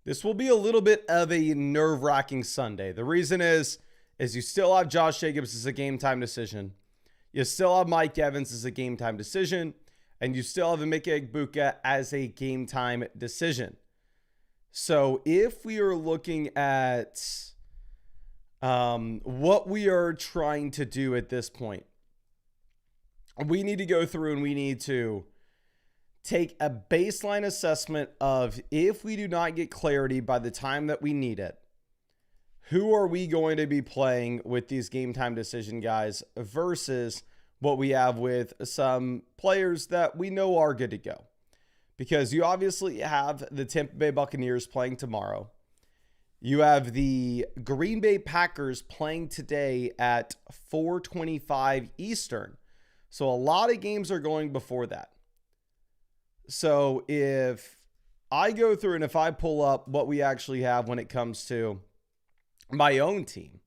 This will be a little bit of a nerve-wracking Sunday. The reason is you still have Josh Jacobs as a game-time decision. You still have Mike Evans as a game-time decision. And you still have Emeka Egbuka as a game-time decision. So if we are looking at what we are trying to do at this point, we need to go through and we need to take a baseline assessment of, if we do not get clarity by the time that we need it, who are we going to be playing with these game time decision guys versus what we have with some players that we know are good to go. Because you obviously have the Tampa Bay Buccaneers playing tomorrow. You have the Green Bay Packers playing today at 4:25 Eastern. So a lot of games are going before that. So if I go through and if I pull up what we actually have when it comes to my own team,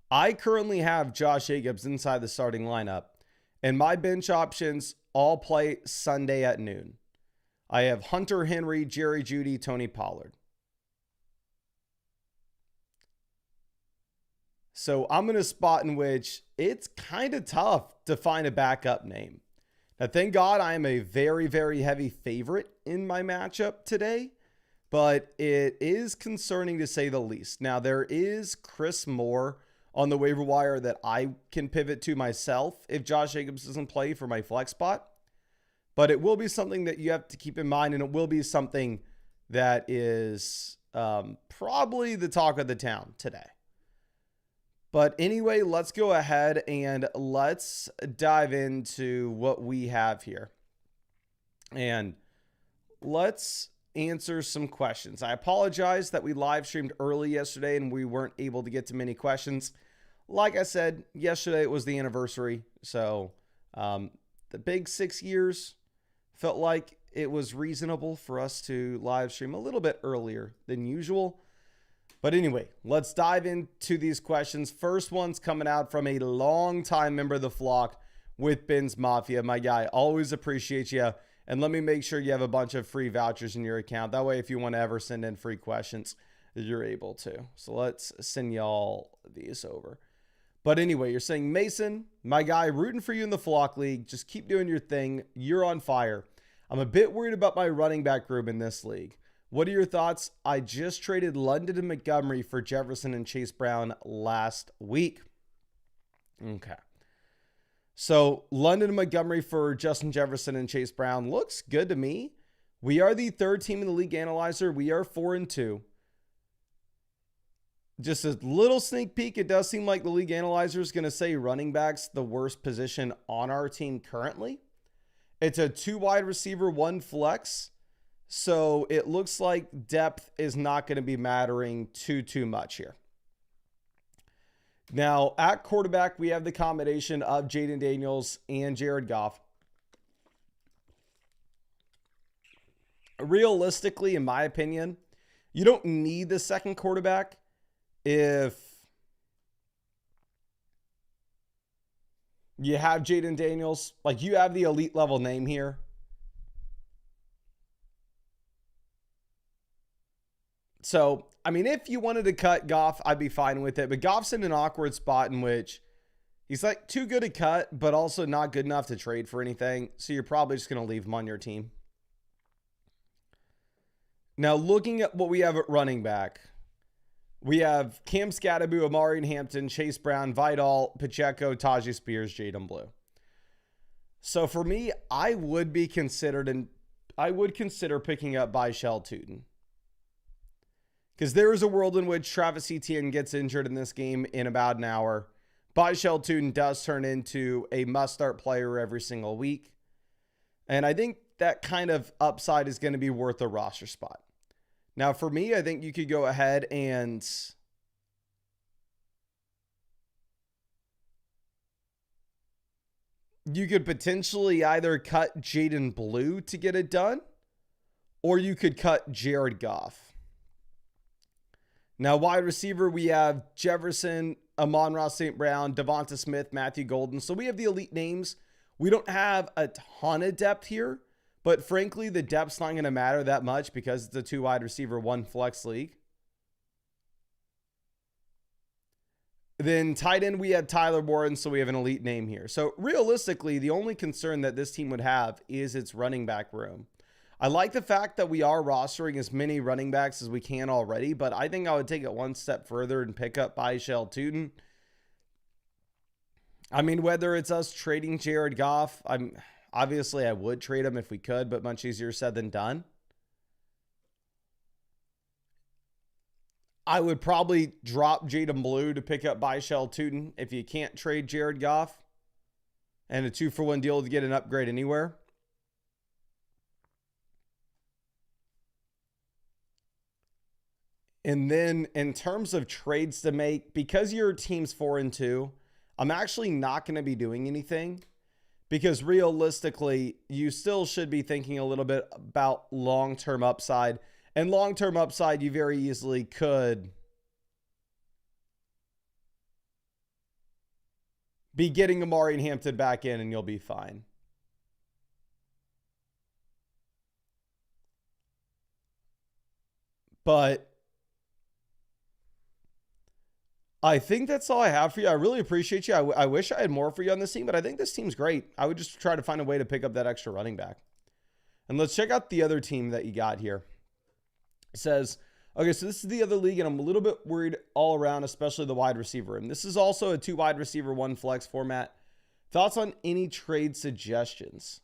I currently have Josh Jacobs inside the starting lineup, and my bench options all play Sunday at noon. I have Hunter Henry, Jerry Jeudy, Tony Pollard. So I'm in a spot in which it's kind of tough to find a backup name. Now, thank God I am a very, very heavy favorite in my matchup today, but it is concerning to say the least. Now, there is Chris Moore on the waiver wire that I can pivot to myself if Josh Jacobs doesn't play for my flex spot, but it will be something that you have to keep in mind, and it will be something that is probably the talk of the town today. But anyway, let's go ahead and let's dive into what we have here. And let's answer some questions. I apologize that we live streamed early yesterday and we weren't able to get to many questions. Like I said, yesterday was the anniversary. So the big 6 years felt like it was reasonable for us to live stream a little bit earlier than usual. But anyway, let's dive into these questions. First one's coming out from a longtime member of the flock with Ben's Mafia. My guy, always appreciate you. And let me make sure you have a bunch of free vouchers in your account. That way, if you want to ever send in free questions, you're able to. So let's send y'all these over. But anyway, you're saying, Mason, my guy, rooting for you in the flock league. Just keep doing your thing. You're on fire. I'm a bit worried about my running back room in this league. What are your thoughts? I just traded London and Montgomery for Jefferson and Chase Brown last week. Okay. So London and Montgomery for Justin Jefferson and Chase Brown looks good to me. We are the third team in the league analyzer. We are 4-2. Just a little sneak peek. It does seem like the league analyzer is going to say running back's the worst position on our team currently. It's a 2 wide receiver, 1 flex. So it looks like depth is not going to be mattering too much here. Now, at quarterback, we have the combination of Jaden Daniels and Jared Goff. Realistically, in my opinion, you don't need the second quarterback if you have Jaden Daniels. Like, you have the elite level name here. So, I mean, if you wanted to cut Goff, I'd be fine with it. But Goff's in an awkward spot in which he's like too good to cut, but also not good enough to trade for anything. So you're probably just going to leave him on your team. Now, looking at what we have at running back, we have Cam Scatterbu, Amari Hampton, Chase Brown, Vidal, Pacheco, Tajay Spears, Jaden Blue. So for me, I would consider picking up Byshell Tootin. Because there is a world in which Travis Etienne gets injured in this game in about an hour. Byshell Tootin does turn into a must-start player every single week. And I think that kind of upside is going to be worth a roster spot. Now, for me, I think you could go ahead and you could potentially either cut Jaden Blue to get it done, or you could cut Jared Goff. Now, wide receiver, we have Jefferson, Amon-Ra St. Brown, Devonta Smith, Matthew Golden. So we have the elite names. We don't have a ton of depth here, But frankly, the depth's not going to matter that much because it's a 2 wide receiver, 1 flex league. Then tight end, we had Tyler Warren, so we have an elite name here. So realistically, the only concern that this team would have is its running back room. I like the fact that we are rostering as many running backs as we can already, but I think I would take it one step further and pick up Byshell Tootin. I mean, whether it's us trading Jared Goff, obviously I would trade him if we could, but much easier said than done. I would probably drop Jaden Blue to pick up Byshell Tootin if you can't trade Jared Goff, and a 2-for-1 deal to get an upgrade anywhere. And then in terms of trades to make, because your team's 4-2, I'm actually not going to be doing anything, because realistically, you still should be thinking a little bit about long-term upside. And long-term upside, you very easily could be getting Amari and Hampton back in and you'll be fine. But I think that's all I have for you. I really appreciate you. I wish I had more for you on this team, but I think this team's great. I would just try to find a way to pick up that extra running back. And let's check out the other team that you got here. It says, okay, so this is the other league, and I'm a little bit worried all around, especially the wide receiver. And this is also a 2 wide receiver, 1 flex format. Thoughts on any trade suggestions?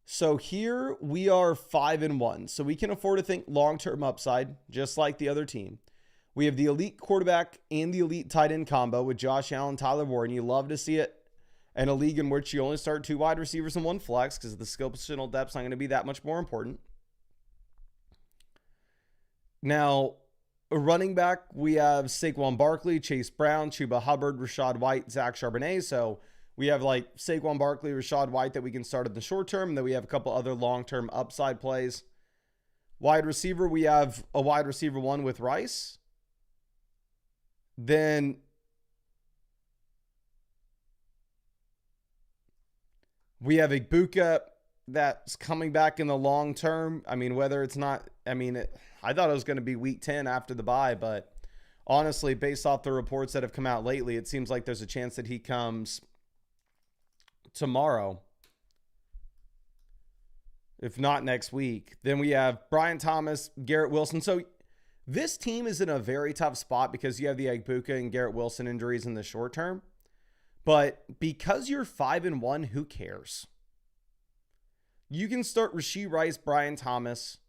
So here we are 5-1, so we can afford to think long-term upside, just like the other team. We have the elite quarterback and the elite tight end combo with Josh Allen, Tyler Warren. You love to see it in a league in which you only start 2 wide receivers and 1 flex because the skill positional depth's not going to be that much more important. Now, a running back, we have Saquon Barkley, Chase Brown, Chuba Hubbard, Rashad White, Zach Charbonnet. So we have like Saquon Barkley, Rashad White that we can start in the short term. And then we have a couple other long-term upside plays. Wide receiver, we have a wide receiver 1 with Rice. Then we have Igbuka that's coming back in the long term. I mean, whether it's not, I thought it was going to be week 10 after the bye, but honestly, based off the reports that have come out lately, it seems like there's a chance that he comes tomorrow, if not next week. Then we have Brian Thomas, Garrett Wilson. So this team is in a very tough spot because you have the Igbuka and Garrett Wilson injuries in the short term. But because you're 5-1, who cares? You can start Rashee Rice, Brian Thomas,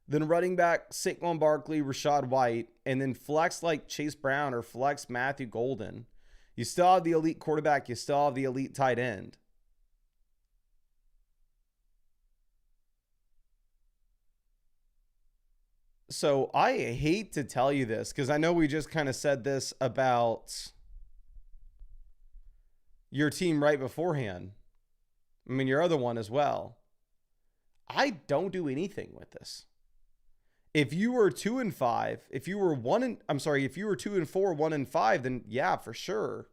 then running back Saquon Barkley, Rashad White, and then flex like Chase Brown or flex Matthew Golden. You still have the elite quarterback. You still have the elite tight end. So I hate to tell you this because I know we just kind of said this about your team right beforehand. I mean, your other one as well. I don't do anything with this. If you were 2-5, if you were 2-4, 1-5, then yeah, for sure.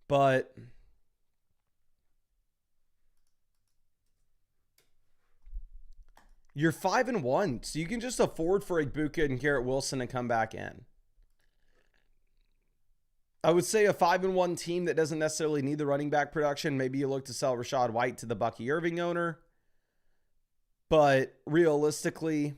But you're 5-1, so you can just afford for Igbuka and Garrett Wilson to come back in. I would say a 5-1 team that doesn't necessarily need the running back production. Maybe you look to sell Rashad White to the Bucky Irving owner. But realistically,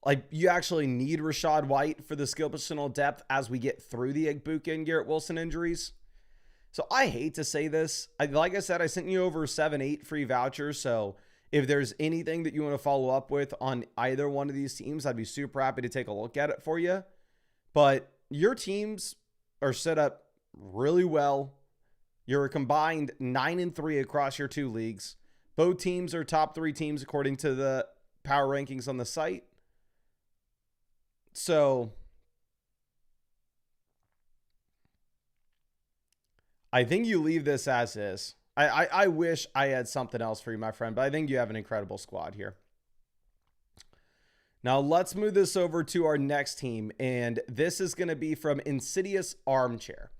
like, you actually need Rashad White for the skill positional depth as we get through the Igbuka and Garrett Wilson injuries. So I hate to say this. Like I said, I sent you over 7-8 free vouchers. So if there's anything that you want to follow up with on either one of these teams, I'd be super happy to take a look at it for you. But your teams are set up really well. You're a combined 9-3 across your 2 leagues. Both teams are top 3 teams according to the power rankings on the site. So I think you leave this as is. I wish I had something else for you, my friend, but I think you have an incredible squad here. Now let's move this over to our next team, and this is going to be from Insidious Armchair.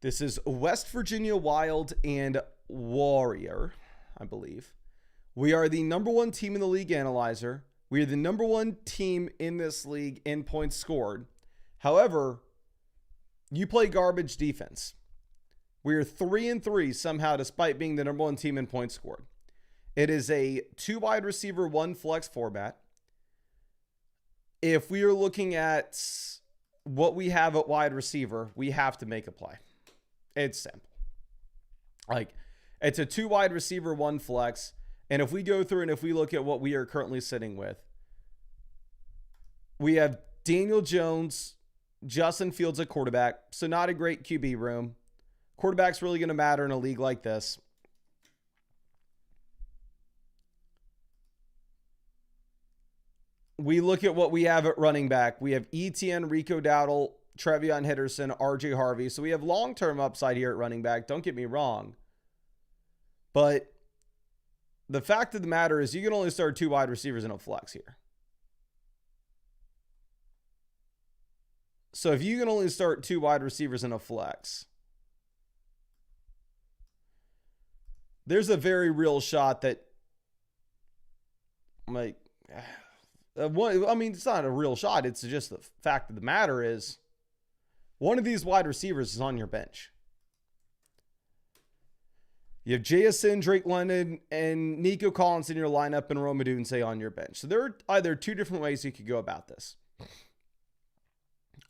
This is West Virginia Wild and Warrior, I believe. We are the number one team in the league analyzer. We are the number one team in this league in points scored. However, you play garbage defense. We are 3-3 somehow, despite being the number one team in points scored. It is a 2 wide receiver, 1 flex format. If we are looking at what we have at wide receiver, we have to make a play. It's simple. Like, it's a 2 wide receiver, 1 flex. And if we go through and if we look at what we are currently sitting with, we have Daniel Jones, Justin Fields at quarterback. So not a great QB room. Quarterback's really going to matter in a league like this. We look at what we have at running back. We have ETN, Rico Dowdle, Trevion Henderson, RJ Harvey. So we have long-term upside here at running back. Don't get me wrong. But the fact of the matter is you can only start 2 wide receivers in a flex here. So if you can only start 2 wide receivers in a flex, there's a very real shot that, like, I mean, it's not a real shot. It's just the fact of the matter is one of these wide receivers is on your bench. You have JSN, Drake London, and Nico Collins in your lineup and Rome Odunze on your bench. So there are either 2 different ways you could go about this.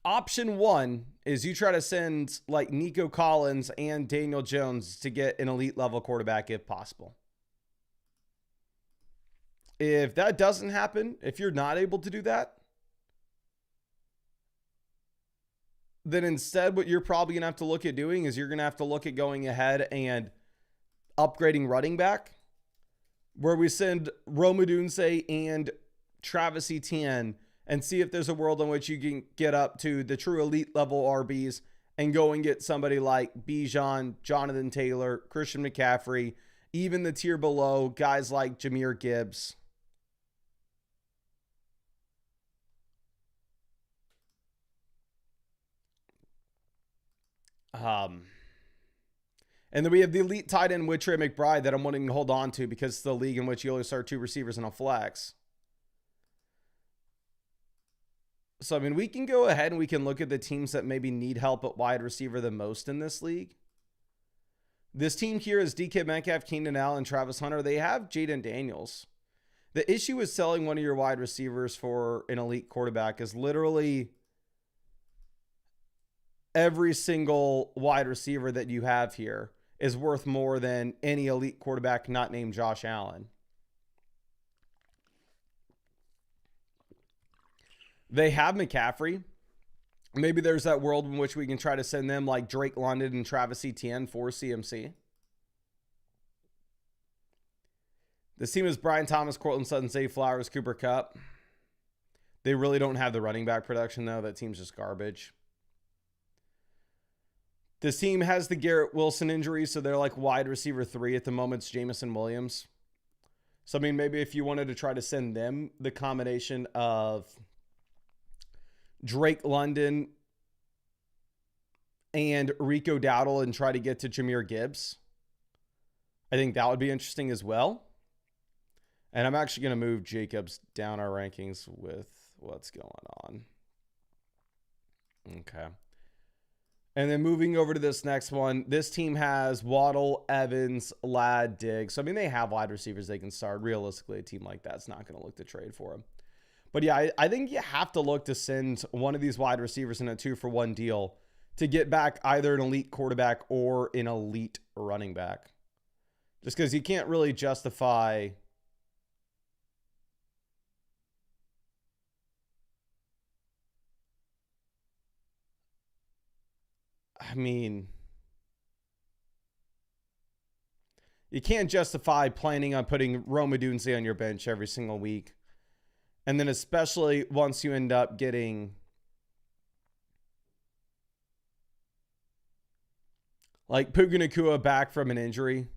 Option 1 is you try to send like Nico Collins and Daniel Jones to get an elite level quarterback if possible. If that doesn't happen, if you're not able to do that, then instead what you're probably going to have to look at doing is you're going to have to look at going ahead and upgrading running back, where we send Rome Odunze and Travis Etienne and see if there's a world in which you can get up to the true elite level RBs and go and get somebody like Bijan, Jonathan Taylor, Christian McCaffrey, even the tier below, guys like Jahmyr Gibbs. And then we have the elite tight end with Trey McBride that I'm wanting to hold on to because it's the league in which you only start 2 receivers in a flex. So, I mean, we can go ahead and we can look at the teams that maybe need help at wide receiver the most in this league. This team here is DK Metcalf, Keenan Allen, Travis Hunter. They have Jaden Daniels. The issue with selling one of your wide receivers for an elite quarterback is literally every single wide receiver that you have here is worth more than any elite quarterback not named Josh Allen. They have McCaffrey. Maybe there's that world in which we can try to send them like Drake London and Travis Etienne for CMC. This team is Brian Thomas, Cortland Sutton, Zay Flowers, Cooper Kupp. They really don't have the running back production, though. That team's just garbage. This team has the Garrett Wilson injury, so they're like wide receiver 3 at the moment. It's Jamison Williams. So, I mean, maybe if you wanted to try to send them the combination of Drake London and Rico Dowdle and try to get to Jahmyr Gibbs, I think that would be interesting as well. And I'm actually going to move Jacobs down our rankings with what's going on. Okay. And then moving over to this next one, this team has Waddle, Evans, Ladd, Diggs. So, I mean, they have wide receivers they can start. Realistically, a team like that's not going to look to trade for them. But yeah, I think you have to look to send one of these wide receivers in a 2-for-1 deal to get back either an elite quarterback or an elite running back. Just because you can't really justify you can't justify planning on putting Rome Odunze on your bench every single week. And then especially once you end up getting like Puka Nacua back from an injury.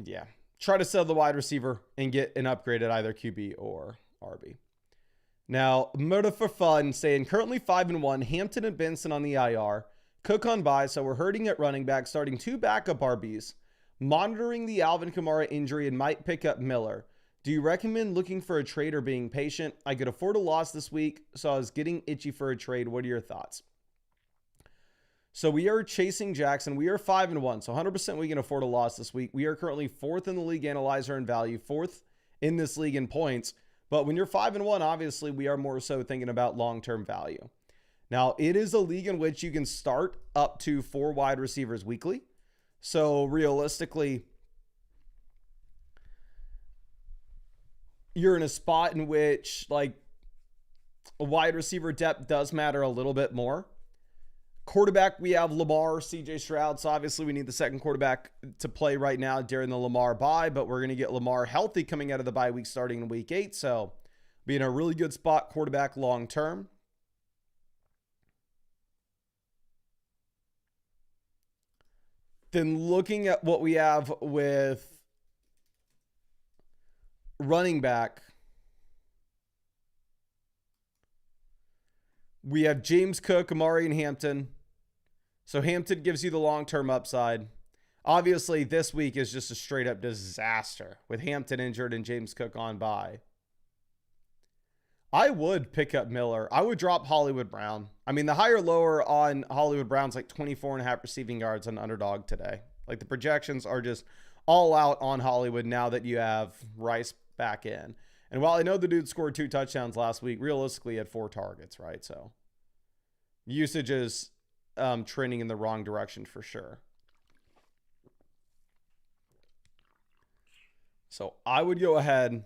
yeah, try to sell the wide receiver and get an upgrade at either QB or RB. Now, Murder for Fun saying currently 5-1, Hampton and Benson on the IR, Cook on bye, so we're hurting at running back, starting 2 backup RBs, monitoring the Alvin Kamara injury and might pick up Miller. Do you recommend looking for a trade or being patient? I could afford a loss this week, so I was getting itchy for a trade. What are your thoughts? So we are chasing Jackson. We are 5-1, so 100% we can afford a loss this week. We are currently 4th in the league analyzer in value, 4th in this league in points. But when you're 5-1, obviously we are more so thinking about long-term value. Now, it is a league in which you can start up to 4 wide receivers weekly. So realistically, you're in a spot in which like a wide receiver depth does matter a little bit more. Quarterback, we have Lamar, CJ Stroud. So obviously we need the second quarterback to play right now during the Lamar bye, but we're going to get Lamar healthy coming out of the bye week starting in week 8. So be in a really good spot quarterback long term. Then looking at what we have with running back, we have James Cook, Amari, and Hampton. So Hampton gives you the long-term upside. Obviously, this week is just a straight-up disaster with Hampton injured and James Cook on bye. I would pick up Miller. I would drop Hollywood Brown. I mean, the higher lower on Hollywood Brown's like 24.5 receiving yards on Underdog today. Like the projections are just all out on Hollywood now that you have Rice back in. And while I know the dude scored 2 touchdowns last week, realistically he had 4 targets, right? So usage is trending in the wrong direction for sure. So I would go ahead,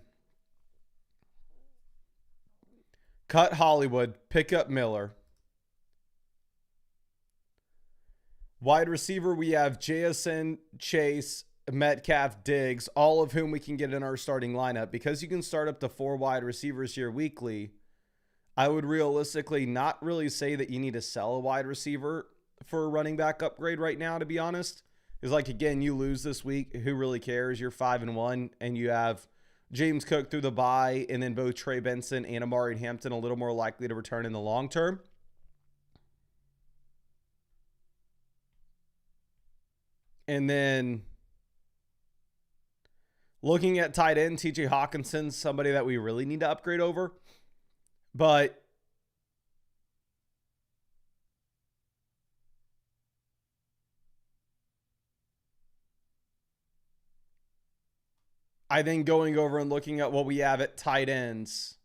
cut Hollywood, pick up Miller. Wide receiver, we have JSN, Chase, Metcalf, Diggs, all of whom we can get in our starting lineup. Because you can start up to 4 wide receivers here weekly, I would realistically not really say that you need to sell a wide receiver for a running back upgrade right now, to be honest. Because, like, again, you lose this week. Who really cares? You're 5-1, and you have James Cook through the bye, and then both Trey Benson and Amari and Hampton a little more likely to return in the long term. And then looking at tight end, TJ Hawkinson, somebody that we really need to upgrade over. But I think going over and looking at what we have at tight ends,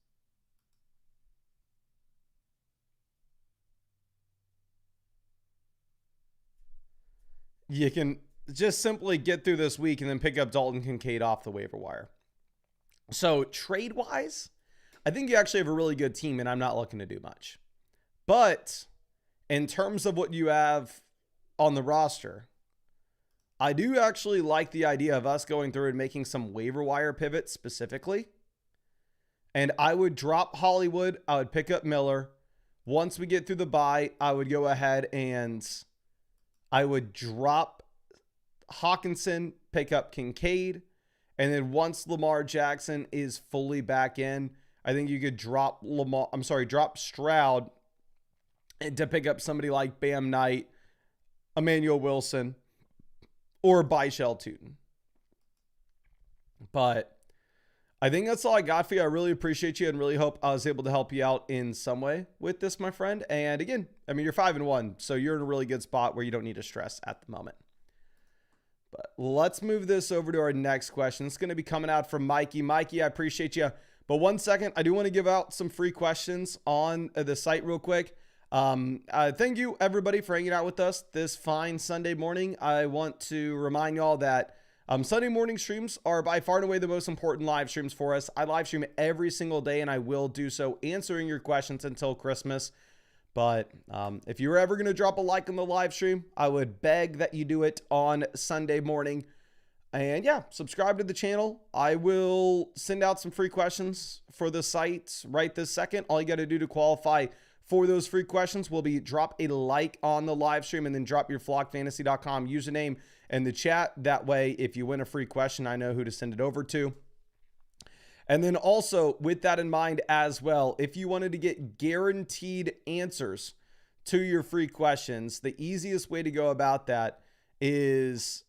you can just simply get through this week and then pick up Dalton Kincaid off the waiver wire. So trade-wise, I think you actually have a really good team, and I'm not looking to do much. But in terms of what you have on the roster, I do actually like the idea of us going through and making some waiver wire pivots specifically. And I would drop Hollywood. I would pick up Miller. Once we get through the bye, I would go ahead and I would drop Hawkinson, pick up Kincaid. And then once Lamar Jackson is fully back in, I think you could drop drop Stroud and to pick up somebody like Bam Knight, Emmanuel Wilson, or Byshell Tootin. But I think that's all I got for you. I really appreciate you and really hope I was able to help you out in some way with this, my friend. And again, I mean, you're 5-1, so you're in a really good spot where you don't need to stress at the moment. But let's move this over to our next question. It's going to be coming out from Mikey. Mikey, I appreciate you. But 1 second, I do want to give out some free questions on the site real quick. Thank you, everybody, for hanging out with us this fine Sunday morning. I want to remind y'all that Sunday morning streams are by far and away the most important live streams for us. I live stream every single day, and I will do so answering your questions until Christmas. But if you're ever going to drop a like on the live stream, I would beg that you do it on Sunday morning. And yeah, subscribe to the channel. I will send out some free questions for the site right this second. All you got to do to qualify for those free questions will be drop a like on the live stream and then drop your flockfantasy.com username in the chat. That way, if you win a free question, I know who to send it over to. And then also with that in mind as well, if you wanted to get guaranteed answers to your free questions, the easiest way to go about that is,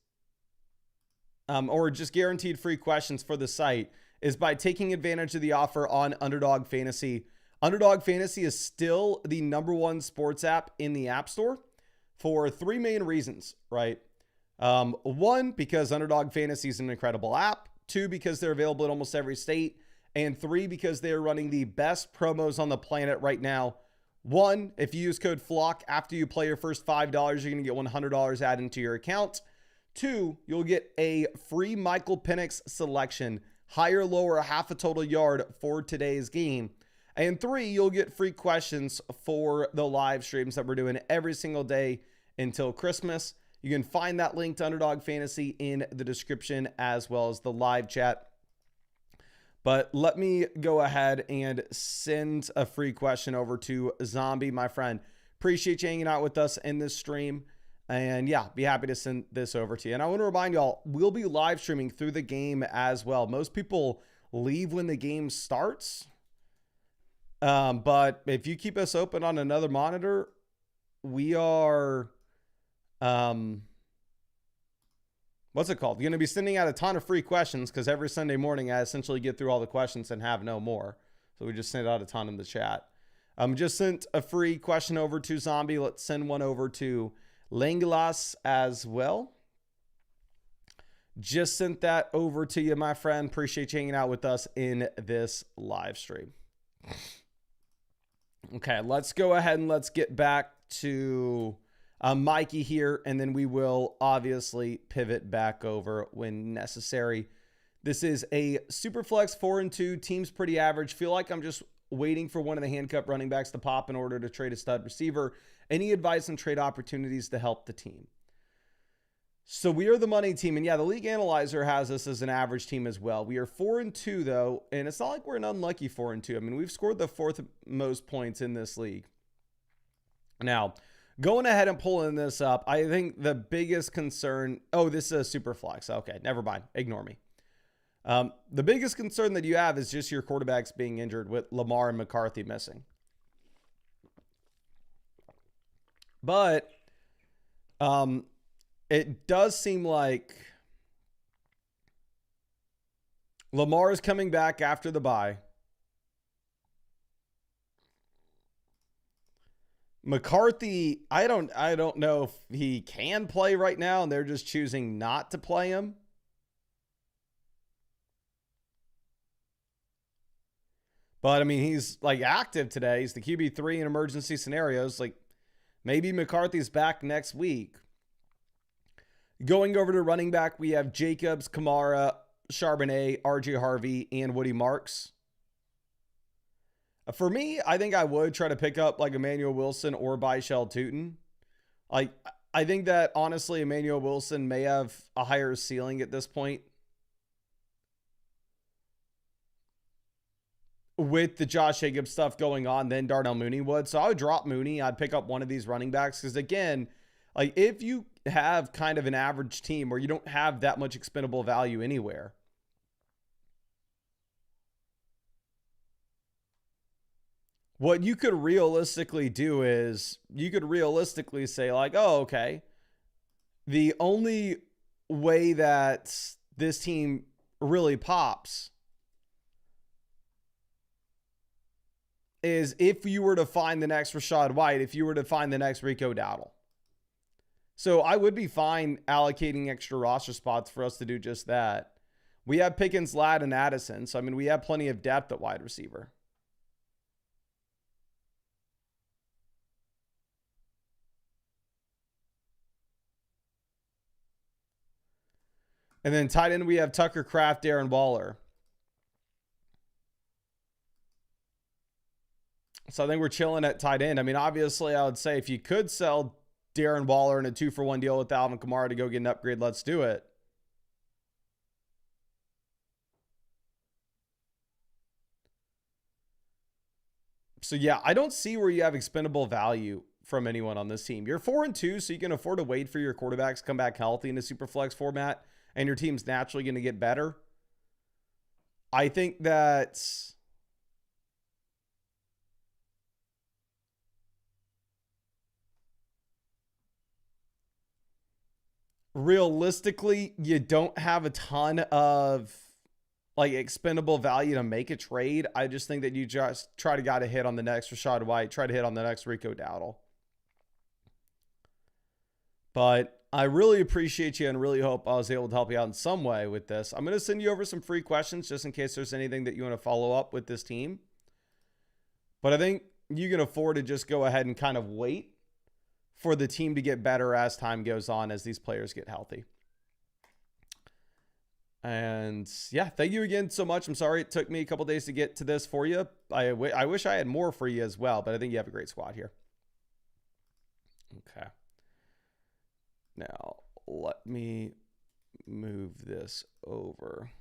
or just guaranteed free questions for the site, is by taking advantage of the offer on Underdog Fantasy. Underdog Fantasy is still the #1 sports app in the App Store for 3 main reasons, right? 1, because Underdog Fantasy is an incredible app. 2, because they're available in almost every state. And 3, because they're running the best promos on the planet right now. 1, if you use code FLOCK after you play your first $5, you're going to get $100 added into your account. 2, you'll get a free Michael Penix selection, higher, lower, half a total yard for today's game. And 3, you'll get free questions for the live streams that we're doing every single day until Christmas. You can find that link to Underdog Fantasy in the description as well as the live chat. But let me go ahead and send a free question over to Zombie, my friend. Appreciate you hanging out with us in this stream. And yeah, be happy to send this over to you. And I want to remind y'all, we'll be live streaming through the game as well. Most people leave when the game starts. But if you keep us open on another monitor, we are... what's it called? You're going to be sending out a ton of free questions because every Sunday morning I essentially get through all the questions and have no more. So we just sent out a ton in the chat. Just sent a free question over to Zombie. Let's send one over to Langlas as well. Just sent that over to you, my friend. Appreciate you hanging out with us in this live stream. Okay, let's go ahead and let's get back to Mikey here, and then we will obviously pivot back over when necessary. This is a Superflex 4-2. Team's pretty average. Feel like I'm just waiting for one of the handcuff running backs to pop in order to trade a stud receiver. Any advice on trade opportunities to help the team? So we are the money team, and yeah, the league analyzer has us as an average team as well. We are 4-2 though, and it's not like we're an unlucky 4-2. I mean, we've scored the 4th most points in this league. Now, going ahead and pulling this up, I think the biggest concern... Oh, this is a super flex. Okay, never mind. Ignore me. The biggest concern that you have is just your quarterbacks being injured with Lamar and McCarthy missing. But it does seem like Lamar is coming back after the bye. McCarthy, I don't know if he can play right now, and they're just choosing not to play him. But I mean, he's like active today. He's the QB3 in emergency scenarios. Like maybe McCarthy's back next week. Going over to running back, we have Jacobs, Kamara, Charbonnet, RJ Harvey, and Woody Marks. For me, I think I would try to pick up like Emmanuel Wilson or Byshell Tootin. Like, I think that honestly, Emmanuel Wilson may have a higher ceiling at this point with the Josh Jacobs stuff going on than Darnell Mooney would. So I would drop Mooney. I'd pick up one of these running backs because, again, like if you have kind of an average team where you don't have that much expendable value anywhere, what you could realistically do is you could realistically say like, oh, okay, the only way that this team really pops is if you were to find the next Rachaad White, if you were to find the next Rico Dowdle. So I would be fine allocating extra roster spots for us to do just that. We have Pickens, Ladd, and Addison. So, I mean, we have plenty of depth at wide receiver. And then tight end, we have Tucker Kraft, Darren Waller. So I think we're chilling at tight end. I mean, obviously, I would say if you could sell Darren Waller in a 2-for-1 deal with Alvin Kamara to go get an upgrade, let's do it. So yeah, I don't see where you have expendable value from anyone on this team. You're 4-2, so you can afford to wait for your quarterbacks to come back healthy in a Superflex format, and your team's naturally going to get better. I think that realistically, you don't have a ton of like expendable value to make a trade. I just think that you just try to got to hit on the next Rashad White, try to hit on the next Rico Dowdle. But I really appreciate you and really hope I was able to help you out in some way with this. I'm going to send you over some free questions just in case there's anything that you want to follow up with this team. But I think you can afford to just go ahead and kind of wait for the team to get better as time goes on, as these players get healthy. And yeah, thank you again so much. I'm sorry it took me a couple days to get to this for you. I wish I had more for you as well, but I think you have a great squad here. Okay. Now, let me move this over.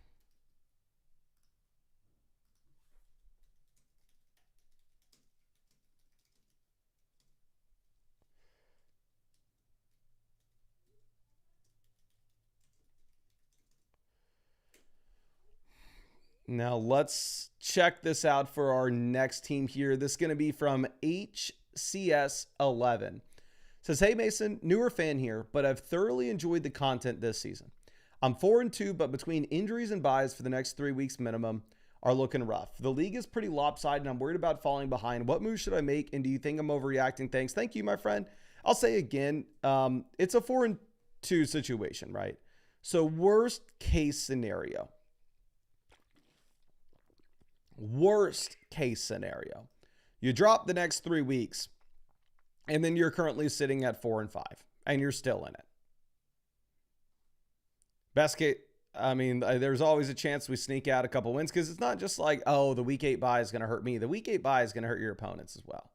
Now, let's check this out for our next team here. This is going to be from HCS11. Says, hey Mason, newer fan here, but I've thoroughly enjoyed the content this season. I'm 4-2, but between injuries and buys for the next 3 weeks minimum are looking rough. The league is pretty lopsided and I'm worried about falling behind. What moves should I make? And do you think I'm overreacting? Thanks. Thank you, my friend. I'll say again, it's a 4-2 situation, right? So worst case scenario. Worst case scenario. You drop the next 3 weeks. And then you're currently sitting at 4-5 and you're still in it. Best case, I mean, there's always a chance we sneak out a couple wins because it's not just like, oh, the week 8 bye is going to hurt me. The week 8 bye is going to hurt your opponents as well.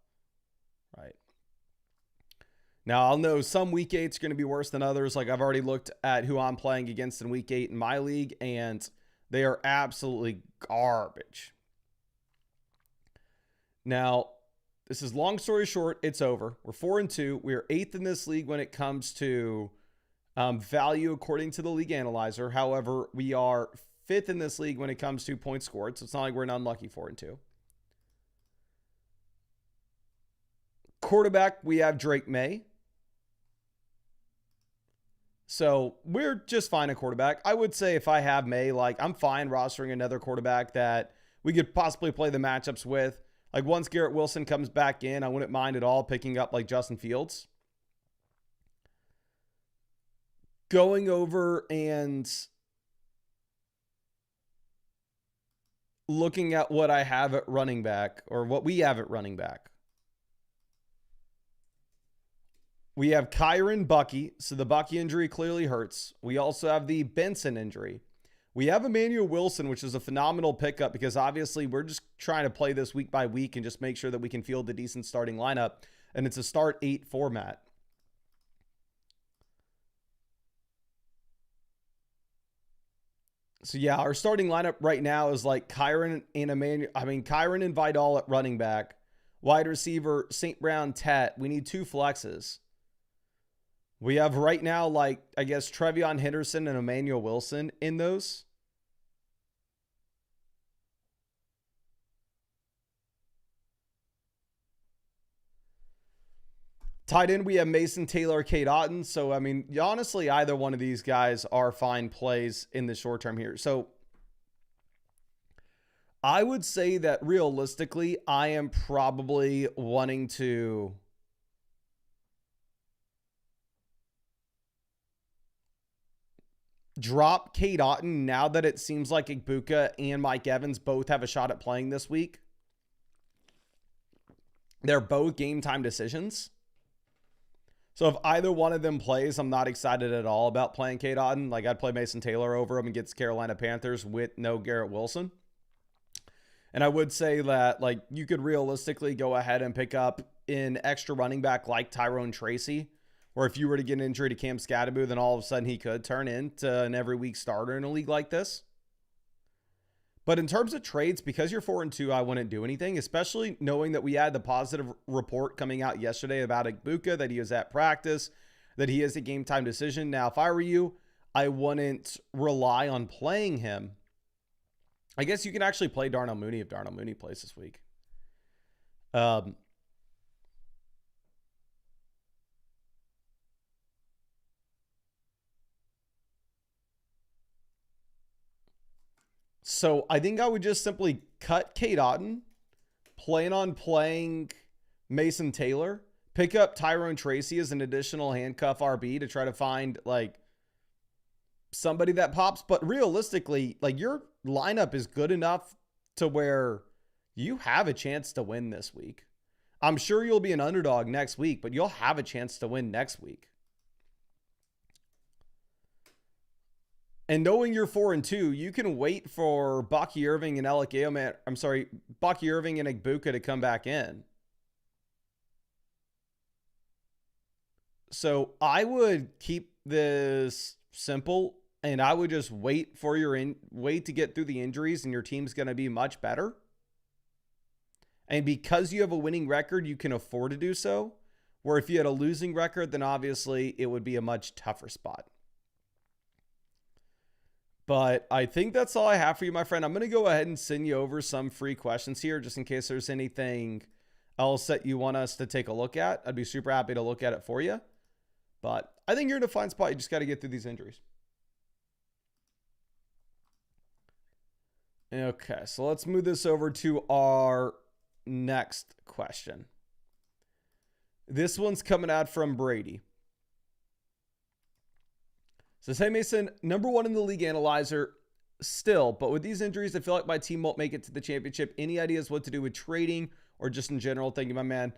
Right. Now, I'll know some week 8's going to be worse than others. Like I've already looked at who I'm playing against in week 8 in my league, and they are absolutely garbage. Now, this is long story short, it's over. We're 4-2. We're 8th in this league when it comes to value according to the league analyzer. However, we are 5th in this league when it comes to points scored. So it's not like we're an unlucky 4-2. Quarterback, we have Drake May. So we're just fine at quarterback. I would say if I have May, like I'm fine rostering another quarterback that we could possibly play the matchups with. Like once Garrett Wilson comes back in, I wouldn't mind at all picking up like Justin Fields. Going over and looking at what I have at running back, or what we have at running back. We have Kyron Bucky, so the Bucky injury clearly hurts. We also have the Benson injury. We have Emmanuel Wilson, which is a phenomenal pickup because obviously we're just trying to play this week by week and just make sure that we can field a decent starting lineup. And it's a start 8 format. So yeah, our starting lineup right now is like Kyron and Vidal at running back, wide receiver, St. Brown, Tet. We need 2 flexes. We have right now, like, I guess, Trevion Henderson and Emmanuel Wilson in those. Tight end, we have Mason Taylor, Cade Otton. So, I mean, honestly, either one of these guys are fine plays in the short term here. So, I would say that realistically, I am probably wanting to drop Cade Otton now that it seems like Igbuka and Mike Evans both have a shot at playing this week. They're both game time decisions. So if either one of them plays, I'm not excited at all about playing Cade Otton. Like I'd play Mason Taylor over him against Carolina Panthers with no Garrett Wilson. And I would say that like you could realistically go ahead and pick up an extra running back like Tyrone Tracy. Or if you were to get an injury to Cam Scatterbo, then all of a sudden he could turn into an every week starter in a league like this. But in terms of trades, because you're 4-2, I wouldn't do anything, especially knowing that we had the positive report coming out yesterday about Igbokwe, that he was at practice, that he is a game time decision. Now, if I were you, I wouldn't rely on playing him. I guess you can actually play Darnell Mooney if Darnell Mooney plays this week. So I think I would just simply cut Cade Otton, plan on playing Mason Taylor, pick up Tyrone Tracy as an additional handcuff RB to try to find like somebody that pops. But realistically, like your lineup is good enough to where you have a chance to win this week. I'm sure you'll be an underdog next week, but you'll have a chance to win next week. And knowing you're 4-2, you can wait for Bucky Irving and Bucky Irving and Igbokwe to come back in. So I would keep this simple, and I would just wait to get through the injuries, and your team's going to be much better. And because you have a winning record, you can afford to do so. Where if you had a losing record, then obviously it would be a much tougher spot. But I think that's all I have for you, my friend. I'm going to go ahead and send you over some free questions here just in case there's anything else that you want us to take a look at. I'd be super happy to look at it for you. But I think you're in a fine spot. You just got to get through these injuries. Okay, so let's move this over to our next question. This one's coming out from Brady. Says, hey, Mason, number one in the league analyzer still, but with these injuries, I feel like my team won't make it to the championship. Any ideas what to do with trading or just in general? Thank you, my man.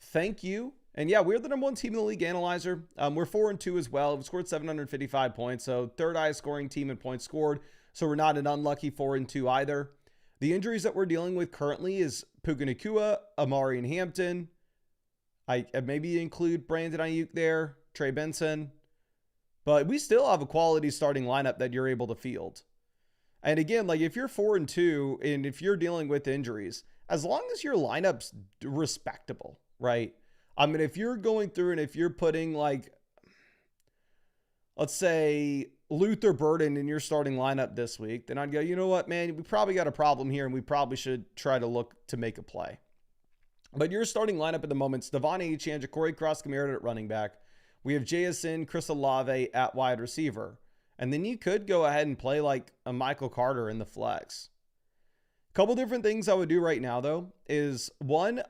Thank you. And yeah, we're the number one team in the league analyzer. We're 4-2 as well. We've scored 755 points. So third highest scoring team in points scored. So we're not an unlucky 4-2 either. The injuries that we're dealing with currently is Puka Nacua, Amari and Hampton. I maybe include Brandon Ayuk there, Trey Benson. But we still have a quality starting lineup that you're able to field. And again, like if you're 4-2 and if you're dealing with injuries, as long as your lineup's respectable, right? I mean, if you're going through and if you're putting like, let's say Luther Burden in your starting lineup this week, then I'd go, you know what, man, we probably got a problem here and we probably should try to look to make a play. But your starting lineup at the moment is Devon Achane, Ja'Cory Cross-Camara at running back. We have JSN, Chris Olave at wide receiver. And then you could go ahead and play like a Michael Carter in the flex. A couple different things I would do right now, though, is one,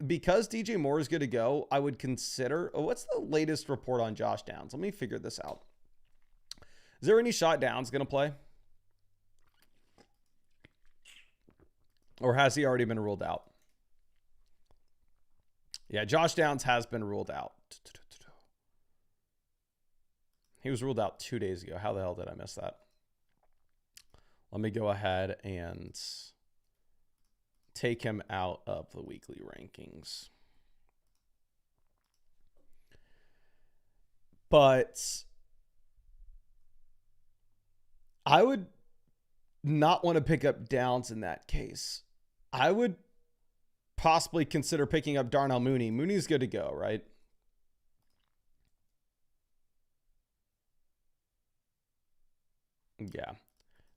because DJ Moore is good to go, I would consider, what's the latest report on Josh Downs? Let me figure this out. Is there any shot Downs going to play? Or has he already been ruled out? Yeah, Josh Downs has been ruled out. He was ruled out 2 days ago. How the hell did I miss that? Let me go ahead and take him out of the weekly rankings. But I would not want to pick up Downs in that case. I would possibly consider picking up Darnell Mooney. Mooney's good to go, right? Yeah.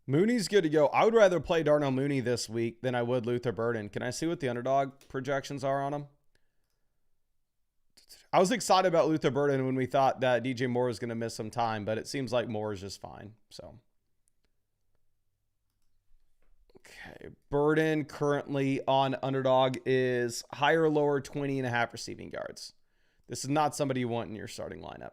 Mooney's good to go. I would rather play Darnell Mooney this week than I would Luther Burden. Can I see what the underdog projections are on him? I was excited about Luther Burden when we thought that DJ Moore was going to miss some time, but it seems like Moore is just fine. So, okay. Burden currently on underdog is higher or lower 20.5 receiving yards. This is not somebody you want in your starting lineup.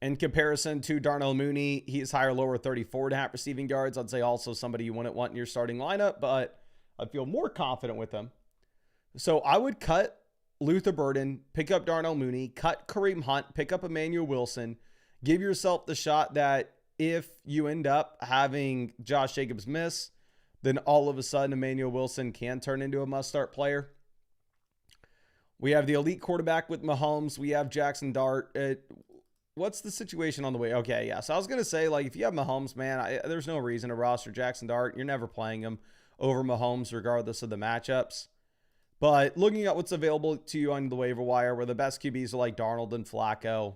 In comparison to Darnell Mooney, he's higher, lower 34.5 receiving yards. I'd say also somebody you wouldn't want in your starting lineup, but I feel more confident with him. So I would cut Luther Burden, pick up Darnell Mooney, cut Kareem Hunt, pick up Emmanuel Wilson, give yourself the shot that if you end up having Josh Jacobs miss, then all of a sudden Emmanuel Wilson can turn into a must-start player. We have the elite quarterback with Mahomes. We have Jackson Dart. what's the situation on the way? Okay, yeah. So I was going to say, like, if you have Mahomes, man, there's no reason to roster Jackson Dart. You're never playing him over Mahomes regardless of the matchups. But looking at what's available to you on the waiver wire, where the best QBs are like Darnold and Flacco,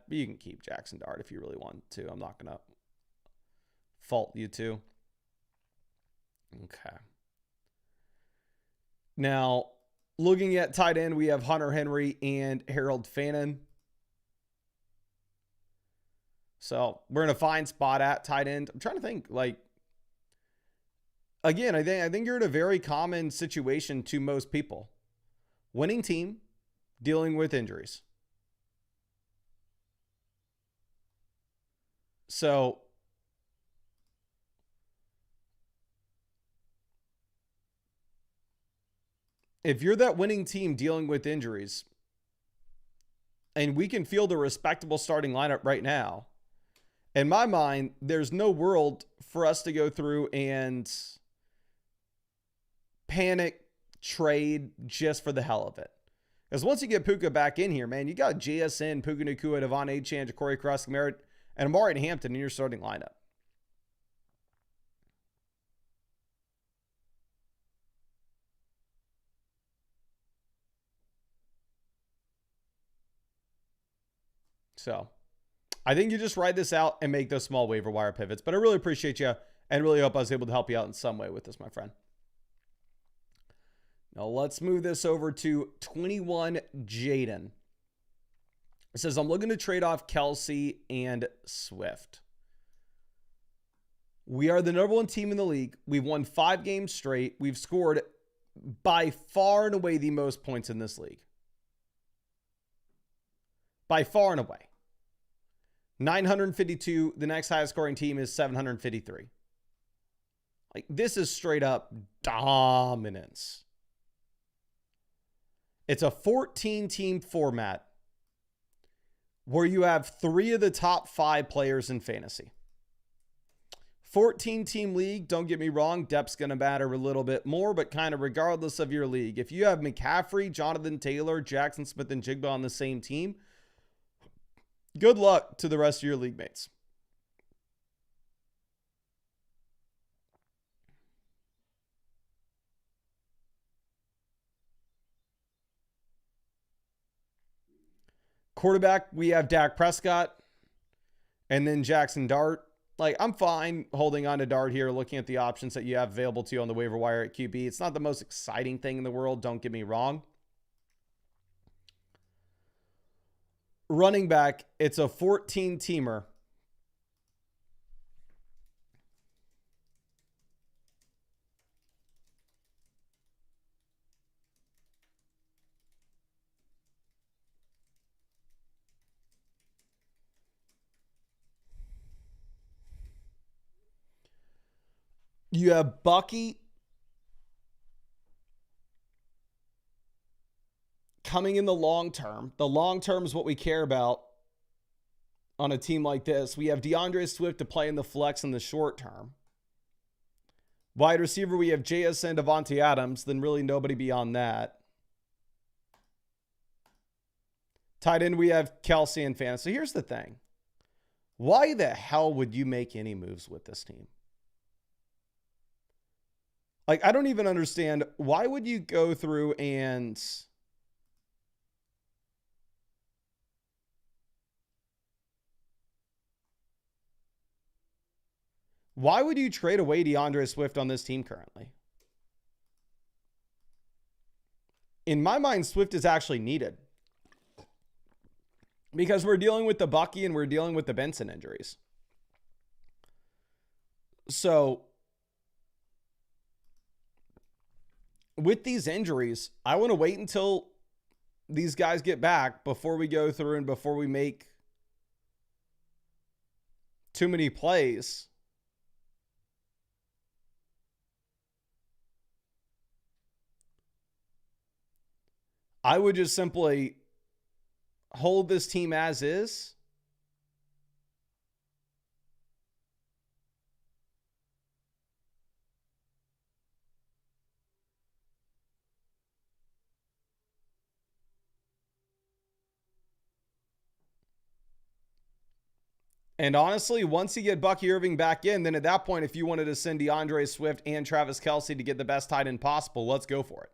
you can keep Jackson Dart if you really want to. I'm not going to fault you to. Okay. Now, looking at tight end, we have Hunter Henry and Harold Fannin. So we're in a fine spot at tight end. I'm trying to think, like, again, I think you're in a very common situation to most people. Winning team, dealing with injuries. So if you're that winning team dealing with injuries, and we can field a respectable starting lineup right now, in my mind, there's no world for us to go through and panic trade just for the hell of it. Because once you get Puka back in here, man, you got JSN, Puka Nacua, Devon Achane, Ja'Cory Cross-Merritt, and Amari Hampton in your starting lineup. So I think you just ride this out and make those small waiver wire pivots. But I really appreciate you and really hope I was able to help you out in some way with this, my friend. Now let's move this over to 21 Jaden. It says, I'm looking to trade off Kelsey and Swift. We are the number one team in the league. We've won 5 games straight. We've scored by far and away the most points in this league. By far and away. 952. The next highest scoring team is 753. Like, this is straight up dominance. It's a 14-team format where you have 3 of the top 5 players in fantasy. 14-team league, don't get me wrong, depth's going to matter a little bit more, but kind of regardless of your league. If you have McCaffrey, Jonathan Taylor, Jackson Smith, and Jigba on the same team, good luck to the rest of your league mates. Quarterback, we have Dak Prescott and then Jackson Dart. Like, I'm fine holding on to Dart here, looking at the options that you have available to you on the waiver wire at QB. It's not the most exciting thing in the world, don't get me wrong. Running back, it's a 14-teamer. You have Bucky coming in the long term. The long term is what we care about on a team like this. We have DeAndre Swift to play in the flex in the short term. Wide receiver, we have JSN, Devontae Adams, then really nobody beyond that. Tight end, we have Kelsey and Fantasy. So here's the thing. Why the hell would you make any moves with this team? Like, I don't even understand. Why would you go through and why would you trade away DeAndre Swift on this team currently? In my mind, Swift is actually needed because we're dealing with the Bucky and we're dealing with the Benson injuries. So with these injuries, I want to wait until these guys get back before we go through and before we make too many plays. I would just simply hold this team as is. And honestly, once you get Bucky Irving back in, then at that point, if you wanted to send DeAndre Swift and Travis Kelce to get the best tight end possible, let's go for it.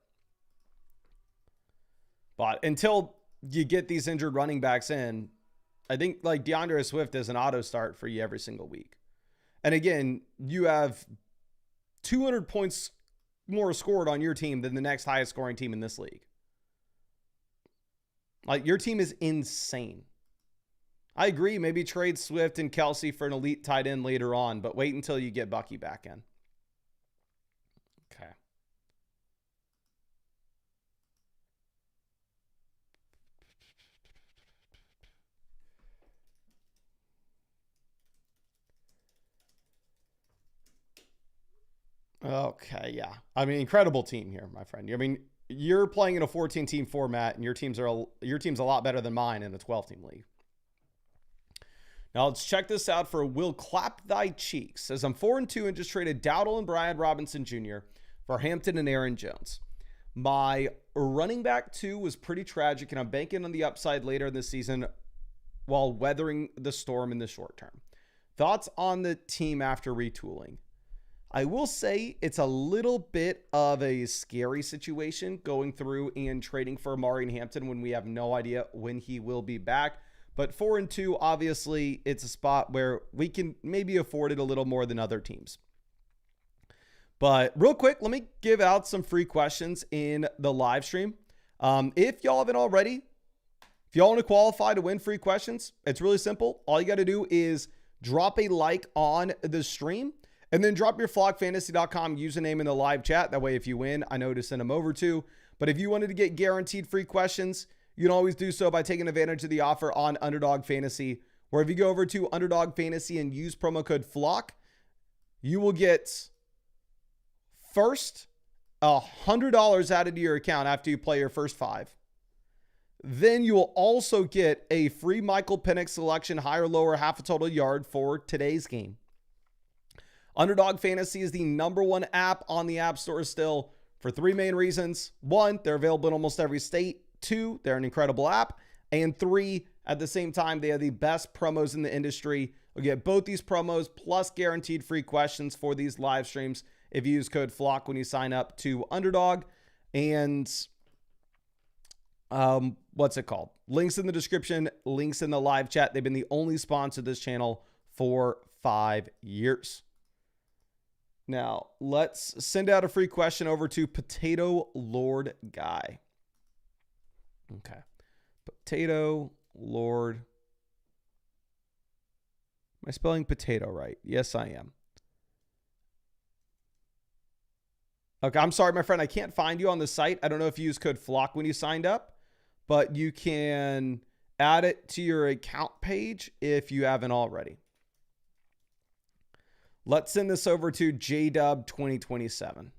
But until you get these injured running backs in, I think like DeAndre Swift is an auto start for you every single week. And again, you have 200 points more scored on your team than the next highest scoring team in this league. Like, your team is insane. I agree. Maybe trade Swift and Kelce for an elite tight end later on, but wait until you get Bucky back in. Okay. Okay, yeah. I mean, incredible team here, my friend. I mean, you're playing in a 14-team format, and your team's a lot better than mine in a 12-team league. Now let's check this out for Will Clap Thy Cheeks. Says, I'm 4-2 and just traded Dowdle and Brad Robinson Jr. for Hampton and Aaron Jones. My running back 2 was pretty tragic, and I'm banking on the upside later in the season while weathering the storm in the short term. Thoughts on the team after retooling? I will say it's a little bit of a scary situation going through and trading for Amari and Hampton when we have no idea when he will be back. But 4-2, obviously, it's a spot where we can maybe afford it a little more than other teams. But real quick, let me give out some free questions in the live stream. If y'all haven't already, if y'all want to qualify to win free questions, it's really simple. All you got to do is drop a like on the stream and then drop your flockfantasy.com username in the live chat. That way, if you win, I know to send them over to. But if you wanted to get guaranteed free questions, you can always do so by taking advantage of the offer on Underdog Fantasy, where if you go over to Underdog Fantasy and use promo code FLOCK, you will get first $100 added to your account after you play your first 5. Then you will also get a free Michael Penix selection, higher, lower, half a total yard for today's game. Underdog Fantasy is the #1 app on the App Store still for 3 main reasons. 1, they're available in almost every state. 2, they're an incredible app. And 3, at the same time, they have the best promos in the industry. You'll get both these promos plus guaranteed free questions for these live streams if you use code FLOCK when you sign up to Underdog. And what's it called? Links in the description, links in the live chat. They've been the only sponsor of this channel for 5 years. Now, let's send out a free question over to Potato Lord Guy. Okay. Potato Lord. Am I spelling potato right? Yes, I am. Okay, I'm sorry, my friend. I can't find you on the site. I don't know if you use code FLOCK when you signed up, but you can add it to your account page if you haven't already. Let's send this over to JDub2027.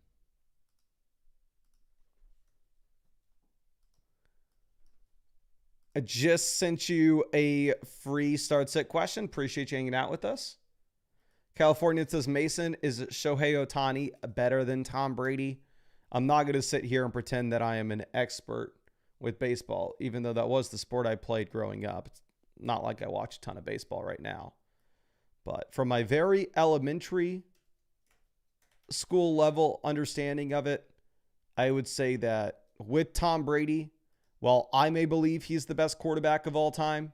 I just sent you a free start set question. Appreciate you hanging out with us. California says, Mason, is Shohei Ohtani better than Tom Brady? I'm not going to sit here and pretend that I am an expert with baseball, even though that was the sport I played growing up. It's not like I watch a ton of baseball right now. But from my very elementary school level understanding of it, I would say that with Tom Brady, while I may believe he's the best quarterback of all time,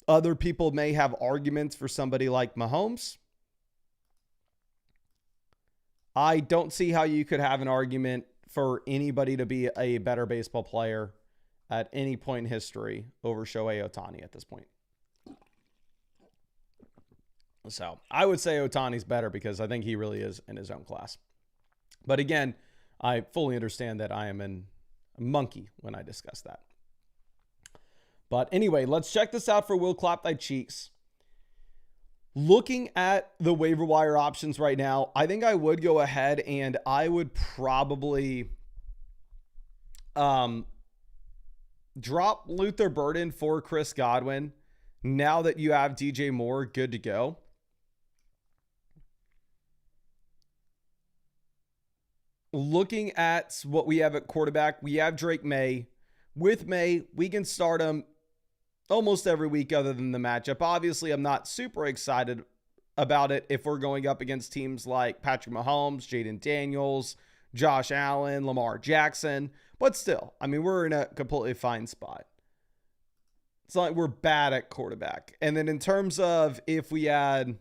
other people may have arguments for somebody like Mahomes. I don't see how you could have an argument for anybody to be a better baseball player at any point in history over Shohei Ohtani at this point. So I would say Ohtani's better because I think he really is in his own class. But again, I fully understand that I am a monkey when I discuss that. But anyway, let's check this out for Will Clap Thy Cheeks. Looking at the waiver wire options right now, I think I would go ahead and I would probably drop Luther Burden for Chris Godwin now that you have DJ Moore good to go. Looking at what we have at quarterback, we have Drake May. With May, we can start him almost every week other than the matchup. Obviously, I'm not super excited about it if we're going up against teams like Patrick Mahomes, Jaden Daniels, Josh Allen, Lamar Jackson. But still, I mean, we're in a completely fine spot. It's not like we're bad at quarterback. And then in terms of if we had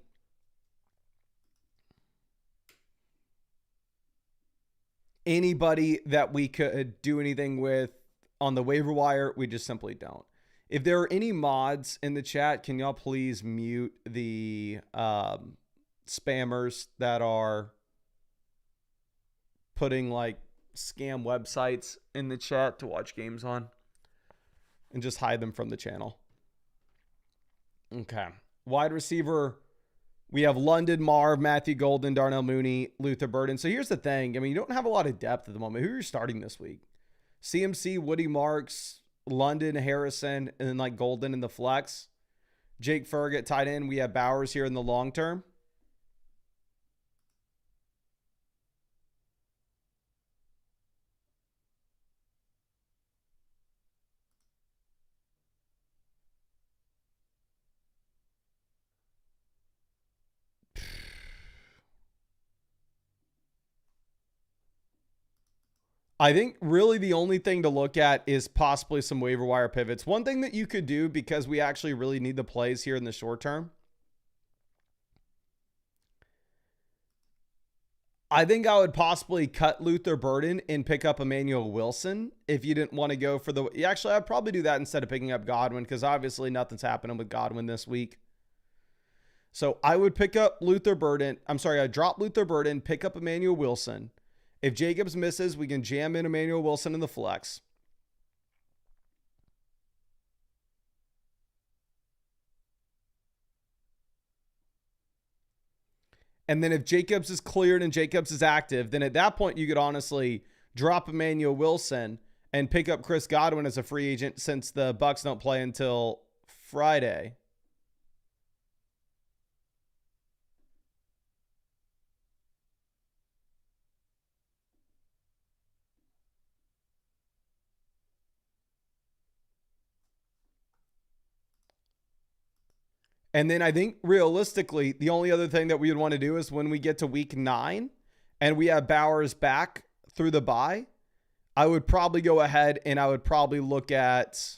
anybody that we could do anything with on the waiver wire, we just simply don't. If there are any mods in the chat, can y'all please mute the spammers that are putting like scam websites in the chat to watch games on, and just hide them from the channel. Okay. Wide receiver, we have London, Marv, Matthew Golden, Darnell Mooney, Luther Burden. So here's the thing. I mean, you don't have a lot of depth at the moment. Who are you starting this week? CMC, Woody Marks, London, Harrison, and then like Golden in the flex. Jake Ferg at tight end. We have Bowers here in the long term. I think really the only thing to look at is possibly some waiver wire pivots. One thing that you could do, because we actually really need the plays here in the short term, I think I would possibly cut Luther Burden and pick up Emmanuel Wilson if you didn't want to go for the... Actually, I'd probably do that instead of picking up Godwin, because obviously nothing's happening with Godwin this week. So I would pick up Luther Burden. I'm sorry, I'd drop Luther Burden, pick up Emmanuel Wilson. If Jacobs misses, we can jam in Emmanuel Wilson in the flex. And then if Jacobs is cleared and Jacobs is active, then at that point you could honestly drop Emmanuel Wilson and pick up Chris Godwin as a free agent, since the Bucs don't play until Friday. And then I think realistically, the only other thing that we would want to do is when we get to week 9 and we have Bowers back through the bye, I would probably go ahead and I would probably look at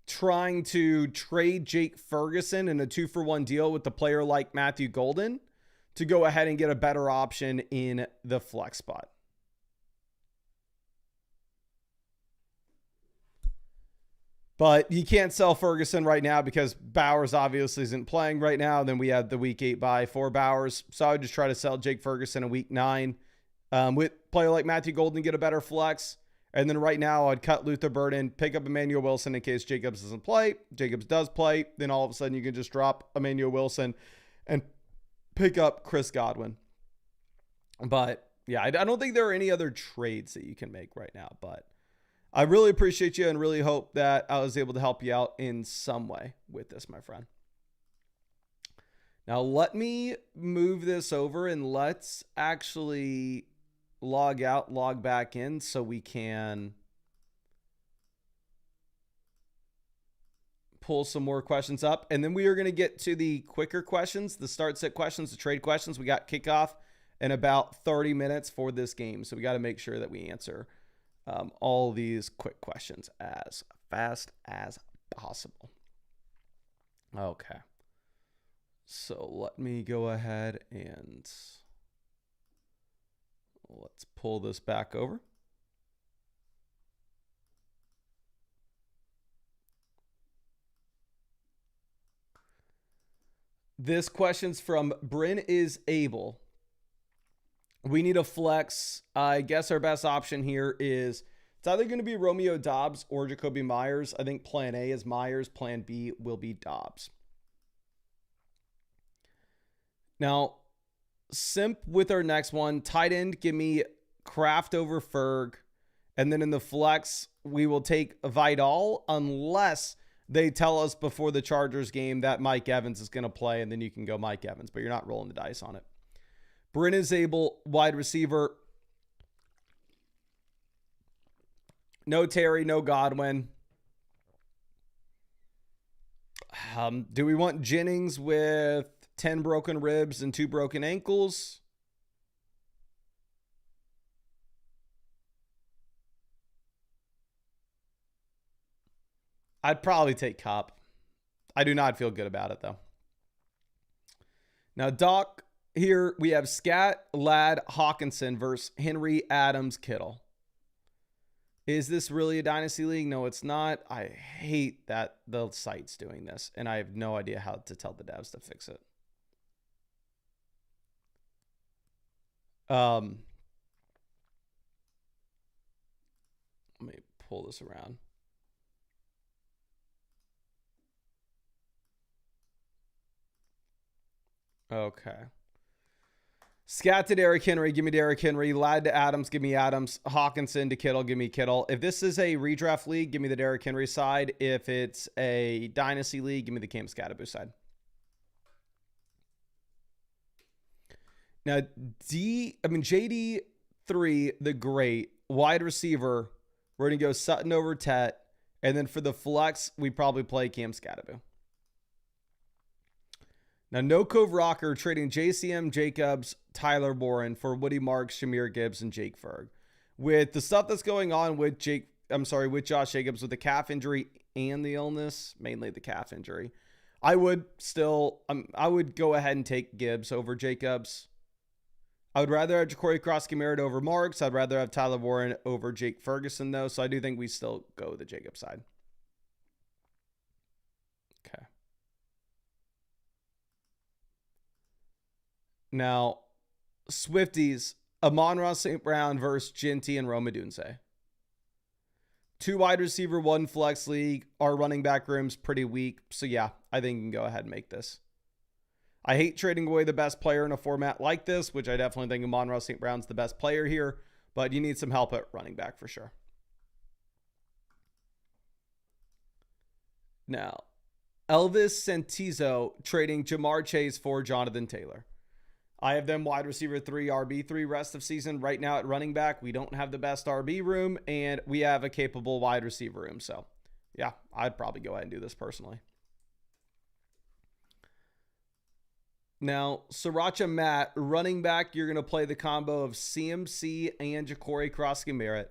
trying to trade Jake Ferguson in a 2-for-1 deal with the player like Matthew Golden to go ahead and get a better option in the flex spot. But you can't sell Ferguson right now because Bowers obviously isn't playing right now. Then we have the week 8 bye for Bowers. So I would just try to sell Jake Ferguson in week 9 with player like Matthew Golden, get a better flex. And then right now I'd cut Luther Burden, pick up Emmanuel Wilson in case Jacobs doesn't play. Jacobs does play. Then all of a sudden you can just drop Emmanuel Wilson and pick up Chris Godwin. But yeah, I don't think there are any other trades that you can make right now, but I really appreciate you and really hope that I was able to help you out in some way with this, my friend. Now, let me move this over and let's actually log out, log back in so we can pull some more questions up. And then we are going to get to the quicker questions, the start sit questions, the trade questions. We got kickoff in about 30 minutes for this game. So we got to make sure that we answer all these quick questions as fast as possible. Okay. So let me go ahead and let's pull this back over. This question's from Bryn is able. We need a flex. I guess our best option here is it's either going to be Romeo Doubs or Jacoby Myers. I think plan A is Myers. Plan B will be Doubs. Now, simp with our next one. Tight end, give me Kraft over Ferg. And then in the flex, we will take Vidal unless they tell us before the Chargers game that Mike Evans is going to play, and then you can go Mike Evans, but you're not rolling the dice on it. Bryn is able, wide receiver. No Terry, no Godwin. Do we want Jennings with 10 broken ribs and 2 broken ankles? I'd probably take Cup. I do not feel good about it, though. Now, Doc, here we have Scat, Ladd, Hawkinson versus Henry, Adams, Kittle. Is this really a dynasty league? No, it's not. I hate that the site's doing this, and I have no idea how to tell the devs to fix it. Let me pull this around. Okay. Scat to Derrick Henry, give me Derrick Henry. Ladd to Adams, give me Adams. Hawkinson to Kittle, give me Kittle. If this is a redraft league, give me the Derrick Henry side. If it's a dynasty league, give me the Cam Scatterboo side. Now, JD3, the great wide receiver, we're going to go Sutton over Tet. And then for the flex, we probably play Cam Scatterboo. Now, No Cove Rocker trading JCM Jacobs, Tyler Boren for Woody Marks, Shamir Gibbs, and Jake Ferg. With the stuff that's going on with Josh Jacobs with the calf injury and the illness, mainly the calf injury, I would go ahead and take Gibbs over Jacobs. I would rather have Ja'Cory Cross-Merritt over Marks. I'd rather have Tyler Boren over Jake Ferguson, though. So I do think we still go the Jacobs side. Okay. Now, Swifties, Amon-Ra St. Brown versus Ginty and Rome Odunze. 2 wide receiver, 1 flex league. Our running back room's pretty weak. So, yeah, I think you can go ahead and make this. I hate trading away the best player in a format like this, which I definitely think Amon-Ra St. Brown's the best player here. But you need some help at running back for sure. Now, Elvis Santizo trading Jamar Chase for Jonathan Taylor. I have them wide receiver 3, RB3 rest of season. Right now at running back, we don't have the best RB room, and we have a capable wide receiver room. So, yeah, I'd probably go ahead and do this personally. Now, Sriracha Matt, running back, you're going to play the combo of CMC and Ja'Cory Cross-Merritt.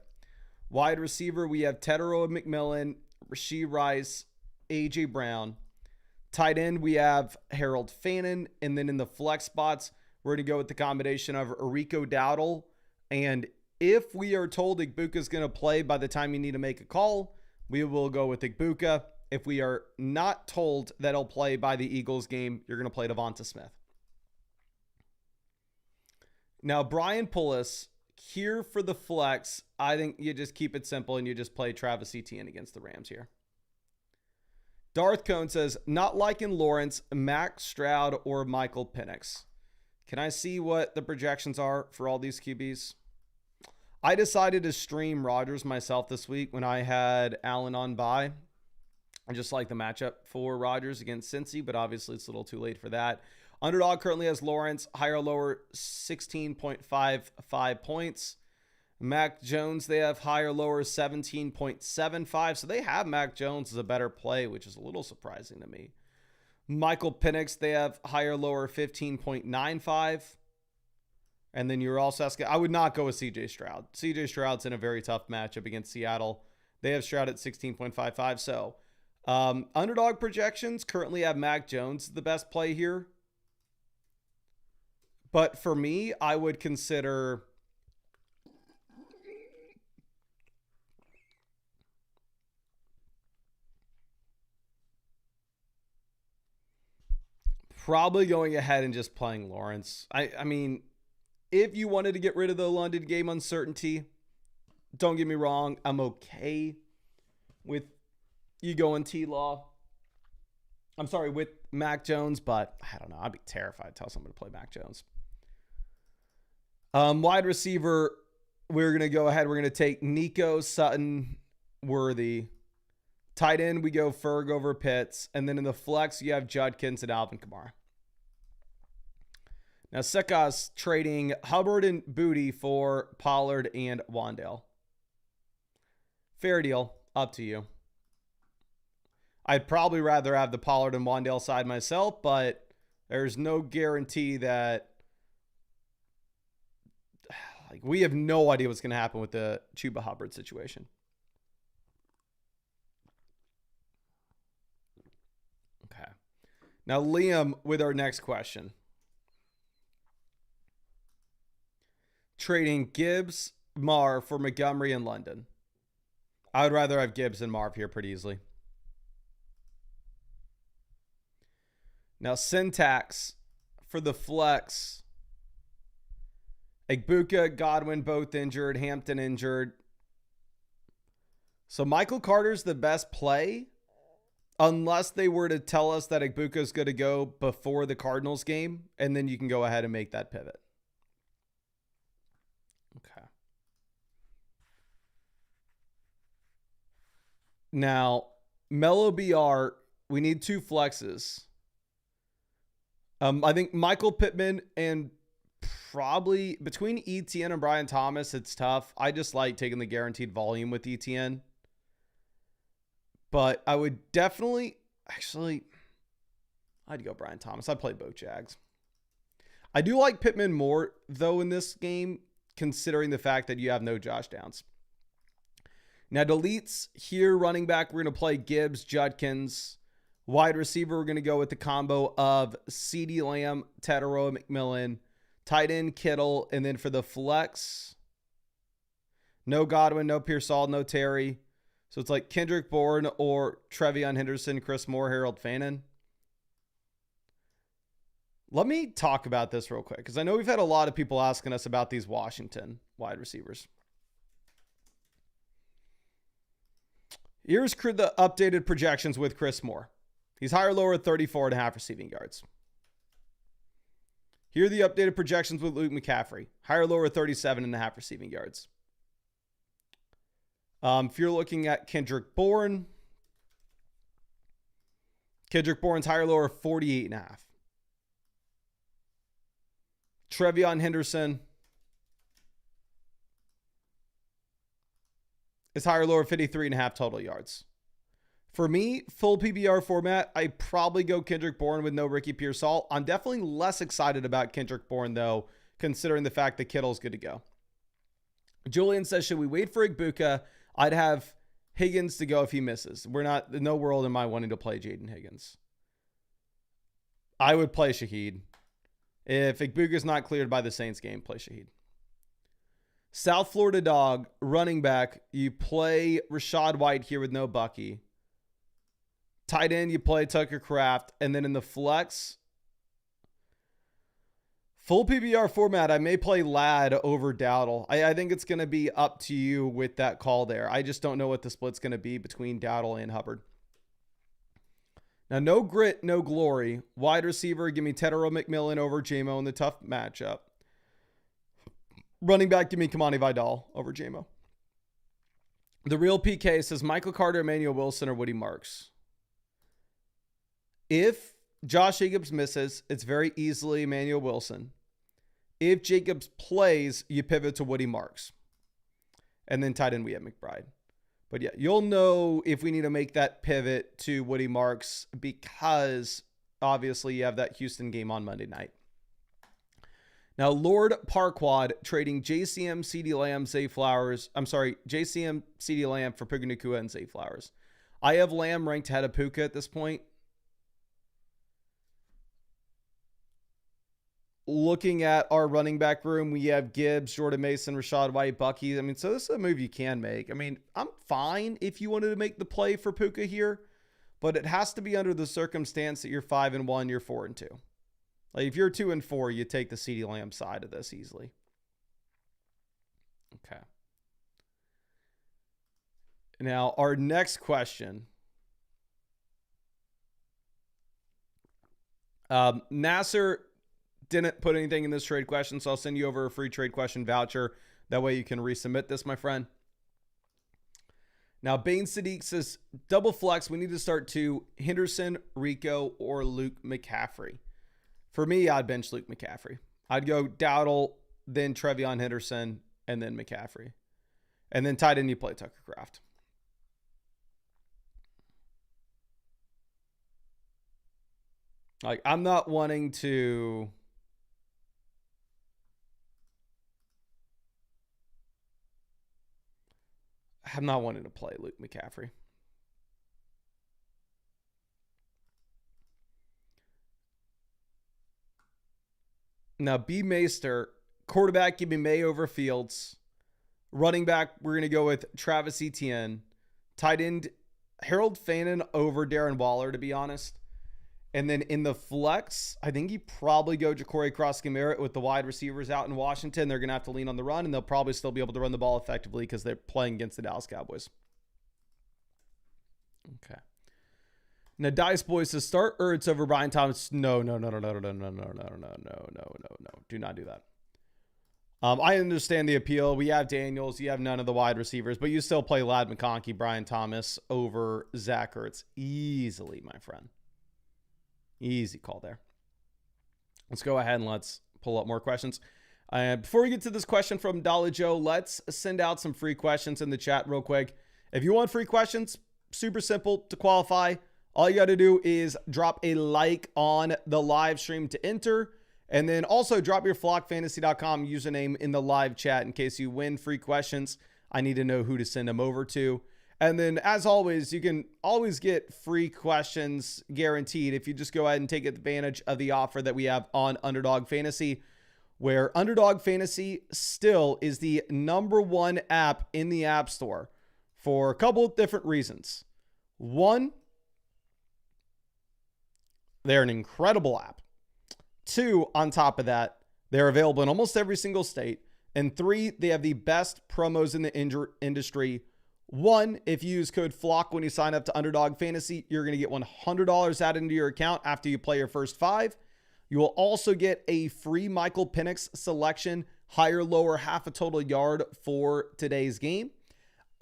Wide receiver, we have Tedero McMillan, Rashee Rice, A.J. Brown. Tight end, we have Harold Fannin. And then in the flex spots, we're going to go with the combination of Rico Dowdle. And if we are told Igbuka is going to play by the time you need to make a call, we will go with Igbuka. If we are not told that he'll play by the Eagles game, you're going to play Devonta Smith. Now, Brian Pullis, here for the flex, I think you just keep it simple and you just play Travis Etienne against the Rams here. Darth Cone says, not liking Lawrence, Max Stroud, or Michael Penix. Can I see what the projections are for all these QBs? I decided to stream Rodgers myself this week when I had Allen on bye. I just like the matchup for Rodgers against Cincy, but obviously it's a little too late for that. Underdog currently has Lawrence, higher or lower, 16.55 points. Mac Jones, they have higher or lower, 17.75. So they have Mac Jones as a better play, which is a little surprising to me. Michael Penix, they have higher or lower, 15.95. And then you're also asking, I would not go with CJ Stroud. CJ Stroud's in a very tough matchup against Seattle. They have Stroud at 16.55. So underdog projections currently have Mac Jones the best play here. But for me, I would consider probably going ahead and just playing Lawrence. I mean, if you wanted to get rid of the London game uncertainty, don't get me wrong, I'm okay with you going T-Law. I'm sorry, with Mac Jones, but I don't know. I'd be terrified to tell someone to play Mac Jones. Wide receiver, we're going to go ahead. We're going to take Nico, Sutton, Worthy. Tight end, we go Ferg over Pitts. And then in the flex, you have Judkins and Alvin Kamara. Now, Sekas trading Hubbard and Booty for Pollard and Wandale. Fair deal. Up to you. I'd probably rather have the Pollard and Wan'Dale side myself, but there's no guarantee that we have no idea what's going to happen with the Chuba Hubbard situation. Okay. Now, Liam, with our next question. Trading Gibbs, Marv for Montgomery and London. I would rather have Gibbs and Marv here pretty easily. Now, Syntax for the flex. Egbuka, Godwin both injured. Hampton injured. So Michael Carter's the best play unless they were to tell us that Egbuka's going to go before the Cardinals game, and then you can go ahead and make that pivot. Okay. Now, Mello BR, we need 2 flexes. I think Michael Pittman and probably between ETN and Brian Thomas, it's tough. I just like taking the guaranteed volume with ETN. But I would definitely, I'd go Brian Thomas. I played both Jags. I do like Pittman more, though, in this game, considering the fact that you have no Josh Downs. Now, deletes here, running back, we're going to play Gibbs, Judkins. Wide receiver, we're going to go with the combo of CeeDee Lamb, Tetero, McMillan. Tight end, Kittle. And then for the flex, no Godwin, no Pearsall, no Terry. So it's like Kendrick Bourne or Trevion Henderson, Chris Moore, Harold Fannin. Let me talk about this real quick, because I know we've had a lot of people asking us about these Washington wide receivers. Here's the updated projections with Chris Moore. He's higher, lower at 34.5 receiving yards. Here are the updated projections with Luke McCaffrey. Higher, lower, 37.5 receiving yards. If you're looking at Kendrick Bourne's higher, lower, 48.5. Trevion Henderson is higher, lower, 53.5 total yards. For me, full PBR format, I probably go Kendrick Bourne with no Ricky Pearsall. I'm definitely less excited about Kendrick Bourne, though, considering the fact that Kittle's good to go. Julian says, should we wait for Egbuka? I'd have Higgins to go if he misses. We're not, no world am I wanting to play Jaden Higgins. I would play Shaheed. If Egbuka's not cleared by the Saints game, play Shaheed. South Florida Dog, running back, you play Rashad White here with no Bucky. Tight end, you play Tucker Kraft. And then in the flex, full PBR format, I may play Ladd over Dowdle. I think it's going to be up to you with that call there. I just don't know what the split's going to be between Dowdle and Hubbard. Now, no grit, no glory. Wide receiver, give me Tetero McMillan over JMO in the tough matchup. Running back, give me Kamani Vidal over JMO. The real PK says Michael Carter, Emmanuel Wilson, or Woody Marks. If Josh Jacobs misses, it's very easily Emmanuel Wilson. If Jacobs plays, you pivot to Woody Marks. And then tight end, we have McBride. But yeah, you'll know if we need to make that pivot to Woody Marks, because obviously you have that Houston game on Monday night. Now, Lord Parquad trading JCM, CeeDee Lamb, Zay Flowers. I'm sorry, JCM, CeeDee Lamb for Puka Nacua and Zay Flowers. I have Lamb ranked ahead of Puka at this point. Looking at our running back room, we have Gibbs, Jordan Mason, Rashad White, Bucky. I mean, so this is a move you can make. I mean, I'm fine if you wanted to make the play for Puka here, but it has to be under the circumstance that you're 5-1, you're 4-2. Like if you're 2-4, you take the CeeDee Lamb side of this easily. Okay. Now, our next question. Nasser didn't put anything in this trade question, so I'll send you over a free trade question voucher. That way you can resubmit this, my friend. Now, Bain Sadiq says, double flex, we need to start to Henderson, Rico, or Luke McCaffrey. For me, I'd bench Luke McCaffrey. I'd go Dowdle, then Trevion Henderson, and then McCaffrey. And then tight end, you play Tucker Kraft. Like, I'm not wanting to... I'm not wanting to play Luke McCaffrey. Now, B. Maester, quarterback, give me May over Fields. Running back, we're going to go with Travis Etienne. Tight end, Harold Fannin over Darren Waller, to be honest. And then in the flex, I think you probably go Ja'Cory Cross-Gameret with the wide receivers out in Washington. They're going to have to lean on the run, and they'll probably still be able to run the ball effectively because they're playing against the Dallas Cowboys. Okay. Now, Dice Boys to start Ertz over Brian Thomas. No. Do not do that. I understand the appeal. We have Daniels. You have none of the wide receivers, but you still play Ladd McConkey, Brian Thomas over Zach Ertz easily, my friend. Easy call there. Let's go ahead and let's pull up more questions. Before we get to this question from Dollar Joe, let's send out some free questions in the chat real quick. If you want free questions, super simple to qualify. All you got to do is drop a like on the live stream to enter. And then also drop your flockfantasy.com username in the live chat in case you win free questions. I need to know who to send them over to. And then, as always, you can always get free questions guaranteed if you just go ahead and take advantage of the offer that we have on Underdog Fantasy, where Underdog Fantasy still is the #1 app in the App Store for a couple of different reasons. One, they're an incredible app. Two, on top of that, they're available in almost every single state. And three, they have the best promos in the industry. One, if you use code FLOCK when you sign up to Underdog Fantasy, you're going to get $100 added into your account after you play your first 5. You will also get a free Michael Penix selection, higher, lower, half a total yard for today's game.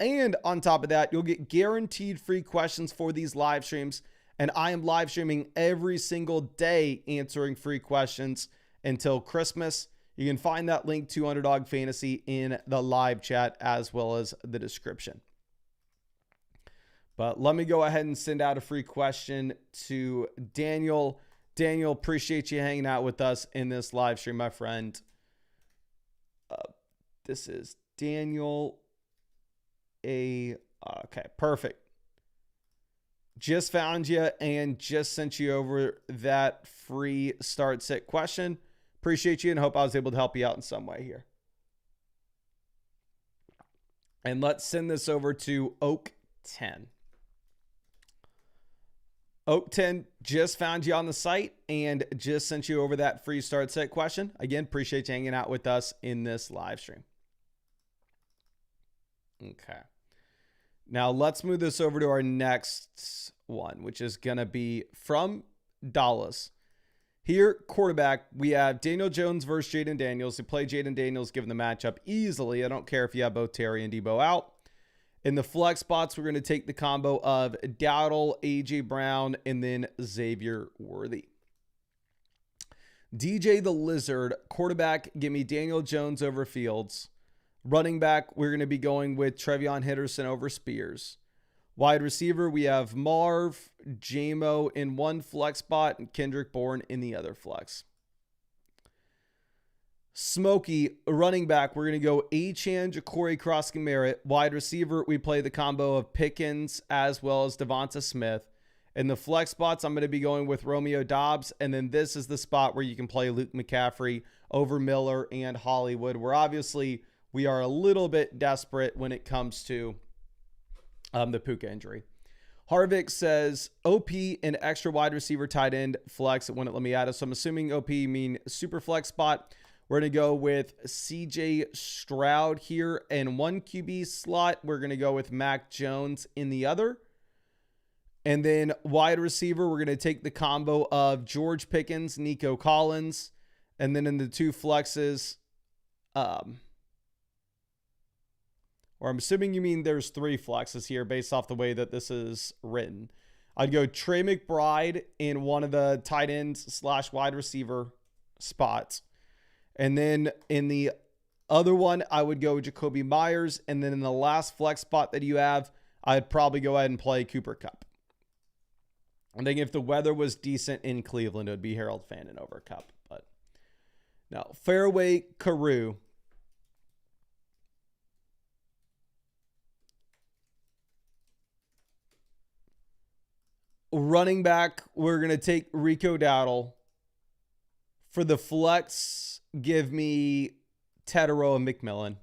And on top of that, you'll get guaranteed free questions for these live streams. And I am live streaming every single day answering free questions until Christmas. You can find that link to Underdog Fantasy in the live chat as well as the description. But let me go ahead and send out a free question to Daniel. Daniel, appreciate you hanging out with us in this live stream, my friend. This is Daniel. Okay, perfect. Just found you and just sent you over that free start sit question. Appreciate you and hope I was able to help you out in some way here. And let's send this over to Oak 10. Oak 10 just found you on the site and just sent you over that free start set question. Again, appreciate you hanging out with us in this live stream. Okay. Now let's move this over to our next one, which is going to be from Dallas. Here, quarterback, we have Daniel Jones versus Jaden Daniels. You play Jaden Daniels given the matchup easily. I don't care if you have both Terry and Debo out. In the flex spots, we're going to take the combo of Dowdle, A.J. Brown, and then Xavier Worthy. DJ the Lizard, quarterback, give me Daniel Jones over Fields. Running back, we're going to be going with Trevion Henderson over Spears. Wide receiver, we have Marv, Jamo in one flex spot, and Kendrick Bourne in the other flex. Smokey, running back, we're going to go Achane, Ja'Cory Cross-Gameret. Wide receiver, we play the combo of Pickens as well as Devonta Smith. In the flex spots, I'm going to be going with Romeo Doubs. And then this is the spot where you can play Luke McCaffrey over Miller and Hollywood, where obviously we are a little bit desperate when it comes to the Puka injury. Harvick says OP and extra wide receiver tight end flex. It wouldn't let me add it. So I'm assuming OP mean super flex spot. We're going to go with CJ Stroud here in one QB slot. We're going to go with Mac Jones in the other. And then wide receiver, we're going to take the combo of George Pickens, Nico Collins. And then in the two flexes, or I'm assuming you mean there's 3 flexes here based off the way that this is written. I'd go Trey McBride in one of the tight ends / wide receiver spots. And then in the other one, I would go Jacoby Myers. And then in the last flex spot that you have, I'd probably go ahead and play Cooper Kupp. I think if the weather was decent in Cleveland, it would be Harold Fannin over Cup. But no, Fairway Carew. Running back, we're going to take Rico Dowdle. For the flex, give me Tetaroa McMillan.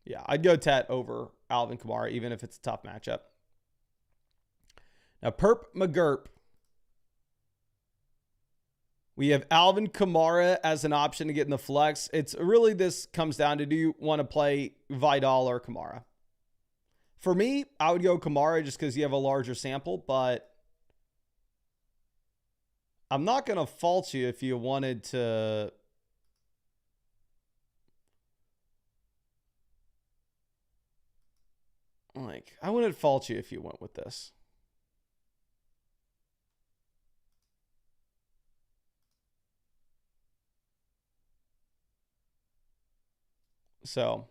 Yeah, I'd go Tet over Alvin Kamara, even if it's a tough matchup. Now, Perp McGurp. We have Alvin Kamara as an option to get in the flex. It's really, this comes down to, do you want to play Vidal or Kamara? For me, I would go Kamara just because you have a larger sample, but I'm not going to fault you if you wanted to. Like, I wouldn't fault you if you went with this. So,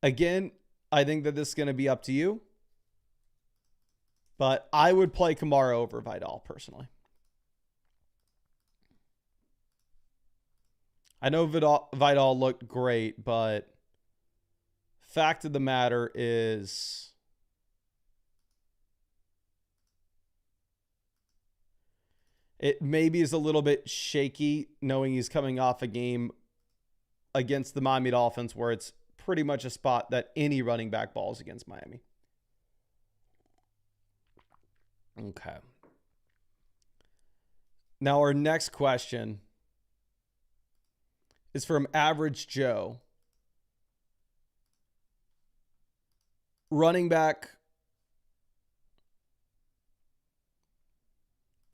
again, I think that this is going to be up to you. But I would play Kamara over Vidal personally. I know Vidal looked great, but fact of the matter is it maybe is a little bit shaky knowing he's coming off a game against the Miami Dolphins where it's pretty much a spot that any running back balls against Miami. Okay. Now our next question is from Average Joe. Running back.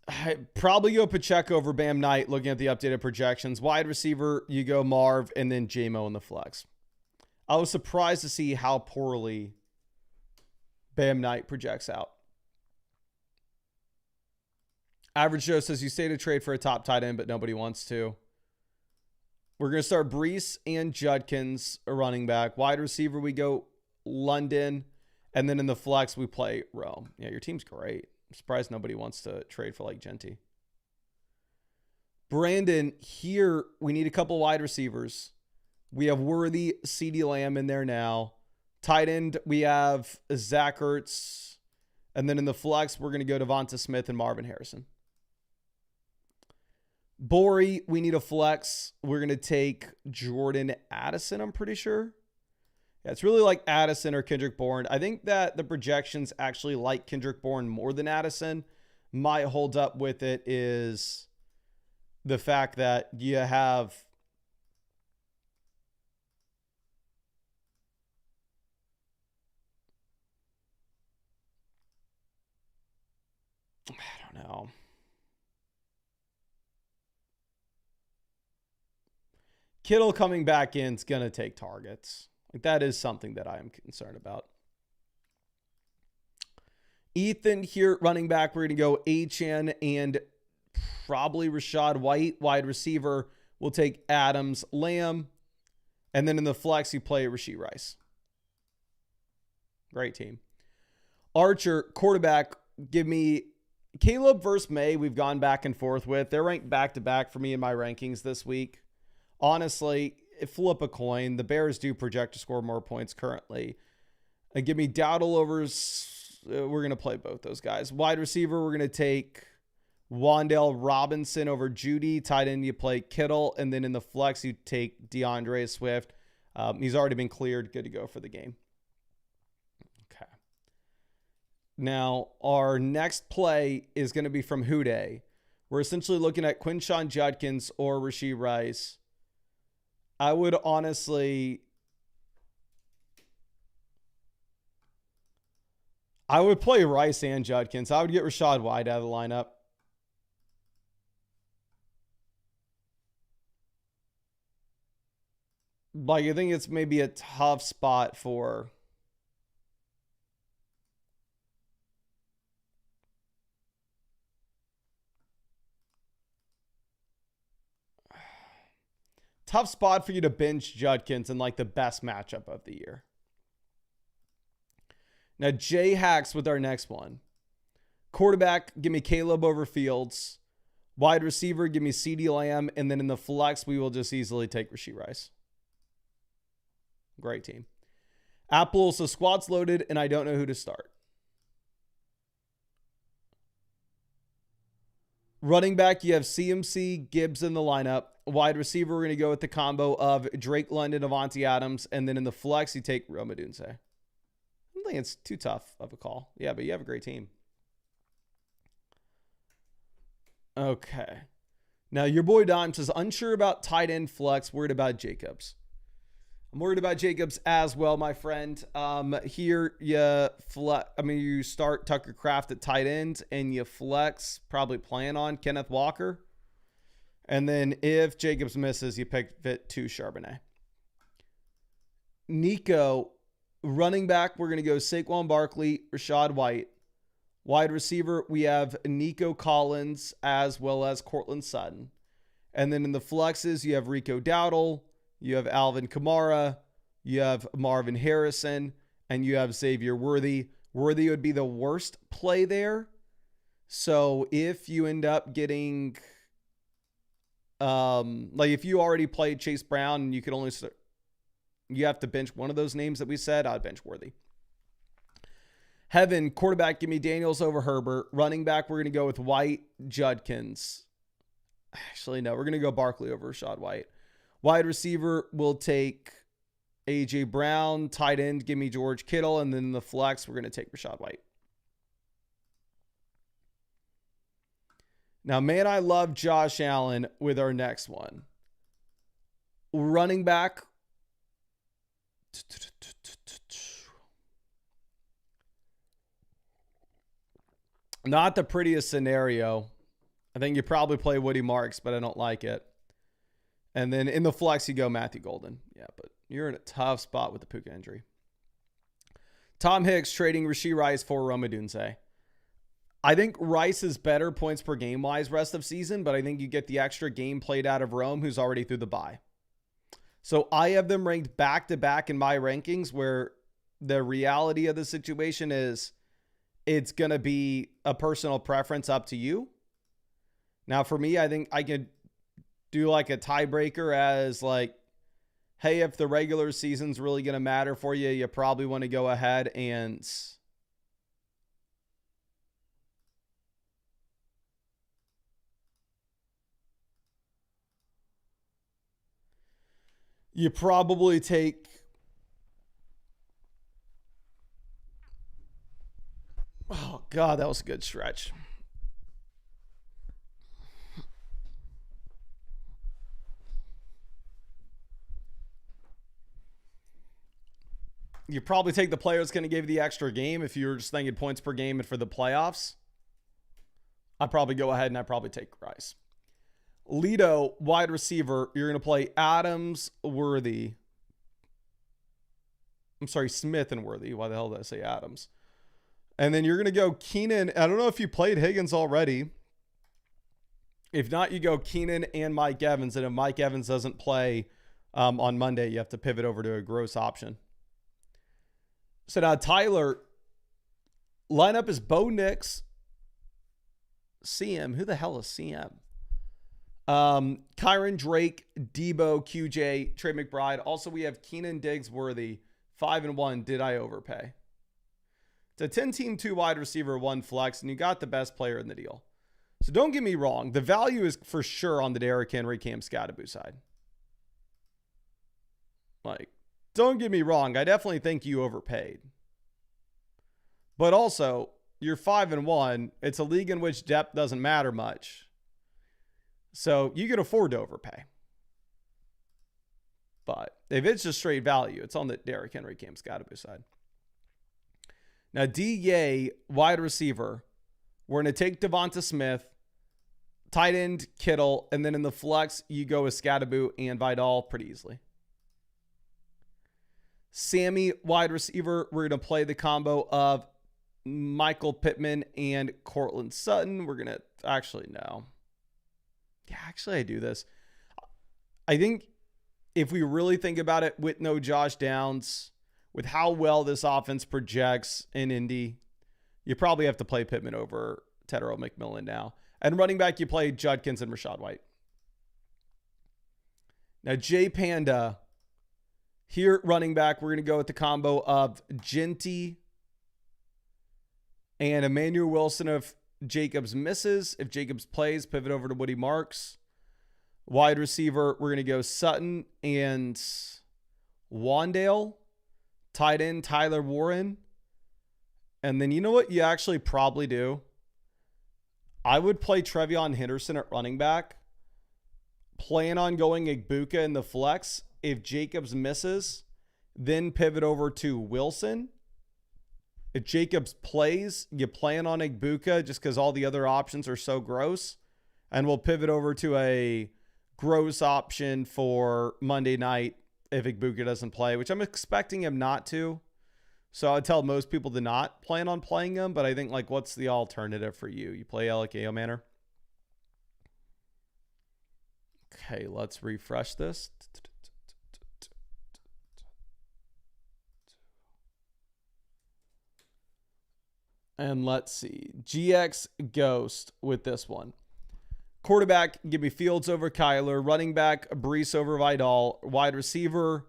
I'd probably go Pacheco over Bam Knight looking at the updated projections. Wide receiver, you go Marv and then J-Mo in the flex. I was surprised to see how poorly Bam Knight projects out. Average Joe says you stay to trade for a top tight end, but nobody wants to. We're going to start Brees and Judkins, a running back. Wide receiver, we go London. And then in the flex, we play Rome. Yeah, your team's great. I'm surprised nobody wants to trade for like Genty. Brandon, here we need a couple wide receivers. We have Worthy, CeeDee Lamb in there now. Tight end, we have Zach Ertz. And then in the flex, we're going to go Devonta Smith and Marvin Harrison. Borey, we need a flex. We're going to take Jordan Addison, I'm pretty sure. Yeah, it's really like Addison or Kendrick Bourne. I think that the projections actually like Kendrick Bourne more than Addison. My hold up with it is the fact that you have I don't know. Kittle coming back in is going to take targets. Like, that is something that I am concerned about. Ethan here, running back. We're going to go Achane and probably Rashad White. Wide receiver, we'll take Adams, Lamb. And then in the flex, you play Rashee Rice. Great team. Archer, quarterback, give me Caleb versus May. We've gone back and forth with. They're ranked back-to-back for me in my rankings this week. Honestly, flip a coin. The Bears do project to score more points currently. And give me Dowdle overs. We're going to play both those guys. Wide receiver, we're going to take Wan'Dale Robinson over Judy. Tight end, you play Kittle. And then in the flex, you take DeAndre Swift. He's already been cleared. Good to go for the game. Okay. Now, our next play is going to be from Houday. We're essentially looking at Quinshon Judkins or Rashee Rice. I would honestly... I would play Rice and Judkins. I would get Rashad White out of the lineup. Like, I think it's maybe a tough spot for... Tough spot for you to bench Judkins in like the best matchup of the year. Now, Jay Hacks with our next one. Quarterback, give me Caleb over Fields. Wide receiver, give me CeeDee Lamb. And then in the flex, we will just easily take Rashee Rice. Great team. Apple, so squad's loaded, and I don't know who to start. Running back, you have CMC, Gibbs in the lineup. Wide receiver, we're going to go with the combo of Drake London, Avante Adams. And then in the flex, you take Rome Odunze. I don't think it's too tough of a call. Yeah, but you have a great team. Okay. Now, your boy Dime says, unsure about tight end flex, worried about Jacobs. I'm worried about Jacobs as well, my friend. Here, you start Tucker Kraft at tight end, and you flex, probably plan on Kenneth Walker. And then if Jacobs misses, you pick Vit to Charbonnet. Nico, running back, we're going to go Saquon Barkley, Rashad White. Wide receiver, we have Nico Collins as well as Cortland Sutton. And then in the flexes, you have Rico Dowdle, you have Alvin Kamara, you have Marvin Harrison, and you have Xavier Worthy. Worthy would be the worst play there. So if you end up getting, if you already played Chase Brown and you have to bench one of those names that we said, I'd bench Worthy. Heaven, quarterback, give me Daniels over Herbert. Running back, we're going to go with White, Judkins. Actually, no, we're going to go Barkley over Rashad White. Wide receiver, we'll take A.J. Brown. Tight end, give me George Kittle. And then the flex, we're going to take Rashad White. Now, man, I love Josh Allen with our next one. Running back. Not the prettiest scenario. I think you probably play Woody Marks, but I don't like it. And then in the flex, you go Matthew Golden. Yeah, but you're in a tough spot with the Puka injury. Tom Hicks trading Rashee Rice for Rome Odunze. I think Rice is better points per game wise rest of season, but I think you get the extra game played out of Rome, who's already through the bye. So I have them ranked back to back in my rankings, where the reality of the situation is it's going to be a personal preference up to you. Now, for me, I think I could do like a tiebreaker as like, hey, if the regular season's really going to matter for you, you probably want to go ahead and you probably take oh God, that was a good stretch. You probably take the player that's going to give you the extra game if you're just thinking points per game and for the playoffs. I'd probably go ahead and I'd probably take Rice. Lido, wide receiver, you're going to play Adams, Worthy. I'm sorry, Smith and Worthy. Why the hell did I say Adams? And then you're going to go Keenan. I don't know if you played Higgins already. If not, you go Keenan and Mike Evans. And if Mike Evans doesn't play on Monday, you have to pivot over to a gross option. So now Tyler, lineup is Bo Nix, CM. Who the hell is CM? Kyron Drake, Debo, QJ, Trey McBride. Also, we have Keenan Diggs Worthy. 5-1. Did I overpay? It's a 10-team, 2 wide receiver, 1 flex, and you got the best player in the deal. So don't get me wrong. The value is for sure on the Derrick Henry, Cam Scatterbu side. Like, don't get me wrong. I definitely think you overpaid. But also, you're 5-1. It's a league in which depth doesn't matter much. So you can afford to overpay. But if it's just straight value, it's on the Derrick Henry, Cam Scatterbu side. Now, D-Yay, wide receiver. We're going to take Devonta Smith, tight end, Kittle, and then in the flex, you go with Scatterbu and Vidal pretty easily. Sammy, wide receiver. We're going to play the combo of Michael Pittman and Cortland Sutton. We're going to actually, no. Yeah, actually, I do this. I think if we really think about it, with no Josh Downs, with how well this offense projects in Indy, you probably have to play Pittman over Tetero McMillan now. And running back, you play Judkins and Rachaad White. Now, J Panda, here at running back, we're going to go with the combo of Ginty and Emmanuel Wilson if Jacobs misses. If Jacobs plays, pivot over to Woody Marks. Wide receiver, we're going to go Sutton and Wandale. Tight end, Tyler Warren. And then you know what you actually probably do? I would play Trevion Henderson at running back. Plan on going Igbuka in the flex. If Jacobs misses, then pivot over to Wilson. If Jacobs plays, you plan on Igbuka just because all the other options are so gross. And we'll pivot over to a gross option for Monday night if Igbuka doesn't play, which I'm expecting him not to. So I'd tell most people to not plan on playing him, but I think, like, what's the alternative for you? You play Alec Manor? Okay, let's refresh this. And let's see. GX Ghost with this one. Quarterback, give me Fields over Kyler. Running back, Brees over Vidal. Wide receiver,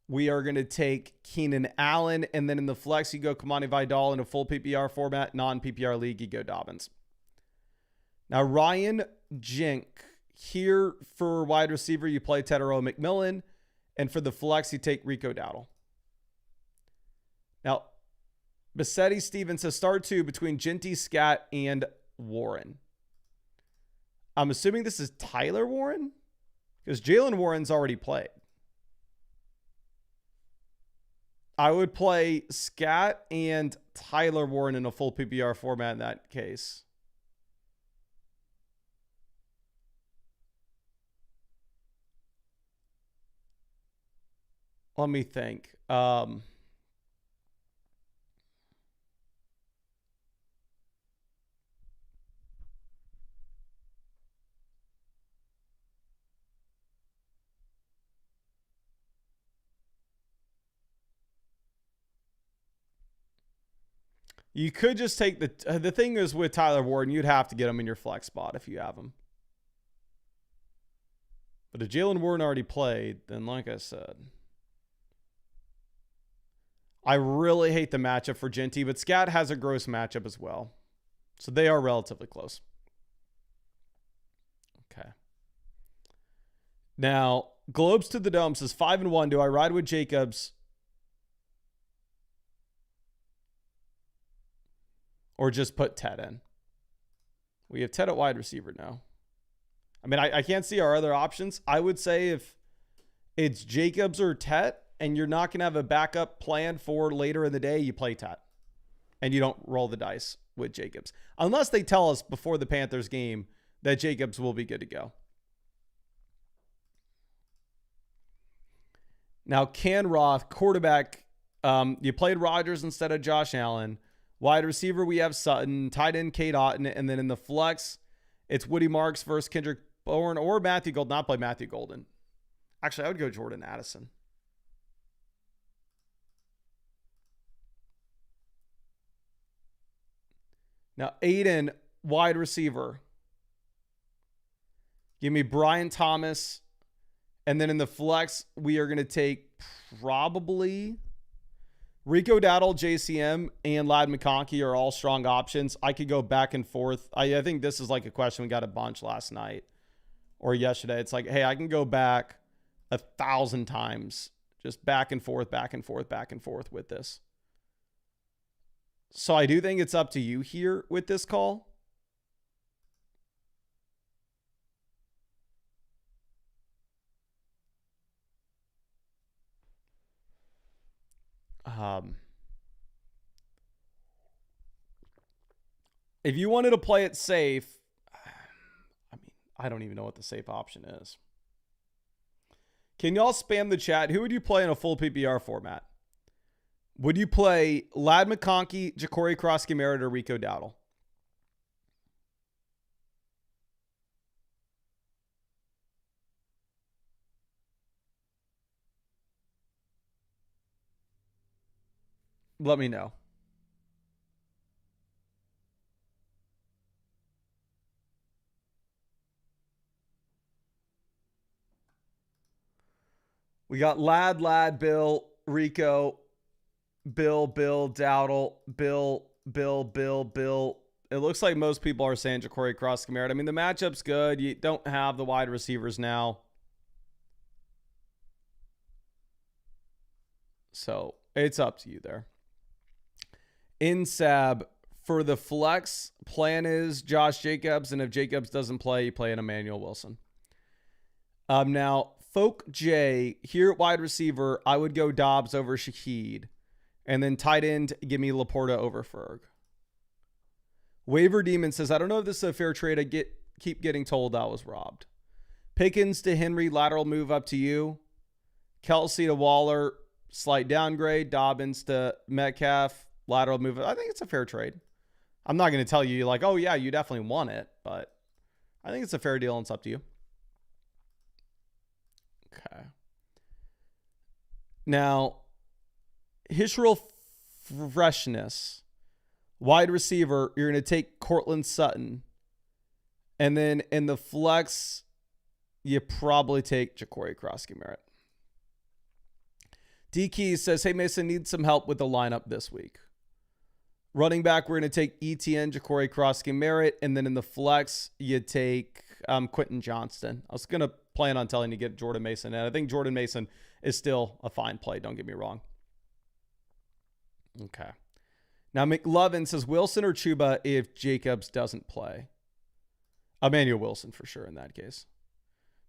we are going to take Keenan Allen. And then in the flex, you go Kamani Vidal in a full PPR format. Non-PPR league, you go Dobbins. Now, Ryan Jink. Here for wide receiver, you play Tetero McMillan. And for the flex, you take Rico Dowdle. Now, Bassetti Stevens says start two between Ginty, Scat, and Warren. I'm assuming this is Tyler Warren because Jalen Warren's already played. I would play Scat and Tyler Warren in a full PPR format in that case. Let me think. You could just take the thing is with Tyler Warren, you'd have to get him in your flex spot if you have him. But if Jalen Warren already played, then like I said, I really hate the matchup for Ginty, but Scat has a gross matchup as well. So they are relatively close. Okay. Now, Globes to the Dome says 5-1. Do I ride with Jacobs? Or just put Ted in? We have Ted at wide receiver now. I mean, I can't see our other options. I would say if it's Jacobs or Ted and you're not going to have a backup plan for later in the day, you play Ted. And you don't roll the dice with Jacobs. Unless they tell us before the Panthers game that Jacobs will be good to go. Now, Ken Roth, quarterback. You played Rodgers instead of Josh Allen. Wide receiver, we have Sutton. Tight end, Kate Otten. And then in the flex, it's Woody Marks versus Kendrick Bourne or Matthew Golden. Not play Matthew Golden. Actually, I would go Jordan Addison. Now, Aiden, wide receiver. Give me Brian Thomas. And then in the flex, we are going to take probably Rico Dowdle, JCM, and Ladd McConkey are all strong options. I could go back and forth. I think this is like a question we got a bunch last night or yesterday. It's like, hey, I can go back 1,000 times, just back and forth, back and forth, back and forth with this. So I do think it's up to you here with this call. If you wanted to play it safe, I mean, I don't even know what the safe option is. Can y'all spam the chat? Who would you play in a full PPR format? Would you play Ladd McConkey, Ja'Cory Cross-Merritt, or Rico Dowdle? let me know. We got Lad, Bill, Rico, Bill, Dowdle, Bill. It looks like most people are saying Ja'Cory Cross-Camara. I mean, the matchup's good. You don't have the wide receivers now. So it's up to you there. Insab, for the flex, plan is Josh Jacobs, and if Jacobs doesn't play, you play an Emmanuel Wilson. Now, Folk J, here at wide receiver, I would go Dobbs over Shaheed. And then tight end, give me Laporta over Ferg. Waiver Demon says, I don't know if this is a fair trade. I keep getting told I was robbed. Pickens to Henry, lateral move up to you. Kelsey to Waller, slight downgrade. Dobbins to Metcalf, lateral move. I think it's a fair trade. I'm not going to tell you like, oh yeah, you definitely want it, but I think it's a fair deal and it's up to you. Okay. Now, Hishril Freshness, wide receiver, you're going to take Cortland Sutton. And then in the flex, you probably take Ja'Cory Cross-Camara. D Keys says, hey, Mason, need some help with the lineup this week. Running back, we're going to take ETN, Ja'Cory Cross-Camara. And then in the flex, you take Quentin Johnston. I was going to plan on telling you to get Jordan Mason. And I think Jordan Mason is still a fine play. Don't get me wrong. Okay. Now, McLovin says Wilson or Chuba if Jacobs doesn't play. Emmanuel Wilson for sure in that case.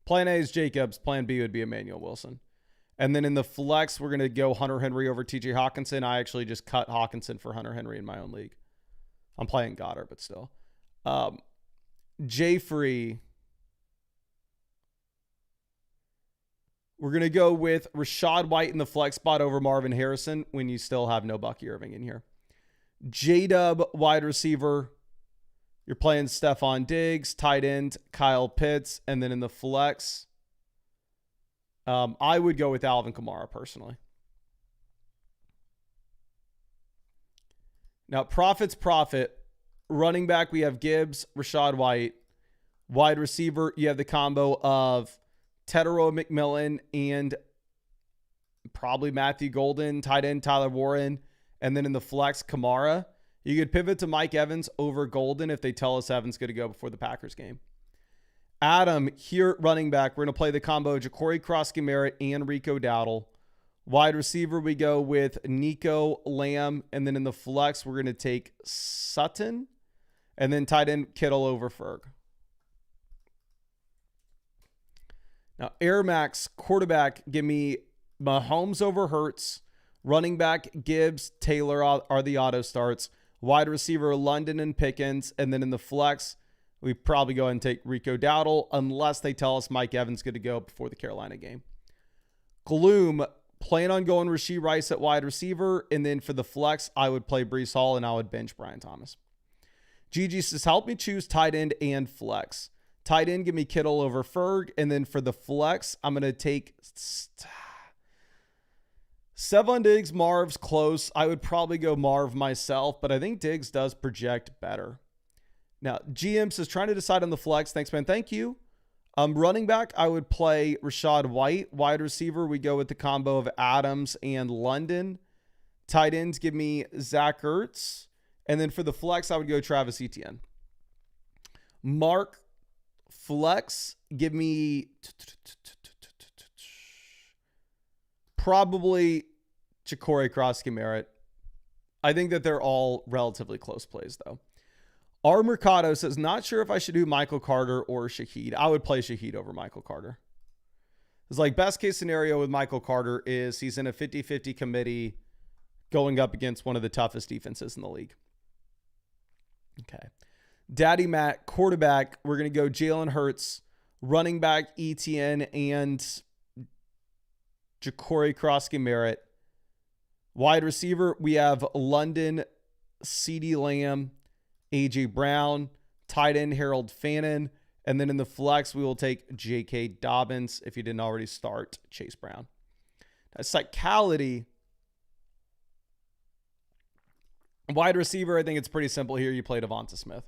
Plan A is Jacobs. Plan B would be Emmanuel Wilson. And then in the flex, we're going to go Hunter Henry over TJ Hawkinson. I actually just cut Hawkinson for Hunter Henry in my own league. I'm playing Goddard, but still. J Free. We're going to go with Rachaad White in the flex spot over Marvin Harrison when you still have no Bucky Irving in here. J-Dub, wide receiver. You're playing Stephon Diggs, tight end, Kyle Pitts, and then in the flex, I would go with Alvin Kamara personally. Now, profit's profit. Running back, we have Gibbs, Rachaad White. Wide receiver, you have the combo of Tedero McMillan and probably Matthew Golden, tight end Tyler Warren, and then in the flex, Kamara. You could pivot to Mike Evans over Golden if they tell us Evans going to go before the Packers game. Adam, here at running back, we're going to play the combo of Ja'Cory Cross-Camara and Rico Dowdle. Wide receiver, we go with Nico Lamb, and then in the flex, we're going to take Sutton, and then tight end Kittle over Ferg. Now, Air Max, quarterback, give me Mahomes over Hurts. Running back, Gibbs, Taylor are the auto starts. Wide receiver, London and Pickens. And then in the flex, we probably go ahead and take Rico Dowdle unless they tell us Mike Evans is going to go before the Carolina game. Gloom, plan on going Rashee Rice at wide receiver. And then for the flex, I would play Breece Hall and I would bench Brian Thomas. Gigi says, help me choose tight end and flex. Tight end, give me Kittle over Ferg. And then for the flex, I'm going to take Stephon Diggs. Marv's close. I would probably go Marv myself, but I think Diggs does project better. Now, GM says, trying to decide on the flex. Thanks, man. Thank you. Running back, I would play Rachaad White. Wide receiver, we go with the combo of Adams and London. Tight ends, give me Zach Ertz. And then for the flex, I would go Travis Etienne. Mark, flex, give me probably Ja'Cory Cross-Camara. I think that they're all relatively close plays, though. R. Mercado says, not sure if I should do Michael Carter or Shaheed. I would play Shaheed over Michael Carter. It's like best case scenario with Michael Carter is he's in a 50-50 committee going up against one of the toughest defenses in the league. Okay. Daddy Matt, quarterback, we're going to go Jalen Hurts, running back ETN and Ja'Cory Cross-Camara. Wide receiver, we have London, CeeDee Lamb, AJ Brown, tight end Harold Fannin, and then in the flex, we will take J.K. Dobbins if you didn't already start Chase Brown. Now, Psychality, Wide receiver, I think it's pretty simple here. You play Devonta Smith.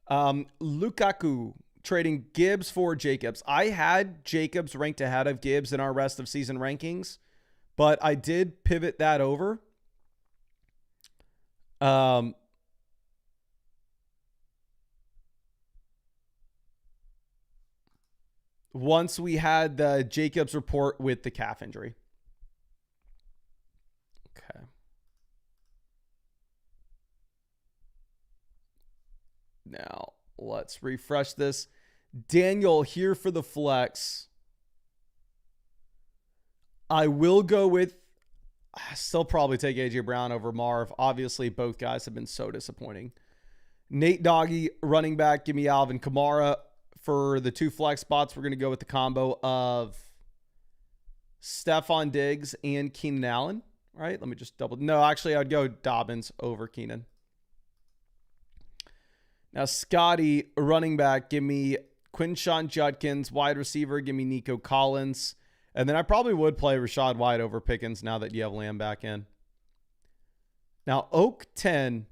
Lukaku trading Gibbs for Jacobs. I had Jacobs ranked ahead of Gibbs in our rest of season rankings, but I did pivot that over. Once we had the Jacobs report with the calf injury. Okay. Now, let's refresh this. Daniel here for the flex. I will go with, I still probably take A.J. Brown over Marv. Obviously, both guys have been so disappointing. Nate Doggy, running back. Give me Alvin Kamara. For the 2 flex spots, we're going to go with the combo of Stephon Diggs and Keenan Allen. All right, let me just double. No, actually, I'd go Dobbins over Keenan. Now, Scotty, running back, give me Quinshon Judkins. Wide receiver, give me Nico Collins. And then I probably would play Rashad White over Pickens now that you have Lamb back in. Now, Oak 10.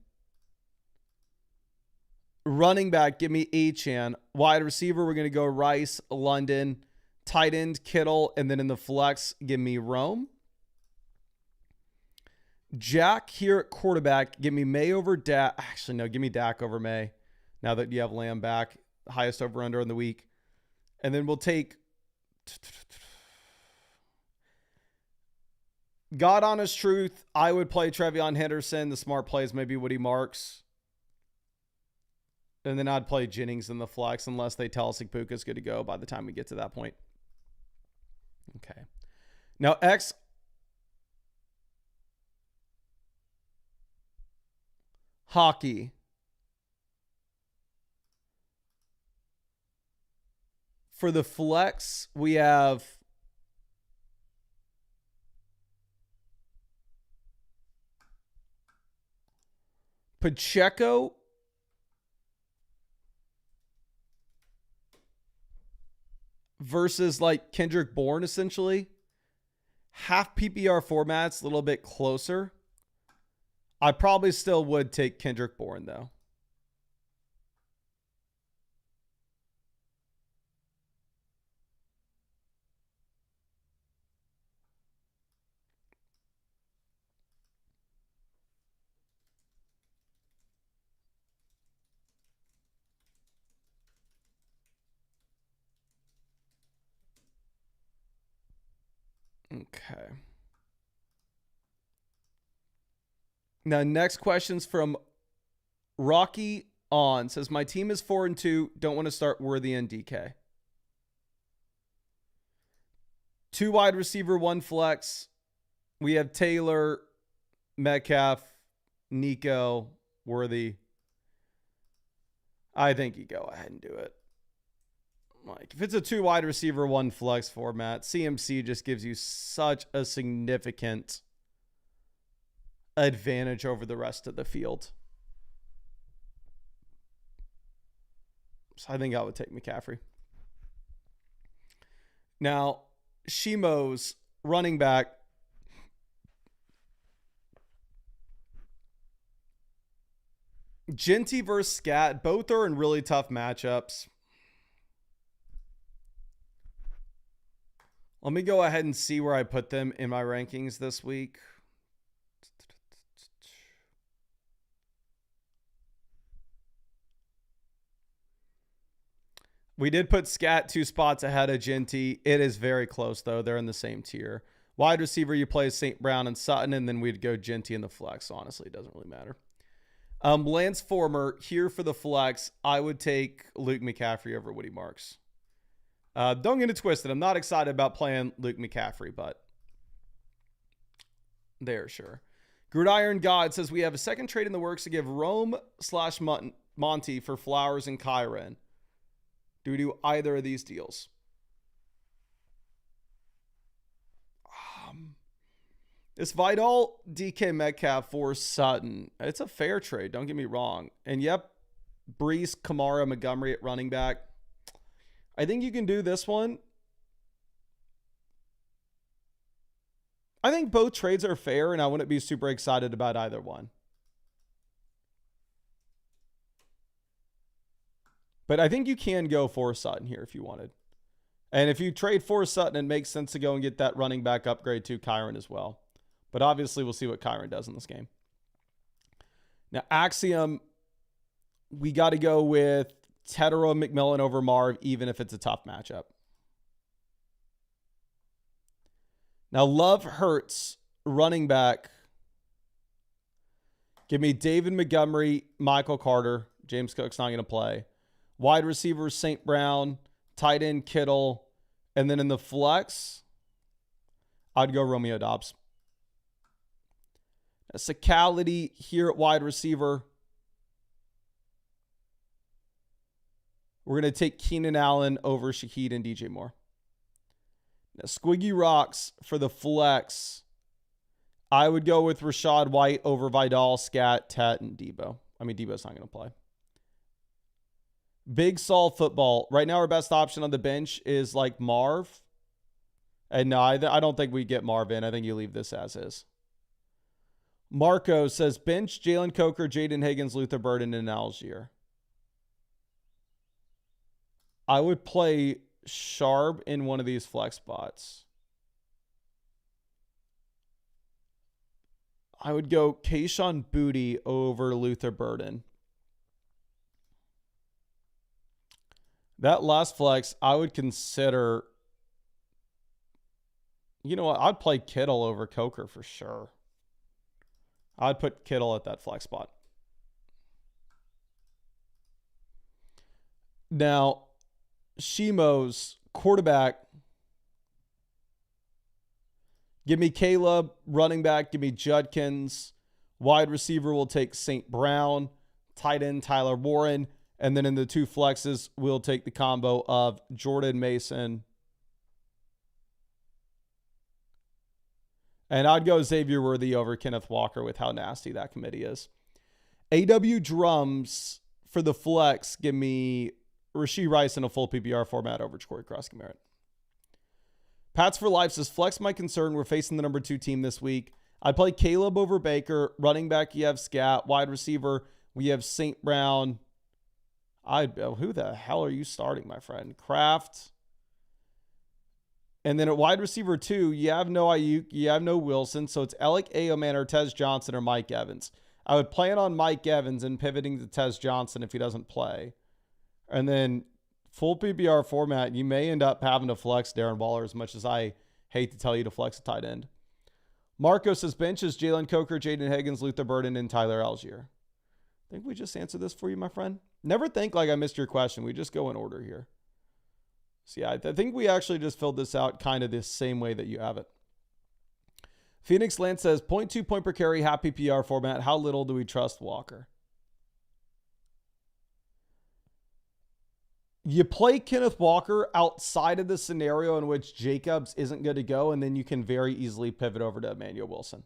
Running back, give me Achane. Wide receiver, we're going to go Rice, London. Tight end, Kittle. And then in the flex, give me Rome. Jack here at quarterback, give me May over Dak. Actually, no, give me Dak over May. Now that you have Lamb back, highest over-under in the week. And then we'll take God honest truth. I would play Trevion Henderson. The smart play is maybe Woody Marks. And then I'd play Jennings in the flex unless they tell us Igbuka's good to go by the time we get to that point. Okay. Now, X. Hockey. For the flex, we have Pacheco versus like Kendrick Bourne, essentially. Half PPR formats, a little bit closer. I probably still would take Kendrick Bourne, though. Okay. Now, next question's from Rocky On. Says, my team is 4-2. Don't want to start Worthy and DK. 2 wide receiver, 1 flex. We have Taylor, Metcalf, Nico, Worthy. I think you go ahead and do it. Like, if it's a 2 wide receiver, 1 flex format, CMC just gives you such a significant advantage over the rest of the field. So I think I would take McCaffrey. Now, Shimo's running back. Genty versus Scat. Both are in really tough matchups. Let me go ahead and see where I put them in my rankings this week. We did put Scat 2 spots ahead of Genty. It is very close, though. They're in the same tier. Wide receiver, you play St. Brown and Sutton, and then we'd go Genty in the flex. Honestly, it doesn't really matter. Lance Former, here for the flex. I would take Luke McCaffrey over Woody Marks. Don't get it twisted. I'm not excited about playing Luke McCaffrey, but there, sure. Gridiron God says, we have a second trade in the works to give Rome/Monty for Flowers and Kyren. Do we do either of these deals? This Vidal DK Metcalf for Sutton. It's a fair trade. Don't get me wrong. And yep, Brees, Kamara, Montgomery at running back. I think you can do this one. I think both trades are fair, and I wouldn't be super excited about either one. But I think you can go for Sutton here if you wanted. And if you trade for Sutton, it makes sense to go and get that running back upgrade to Kyron as well. But obviously, we'll see what Kyron does in this game. Now, Axiom, we got to go with Tedero McMillan over Marv, even if it's a tough matchup. Now, Love hurts running back. Give me David Montgomery, Michael Carter. James Cook's not going to play. Wide receiver, St. Brown. Tight end, Kittle. And then in the flex, I'd go Romeo Dobbs. Sacality here at wide receiver. We're going to take Keenan Allen over Shaheed and DJ Moore. Now, Squiggy Rocks for the flex. I would go with Rashad White over Vidal, Scat, Tet, and Debo. I mean, Debo's not going to play. Big Saul football. Right now, our best option on the bench is like Marv. And no, I don't think we get Marv in. I think you leave this as is. Marco says bench Jalen Coker, Jaden Higgins, Luther Burden, and Algier. I would play Sharp in one of these flex spots. I would go Kayshawn Booty over Luther Burden. That last flex, I would consider, you know what? I'd play Kittle over Coker for sure. I'd put Kittle at that flex spot. Now, Shimo's quarterback. Give me Caleb, running back. Give me Judkins. Wide receiver will take St. Brown. Tight end, Tyler Warren. And then in the two flexes, we'll take the combo of Jordan Mason. And I'd go Xavier Worthy over Kenneth Walker with how nasty that committee is. AW Drums for the flex. Give me Rashee Rice in a full PPR format over Corey Cross-Merritt. Pats for Life says, flex my concern. We're facing the number 2 team this week. I'd play Caleb over Baker. Running back, you have Scat. Wide receiver, we have St. Brown. Who the hell are you starting, my friend? Kraft. And then at wide receiver 2, you have no Ayuk, you have no Wilson. So it's Alec Aoman or Tez Johnson or Mike Evans. I would plan on Mike Evans and pivoting to Tez Johnson if he doesn't play. And then full PPR format, you may end up having to flex Darren Waller as much as I hate to tell you to flex a tight end. Marco says benches Jalen Coker, Jaden Higgins, Luther Burden, and Tyler Algier. I think we just answered this for you, my friend. Never think like I missed your question. We just go in order here. So yeah, I think we actually just filled this out kind of the same way that you have it. Phoenix Lance says 0.2 point per carry, half PPR format. How little do we trust Walker? You play Kenneth Walker outside of the scenario in which Jacobs isn't good to go, and then you can very easily pivot over to Emmanuel Wilson.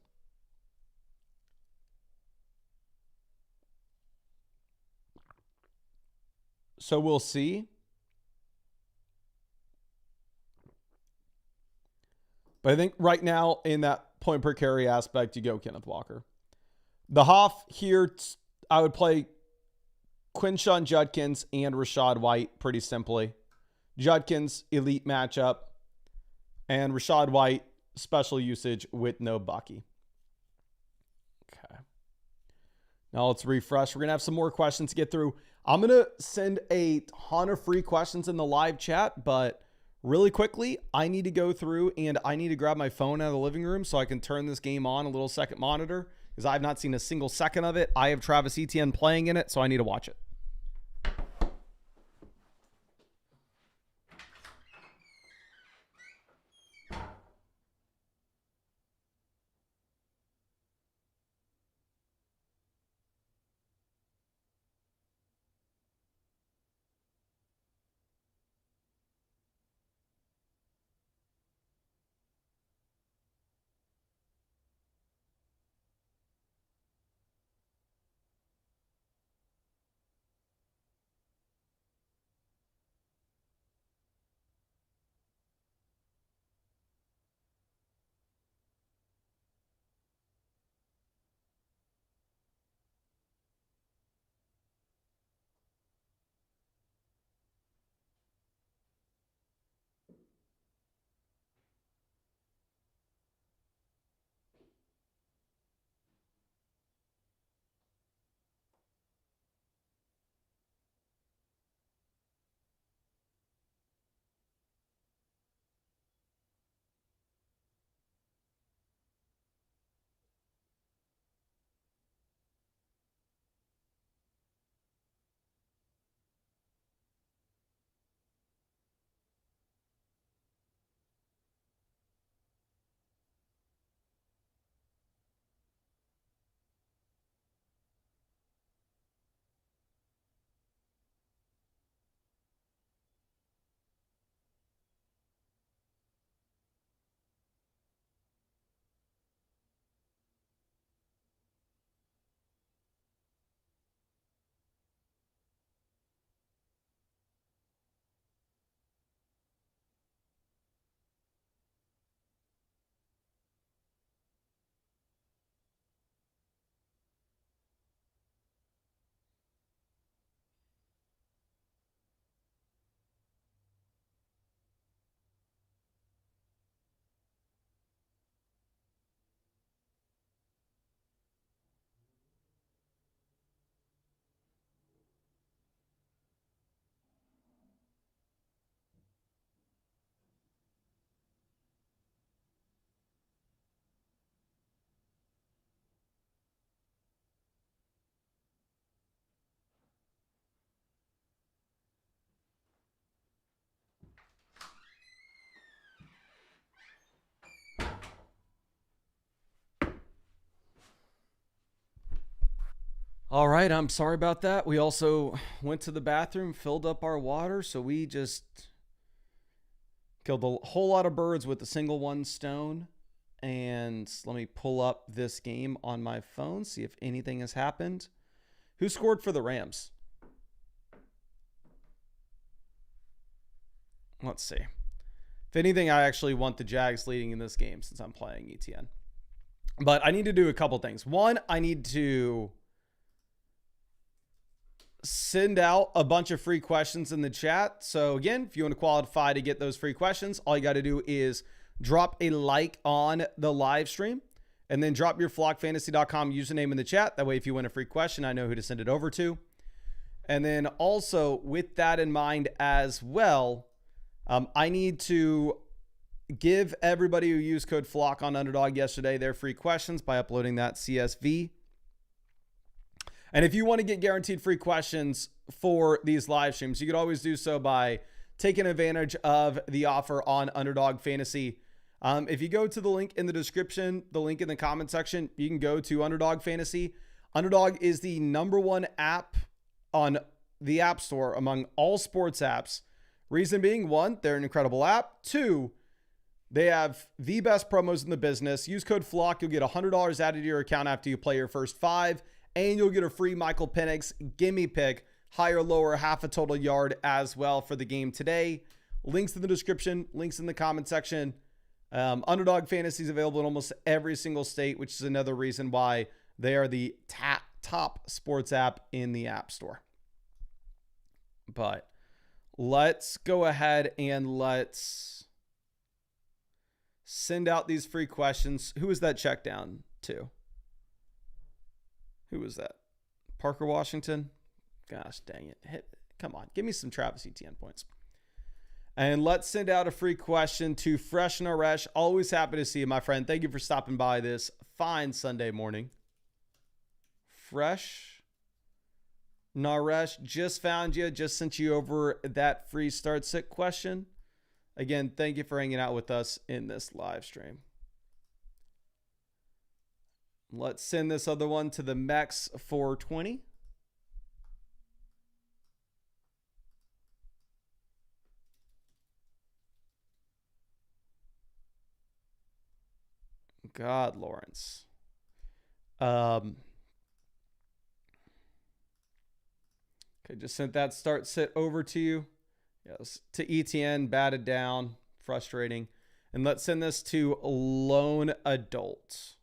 So we'll see. But I think right now in that point per carry aspect, you go Kenneth Walker. The Hoff here, I would play Quinshon Judkins and Rashad White pretty simply. Judkins, elite matchup. And Rashad White, special usage with no Bucky. Okay. Now let's refresh. We're going to have some more questions to get through. I'm going to send a ton of free questions in the live chat, but really quickly, I need to go through and I need to grab my phone out of the living room so I can turn this game on a little second monitor because I've not seen a single second of it. I have Travis Etienne playing in it, so I need to watch it. All right, I'm sorry about that. We also went to the bathroom, filled up our water, so we just killed a whole lot of birds with a single one stone. And let me pull up this game on my phone, see if anything has happened. Who scored for the Rams? Let's see. If anything, I actually want the Jags leading in this game since I'm playing ETN. But I need to do a couple things. One, I need to send out a bunch of free questions in the chat. So again, if you want to qualify to get those free questions, all you got to do is drop a like on the live stream and then drop your flockfantasy.com username in the chat. That way, if you win a free question, I know who to send it over to. And then also with that in mind as well, I need to give everybody who used code FLOCK on Underdog yesterday their free questions by uploading that CSV. And if you want to get guaranteed free questions for these live streams, you could always do so by taking advantage of the offer on Underdog Fantasy. If you go to the link in the description, the link in the comment section, you can go to Underdog Fantasy. Underdog is the #1 app on the App Store among all sports apps. Reason being, one, they're an incredible app. Two, they have the best promos in the business. Use code FLOCK. You'll get $100 added to your account after you play your first 5. And you'll get a free Michael Penix gimme pick, higher, lower, half a total yard as well for the game today. Links in the description, links in the comment section. Underdog Fantasy is available in almost every single state, which is another reason why they are the top sports app in the App Store. But let's go ahead and let's send out these free questions. Who is that check down to? Who was that? Parker Washington? Gosh, dang it. Come on. Give me some Travis Etienne points. And let's send out a free question to Fresh Naresh. Always happy to see you, my friend. Thank you for stopping by this fine Sunday morning. Fresh Naresh, just found you. Just sent you over that free start sit question. Again, thank you for hanging out with us in this live stream. Let's send this other one to the Mex 420. God, Lawrence. Okay, just sent that start sit over to you. Yes, to ETN, batted down, frustrating. And let's send this to Lone Adult.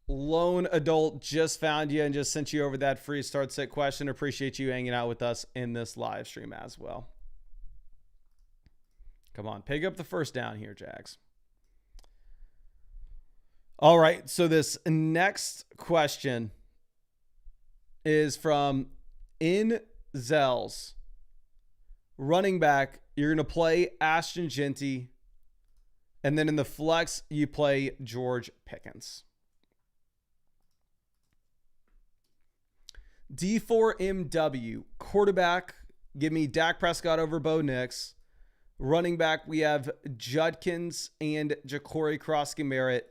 Lone Adult just found you and just sent you over that free start sit question. Appreciate you hanging out with us in this live stream as well. Come on, pick up the first down here, Jags. All right, so this next question is from Zels. Running back, you're going to play Ashton Genty, and then in the flex, you play George Pickens. D4MW, quarterback, give me Dak Prescott over Bo Nix. Running back, we have Judkins and Ja'Cory Crosky-Merritt.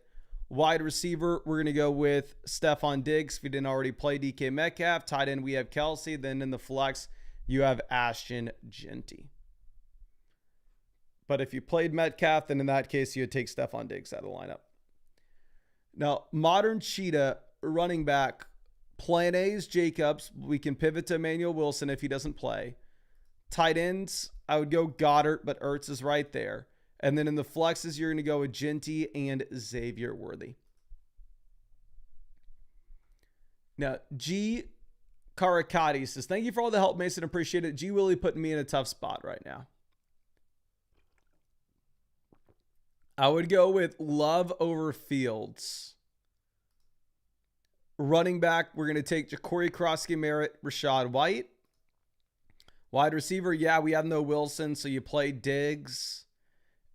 Wide receiver, we're going to go with Stephon Diggs if you didn't already play DK Metcalf. Tight end, we have Kelsey. Then in the flex, you have Ashton Genty. But if you played Metcalf, then in that case, you would take Stephon Diggs out of the lineup. Now, Modern Cheetah, running back, plan A is Jacobs. We can pivot to Emmanuel Wilson if he doesn't play. Tight ends, I would go Goddard, but Ertz is right there. And then in the flexes, you're going to go with Genty and Xavier Worthy. Now, G. Karakati says, thank you for all the help, Mason. Appreciate it. G. Willie putting me in a tough spot right now. I would go with Love over Fields. Running back, we're going to take Ja'Cory Crosky-Merritt, Rashad White. Wide receiver, yeah, we have no Wilson, so you play Diggs.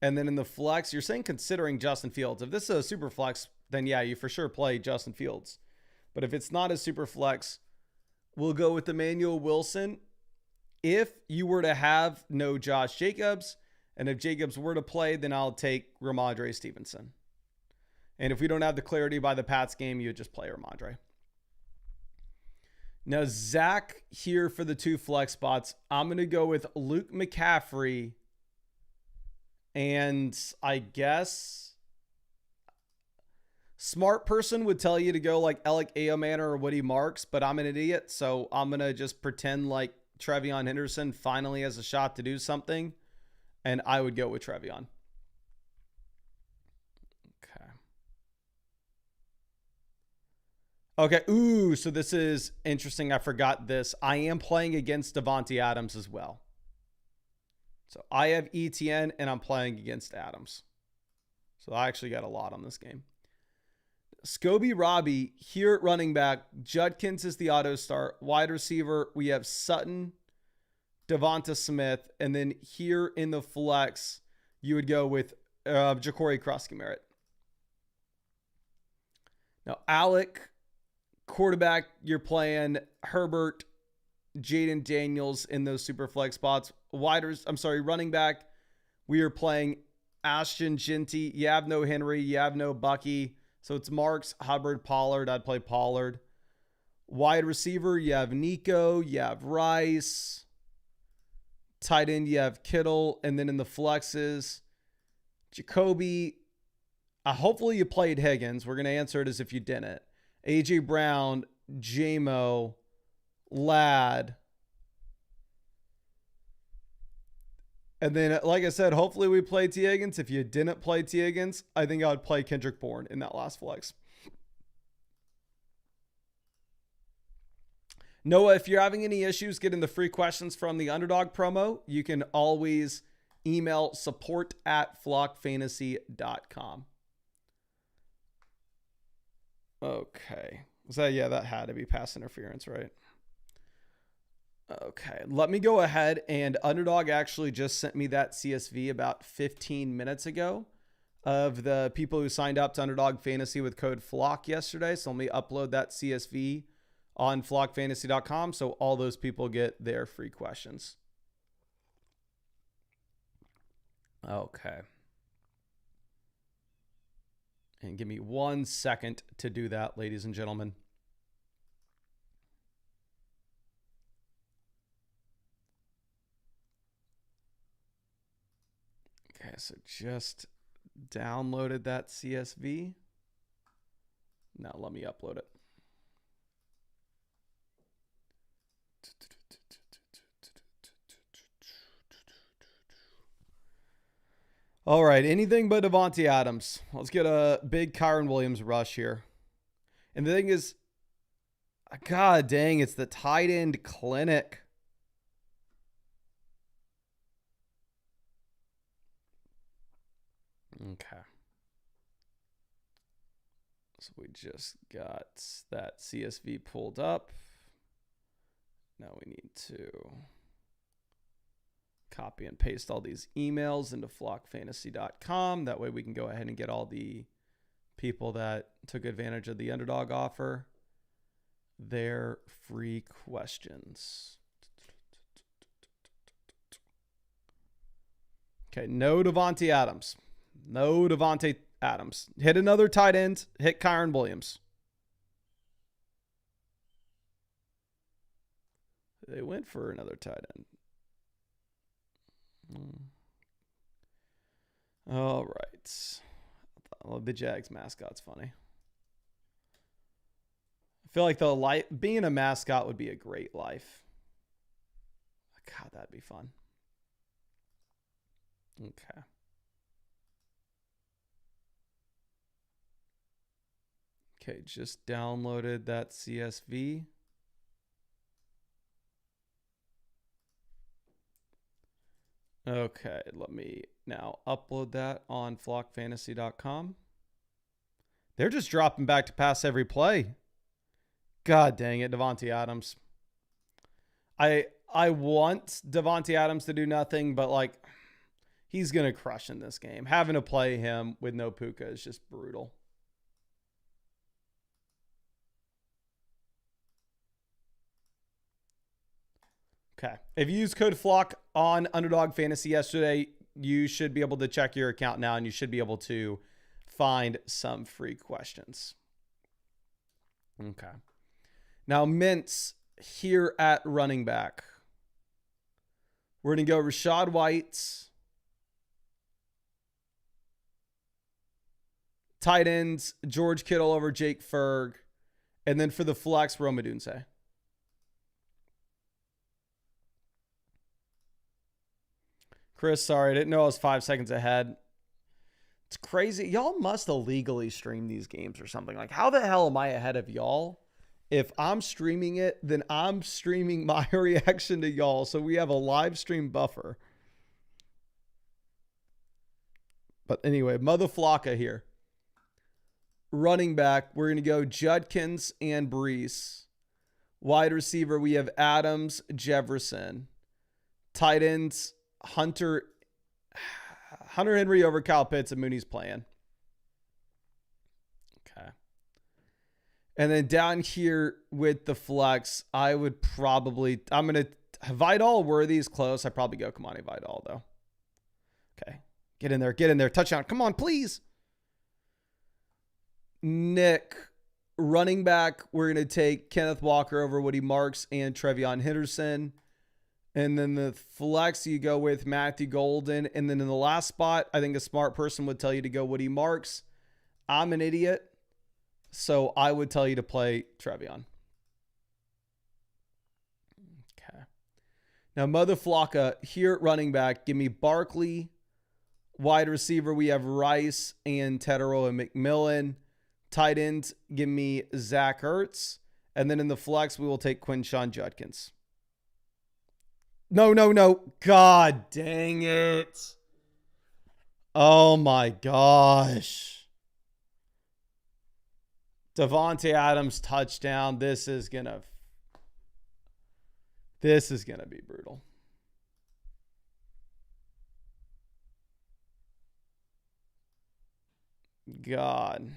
And then in the flex, you're saying considering Justin Fields. If this is a super flex, then yeah, you for sure play Justin Fields. But if it's not a super flex, we'll go with Emmanuel Wilson. If you were to have no Josh Jacobs And if Jacobs were to play, then I'll take Ramondre Stevenson. And if we don't have the clarity by the Pats game, you would just play Ramondre. Now, Zach here for the 2 flex spots. I'm going to go with Luke McCaffrey. And I guess smart person would tell you to go like Alec Aoman or Woody Marks, but I'm an idiot. So I'm going to just pretend like Trevion Henderson finally has a shot to do something. And I would go with Trevion. Okay. Ooh, so this is interesting. I forgot this. I am playing against Davante Adams as well. So I have ETN and I'm playing against Adams. So I actually got a lot on this game. Scobie Robbie here at running back. Judkins is the auto start. Wide receiver, we have Sutton, Devonta Smith. And then here in the flex, you would go with Ja'Cory Krosky-Merritt. Now, Alec, quarterback, you're playing Herbert, Jaden Daniels in those super flex spots. Running back, we are playing Ashton Jeanty. You have no Henry, you have no Bucky. So it's Marks, Hubbard, Pollard. I'd play Pollard. Wide receiver, you have Nico, you have Rice. Tight end, you have Kittle. And then in the flexes, Jacoby. Hopefully you played Higgins. We're going to answer it as if you didn't. AJ Brown, JMO, Ladd. And then, like I said, hopefully we play T. Higgins. If you didn't play T. Higgins, I think I would play Kendrick Bourne in that last flex. Noah, if you're having any issues getting the free questions from the Underdog promo, you can always email support@flockfantasy.com. Okay. That had to be pass interference, right? Okay. Let me go ahead, and Underdog actually just sent me that CSV about 15 minutes ago of the people who signed up to Underdog Fantasy with code FLOCK yesterday. So let me upload that CSV on flockfantasy.com so all those people get their free questions. Okay. And give me 1 second to do that, ladies and gentlemen. Okay, so just downloaded that CSV. Now let me upload it. All right, anything but Davante Adams. Let's get a big Kyron Williams rush here. And the thing is, god dang, it's the tight end clinic. Okay. So we just got that CSV pulled up. Now we need to copy and paste all these emails into flockfantasy.com. That way we can go ahead and get all the people that took advantage of the Underdog offer their free questions. Okay, no Davante Adams. No Davante Adams. Hit another tight end. Hit Kyron Williams. They went for another tight end. All right. Oh, the Jags mascot's funny. I feel like being a mascot would be a great life. God, that'd be fun. Okay. Okay, just downloaded that CSV. Okay, let me now upload that on flockfantasy.com. They're just dropping back to pass every play. God dang it, Davante Adams. I want Davante Adams to do nothing, but like he's going to crush in this game. Having to play him with no Puka is just brutal. Okay. If you used code FLOCK on Underdog Fantasy yesterday, you should be able to check your account now, and you should be able to find some free questions. Okay. Now, mints here at running back. We're going to go Rashad White. Tight ends, George Kittle over Jake Ferg. And then for the flex, Rome Odunze. Chris, sorry, I didn't know I was 5 seconds ahead. It's crazy. Y'all must illegally stream these games or something. Like, how the hell am I ahead of y'all? If I'm streaming it, then I'm streaming my reaction to y'all. So we have a live stream buffer. But anyway, Mother Flocka here. Running back, we're going to go Judkins and Brees. Wide receiver, we have Adams, Jefferson. Tight ends, Hunter Henry over Kyle Pitts, and Mooney's playing. Okay. And then down here with the flex, I'm going to, Vidal Worthy's close. I probably go Kamani Vidal, though. Okay. Get in there. Touchdown. Come on, please. Nick, running back, we're going to take Kenneth Walker over Woody Marks and Trevion Henderson. And then the flex, you go with Matthew Golden. And then in the last spot, I think a smart person would tell you to go Woody Marks. I'm an idiot, so I would tell you to play Trevion. Okay. Now, Mother Flocka, here at running back, give me Barkley. Wide receiver, we have Rice and Tetero and McMillan. Tight end, give me Zach Ertz. And then in the flex, we will take Quinshon Judkins. No. God dang it. Oh my gosh. Devontae Adams touchdown. This is gonna be brutal. God.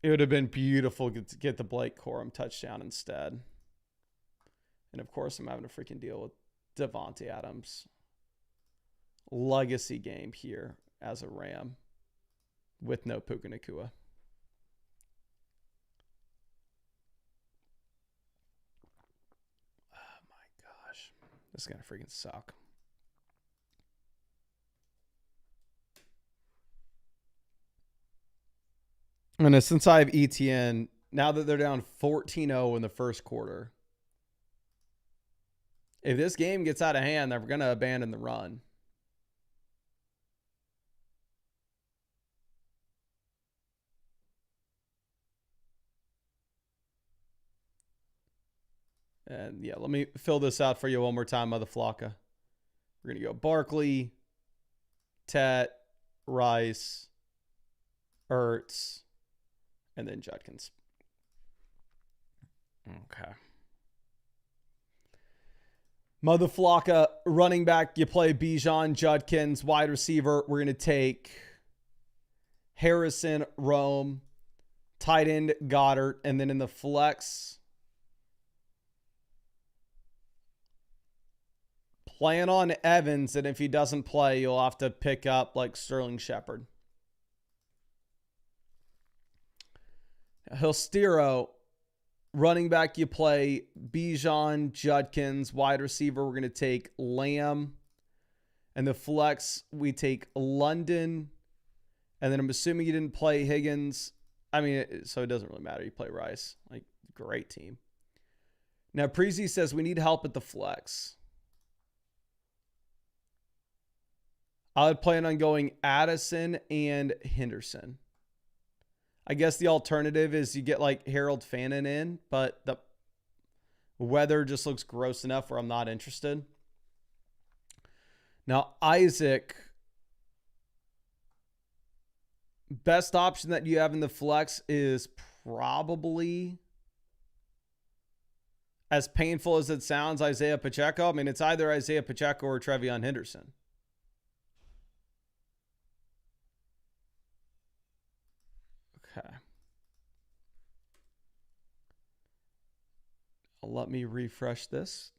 It would have been beautiful to get the Blake Corum touchdown instead. And of course, I'm having to freaking deal with Devontae Adams. Legacy game here as a Ram with no Puka Nacua. Oh my gosh. This is going to freaking suck. And since I have ETN, now that they're down 14-0 in the first quarter, if this game gets out of hand, they're going to abandon the run. And yeah, let me fill this out for you one more time, Mother Flocka. We're going to go Barkley, Tet, Rice, Ertz, and then Judkins. Okay. Mother Flocka, running back, you play Bijan, Judkins. Wide receiver, we're going to take Harrison, Rome. Tight end, Goddard. And then in the flex, plan on Evans. And if he doesn't play, you'll have to pick up like Sterling Shepard. Hilstero, running back, you play Bijan, Judkins. Wide receiver, we're going to take Lamb. And the flex, we take London. And then I'm assuming you didn't play Higgins. I mean, so it doesn't really matter. You play Rice. Like, great team. Now, Preezy says we need help at the flex. I would plan on going Addison and Henderson. I guess the alternative is you get like Harold Fannin in, but the weather just looks gross enough where I'm not interested. Now, Isaac, best option that you have in the flex is probably, as painful as it sounds, Isaiah Pacheco. I mean, it's either Isaiah Pacheco or Trevion Henderson. Okay. Let me refresh this.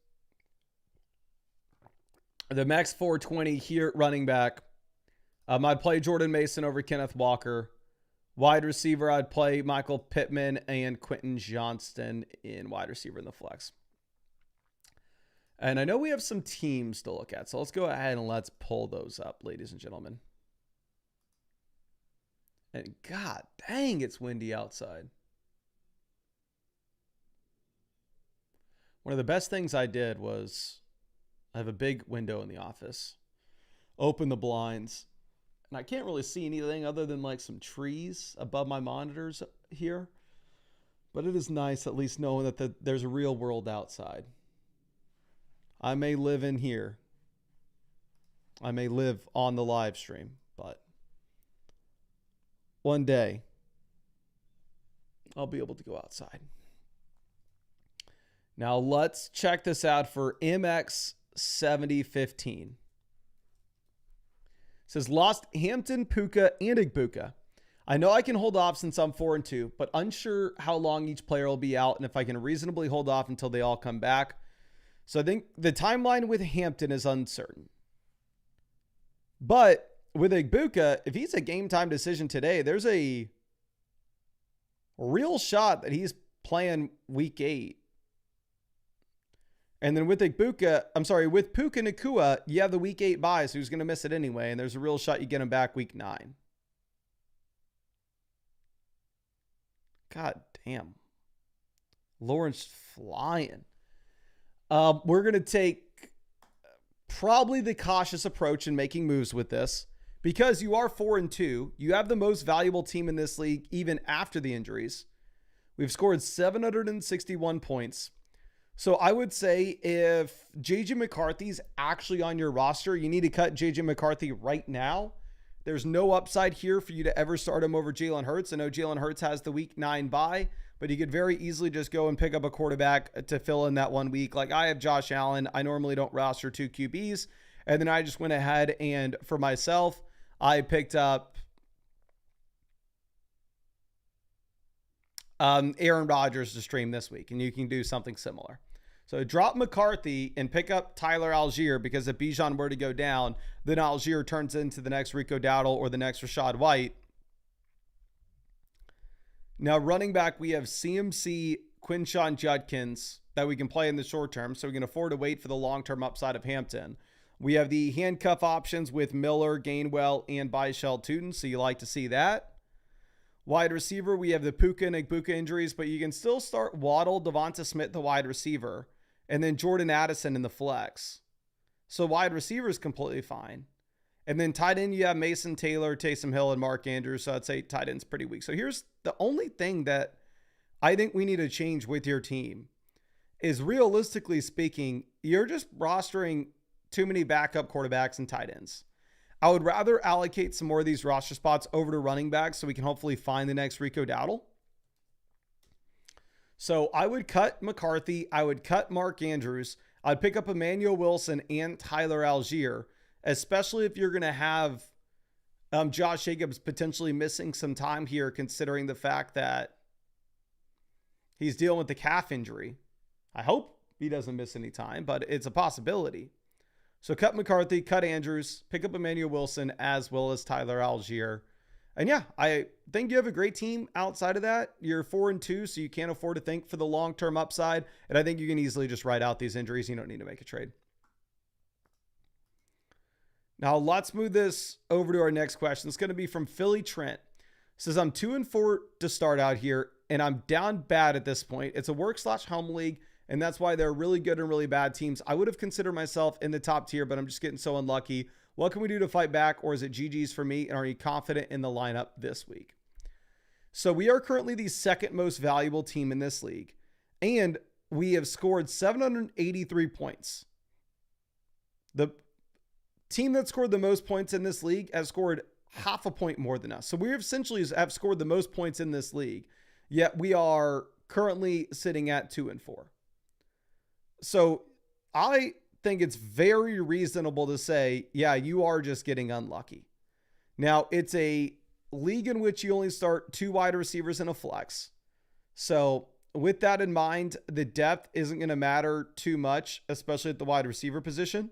The max 420 here at running back. I'd play Jordan Mason over Kenneth Walker. Wide receiver, I'd play Michael Pittman and Quentin Johnston in wide receiver in the flex. And I know we have some teams to look at, so let's go ahead and let's pull those up, ladies and gentlemen. And god dang, it's windy outside. One of the best things I did was I have a big window in the office. Open the blinds. And I can't really see anything other than like some trees above my monitors here. But it is nice at least knowing that there's a real world outside. I may live in here. I may live on the live stream, but one day I'll be able to go outside. Now let's check this out for MX 7015. It says lost Hampton, Puka, and Igbuka. I know I can hold off since I'm 4-2, but unsure how long each player will be out and if I can reasonably hold off until they all come back. So I think the timeline with Hampton is uncertain. But with Igbuka, if he's a game time decision today, there's a real shot that he's playing week 8. And then with Puka Nacua, you have the week 8 bye, so he's going to miss it anyway. And there's a real shot you get him back week 9. God damn. Lawrence flying. We're going to take probably the cautious approach in making moves with this. Because you are 4-2, you have the most valuable team in this league even after the injuries. We've scored 761 points. So I would say if J.J. McCarthy's actually on your roster, you need to cut J.J. McCarthy right now. There's no upside here for you to ever start him over Jalen Hurts. I know Jalen Hurts has the week 9 bye, but you could very easily just go and pick up a quarterback to fill in that 1 week. Like I have Josh Allen. I normally don't roster 2 QBs. And then I just went ahead and for myself, I picked up Aaron Rodgers to stream this week, and you can do something similar. So drop McCarthy and pick up Tyler Algier because if Bijan were to go down, then Algier turns into the next Rico Dowdle or the next Rashad White. Now running back, we have CMC, Quinshon Judkins that we can play in the short term, so we can afford to wait for the long-term upside of Hampton. We have the handcuff options with Miller, Gainwell, and Byshell Tootin, so you like to see that. Wide receiver, we have the Puka and Igbuka injuries, but you can still start Waddle, Devonta Smith, the wide receiver, and then Jordan Addison in the flex. So wide receiver is completely fine. And then tight end, you have Mason Taylor, Taysom Hill, and Mark Andrews. So I'd say tight end's pretty weak. So here's the only thing that I think we need to change with your team is realistically speaking, you're just rostering too many backup quarterbacks and tight ends. I would rather allocate some more of these roster spots over to running backs so we can hopefully find the next Rico Dowdle. So I would cut McCarthy. I would cut Mark Andrews. I'd pick up Emmanuel Wilson and Tyler Algier, especially if you're going to have Josh Jacobs potentially missing some time here, considering the fact that he's dealing with the calf injury. I hope he doesn't miss any time, but it's a possibility. So cut McCarthy, cut Andrews, pick up Emmanuel Wilson as well as Tyler Algier. And yeah, I think you have a great team outside of that. You're 4-2, so you can't afford to think for the long-term upside. And I think you can easily just ride out these injuries. You don't need to make a trade. Now, let's move this over to our next question. It's going to be from Philly Trent. It says, I'm 2-4 to start out here, and I'm down bad at this point. It's a work/home league, and that's why they're really good and really bad teams. I would have considered myself in the top tier, but I'm just getting so unlucky. What can we do to fight back, or is it GG's for me? And are you confident in the lineup this week? So we are currently the second most valuable team in this league, and we have scored 783 points. The team that scored the most points in this league has scored half a point more than us. So we essentially have scored the most points in this league, yet we are currently sitting at 2-4. So I think it's very reasonable to say, yeah, you are just getting unlucky. Now, it's a league in which you only start 2 wide receivers in a flex. So with that in mind, the depth isn't going to matter too much, especially at the wide receiver position.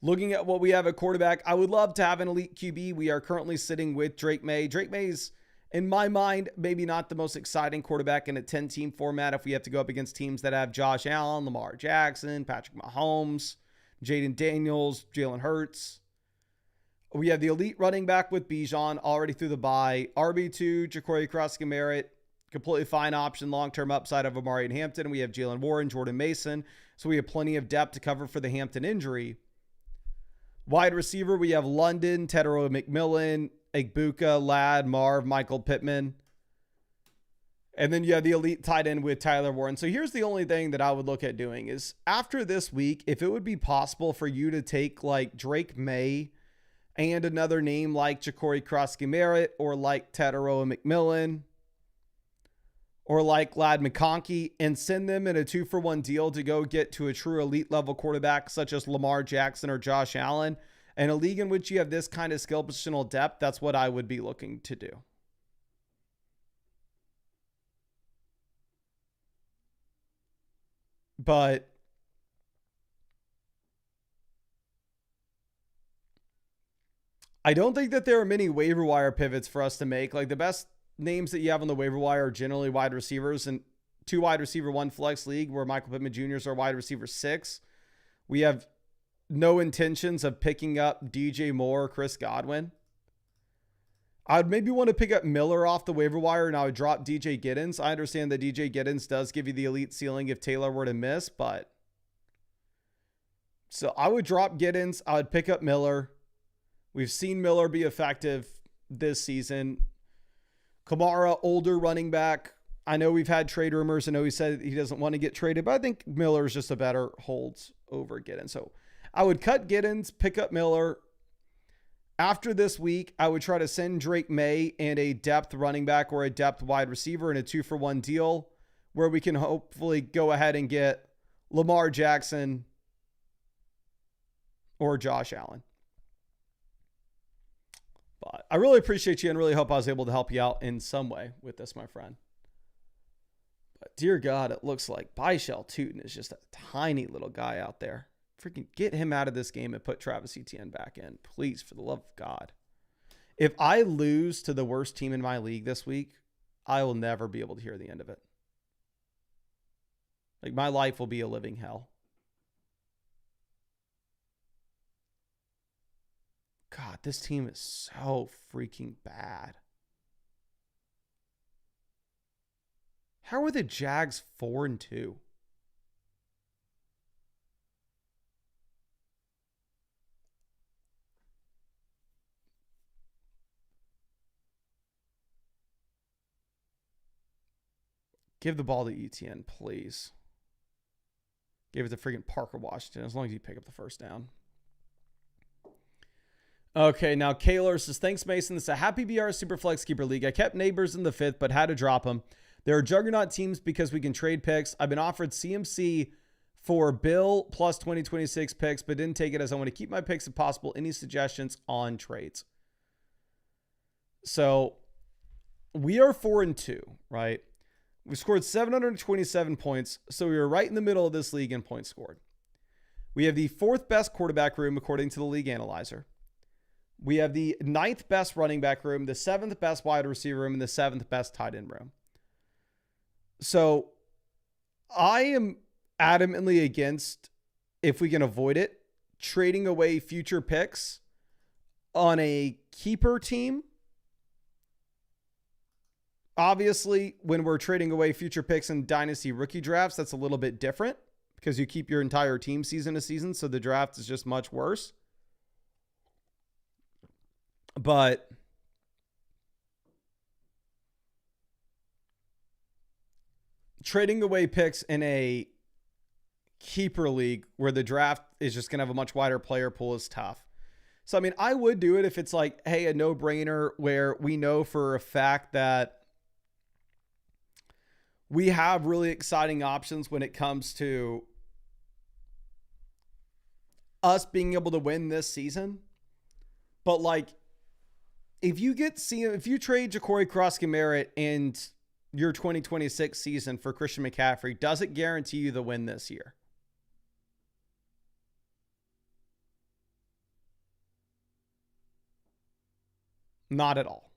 Looking at what we have at quarterback, I would love to have an elite QB. We are currently sitting with Drake May. Drake May's, in my mind, maybe not the most exciting quarterback in a 10-team format if we have to go up against teams that have Josh Allen, Lamar Jackson, Patrick Mahomes, Jaden Daniels, Jalen Hurts. We have the elite running back with Bijan already through the bye. RB2, Ja'Cory Cross-Merritt, completely fine option, long-term upside of Amari and Hampton. We have Jalen Warren, Jordan Mason. So we have plenty of depth to cover for the Hampton injury. Wide receiver, we have London, Tetero McMillan, Egbuka, Ladd, Marv, Michael Pittman. And then you have the elite tight end with Tyler Warren. So here's the only thing that I would look at doing is after this week, if it would be possible for you to take like Drake May and another name like Ja'Cory Cross-Merritt or like Tetero McMillan or like Ladd McConkey and send them in a 2-for-1 deal to go get to a true elite level quarterback such as Lamar Jackson or Josh Allen, in a league in which you have this kind of skill positional depth, that's what I would be looking to do. But I don't think that there are many waiver wire pivots for us to make. Like the best names that you have on the waiver wire are generally wide receivers, and 2 wide receiver, 1 flex league where Michael Pittman Jr. is our wide receiver 6. We have no intentions of picking up DJ Moore, Chris Godwin. I would maybe want to pick up Miller off the waiver wire and I would drop DJ Giddens. I understand that DJ Giddens does give you the elite ceiling if Taylor were to miss, but so I would drop Giddens. I would pick up Miller. We've seen Miller be effective this season. Kamara, older running back. I know we've had trade rumors. I know he said he doesn't want to get traded, but I think Miller is just a better holds over Giddens. So I would cut Giddens, pick up Miller. After this week, I would try to send Drake May and a depth running back or a depth wide receiver in a 2-for-1 deal where we can hopefully go ahead and get Lamar Jackson or Josh Allen. But I really appreciate you and really hope I was able to help you out in some way with this, my friend. But dear God, it looks like Byshell Tootin is just a tiny little guy out there. Freaking get him out of this game and put Travis Etienne back in. Please, for the love of God. If I lose to the worst team in my league this week, I will never be able to hear the end of it. Like my life will be a living hell. God, this team is so freaking bad. How are the Jags 4-2? Give the ball to Etienne, please. Give it to freaking Parker Washington, as long as you pick up the first down. Okay, now Kaylor says, thanks, Mason. This is a happy BR Superflex Keeper League. I kept Neighbors in the 5th, but had to drop him. There are juggernaut teams because we can trade picks. I've been offered CMC for Bill plus 2026 picks, but didn't take it as I want to keep my picks if possible. Any suggestions on trades? So we are 4-2, right? We scored 727 points, so we were right in the middle of this league in points scored. We have the 4th best quarterback room according to the league analyzer. We have the 9th best running back room, the 7th best wide receiver room, and the 7th best tight end room. So I am adamantly against, if we can avoid it, trading away future picks on a keeper team. Obviously, when we're trading away future picks in dynasty rookie drafts, that's a little bit different because you keep your entire team season to season. So the draft is just much worse. But trading away picks in a keeper league where the draft is just going to have a much wider player pool is tough. So, I mean, I would do it if it's like, hey, a no-brainer where we know for a fact that we have really exciting options when it comes to us being able to win this season. But like, if you trade Ja'Cory Cross-Merritt and your 2026 season for Christian McCaffrey doesn't guarantee you the win this year. Not at all.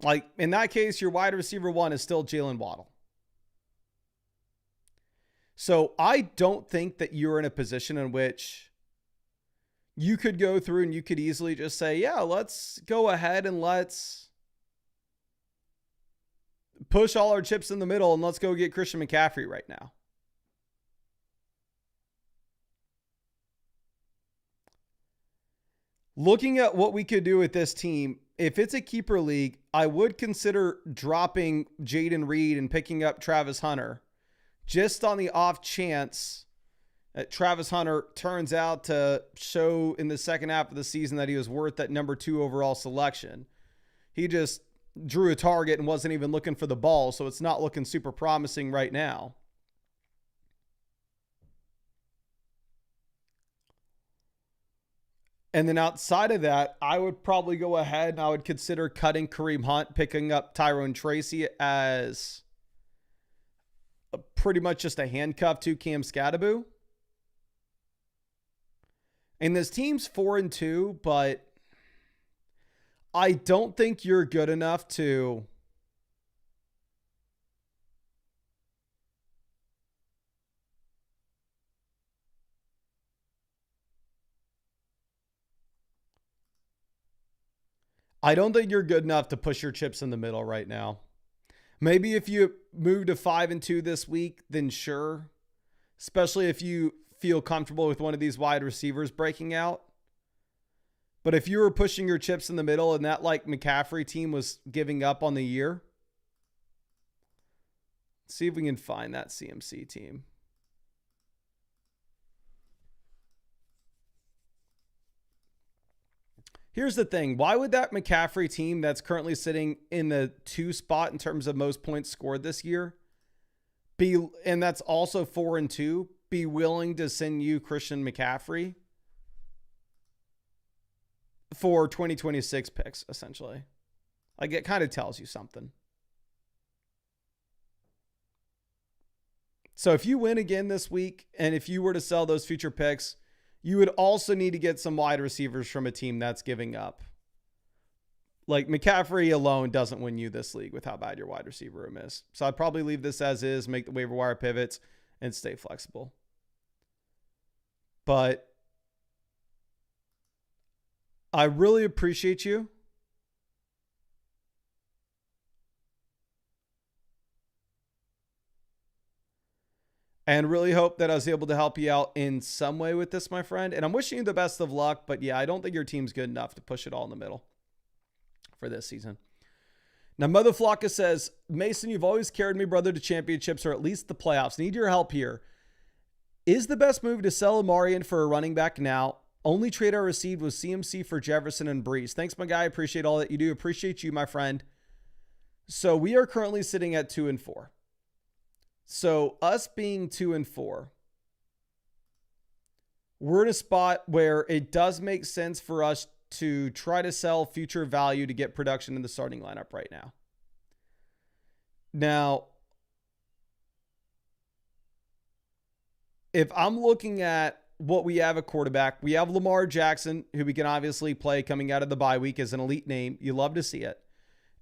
Like, in that case, your wide receiver one is still Jalen Waddle. So I don't think that you're in a position in which you could go through and you could easily just say, yeah, let's go ahead and let's push all our chips in the middle and let's go get Christian McCaffrey right now. Looking at what we could do with this team, if it's a keeper league, I would consider dropping Jaden Reed and picking up Travis Hunter just on the off chance that Travis Hunter turns out to show in the second half of the season that he was worth that number 2 overall selection. He just drew a target and wasn't even looking for the ball, so it's not looking super promising right now. And then outside of that, I would probably go ahead and I would consider cutting Kareem Hunt, picking up Tyrone Tracy as pretty much just a handcuff to Cam Scattaboo. And this team's 4-2, but I don't think you're good enough to push your chips in the middle right now. Maybe if you move to 5-2 this week, then sure. Especially if you feel comfortable with one of these wide receivers breaking out. But if you were pushing your chips in the middle and that like McCaffrey team was giving up on the year, let's see if we can find that CMC team. Here's the thing. Why would that McCaffrey team that's currently sitting in the 2 spot in terms of most points scored this year be, and that's also 4-2, be willing to send you Christian McCaffrey for 2026 picks, essentially? Like, it kind of tells you something. So if you win again this week, and if you were to sell those future picks, you would also need to get some wide receivers from a team that's giving up. Like, McCaffrey alone doesn't win you this league with how bad your wide receiver room is. So I'd probably leave this as is, make the waiver wire pivots, and stay flexible. But I really appreciate you. And really hope that I was able to help you out in some way with this, my friend. And I'm wishing you the best of luck. But yeah, I don't think your team's good enough to push it all in the middle for this season. Now, Mother Flocka says, Mason, you've always carried me, brother, to championships or at least the playoffs. Need your help here. Is the best move to sell Amarian for a running back now? Only trade I received was CMC for Jefferson and Breeze. Thanks, my guy. I appreciate all that you do. Appreciate you, my friend. So we are currently sitting at 2-4. So us being 2-4, we're in a spot where it does make sense for us to try to sell future value to get production in the starting lineup right now. Now, if I'm looking at what we have at quarterback, we have Lamar Jackson, who we can obviously play coming out of the bye week as an elite name. You love to see it.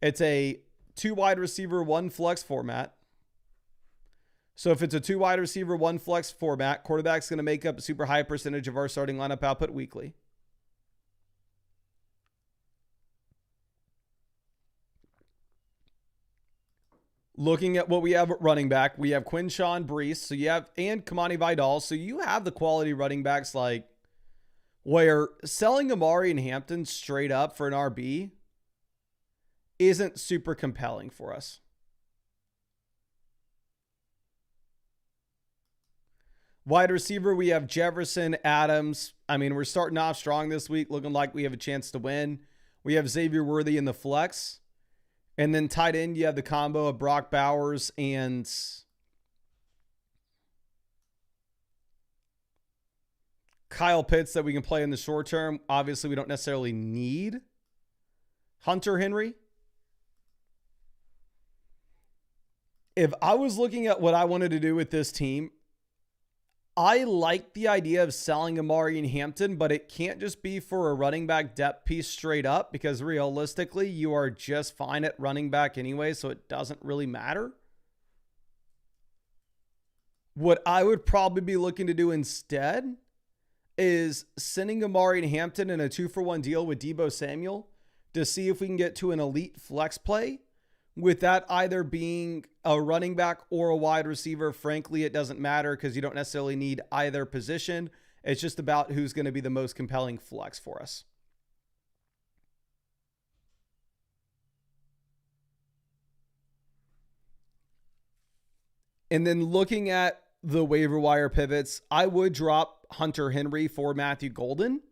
It's a 2 wide receiver, 1 flex format. So if it's a 2 wide receiver, 1 flex format, quarterback's going to make up a super high percentage of our starting lineup output weekly. Looking at what we have at running back, we have Quinshawn, Brees, so you have, and Kamani Vidal. So you have the quality running backs like where selling Amari and Hampton straight up for an RB isn't super compelling for us. Wide receiver, we have Jefferson, Adams. I mean, we're starting off strong this week, looking like we have a chance to win. We have Xavier Worthy in the flex. And then tight end, you have the combo of Brock Bowers and Kyle Pitts that we can play in the short term. Obviously, we don't necessarily need Hunter Henry. If I was looking at what I wanted to do with this team, I like the idea of selling Amari and Hampton, but it can't just be for a running back depth piece straight up, because realistically, you are just fine at running back anyway, so it doesn't really matter. What I would probably be looking to do instead is sending Amari and Hampton in a 2-for-1 deal with Deebo Samuel to see if we can get to an elite flex play, with that either being a running back or a wide receiver. Frankly, it doesn't matter because you don't necessarily need either position. It's just about who's going to be the most compelling flex for us. And then looking at the waiver wire pivots, I would drop Hunter Henry for Matthew Golden.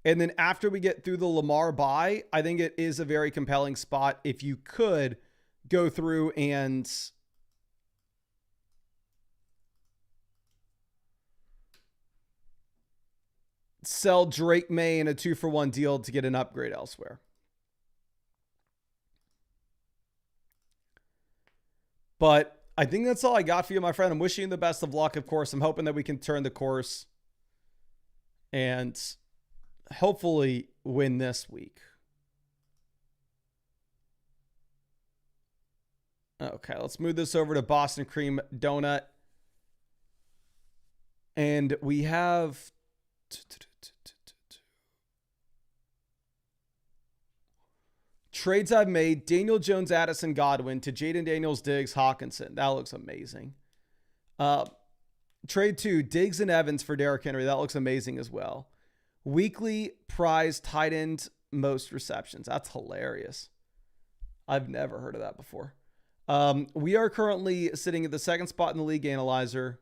And then after we get through the Lamar bye, I think it is a very compelling spot if you could go through and sell Drake May in a 2-for-1 deal to get an upgrade elsewhere. But I think that's all I got for you, my friend. I'm wishing you the best of luck, of course. I'm hoping that we can turn the course and hopefully win this week. Okay, let's move this over to Boston Cream Donut. And we have trades I've made: Daniel Jones, Addison, Godwin to Jaden Daniels, Diggs, Hawkinson. That looks amazing. Trade 2, Diggs and Evans for Derrick Henry. That looks amazing as well. Weekly prize tight end most receptions. That's hilarious. I've never heard of that before. We are currently sitting at the second spot in the league analyzer.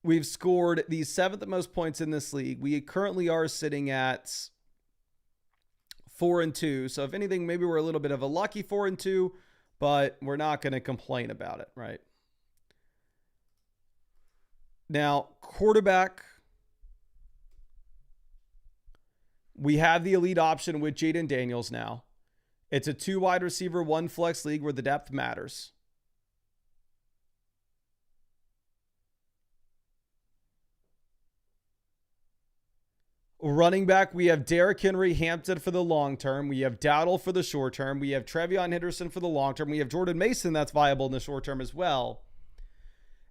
We've scored the 7th most points in this league. We currently are sitting at 4-2. So if anything, maybe we're a little bit of a lucky 4-2, but we're not going to complain about it, right? Now, quarterback, we have the elite option with Jaden Daniels now. It's a 2 wide receiver, 1 flex league where the depth matters. Running back, we have Derrick Henry, Hampton for the long term. We have Dowdle for the short term. We have Trevion Henderson for the long term. We have Jordan Mason that's viable in the short term as well.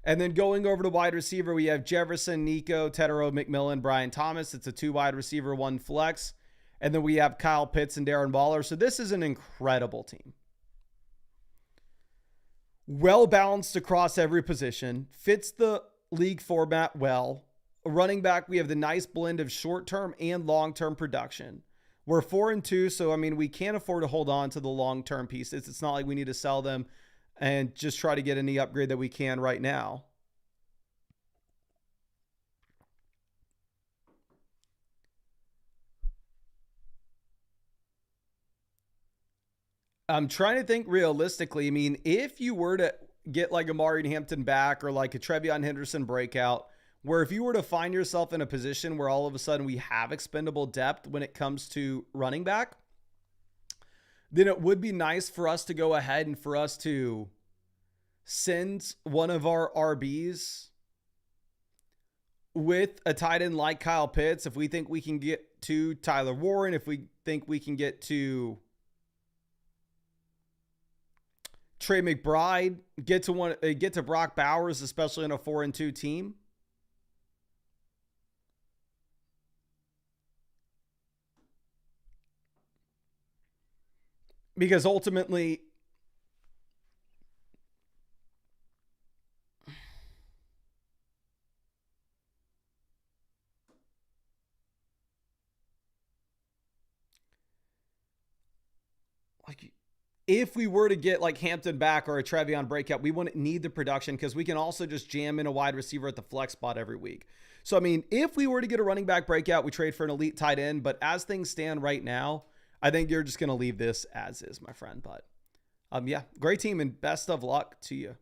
And then going over to wide receiver, we have Jefferson, Nico, Tedero, McMillan, Brian Thomas. It's a 2 wide receiver, 1 flex. And then we have Kyle Pitts and Darren Waller. So this is an incredible team. Well balanced across every position. Fits the league format well. Running back, we have the nice blend of short-term and long-term production. We're 4-2, so I mean, we can't afford to hold on to the long-term pieces. It's not like we need to sell them and just try to get any upgrade that we can right now. I'm trying to think realistically. I mean, if you were to get like Amari and Hampton back or like a Trevion Henderson breakout, where if you were to find yourself in a position where all of a sudden we have expendable depth when it comes to running back, then it would be nice for us to go ahead and for us to send one of our RBs with a tight end like Kyle Pitts. If we think we can get to Tyler Warren, if we think we can get to Trey McBride, get to Brock Bowers, especially in a 4-2 team. Because ultimately, like, if we were to get like Hampton back or a Trevion breakout, we wouldn't need the production because we can also just jam in a wide receiver at the flex spot every week. So, I mean, if we were to get a running back breakout, we trade for an elite tight end. But as things stand right now, I think you're just going to leave this as is, my friend. But yeah, great team and best of luck to you.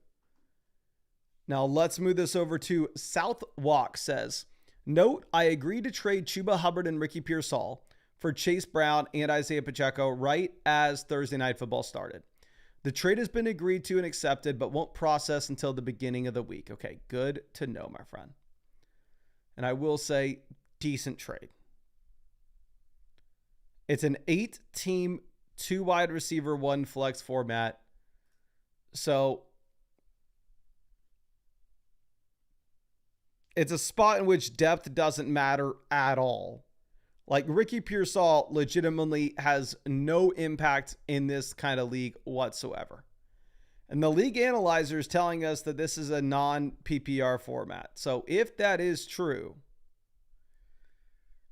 Now let's move this over to Southwalk says, note, I agreed to trade Chuba Hubbard and Ricky Pearsall for Chase Brown and Isaiah Pacheco right as Thursday Night Football started. The trade has been agreed to and accepted, but won't process until the beginning of the week. Okay, good to know, my friend. And I will say, decent trade. It's an 8-team, 2 wide receiver, 1 flex format. So it's a spot in which depth doesn't matter at all. Like Ricky Pearsall legitimately has no impact in this kind of league whatsoever. And the league analyzer is telling us that this is a non-PPR format. So if that is true,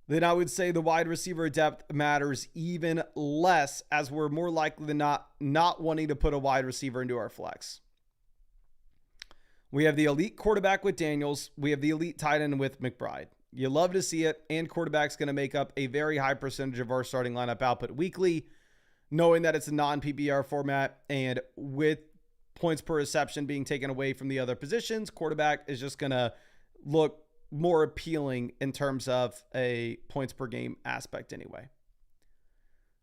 then I would say the wide receiver depth matters even less, as we're more likely than not wanting to put a wide receiver into our flex. We have the elite quarterback with Daniels. We have the elite tight end with McBride. You love to see it, and quarterback's going to make up a very high percentage of our starting lineup output weekly, knowing that it's a non-PPR format, and with points per reception being taken away from the other positions, quarterback is just going to look more appealing in terms of a points per game aspect anyway.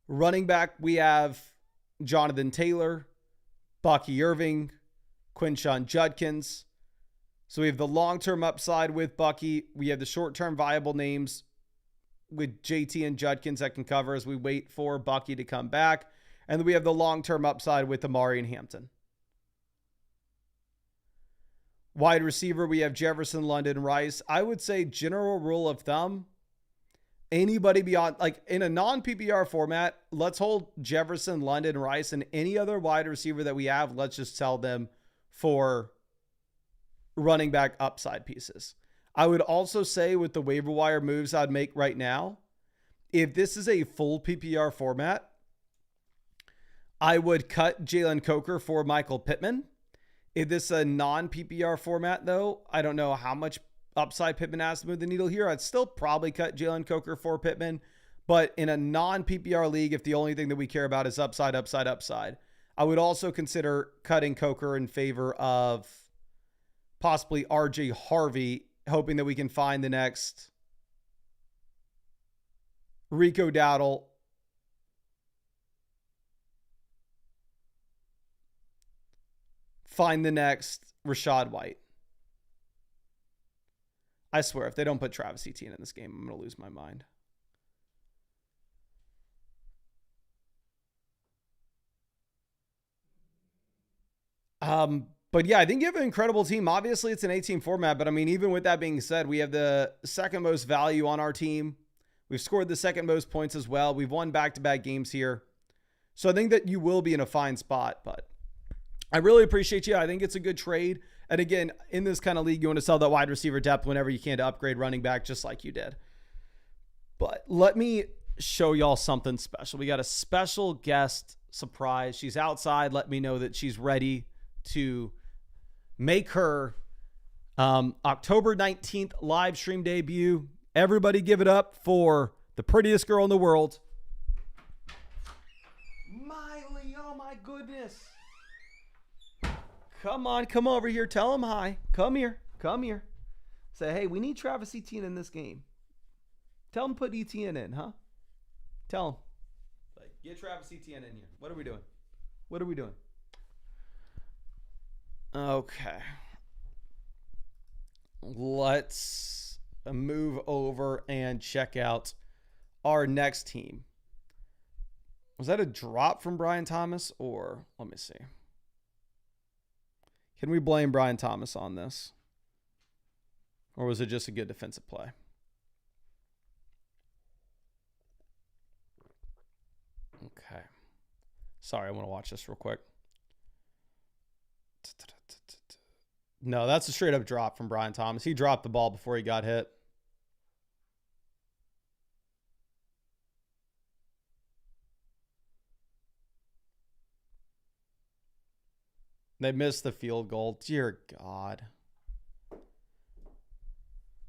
Running back, we have Jonathan Taylor, Bucky Irving, Quinshon Judkins. So we have the long-term upside with Bucky. We have the short-term viable names with JT and Judkins that can cover as we wait for Bucky to come back. And then we have the long-term upside with Amari and Hampton. Wide receiver, we have Jefferson, London, Rice. I would say general rule of thumb, anybody beyond, like in a non-PPR format, let's hold Jefferson, London, Rice, and any other wide receiver that we have, let's just sell them for running back upside pieces. I would also say with the waiver wire moves I'd make right now, if this is a full PPR format, I would cut Jalen Coker for Michael Pittman. If this is a non-PPR format, though, I don't know how much upside Pittman has to move the needle here. I'd still probably cut Jalen Coker for Pittman. But in a non-PPR league, if the only thing that we care about is upside, I would also consider cutting Coker in favor of possibly RJ Harvey, hoping that we can find the next Rico Dowdle. Find the next Rashad White. I swear, if they don't put Travis Etienne in this game, I'm going to lose my mind. But yeah, I think you have an incredible team. Obviously, it's an 8-team format, but I mean, even with that being said, we have the second most value on our team. We've scored the second most points as well. We've won back-to-back games here. So I think that you will be in a fine spot, but I really appreciate you. I think it's a good trade. And again, in this kind of league, you want to sell that wide receiver depth whenever you can to upgrade running back, just like you did. But let me show y'all something special. We got a special guest surprise. She's outside. Let me know that she's ready to make her October 19th live stream debut. Everybody give it up for the prettiest girl in the world. Miley, oh my goodness. Come on, come over here. Tell him hi. Come here. Say, hey, we need Travis Etienne in this game. Tell him put Etienne in, huh? Tell him. Like, get Travis Etienne in here. What are we doing? Okay. Let's move over and check out our next team. Was that a drop from Brian Thomas, or let me see. Can we blame Brian Thomas on this? Or was it just a good defensive play? Okay. Sorry, I want to watch this real quick. No, that's a straight up drop from Brian Thomas. He dropped the ball before he got hit. They missed the field goal. Dear God.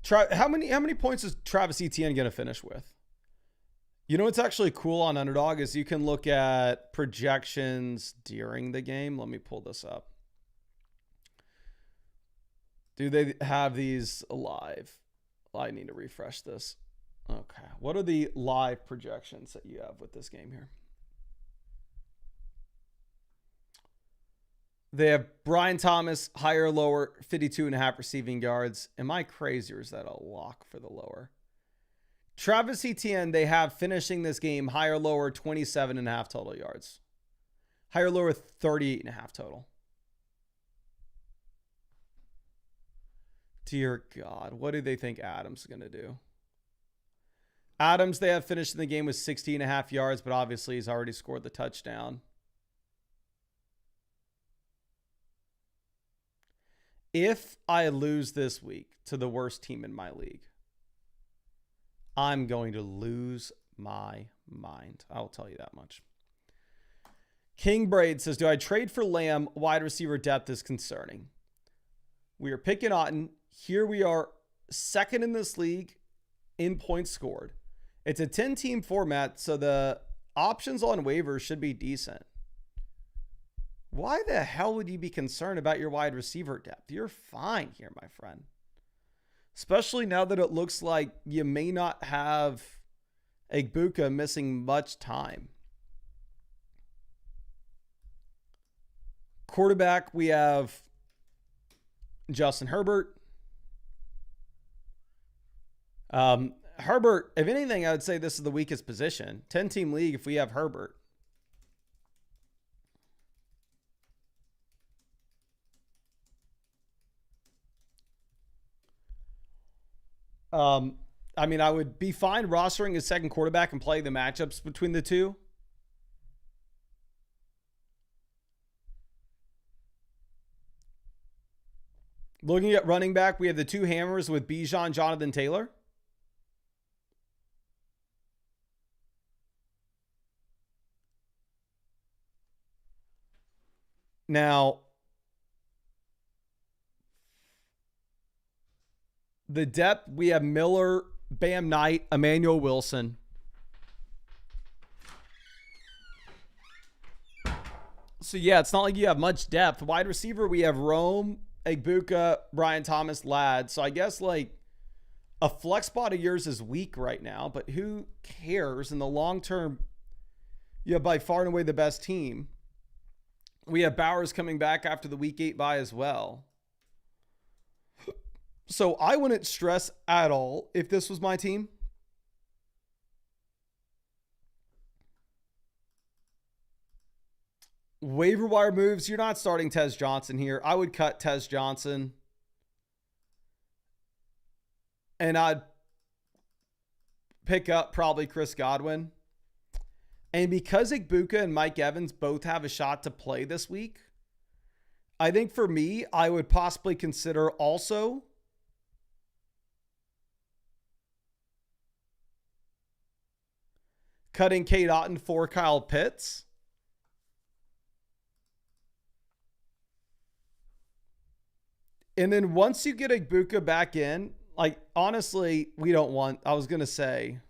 How many points is Travis Etienne going to finish with? You know what's actually cool on Underdog is you can look at projections during the game. Let me pull this up. Do they have these live? I need to refresh this. Okay. What are the live projections that you have with this game here? They have Brian Thomas, higher or lower, 52.5 receiving yards. Am I crazy or is that a lock for the lower? Travis Etienne, they have finishing this game higher or lower, 27.5 total yards. Higher or lower, 38.5 total. Dear God, what do they think Adams is going to do? Adams, they have finished in the game with 60.5 yards, but obviously he's already scored the touchdown. If I lose this week to the worst team in my league, I'm going to lose my mind. I'll tell you that much. King Braid says, do I trade for Lamb? Wide receiver depth is concerning. We are picking Otten. Here we are second in this league in points scored. It's a 10-team format, so the options on waivers should be decent. Why the hell would you be concerned about your wide receiver depth? You're fine here, my friend. Especially now that it looks like you may not have Igbuka missing much time. Quarterback, we have Justin Herbert. Herbert, if anything, I would say this is the weakest position. 10-team league if we have Herbert. I mean, I would be fine rostering a second quarterback and play the matchups between the two. Looking at running back, we have the two hammers with Bijan, Jonathan Taylor. Now, the depth, we have Miller, Bam Knight, Emmanuel Wilson. So, yeah, it's not like you have much depth. Wide receiver, we have Rome, Igbuka, Brian Thomas, Ladd. So, I guess, like, a flex spot of yours is weak right now, but who cares? In the long term, you have by far and away the best team. We have Bowers coming back after the week 8 bye as well. So I wouldn't stress at all if this was my team. Waiver wire moves. You're not starting Tez Johnson here. I would cut Tez Johnson. And I'd pick up probably Chris Godwin. And because Igbuka and Mike Evans both have a shot to play this week, I think for me, I would possibly consider also cutting Cade Otton for Kyle Pitts. And then once you get Igbuka back in, like, honestly, we don't want, I was going to say,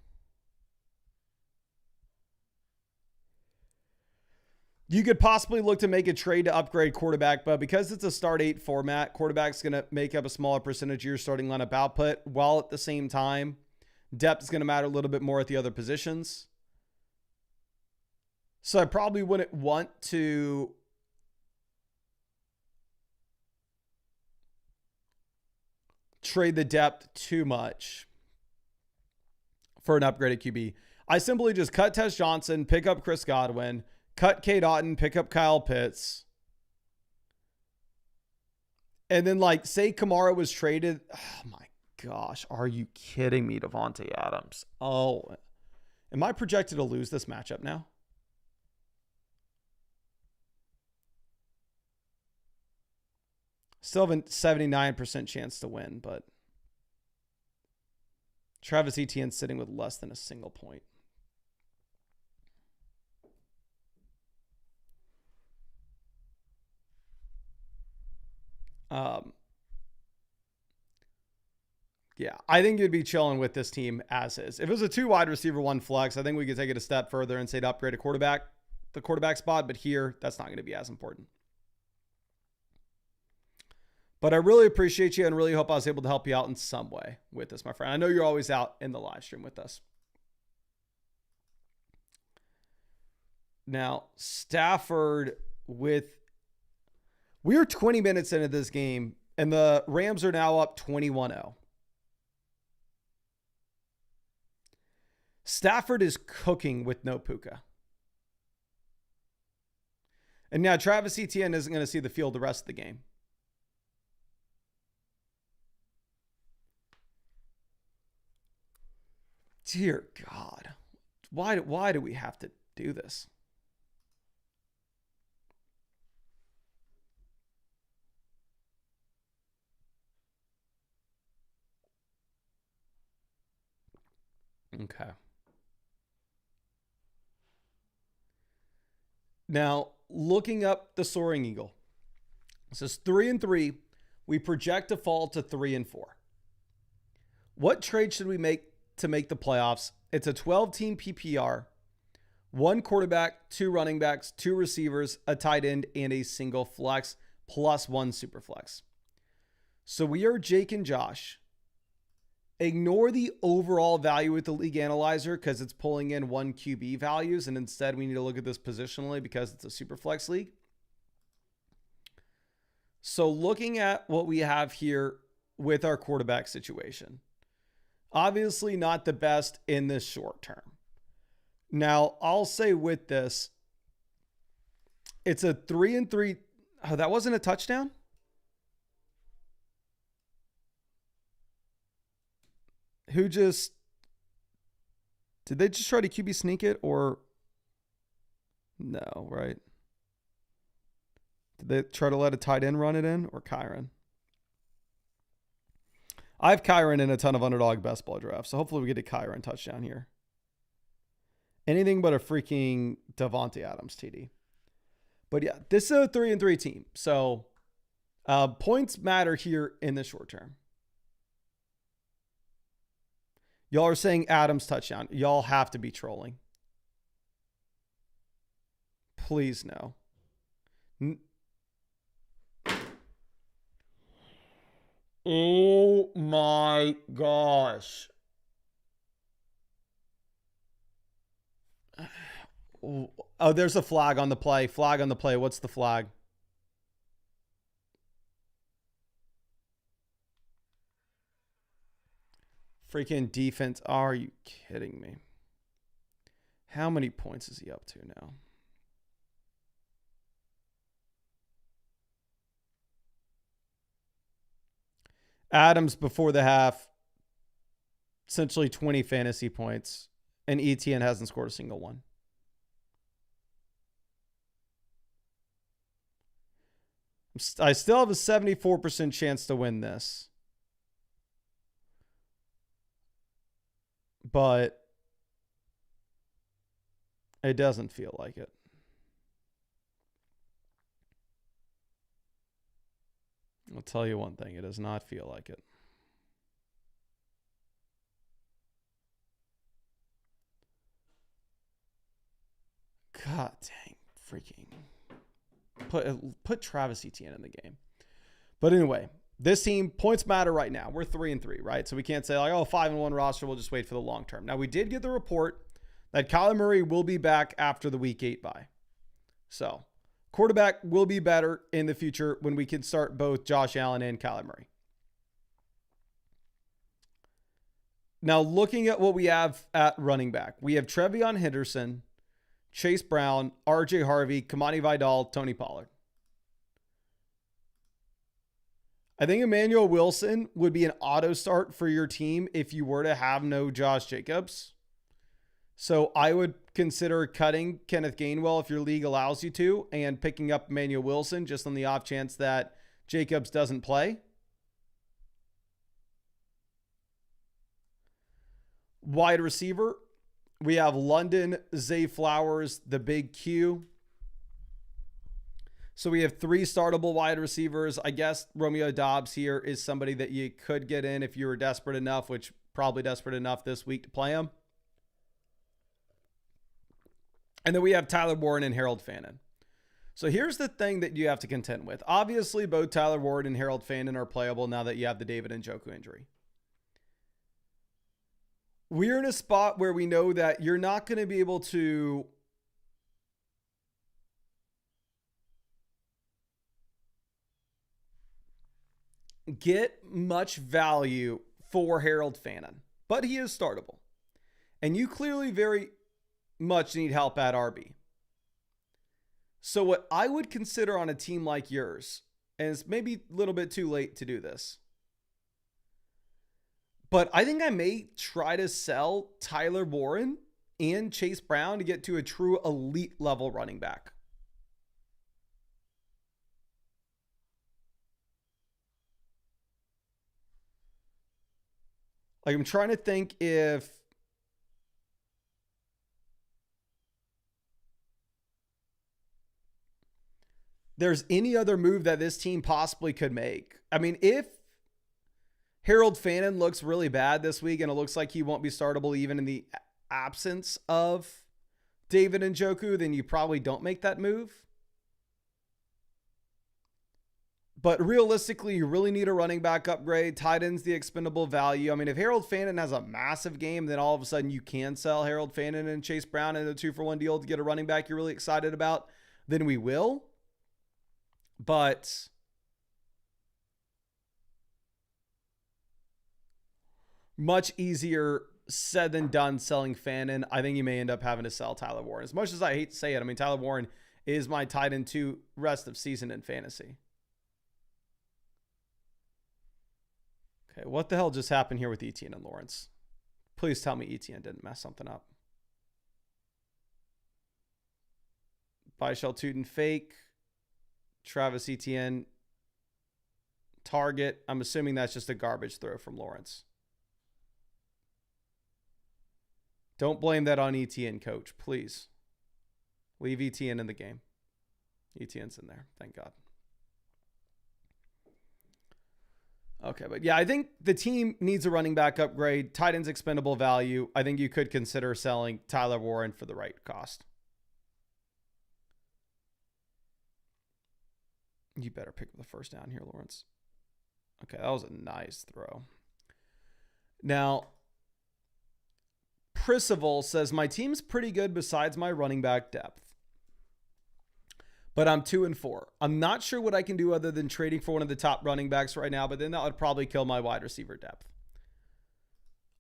you could possibly look to make a trade to upgrade quarterback, but because it's a start 8 format, quarterback's going to make up a smaller percentage of your starting lineup output, while at the same time, depth is going to matter a little bit more at the other positions. So I probably wouldn't want to trade the depth too much for an upgraded QB. I simply just cut Tez Johnson, pick up Chris Godwin, cut Cade Otton, pick up Kyle Pitts. And then, like, say Kamara was traded. Oh, my gosh. Are you kidding me, Devontae Adams? Oh, am I projected to lose this matchup now? Still have a 79% chance to win, but Travis Etienne sitting with less than a single point. Yeah, I think you'd be chilling with this team as is. If it was a 2 wide receiver, 1 flex, I think we could take it a step further and say to upgrade a quarterback, the quarterback spot, but here, that's not going to be as important. But I really appreciate you and really hope I was able to help you out in some way with this, my friend. I know you're always out in the live stream with us. Now, Stafford with We're 20 minutes into this game, and the Rams are now up 21-0. Stafford is cooking with no Puka. And now Travis Etienne isn't going to see the field the rest of the game. Dear God. Why do we have to do this? Okay. Now, looking up the Soaring Eagle. It says 3-3. We project to fall to 3-4. What trade should we make to make the playoffs? It's a 12-team PPR, 1 quarterback, 2 running backs, 2 receivers, a tight end, and a single flex, plus 1 super flex. So we are Jake and Josh. Ignore the overall value with the league analyzer because it's pulling in 1 QB values, and instead we need to look at this positionally because it's a super flex league. So looking at what we have here with our quarterback situation, obviously not the best in this short term. Now, I'll say with this, it's a 3-3. Oh, that wasn't a touchdown? Did they just try to QB sneak it or no, right? Did they try to let a tight end run it in or Kyron? I have Kyron in a ton of underdog best ball drafts, so hopefully we get a Kyron touchdown here. Anything but a freaking Davante Adams TD. But yeah, this is a 3-3 team. So points matter here in the short term. Y'all are saying Adams touchdown. Y'all have to be trolling. Please no. Oh my gosh. Oh, there's a flag on the play. Flag on the play. What's the flag? Freaking defense. Are you kidding me? How many points is he up to now? Adams before the half, essentially 20 fantasy points, and ETN hasn't scored a single one. I still have a 74% chance to win this. But it doesn't feel like it. I'll tell you one thing. It does not feel like it. God dang. Freaking. Put Travis Etienne in the game. But anyway, this team, points matter right now. We're 3-3, right? So we can't say like, oh, 5-1 roster. We'll just wait for the long term. Now, we did get the report that Kyler Murray will be back after the week 8 bye. So quarterback will be better in the future when we can start both Josh Allen and Kyler Murray. Now, looking at what we have at running back, we have Trevion Henderson, Chase Brown, RJ Harvey, Kamani Vidal, Tony Pollard. I think Emmanuel Wilson would be an auto start for your team if you were to have no Josh Jacobs. So I would consider cutting Kenneth Gainwell if your league allows you to and picking up Emmanuel Wilson just on the off chance that Jacobs doesn't play. Wide receiver, we have London, Zay Flowers, the big Q. So we have 3 startable wide receivers. I guess Romeo Doubs here is somebody that you could get in if you were desperate enough, which probably desperate enough this week to play him. And then we have Tyler Warren and Harold Fannin. So here's the thing that you have to contend with. Obviously, both Tyler Warren and Harold Fannin are playable now that you have the David Njoku injury. We're in a spot where we know that you're not going to be able to get much value for Harold Fannin, but he is startable. And you clearly very much need help at RB. So what I would consider on a team like yours, and it's maybe a little bit too late to do this, but I think I may try to sell Tyler Warren and Chase Brown to get to a true elite level running back. Like, I'm trying to think if there's any other move that this team possibly could make. I mean, if Harold Fannin looks really bad this week and it looks like he won't be startable even in the absence of David Njoku, then you probably don't make that move. But realistically, you really need a running back upgrade. Tight end's the expendable value. I mean, if Harold Fannin has a massive game, then all of a sudden you can sell Harold Fannin and Chase Brown in a 2-for-1 deal to get a running back you're really excited about. Then we will. But much easier said than done selling Fannin. I think you may end up having to sell Tyler Warren. As much as I hate to say it, I mean, Tyler Warren is my tight end 2 rest of season in fantasy. Okay, what the hell just happened here with Etienne and Lawrence? Please tell me Etienne didn't mess something up. Byshell Tootin fake. Travis Etienne target. I'm assuming that's just a garbage throw from Lawrence. Don't blame that on Etienne, coach. Please. Leave Etienne in the game. Etienne's in there. Thank God. Okay, but yeah, I think the team needs a running back upgrade. Tight end's expendable value. I think you could consider selling Tyler Warren for the right cost. You better pick up the first down here, Lawrence. Okay, that was a nice throw. Now, Percival says, my team's pretty good besides my running back depth. But I'm 2-4. I'm not sure what I can do other than trading for one of the top running backs right now, but then that would probably kill my wide receiver depth.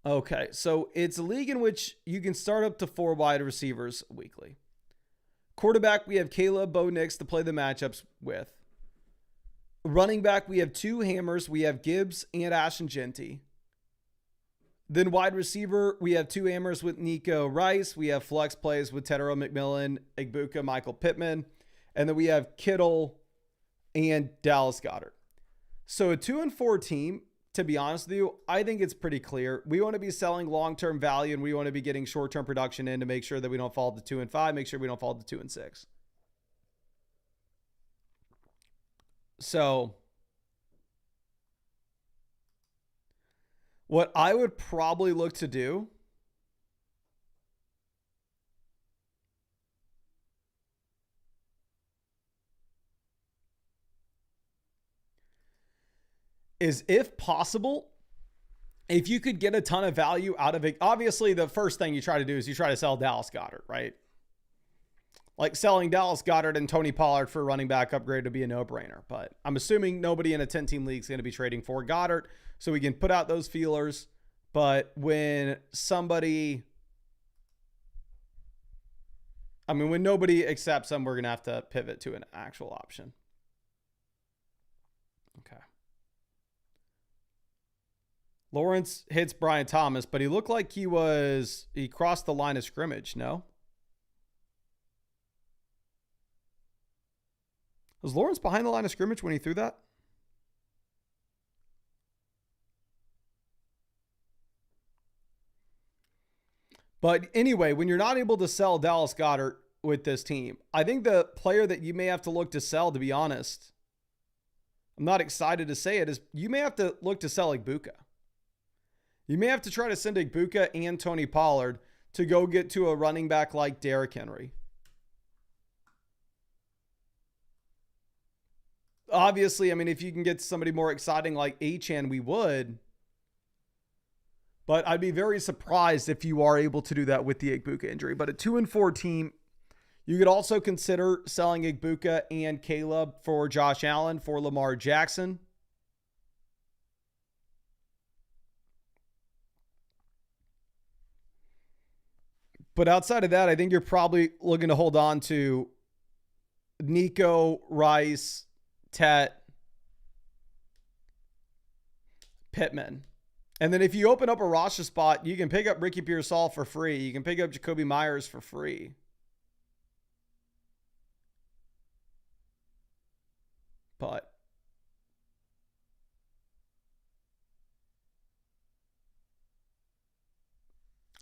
Okay, so it's a league in which you can start up to 4 wide receivers weekly. Quarterback, we have Caleb Bo Nix to play the matchups with. Running back, we have 2 hammers. We have Gibbs and Ashton Genty. Then wide receiver, we have 2 hammers with Nico Rice. We have flex plays with Tedero McMillan, Igbuka, Michael Pittman. And then we have Kittle and Dallas Goedert. So a 2-4 team, to be honest with you, I think it's pretty clear. We want to be selling long-term value and we want to be getting short-term production in to make sure that we don't fall to 2-5, make sure we don't fall to 2-6. So what I would probably look to do is, if possible, if you could get a ton of value out of it. Obviously, the first thing you try to do is you try to sell Dallas Goedert, right? Like selling Dallas Goedert and Tony Pollard for a running back upgrade would be a no-brainer. But I'm assuming nobody in a 10-team league is going to be trading for Goddard, so we can put out those feelers. But when somebody, when nobody accepts them, we're going to have to pivot to an actual option. Okay. Lawrence hits Brian Thomas, but he looked like he crossed the line of scrimmage, no? Was Lawrence behind the line of scrimmage when he threw that? But anyway, when you're not able to sell Dallas Goedert with this team, I think the player that you may have to look to sell, to be honest, I'm not excited to say it, is you may have to look to sell Igbuka. You may have to try to send Igbuka and Tony Pollard to go get to a running back like Derrick Henry. Obviously, if you can get somebody more exciting like Achane, we would. But I'd be very surprised if you are able to do that with the Igbuka injury. But a 2-4 team, you could also consider selling Igbuka and Caleb for Josh Allen, for Lamar Jackson. But outside of that, I think you're probably looking to hold on to Nico, Rice, Tet, Pittman. And then if you open up a roster spot, you can pick up Ricky Pearsall for free. You can pick up Jacoby Myers for free. But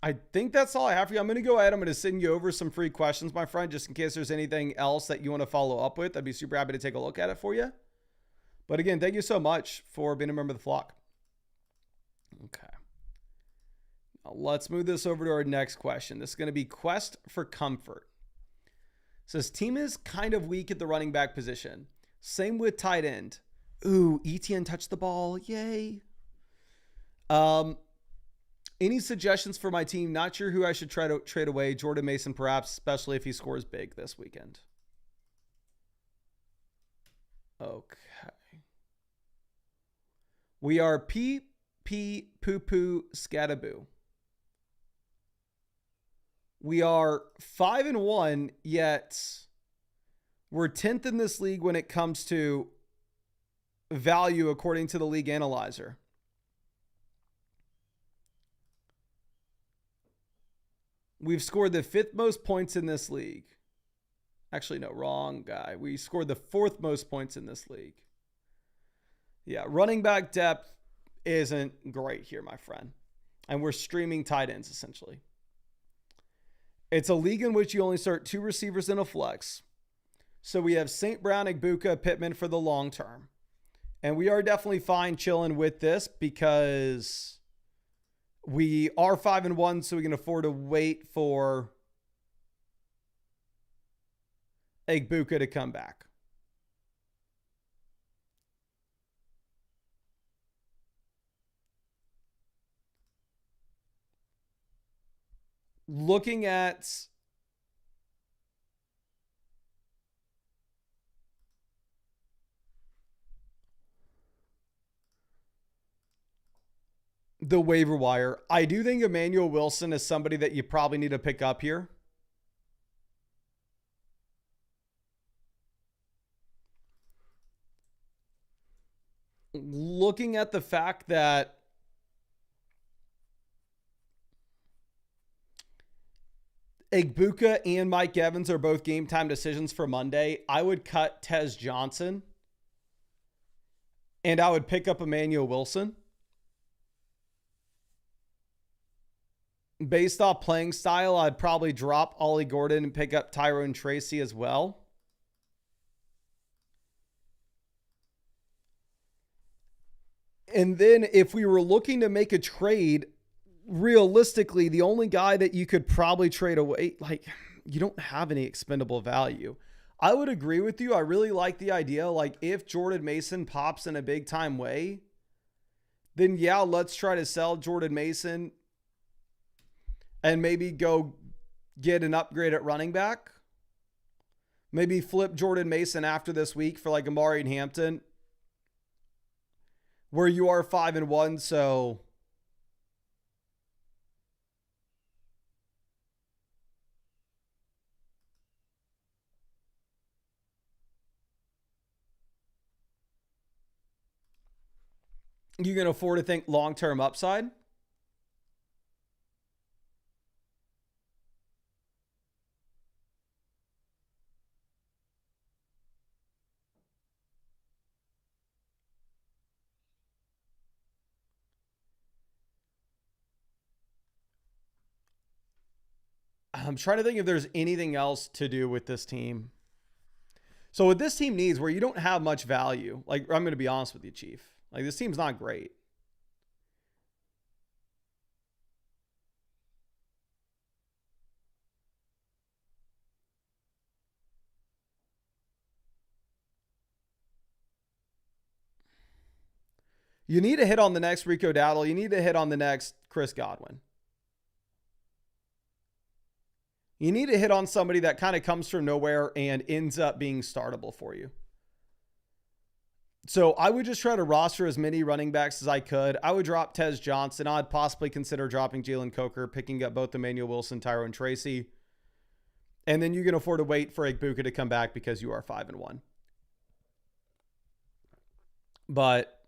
I think that's all I have for you. I'm going to go ahead. I'm going to send you over some free questions, my friend, just in case there's anything else that you want to follow up with. I'd be super happy to take a look at it for you. But again, thank you so much for being a member of the flock. Okay. Now let's move this over to our next question. This is going to be Quest for Comfort. It says, team is kind of weak at the running back position. Same with tight end. Ooh, ETN touched the ball. Yay. Any suggestions for my team? Not sure who I should try to trade away. Jordan Mason, perhaps, especially if he scores big this weekend. Okay. We are pee poo poo scataboo. We are 5-1, yet we're 10th in this league when it comes to value, according to the league analyzer. We've scored the 5th most points in this league. Actually, no, wrong guy. We scored the 4th most points in this league. Yeah, running back depth isn't great here, my friend. And we're streaming tight ends, essentially. It's a league in which you only start 2 receivers in a flex. So we have St. Brown, Igbuka, Pittman for the long term. And we are definitely fine chilling with this because we are 5-1, so we can afford to wait for Igbuka to come back. Looking at the waiver wire, I do think Emmanuel Wilson is somebody that you probably need to pick up here. Looking at the fact that Igbuka and Mike Evans are both game time decisions for Monday, I would cut Tez Johnson and I would pick up Emmanuel Wilson. Based off playing style, I'd probably drop Ollie Gordon and pick up Tyrone Tracy as well. And then if we were looking to make a trade, realistically, the only guy that you could probably trade away, like, you don't have any expendable value. I would agree with you. I really like the idea. Like, if Jordan Mason pops in a big time way, then yeah, let's try to sell Jordan Mason and maybe go get an upgrade at running back. Maybe flip Jordan Mason after this week for like Amari and Hampton, where you are 5-1. So you can afford to think long-term upside. I'm trying to think if there's anything else to do with this team. So what this team needs, where you don't have much value, like, I'm going to be honest with you, Chief. Like, this team's not great. You need to hit on the next Rico Dowdle. You need to hit on the next Chris Godwin. You need to hit on somebody that kind of comes from nowhere and ends up being startable for you. So I would just try to roster as many running backs as I could. I would drop Tez Johnson. I'd possibly consider dropping Jalen Coker, picking up both Emmanuel Wilson, Tyrone Tracy. And then you can afford to wait for Igbuka to come back because you are 5-1. But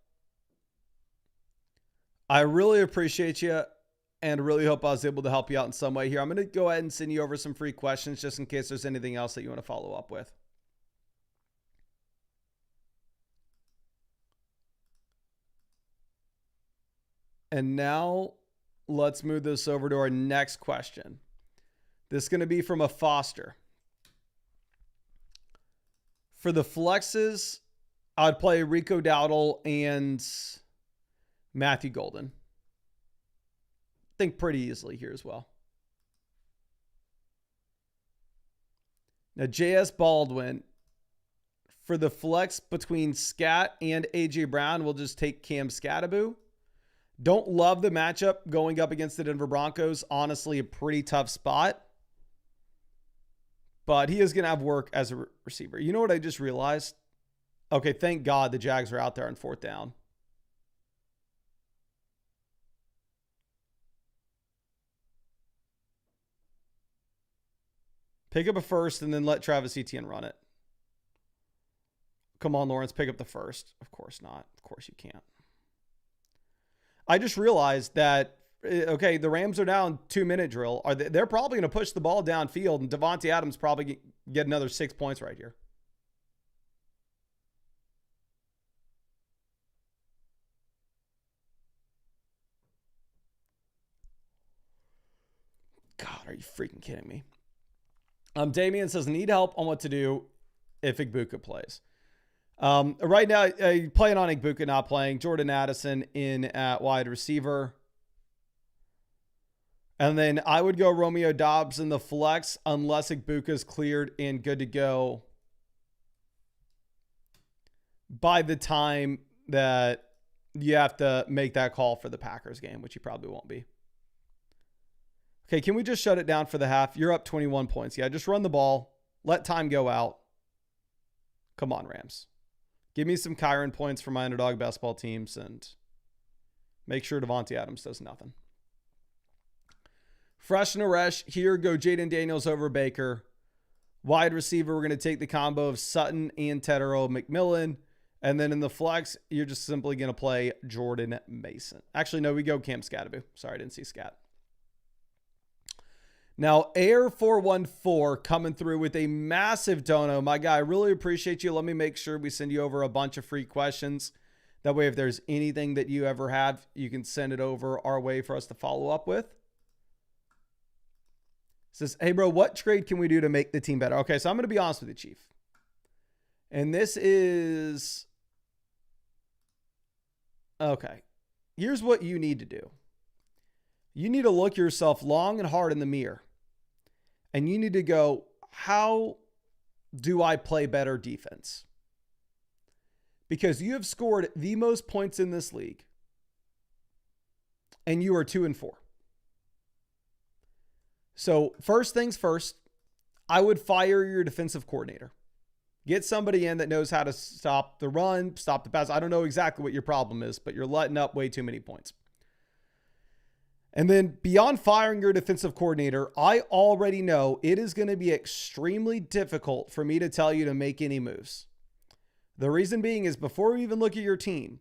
I really appreciate you and really hope I was able to help you out in some way here. I'm going to go ahead and send you over some free questions just in case there's anything else that you want to follow up with. And now let's move this over to our next question. This is going to be from a Foster. For the flexes, I'd play Rico Dowdle and Matthew Golden. I think pretty easily here as well. Now, J.S. Baldwin. For the flex between Scat and A.J. Brown, we'll just take Cam Skattebo. Don't love the matchup going up against the Denver Broncos. Honestly, a pretty tough spot. But he is going to have work as a receiver. You know what I just realized? Okay, thank God the Jags are out there on 4th down. Pick up a first and then let Travis Etienne run it. Come on, Lawrence, pick up the first. Of course not. Of course you can't. I just realized that, okay, the Rams are down 2-minute drill. They're probably going to push the ball downfield, and Devontae Adams probably get another 6 points right here. God, are you freaking kidding me? Damian says, need help on what to do if Igbuka plays. Right now, playing on Igbuka, not playing. Jordan Addison in at wide receiver. And then I would go Romeo Doubs in the flex unless Igbuka's cleared and good to go by the time that you have to make that call for the Packers game, which you probably won't be. Okay, can we just shut it down for the half? You're up 21 points. Yeah, just run the ball. Let time go out. Come on, Rams. Give me some Kyron points for my underdog basketball teams and make sure Devontae Adams does nothing. Fresh Naresh. Here go Jaden Daniels over Baker. Wide receiver, we're going to take the combo of Sutton and Tetero McMillan. And then in the flex, you're just simply going to play Jordan Mason. Actually, no, we go Cam Skattebo. Sorry, I didn't see Scat. Now, Air414 coming through with a massive dono. My guy, I really appreciate you. Let me make sure we send you over a bunch of free questions. That way, if there's anything that you ever have, you can send it over our way for us to follow up with. Says, hey, bro, what trade can we do to make the team better? Okay, so I'm going to be honest with you, Chief. And this is... Okay. Here's what you need to do. You need to look yourself long and hard in the mirror. And you need to go, how do I play better defense? Because you have scored the most points in this league. And you are 2-4. So first things first, I would fire your defensive coordinator. Get somebody in that knows how to stop the run, stop the pass. I don't know exactly what your problem is, but you're letting up way too many points. And then beyond firing your defensive coordinator, I already know it is going to be extremely difficult for me to tell you to make any moves. The reason being is before we even look at your team,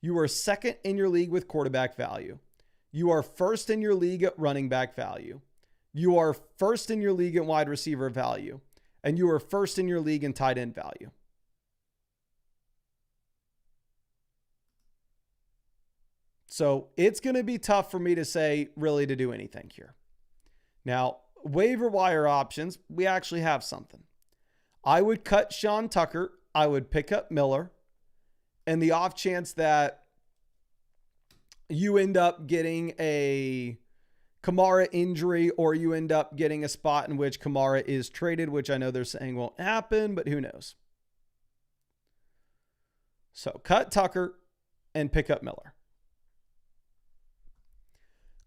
you are second in your league with quarterback value. You are first in your league at running back value. You are first in your league at wide receiver value. And you are first in your league in tight end value. So it's going to be tough for me to say really to do anything here. Now, waiver wire options, we actually have something. I would cut Sean Tucker. I would pick up Miller. And the off chance that you end up getting a Kamara injury or you end up getting a spot in which Kamara is traded, which I know they're saying won't happen, but who knows? So cut Tucker and pick up Miller.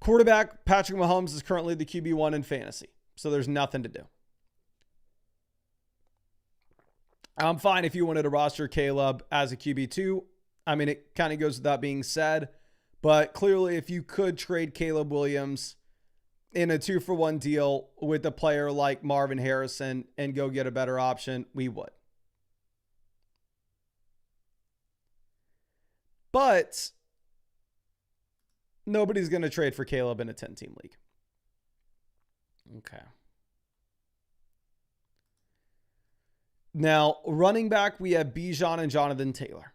Quarterback, Patrick Mahomes is currently the QB1 in fantasy, so there's nothing to do. I'm fine if you wanted to roster Caleb as a QB2. I mean, it kind of goes without being said, but clearly if you could trade Caleb Williams in a 2-for-1 deal with a player like Marvin Harrison and go get a better option, we would. But nobody's going to trade for Caleb in a 10-team league. Okay. Now, running back, we have Bijan and Jonathan Taylor.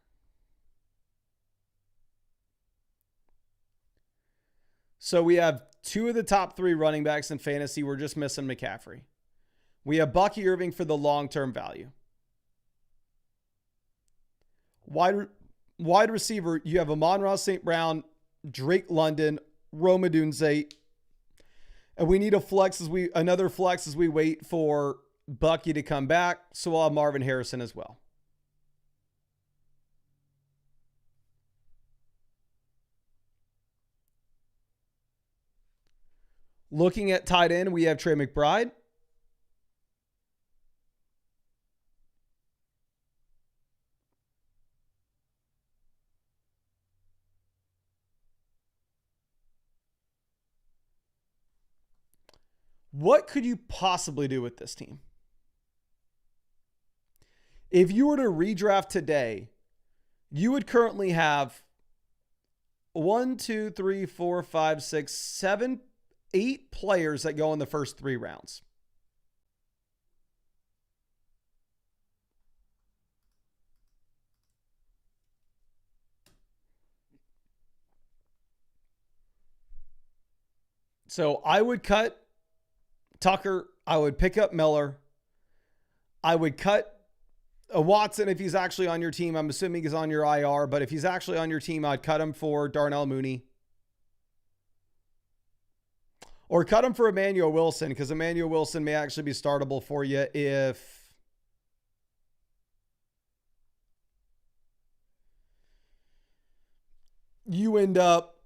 So we have two of the top 3 running backs in fantasy. We're just missing McCaffrey. We have Bucky Irving for the long-term value. Wide receiver, you have Amon-Ra St. Brown, Drake London, Rome Odunze. And we need another flex as we wait for Bucky to come back. So we'll have Marvin Harrison as well. Looking at tight end, we have Trey McBride. What could you possibly do with this team? If you were to redraft today, you would currently have 1, 2, 3, 4, 5, 6, 7, 8 players that go in the first 3 rounds. So I would cut Tucker. I would pick up Miller. I would cut Watson if he's actually on your team. I'm assuming he's on your IR, but if he's actually on your team, I'd cut him for Darnell Mooney. Or cut him for Emmanuel Wilson, because Emmanuel Wilson may actually be startable for you if you end up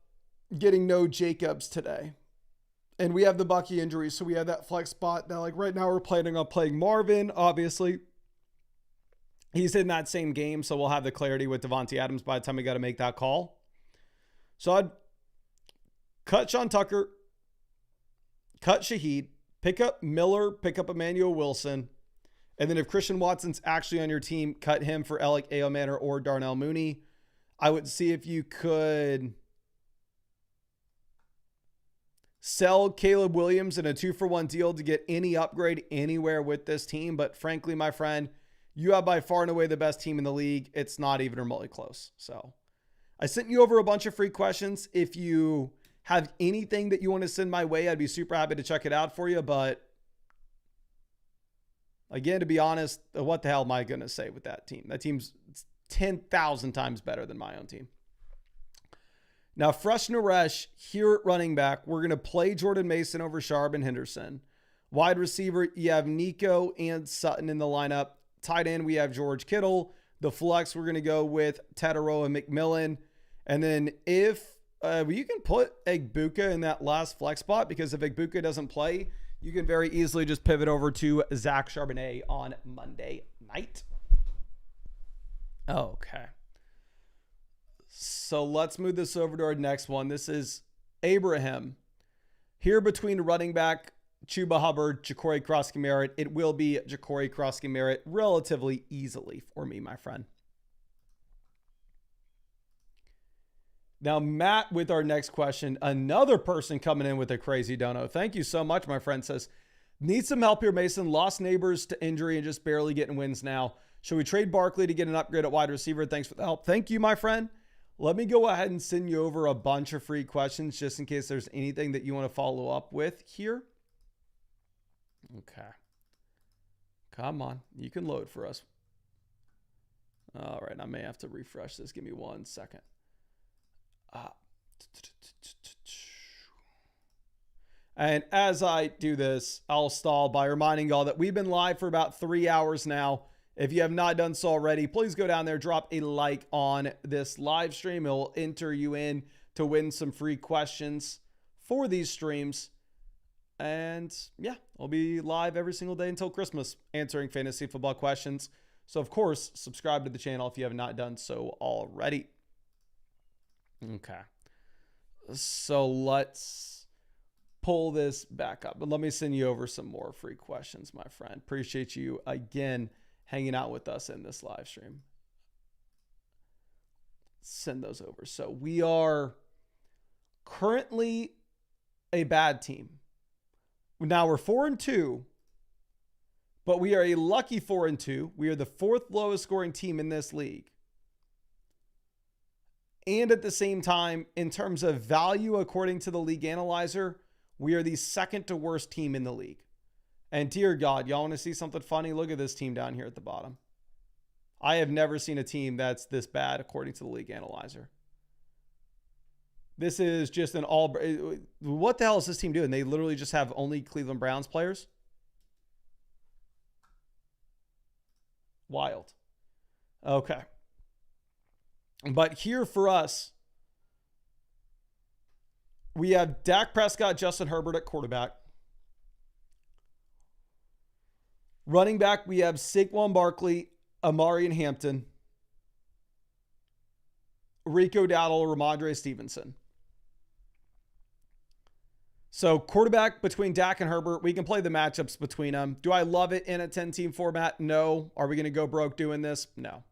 getting no Jacobs today. And we have the Bucky injury, so we have that flex spot. Now, like right now, we're planning on playing Marvin, obviously. He's in that same game, so we'll have the clarity with Devontae Adams by the time we got to make that call. So I'd cut Sean Tucker, cut Shaheed, pick up Miller, pick up Emmanuel Wilson, and then if Christian Watson's actually on your team, cut him for Alec Aomanor or Darnell Mooney. I would see if you could sell Caleb Williams in a 2-for-1 deal to get any upgrade anywhere with this team. But frankly, my friend, you have by far and away the best team in the league. It's not even remotely close. So I sent you over a bunch of free questions. If you have anything that you want to send my way, I'd be super happy to check it out for you. But again, to be honest, what the hell am I going to say with that team? That team's 10,000 times better than my own team. Now, Fresh Naresh here at running back, we're going to play Jordan Mason over Sharp and Henderson. Wide receiver, you have Nico and Sutton in the lineup. Tight end, we have George Kittle. The flex, we're going to go with Tataroa and McMillan. And then if you can put Egbuka in that last flex spot, because if Egbuka doesn't play, you can very easily just pivot over to Zach Charbonnet on Monday night. Okay. So let's move this over to our next one. This is Abraham. Here between running back Chuba Hubbard, Ja'Cory Cross-Merritt. It will be Ja'Cory Cross-Merritt relatively easily for me, my friend. Now, Matt, with our next question, another person coming in with a crazy dono. Thank you so much, my friend. Says, need some help here, Mason. Lost neighbors to injury and just barely getting wins now. Should we trade Barkley to get an upgrade at wide receiver? Thanks for the help. Thank you, my friend. Let me go ahead and send you over a bunch of free questions just in case there's anything that you want to follow up with here. Okay. Come on. You can load for us. All right. I may have to refresh this. Give me 1 second. And as I do this, I'll stall by reminding y'all that we've been live for about 3 hours now. If you have not done so already, please go down there, drop a like on this live stream. It will enter you in to win some free questions for these streams. And yeah, I'll be live every single day until Christmas answering fantasy football questions. So, of course, subscribe to the channel if you have not done so already. Okay. So let's pull this back up. But let me send you over some more free questions, my friend. Appreciate you again hanging out with us in this live stream. Send those over. So we are currently a bad team. Now we're 4-2, but we are a lucky 4-2. We are the 4th lowest scoring team in this league. And at the same time, in terms of value, according to the league analyzer, we are the 2nd to worst team in the league. And dear God, y'all want to see something funny? Look at this team down here at the bottom. I have never seen a team that's this bad, according to the league analyzer. This is just an all... What the hell is this team doing? They literally just have only Cleveland Browns players? Wild. Okay. But here for us, we have Dak Prescott, Justin Herbert at quarterback. Running back, we have Saquon Barkley, Amari and Hampton, Rico Dowdle, Ramondre Stevenson. So quarterback between Dak and Herbert, we can play the matchups between them. Do I love it in a 10-team format? No. Are we going to go broke doing this? No.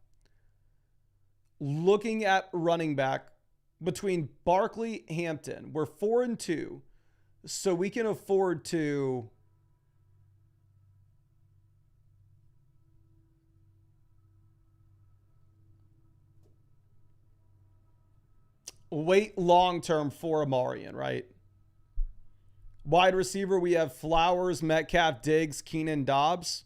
Looking at running back between Barkley, Hampton, we're 4-2, so we can afford to wait long-term for Amarian, right? Wide receiver, we have Flowers, Metcalf, Diggs, Keenan, Dobbs.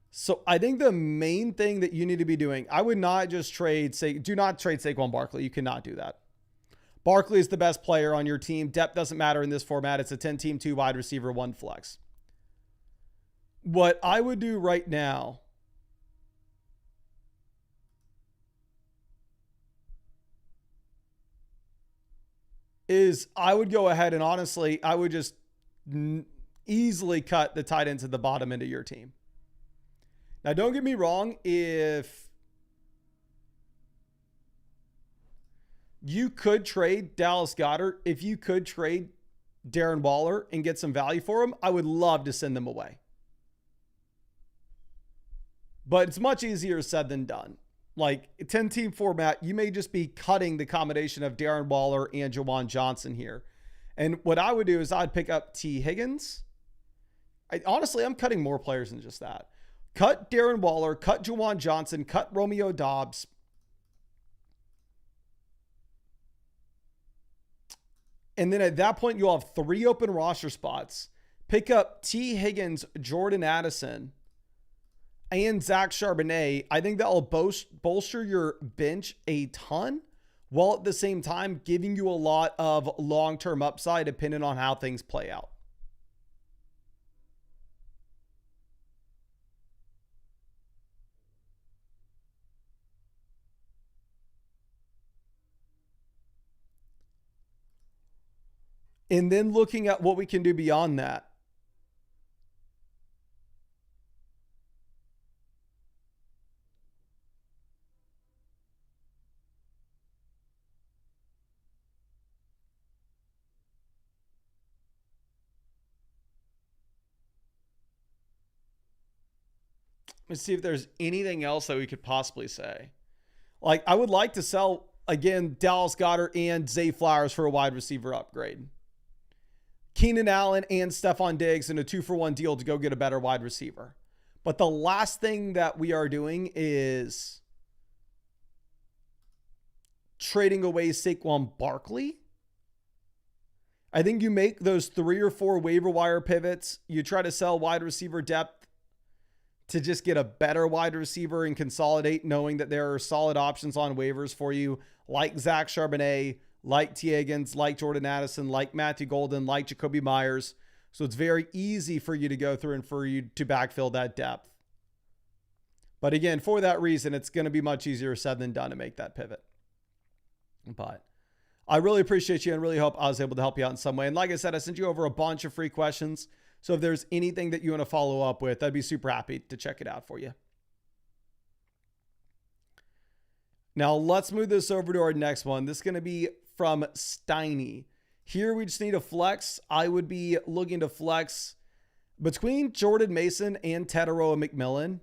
So I think the main thing that you need to be doing, I would not just do not trade Saquon Barkley. You cannot do that. Barkley is the best player on your team. Depth doesn't matter in this format. It's a 10-team, 2 wide receiver, 1 flex. What I would do right now is I would go ahead and honestly, I would just easily cut the tight ends at the bottom end of your team. Now, don't get me wrong. If you could trade Dallas Goedert, if you could trade Darren Waller and get some value for him, I would love to send them away. But it's much easier said than done. Like 10-team format, you may just be cutting the combination of Darren Waller and Juwan Johnson here. And what I would do is I'd pick up T. Higgins. Honestly, I'm cutting more players than just that. Cut Darren Waller, cut Juwan Johnson, cut Romeo Dobbs. And then at that point, you'll have 3 open roster spots. Pick up T. Higgins, Jordan Addison, and Zach Charbonnet. I think that will bolster your bench a ton, while at the same time giving you a lot of long-term upside depending on how things play out. And then looking at what we can do beyond that. Let's see if there's anything else that we could possibly say. Like, I would like to sell, again, Dallas Goedert and Zay Flowers for a wide receiver upgrade. Keenan Allen and Stephon Diggs in a 2-for-1 deal to go get a better wide receiver. But the last thing that we are doing is trading away Saquon Barkley. I think you make those 3 or 4 waiver wire pivots. You try to sell wide receiver depth to just get a better wide receiver and consolidate, knowing that there are solid options on waivers for you, like Zach Charbonnet, like T. Higgins, like Jordan Addison, like Matthew Golden, like Jacoby Myers. So it's very easy for you to go through and for you to backfill that depth. But again, for that reason, it's going to be much easier said than done to make that pivot. But I really appreciate you and really hope I was able to help you out in some way. And like I said, I sent you over a bunch of free questions. So if there's anything that you want to follow up with, I'd be super happy to check it out for you. Now let's move this over to our next one. This is going to be from Steiny. Here we just need a flex. I would be looking to flex between Jordan Mason and Tetaroa McMillan.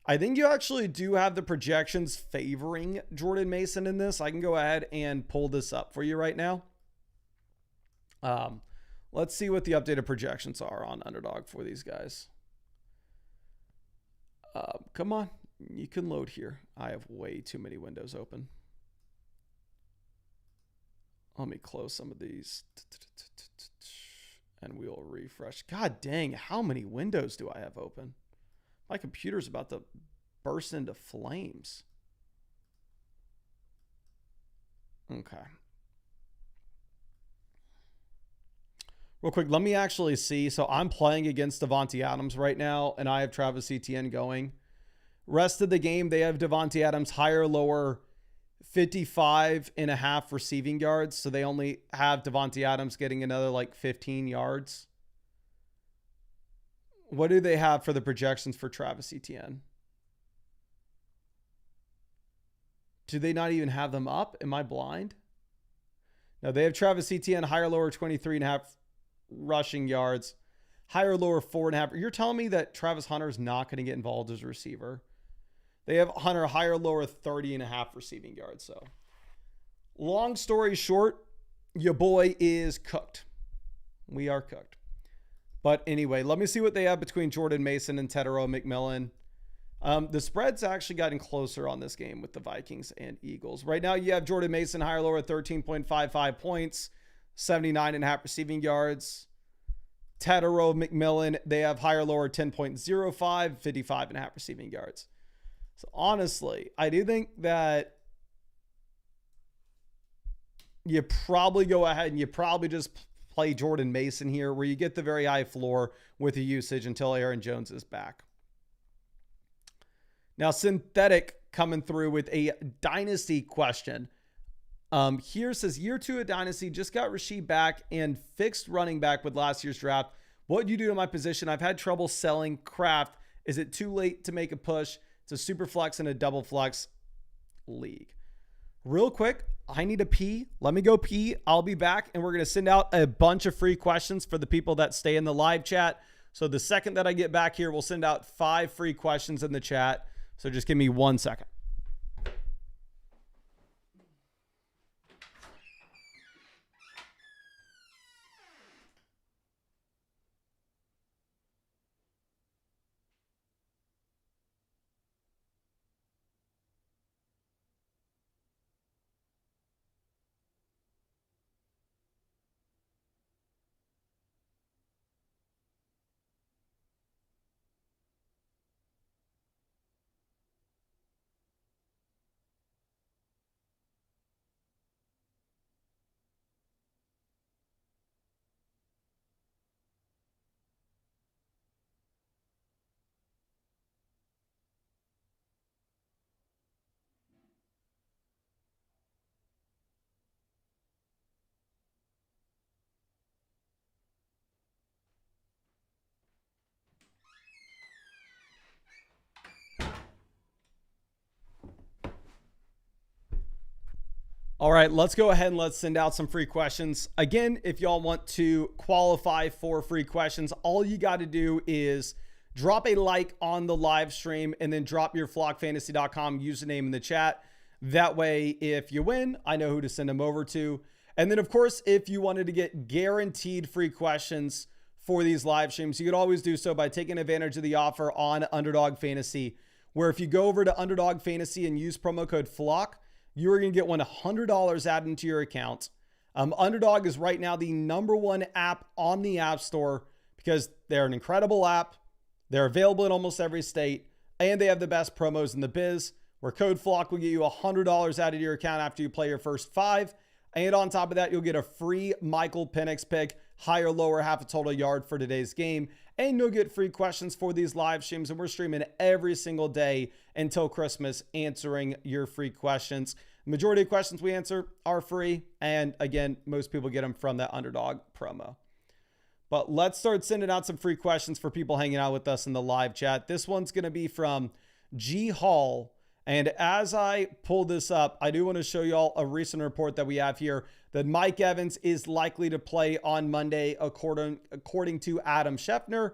I think you actually do have the projections favoring Jordan Mason in this. I can go ahead and pull this up for you right now. Let's see what the updated projections are on Underdog for these guys. Come on, you can load here. I have way too many windows open. Let me close some of these. And we'll refresh. God dang, how many windows do I have open? My computer's about to burst into flames. Okay. Real quick, let me actually see. So I'm playing against Davante Adams right now, and I have Travis Etienne going. Rest of the game, they have Davante Adams higher, lower, 55.5 receiving yards. So they only have Davante Adams getting another like 15 yards. What do they have for the projections for Travis Etienne? Do they not even have them up? Am I blind? No, they have Travis Etienne higher, lower, 23.5 rushing yards, higher, lower, 4.5. You're telling me that Travis Hunter is not going to get involved as a receiver? They have Hunter higher, lower, 30.5 receiving yards. So long story short, your boy is cooked. We are cooked. But anyway, let me see what they have between Jordan Mason and Tetaroa McMillan. The spread's actually gotten closer on this game with the Vikings and Eagles. Right now, you have Jordan Mason higher, lower, 13.55 points, 79.5 receiving yards. Tetaroa McMillan, they have higher, lower, 10.05, 55.5 receiving yards. So honestly, I do think that you probably go ahead and you probably just play Jordan Mason here, where you get the very high floor with the usage until Aaron Jones is back. Now, Synthetic coming through with a dynasty question. Here says, year 2 of dynasty, just got Rashid back and fixed running back with last year's draft. What do you do to my position? I've had trouble selling Kraft. Is it too late to make a push? It's a super flex and a double flex league. Real quick, I need to pee. Let me go pee. I'll be back, and we're going to send out a bunch of free questions for the people that stay in the live chat. So the second that I get back here, we'll send out 5 free questions in the chat. So just give me 1 second. All right, let's go ahead and let's send out some free questions. Again, if y'all want to qualify for free questions, all you got to do is drop a like on the live stream and then drop your flockfantasy.com username in the chat. That way, if you win, I know who to send them over to. And then, of course, if you wanted to get guaranteed free questions for these live streams, you could always do so by taking advantage of the offer on Underdog Fantasy, where if you go over to Underdog Fantasy and use promo code FLOCK, you are going to get $100 added into your account. Underdog is right now the #1 app on the App Store because they're an incredible app. They're available in almost every state, and they have the best promos in the biz, where code FLOCK will get you $100 added to your account after you play your first 5. And on top of that, you'll get a free Michael Penix pick, higher, lower, half a total yard for today's game. And you'll get free questions for these live streams. And we're streaming every single day until Christmas, answering your free questions. The majority of questions we answer are free. And again, most people get them from that Underdog promo. But let's start sending out some free questions for people hanging out with us in the live chat. This one's going to be from G Hall. And as I pull this up, I do want to show you all a recent report that we have here that Mike Evans is likely to play on Monday, according to Adam Schefter.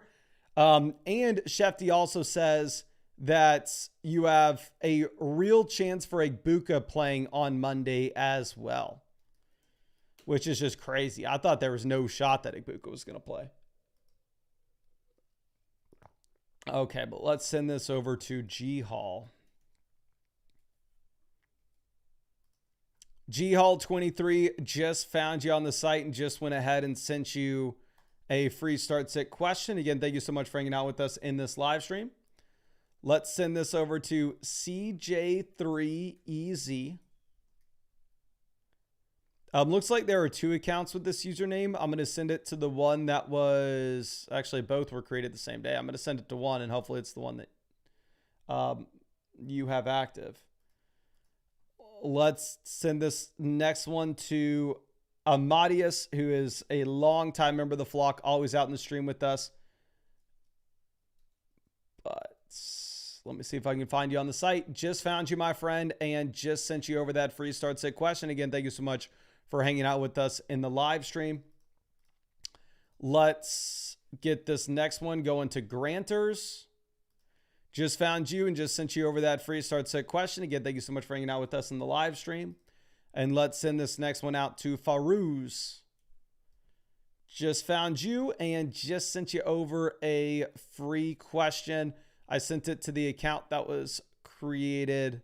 And Shefty also says that you have a real chance for Egbuka playing on Monday as well, which is just crazy. I thought there was no shot that Egbuka was going to play. Okay, but let's send this over to G Hall. G Hall 23 just found you on the site and just went ahead and sent you a free start sit question. Again, thank you so much for hanging out with us in this live stream. Let's send this over to CJ3EZ. Looks like there are 2 accounts with this username. I'm going to send it to the one that was, actually both were created the same day. I'm going to send it to one and hopefully it's the one that you have active. Let's send this next one to Amadius, who is a longtime member of the flock, always out in the stream with us. But let me see if I can find you on the site. Just found you, my friend, and just sent you over that free start sit question. Again, thank you so much for hanging out with us in the live stream. Let's get this next one going to Granters. Just found you and just sent you over that free start sit question. Again, thank you so much for hanging out with us in the live stream. And let's send this next one out to Farouz. Just found you and just sent you over a free question. I sent it to the account that was created.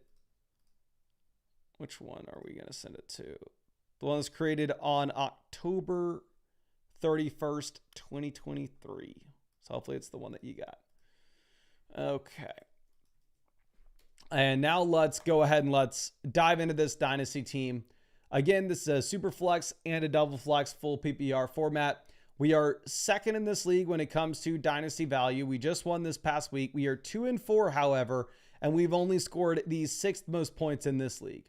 Which one are we going to send it to? The one that's created on October 31st, 2023. So hopefully it's the one that you got. Okay. And now let's go ahead and let's dive into this dynasty team. Again, this is a super flex and a double flex full PPR format. We are second in this league when it comes to dynasty value. We just won this past week. We are 2-4, however, and we've only scored the 6th most points in this league.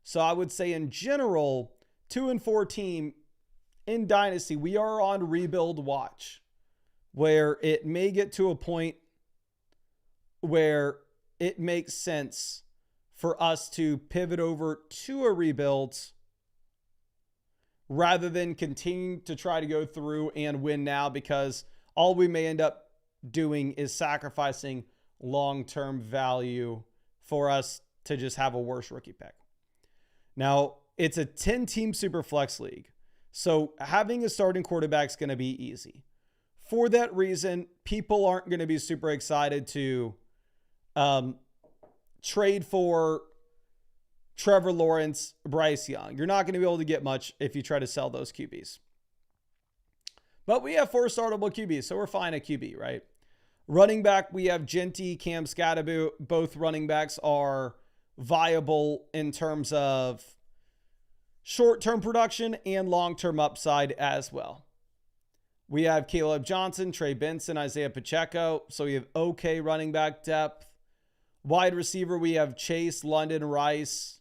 So I would say in general, 2-4 team in dynasty, we are on rebuild watch, where it may get to a point where it makes sense for us to pivot over to a rebuild rather than continuing to try to go through and win now, because all we may end up doing is sacrificing long-term value for us to just have a worse rookie pick. Now, it's a 10-team super flex league, so having a starting quarterback is going to be easy. For that reason, people aren't going to be super excited to trade for Trevor Lawrence, Bryce Young. You're not going to be able to get much if you try to sell those QBs. But we have 4 startable QBs, so we're fine at QB, right? Running back, we have Genty, Cam Scadaboo. Both running backs are viable in terms of short-term production and long-term upside as well. We have Caleb Johnson, Trey Benson, Isaiah Pacheco. So we have okay running back depth. Wide receiver, we have Chase, London, Rice.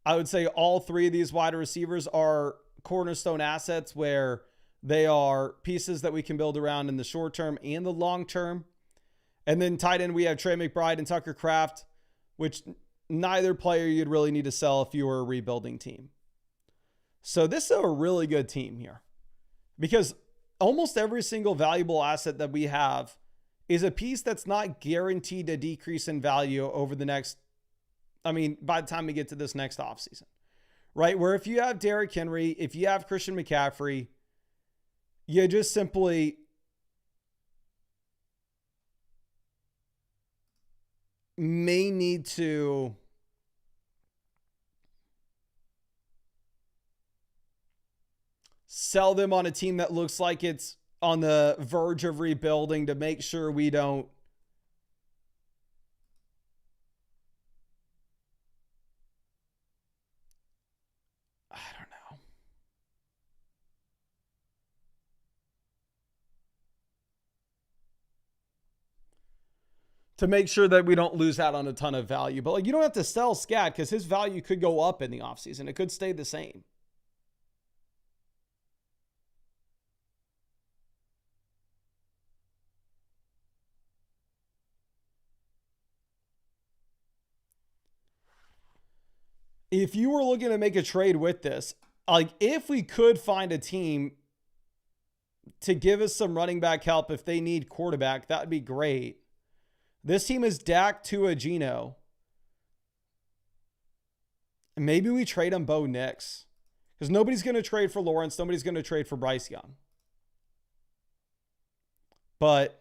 I would say all 3 of these wide receivers are cornerstone assets where they are pieces that we can build around in the short term and the long term. And then tight end, we have Trey McBride and Tucker Kraft, which neither player you'd really need to sell if you were a rebuilding team. So this is a really good team here, because almost every single valuable asset that we have is a piece that's not guaranteed to decrease in value over the next, by the time we get to this next offseason, right? Where if you have Derrick Henry, if you have Christian McCaffrey, you just simply may need to sell them on a team that looks like it's on the verge of rebuilding to make sure we don't to make sure that we don't lose out on a ton of value. But like, you don't have to sell Scat because his value could go up in the offseason. It could stay the same. if you were looking to make a trade with this, like if we could find a team to give us some running back help if they need quarterback, that would be great. This team is Dak, Tua, Geno. Maybe we trade him Bo Nix. Because nobody's going to trade for Lawrence. Nobody's going to trade for Bryce Young. But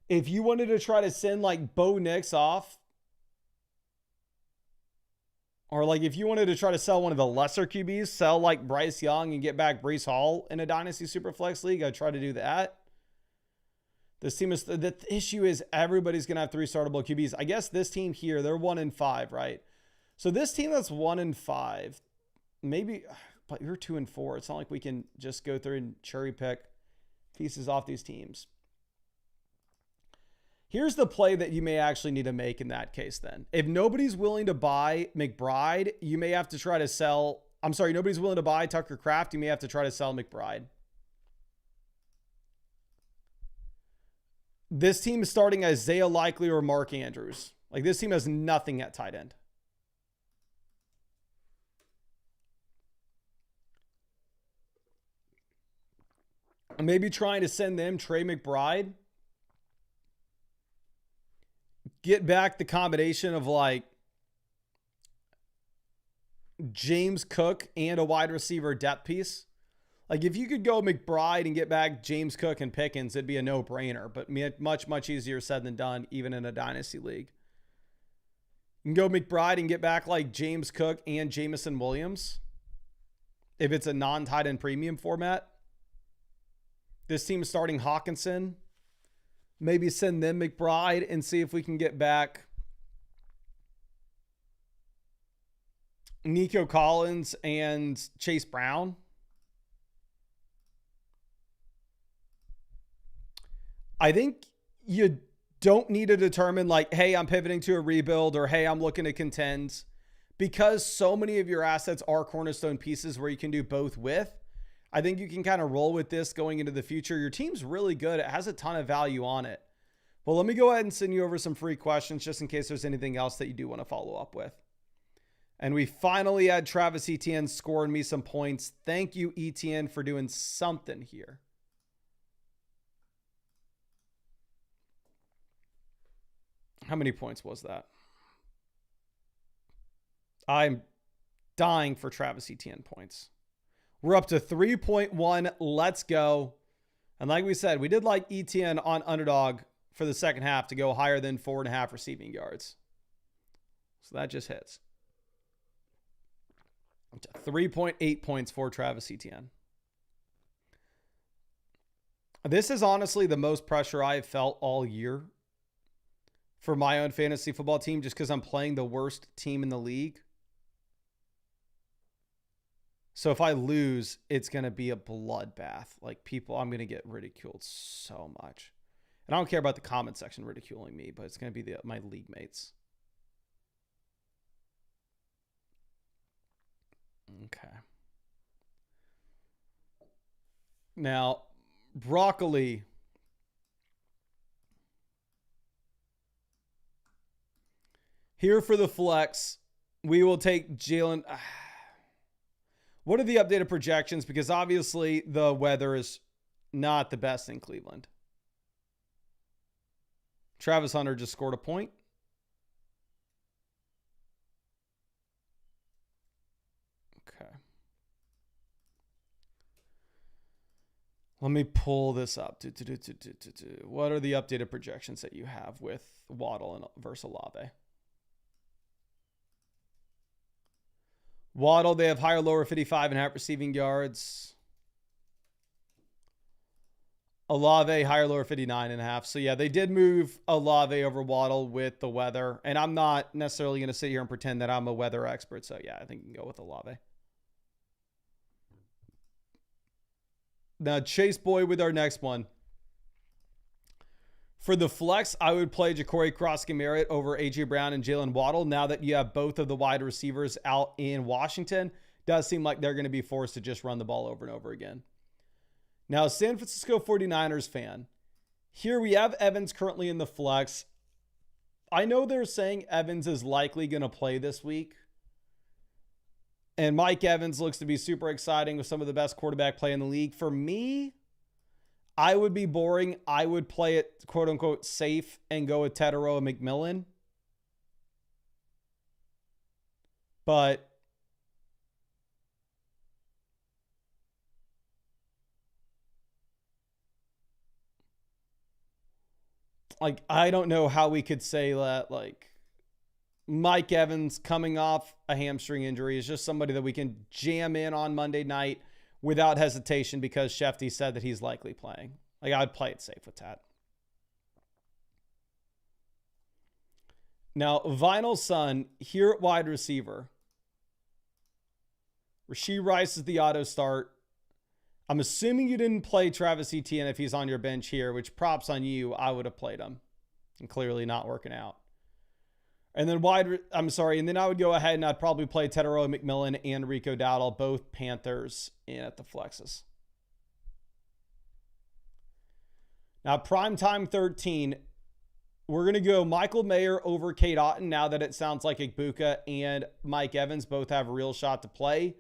if you wanted to try to send like Bo Nix off, or like if you wanted to try to sell one of the lesser QBs, sell like Bryce Young and get back Breece Hall in a Dynasty Superflex league, I'd try to do that. This team is, the issue is everybody's going to have 3 startable QBs. I guess this team here, they're 1-5, right? So this team that's 1-5, maybe, but you're 2-4. It's not like we can just go through and cherry pick pieces off these teams. Here's the play that you may actually need to make in that case then. If nobody's willing to buy McBride, you may have to try to sell. I'm sorry, nobody's willing to buy Tucker Kraft. You may have to try to sell McBride. This team is starting Isaiah Likely or Mark Andrews. Like this team has nothing at tight end. Maybe trying to send them Trey McBride. Get back the combination of like James Cook and a wide receiver depth piece. Like if you could go McBride and get back James Cook and Pickens, it'd be a no-brainer, but much, much easier said than done, even in a dynasty league. You can go McBride and get back like James Cook and Jamison Williams if it's a non-tight end premium format. This team is starting Hawkinson. Maybe send them McBride and see if we can get back Nico Collins and Chase Brown. I think you don't need to determine like, hey, I'm pivoting to a rebuild or hey, I'm looking to contend, because so many of your assets are cornerstone pieces where you can do both with. I think you can kind of roll with this going into the future. Your team's really good. It has a ton of value on it. Well, let me go ahead and send you over some free questions just in case there's anything else that you do want to follow up with. And we finally had Travis Etienne scoring me some points. Thank you, Etienne, for doing something here. How many points was that? I'm dying for Travis Etienne points. We're up to 3.1. Let's go. And like we said, we did like Etienne on Underdog for the second half to go higher than 4.5 receiving yards. So that just hits. 3.8 points for Travis Etienne. This is honestly the most pressure I have felt all year for my own fantasy football team, just because I'm playing the worst team in the league. So if I lose, it's going to be a bloodbath. Like people, I'm going to get ridiculed so much. And I don't care about the comment section ridiculing me, but it's going to be my league mates. Okay. Now, broccoli. Here for the flex, we will take Jalen. What are the updated projections? Because obviously the weather is not the best in Cleveland. Travis Hunter just scored a point. Okay. Let me pull this up. What are the updated projections that you have with Waddle and versus Olave? Waddle, they have higher, lower 55.5 receiving yards. Olave, higher, lower 59.5. So yeah, they did move Olave over Waddle with the weather. And I'm not necessarily going to sit here and pretend that I'm a weather expert. So yeah, I think you can go with Olave. Now, Chase Boy with our next one. For the flex, I would play Ja'Cory Cross-Garrett over A.J. Brown and Jalen Waddle now that you have both of the wide receivers out in Washington. does seem like they're going to be forced to just run the ball over and over again. Now, San Francisco 49ers fan. Here we have Evans currently in the flex. I know they're saying Evans is likely going to play this week. And Mike Evans looks to be super exciting with some of the best quarterback play in the league. For me, I would be boring. I would play it, quote unquote, safe and go with Tedero and McMillan. But like, I don't know how we could say that, like, Mike Evans coming off a hamstring injury is just somebody that we can jam in on Monday night without hesitation because Shefty said that he's likely playing. Like, I'd play it safe with that. Now, Vinyl Sun here at wide receiver. Rashee Rice is the auto start. I'm assuming you didn't play Travis Etienne if he's on your bench here, which props on you. I would have played him. And clearly not working out. And then and then I would go ahead and I'd probably play Tedero McMillan and Rico Dowdle, both Panthers, in at the flexes. Now, primetime 13, we're going to go Michael Mayer over Kate Otten now that it sounds like Igbuka and Mike Evans both have a real shot to play.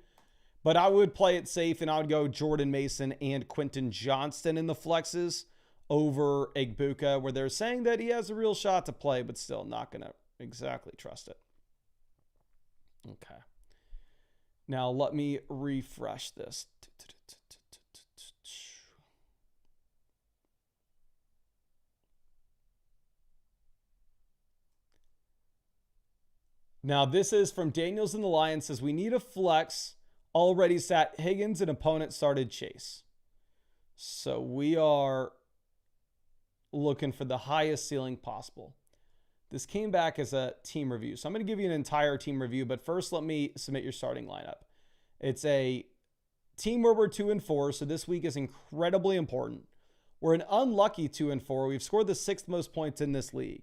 But I would play it safe and I would go Jordan Mason and Quentin Johnston in the flexes over Igbuka, where they're saying that he has a real shot to play, but still not going to exactly trust it. Okay. Now let me refresh this. Now this is from Daniels and the Lions. Says we need a flex. Already sat Higgins and opponent started Chase. So we are looking for the highest ceiling possible. This came back as a team review. So I'm going to give you an entire team review, but first let me submit your starting lineup. It's a team where we're 2-4, so this week is incredibly important. We're an unlucky 2-4. We've scored the 6th most points in this league.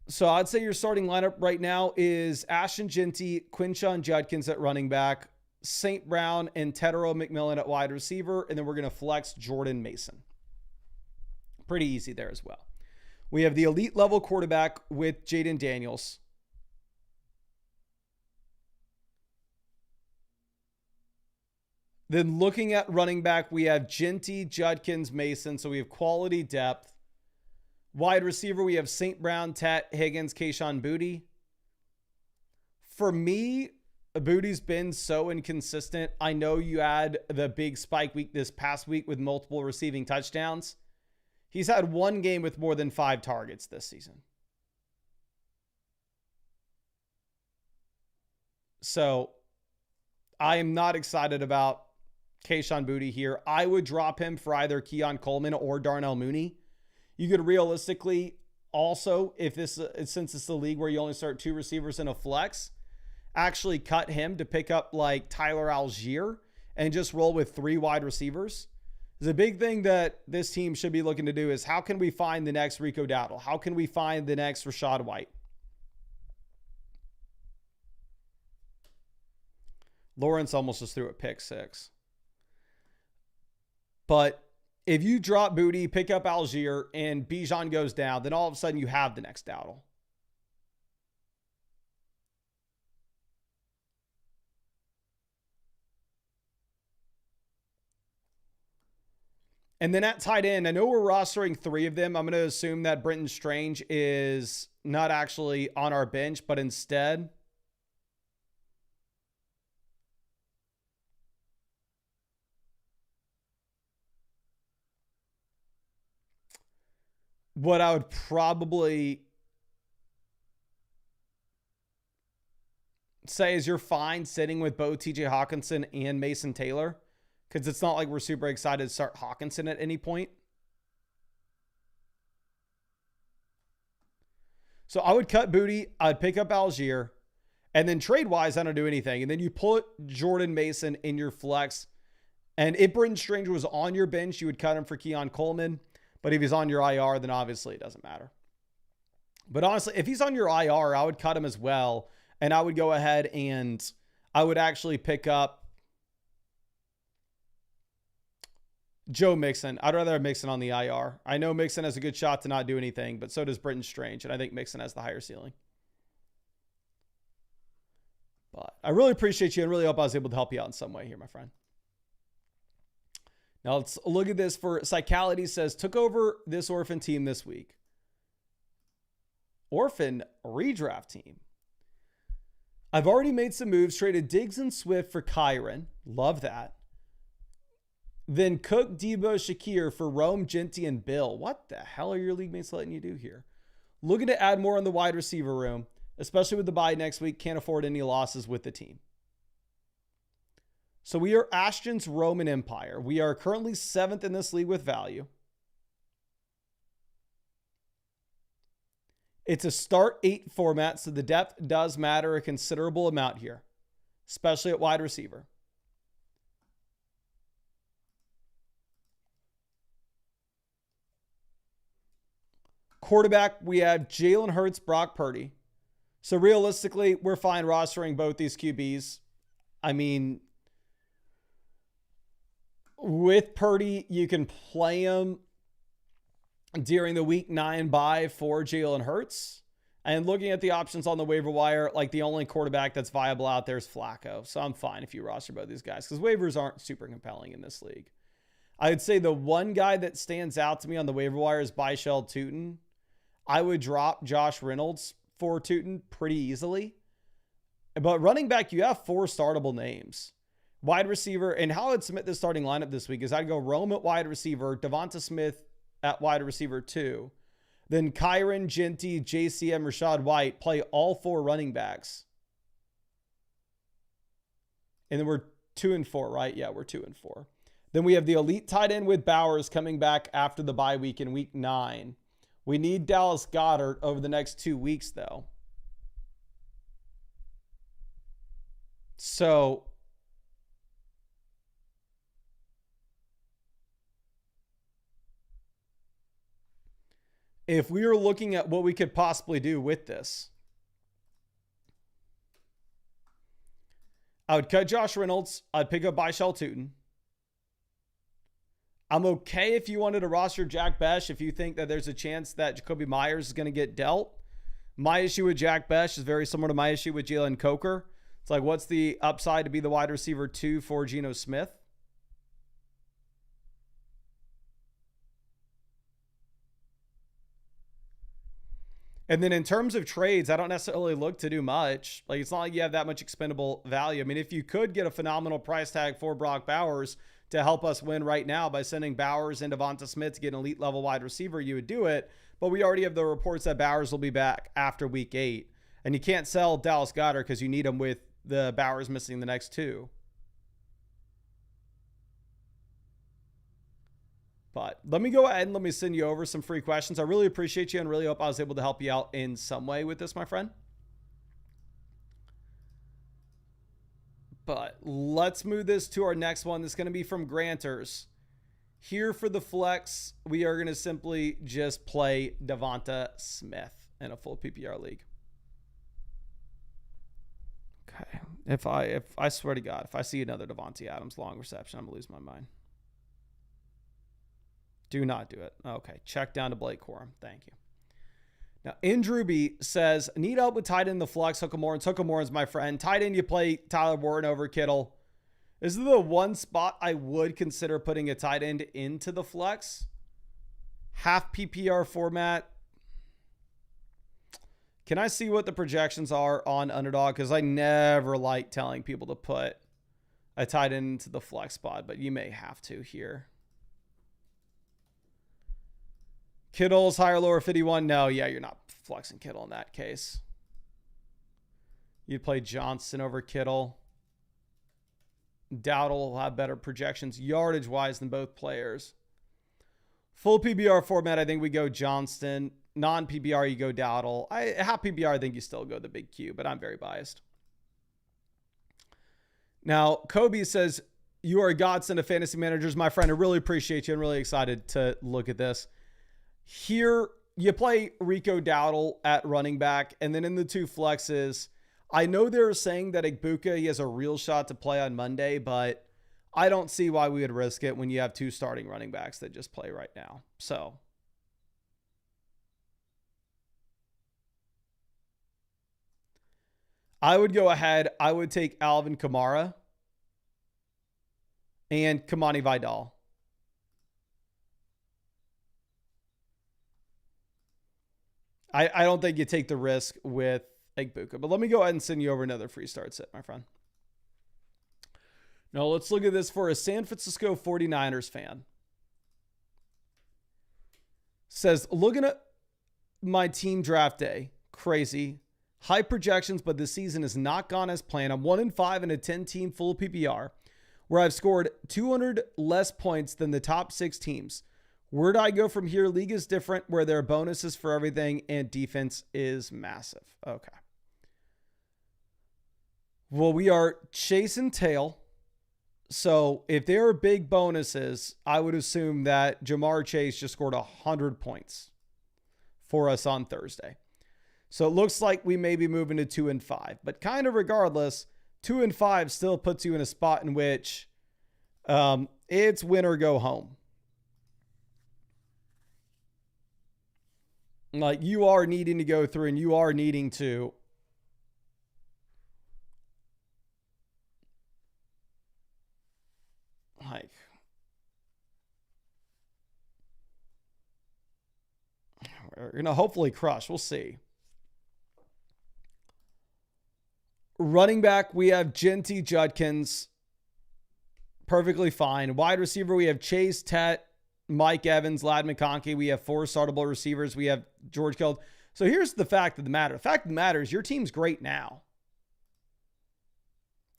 So I'd say your starting lineup right now is Ashton Jeanty, Quinshon Judkins at running back, St. Brown and Tedero McMillan at wide receiver, and then we're going to flex Jordan Mason. Pretty easy there as well. We have the elite level quarterback with Jaden Daniels. Then looking at running back, we have Jeanty, Judkins, Mason, so we have quality depth. Wide receiver, we have St. Brown, Tet, Higgins, Kayshon Boutte. For me, Boutte's been so inconsistent. I know you had the big spike week this past week with multiple receiving touchdowns. He's had one game with more than 5 targets this season. So I am not excited about Kayshon Boutte here. I would drop him for either Keon Coleman or Darnell Mooney. You could realistically also, since it's the league where you only start 2 receivers in a flex, actually cut him to pick up like Tyler Algier and just roll with 3 wide receivers. The big thing that this team should be looking to do is how can we find the next Rico Dowdle? How can we find the next Rachaad White? Lawrence almost just threw a pick 6. But if you drop Boutte, pick up Algier, and Bijan goes down, then all of a sudden you have the next Dowdle. And then at tight end, I know we're rostering 3 of them. I'm going to assume that Brenton Strange is not actually on our bench, but instead what I would probably say is you're fine sitting with both TJ Hawkinson and Mason Taylor, because it's not like we're super excited to start Hawkinson at any point. So I would cut Boutte. I'd pick up Algier. And then trade-wise, I don't do anything. And then you put Jordan Mason in your flex. And if Brenton Strange was on your bench, you would cut him for Keon Coleman. But if he's on your IR, then obviously it doesn't matter. But honestly, if he's on your IR, I would cut him as well And I would go ahead and I would actually pick up Joe Mixon. I'd rather have Mixon on the IR. I know Mixon has a good shot to not do anything, but so does Britton Strange. And I think Mixon has the higher ceiling. But I really appreciate you and really hope I was able to help you out in some way here, my friend. Now let's look at this for Psychality says, took over this orphan team this week. Orphan redraft team. I've already made some moves, traded Diggs and Swift for Kyron. Love that. Then Cook, Debo, Shakir for Rome, Genty, and Bill. What the hell are your league mates letting you do here? Looking to add more in the wide receiver room, especially with the bye next week. Can't afford any losses with the team. So we are Ashton's Roman Empire. We are currently 7th in this league with value. It's a start 8 format, so the depth does matter a considerable amount here, especially at wide receiver. Quarterback, we have Jalen Hurts, Brock Purdy. So realistically, we're fine rostering both these QBs. I mean, with Purdy, you can play him during the week 9 bye for Jalen Hurts. And looking at the options on the waiver wire, like the only quarterback that's viable out there is Flacco. So I'm fine if you roster both these guys because waivers aren't super compelling in this league. I would say the one guy that stands out to me on the waiver wire is Byshell Tootin. I would drop Josh Reynolds for Tootin pretty easily. But running back, you have 4 startable names. Wide receiver, and how I'd submit this starting lineup this week is I'd go Rome at wide receiver, Devonta Smith at wide receiver 2. Then Kyron, Genty, JCM, Rashad White play all 4 running backs. And then we're 2 and 4, right? Yeah, we're 2 and 4. Then we have the elite tight end with Bowers coming back after the bye week in week 9. We need Dallas Goedert over the next 2 weeks, though. So if we were looking at what we could possibly do with this, I would cut Josh Reynolds. I'd pick up Byshell Tootin. I'm okay if you wanted to roster Jack Besh if you think that there's a chance that Jacoby Myers is going to get dealt. My issue with Jack Besh is very similar to my issue with Jalen Coker. It's like, what's the upside to be the wide receiver 2 for Geno Smith? And then in terms of trades, I don't necessarily look to do much. Like, it's not like you have that much expendable value. I mean, if you could get a phenomenal price tag for Brock Bowers to help us win right now by sending Bowers and Devonta Smith to get an elite level wide receiver, you would do it. But we already have the reports that Bowers will be back after week 8. And you can't sell Dallas Goedert because you need him with the Bowers missing the next 2. But let me go ahead and let me send you over some free questions. I really appreciate you and really hope I was able to help you out in some way with this, my friend. But let's move this to our next one. This is going to be from Granters. Here for the flex, we are going to simply just play Devonta Smith in a full PPR league. Okay. If I swear to God, if I see another Devontae Adams long reception, I'm going to lose my mind. Do not do it. Okay. Check down to Blake Corum. Thank you. Now, Indruby says, need help with tight end in the flex. Hook 'em Warren's. Hook 'em Warren's my friend. Tight end, you play Tyler Warren over Kittle. This is the one spot I would consider putting a tight end into the flex. Half PPR format. Can I see what the projections are on Underdog? Because I never like telling people to put a tight end into the flex spot, but you may have to here. Kittle's higher, lower 51. No, yeah, you're not flexing Kittle in that case. You'd play Johnson over Kittle. Dowdle will have better projections yardage-wise than both players. Full PBR format, I think we go Johnston. Non-PBR, you go Dowdle. Half PBR, I think you still go the big Q, but I'm very biased. Now, Kobe says, you are a godsend of fantasy managers. My friend, I really appreciate you. I'm really excited to look at this. Here, you play Rico Dowdle at running back, and then in the 2 flexes, I know they're saying that Igbuka, he has a real shot to play on Monday, but I don't see why we would risk it when you have two starting running backs that just play right now. So I would go ahead. I would take Alvin Kamara and Kamani Vidal. I don't think you take the risk with Igbuka, but let me go ahead and send you over another free start set, my friend. Now let's look at this for a San Francisco 49ers fan. Says, looking at my team draft day, crazy. High projections, but the season has not gone as planned. I'm 1-5 in a 10-team full PPR, where I've scored 200 less points than the top 6 teams. Where do I go from here? League is different, where there are bonuses for everything, and defense is massive. Okay. Well, we are chasing tail. So if there are big bonuses, I would assume that Jamar Chase just scored 100 points for us on Thursday. So it looks like we may be moving to 2-5, but kind of regardless, 2-5 still puts you in a spot in which it's win or go home. Like, you are needing to go through and you are needing to like, we're going to hopefully crush. We'll see. Running back, we have Genty Judkins. Perfectly fine. Wide receiver, we have Chase, Tet, Mike Evans, Lad McConkey. We have 4 startable receivers. We have George Kittle. So here's the fact of the matter. The fact of the matter is your team's great now.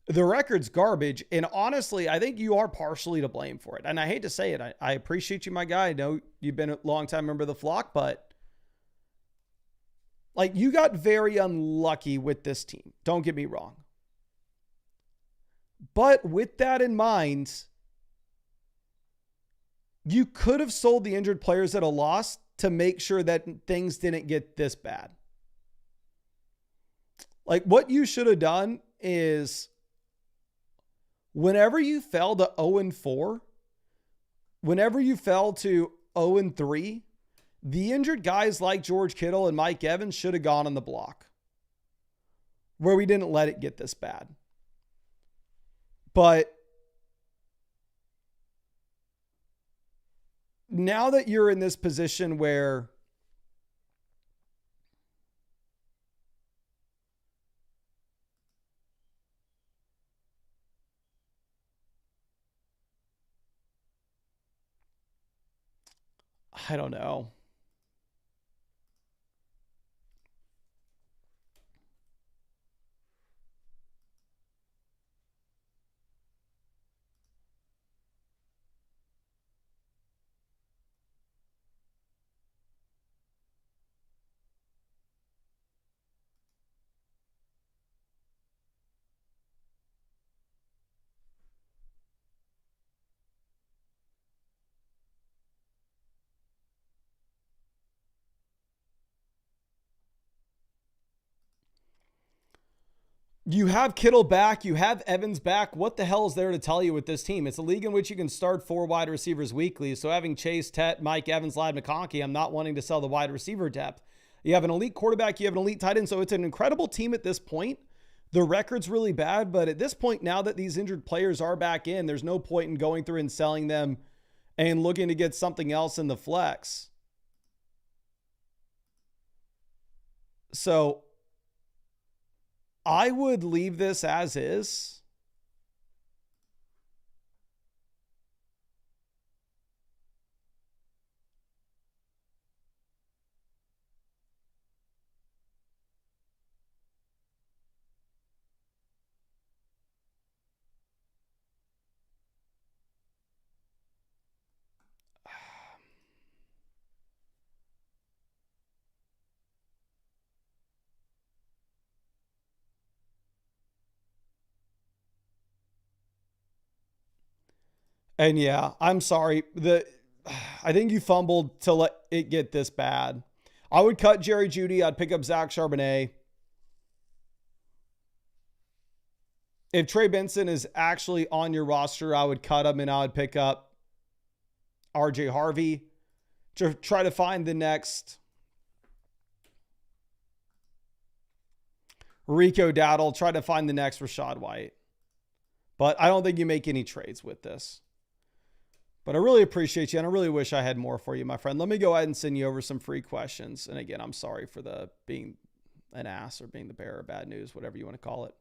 The record's garbage. And honestly, I think you are partially to blame for it. And I hate to say it. I appreciate you, my guy. I know you've been a long time member of the flock, but like, you got very unlucky with this team. Don't get me wrong. But with that in mind, you could have sold the injured players at a loss to make sure that things didn't get this bad. Like, what you should have done is, whenever you fell to 0-4, whenever you fell to 0-3, the injured guys like George Kittle and Mike Evans should have gone on the block, where we didn't let it get this bad. But now that you're in this position where I don't know. You have Kittle back. You have Evans back. What the hell is there to tell you with this team? It's a league in which you can start 4 wide receivers weekly. So having Chase, Tet, Mike Evans, Lad McConkey, I'm not wanting to sell the wide receiver depth. You have an elite quarterback. You have an elite tight end. So it's an incredible team at this point. The record's really bad. But at this point, now that these injured players are back in, there's no point in going through and selling them and looking to get something else in the flex. So I would leave this as is. And yeah, I'm sorry. I think you fumbled to let it get this bad. I would cut Jerry Jeudy. I'd pick up Zach Charbonnet. If Trey Benson is actually on your roster, I would cut him and I would pick up RJ Harvey to try to find the next Rico Dowdle, try to find the next Rachaad White. But I don't think you make any trades with this. But I really appreciate you, and I really wish I had more for you, my friend. Let me go ahead and send you over some free questions. And again, I'm sorry for the being an ass or being the bearer of bad news, whatever you want to call it.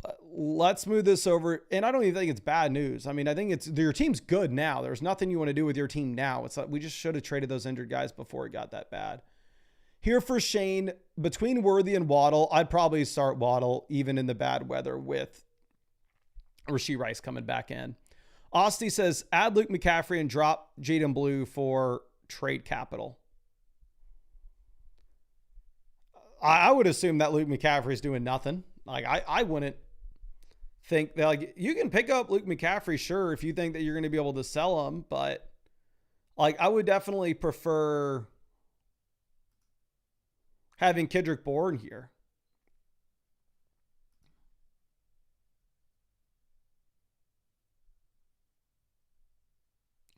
But let's move this over. And I don't even think it's bad news. I mean, I think it's your team's good now. There's nothing you want to do with your team now. It's like we just should have traded those injured guys before it got that bad. Here for Shane, between Worthy and Waddle, I'd probably start Waddle even in the bad weather with Rashee Rice coming back in. Austin says, add Luke McCaffrey and drop Jaden Blue for trade capital. I would assume that Luke McCaffrey is doing nothing. Like I wouldn't think that, like, you can pick up Luke McCaffrey, sure, if you think that you're going to be able to sell him, but like I would definitely prefer having Kendrick Bourne here.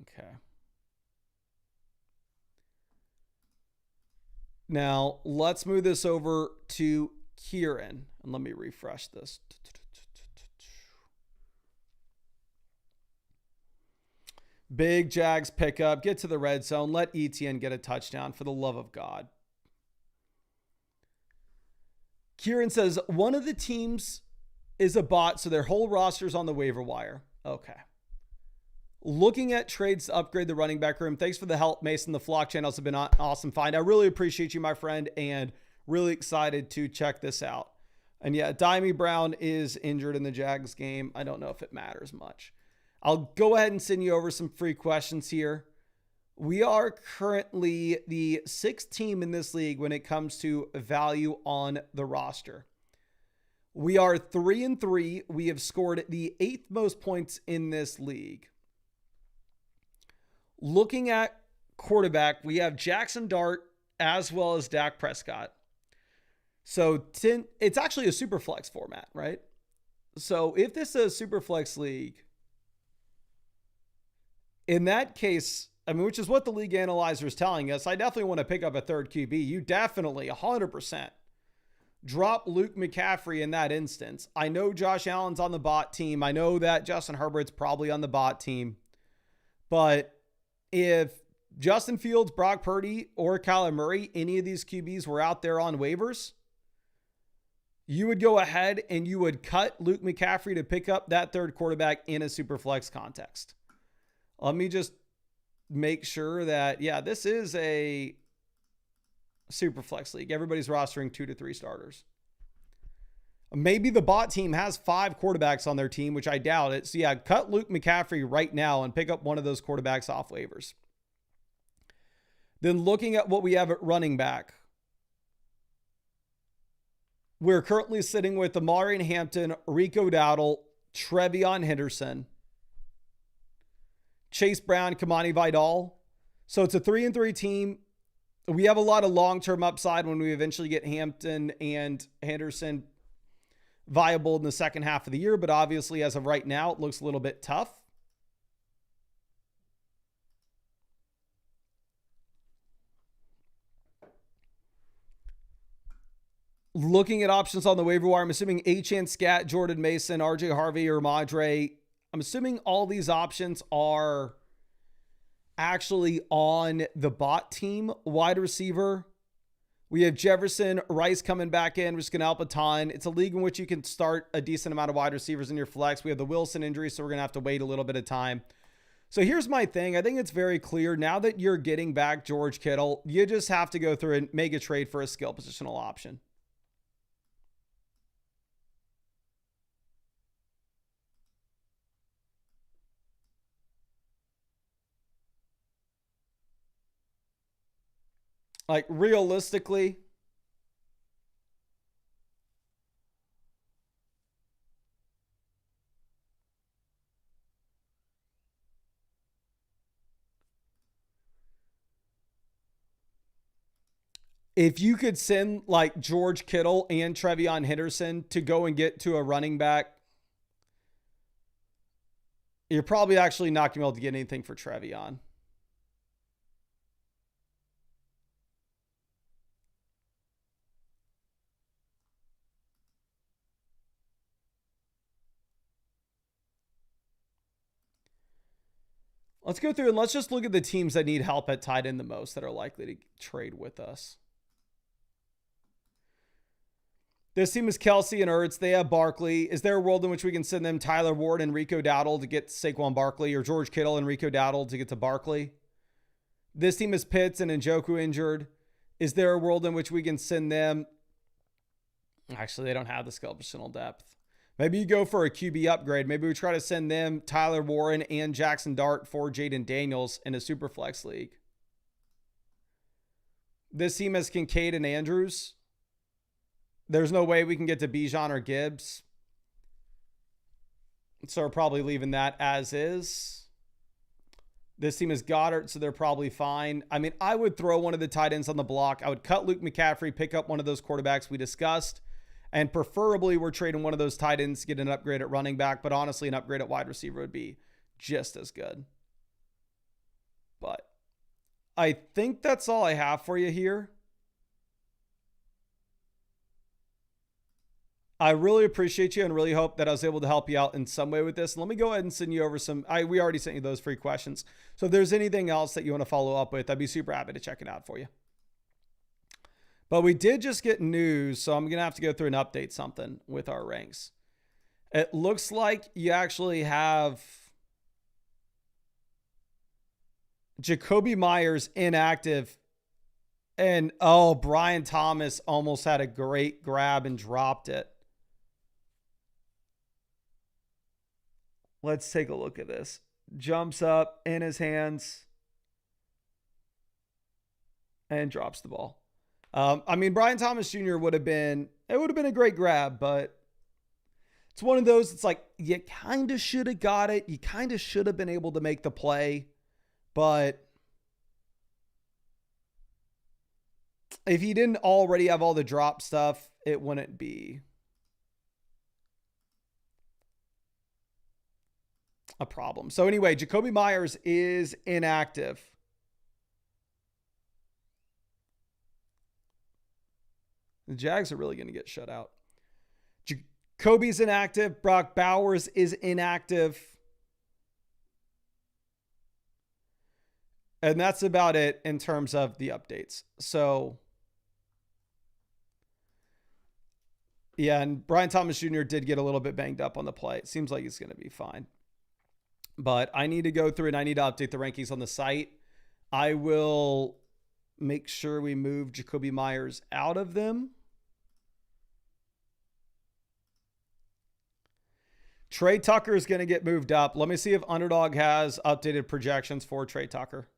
Okay. Now, let's move this over to Kieran. And let me refresh this. Big Jags pickup. Get to the red zone. Let ETN get a touchdown, for the love of God. Kieran says, one of the teams is a bot, so their whole roster's on the waiver wire. Okay. Looking at trades to upgrade the running back room. Thanks for the help, Mason. The Flock channels have been an awesome find. I really appreciate you, my friend, and really excited to check this out. And yeah, Dimey Brown is injured in the Jags game. I don't know if it matters much. I'll go ahead and send you over some free questions here. We are currently the 6th team in this league when it comes to value on the roster. We are 3-3. We have scored the 8th most points in this league. Looking at quarterback, we have Jackson Dart as well as Dak Prescott. So it's actually a Superflex format, right? So if this is a Superflex league, in that case, I mean, which is what the league analyzer is telling us, I definitely want to pick up a third QB. You definitely 100% drop Luke McCaffrey in that instance. I know Josh Allen's on the bot team. I know that Justin Herbert's probably on the bot team. But if Justin Fields, Brock Purdy, or Kyler Murray, any of these QBs were out there on waivers, you would go ahead and you would cut Luke McCaffrey to pick up that third quarterback in a Superflex context. Let me just make sure that, yeah, this is a Superflex league. Everybody's rostering 2 to 3 starters. Maybe the bot team has 5 quarterbacks on their team, which I doubt it. So yeah, cut Luke McCaffrey right now and pick up one of those quarterbacks off waivers. Then looking at what we have at running back, we're currently sitting with Amari Hampton, Rico Dowdle, Trevion Henderson, Chase Brown, Kamani Vidal. So it's a 3-3 team. We have a lot of long-term upside when we eventually get Hampton and Henderson viable in the second half of the year. But obviously, as of right now, it looks a little bit tough. Looking at options on the waiver wire, I'm assuming Achane, Scat, Jordan Mason, RJ Harvey, or Madre. I'm assuming all these options are actually on the bot team. Wide receiver, we have Jefferson, Rice coming back in. We're just going to help a ton. It's a league in which you can start a decent amount of wide receivers in your flex. We have the Wilson injury, so we're going to have to wait a little bit of time. So here's my thing. I think it's very clear now that you're getting back George Kittle, you just have to go through and make a trade for a skill positional option. Like, realistically, If you could send like George Kittle and Trevion Henderson to go and get to a running back, you're probably actually not going to be able to get anything for Trevion. Let's go through and let's just look at the teams that need help at tight end the most that are likely to trade with us. This team is Kelsey and Ertz. They have Barkley. Is there a world in which we can send them Tyler Ward and Rico Dowdle to get Saquon Barkley, or George Kittle and Rico Dowdle to get to Barkley? This team is Pitts and Njoku injured. Is there a world in which we can send them? Actually, they don't have the skill positional depth. Maybe you go for a QB upgrade. Maybe we try to send them Tyler Warren and Jackson Dart for Jaden Daniels in a Superflex league. This team has Kincaid and Andrews. There's no way we can get to Bijan or Gibbs. So we're probably leaving that as is. This team is Goddard, so they're probably fine. I mean, I would throw one of the tight ends on the block. I would cut Luke McCaffrey, pick up one of those quarterbacks we discussed. And preferably, we're trading one of those tight ends to get an upgrade at running back. But honestly, an upgrade at wide receiver would be just as good. But I think that's all I have for you here. I really appreciate you and really hope that I was able to help you out in some way with this. Let me go ahead and send you over some. We already sent you those free questions. So if there's anything else that you want to follow up with, I'd be super happy to check it out for you. But we did just get news, so I'm going to have to go through and update something with our ranks. It looks like you actually have Jacoby Myers inactive. And, Brian Thomas almost had a great grab and dropped it. Let's take a look at this. Jumps up in his hands and drops the ball. Brian Thomas Jr. would have been a great grab, but it's one of those, it's like, you kind of should have got it. You kind of should have been able to make the play, but if he didn't already have all the drop stuff, it wouldn't be a problem. So anyway, Jacoby Myers is inactive. The Jags are really going to get shut out. Jacoby's inactive. Brock Bowers is inactive. And that's about it in terms of the updates. So, yeah, and Brian Thomas Jr. did get a little bit banged up on the play. It seems like he's going to be fine. But I need to go through and I need to update the rankings on the site. I will make sure we move Jacoby Myers out of them. Trey Tucker is going to get moved up. Let me see if Underdog has updated projections for Trey Tucker.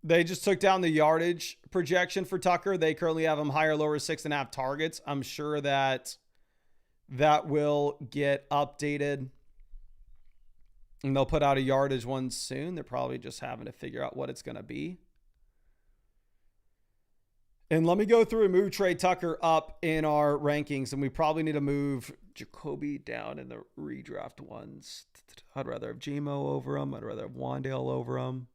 They just took down the yardage projection for Tucker. They currently have him higher, lower, 6.5 targets. I'm sure that will get updated. And they'll put out a yardage one soon. They're probably just having to figure out what it's going to be. And let me go through and move Trey Tucker up in our rankings. And we probably need to move Jacoby down in the redraft ones. I'd rather have Gmo over him. I'd rather have Wandale over him.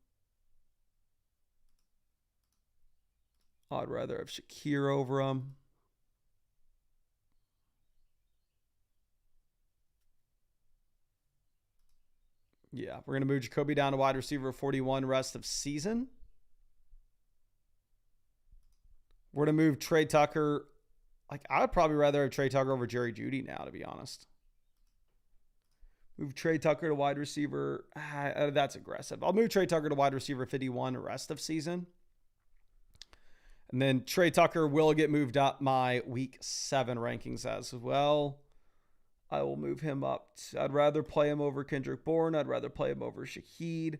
I'd rather have Shakir over him. Yeah, we're going to move Jacoby down to wide receiver 41 rest of season. We're going to move Trey Tucker. I would probably rather have Trey Tucker over Jerry Jeudy now, to be honest. Move Trey Tucker to wide receiver. That's aggressive. I'll move Trey Tucker to wide receiver 51 rest of season. And then Trey Tucker will get moved up my week 7 rankings as well. I will move him up. I'd rather play him over Kendrick Bourne. I'd rather play him over Shaheed.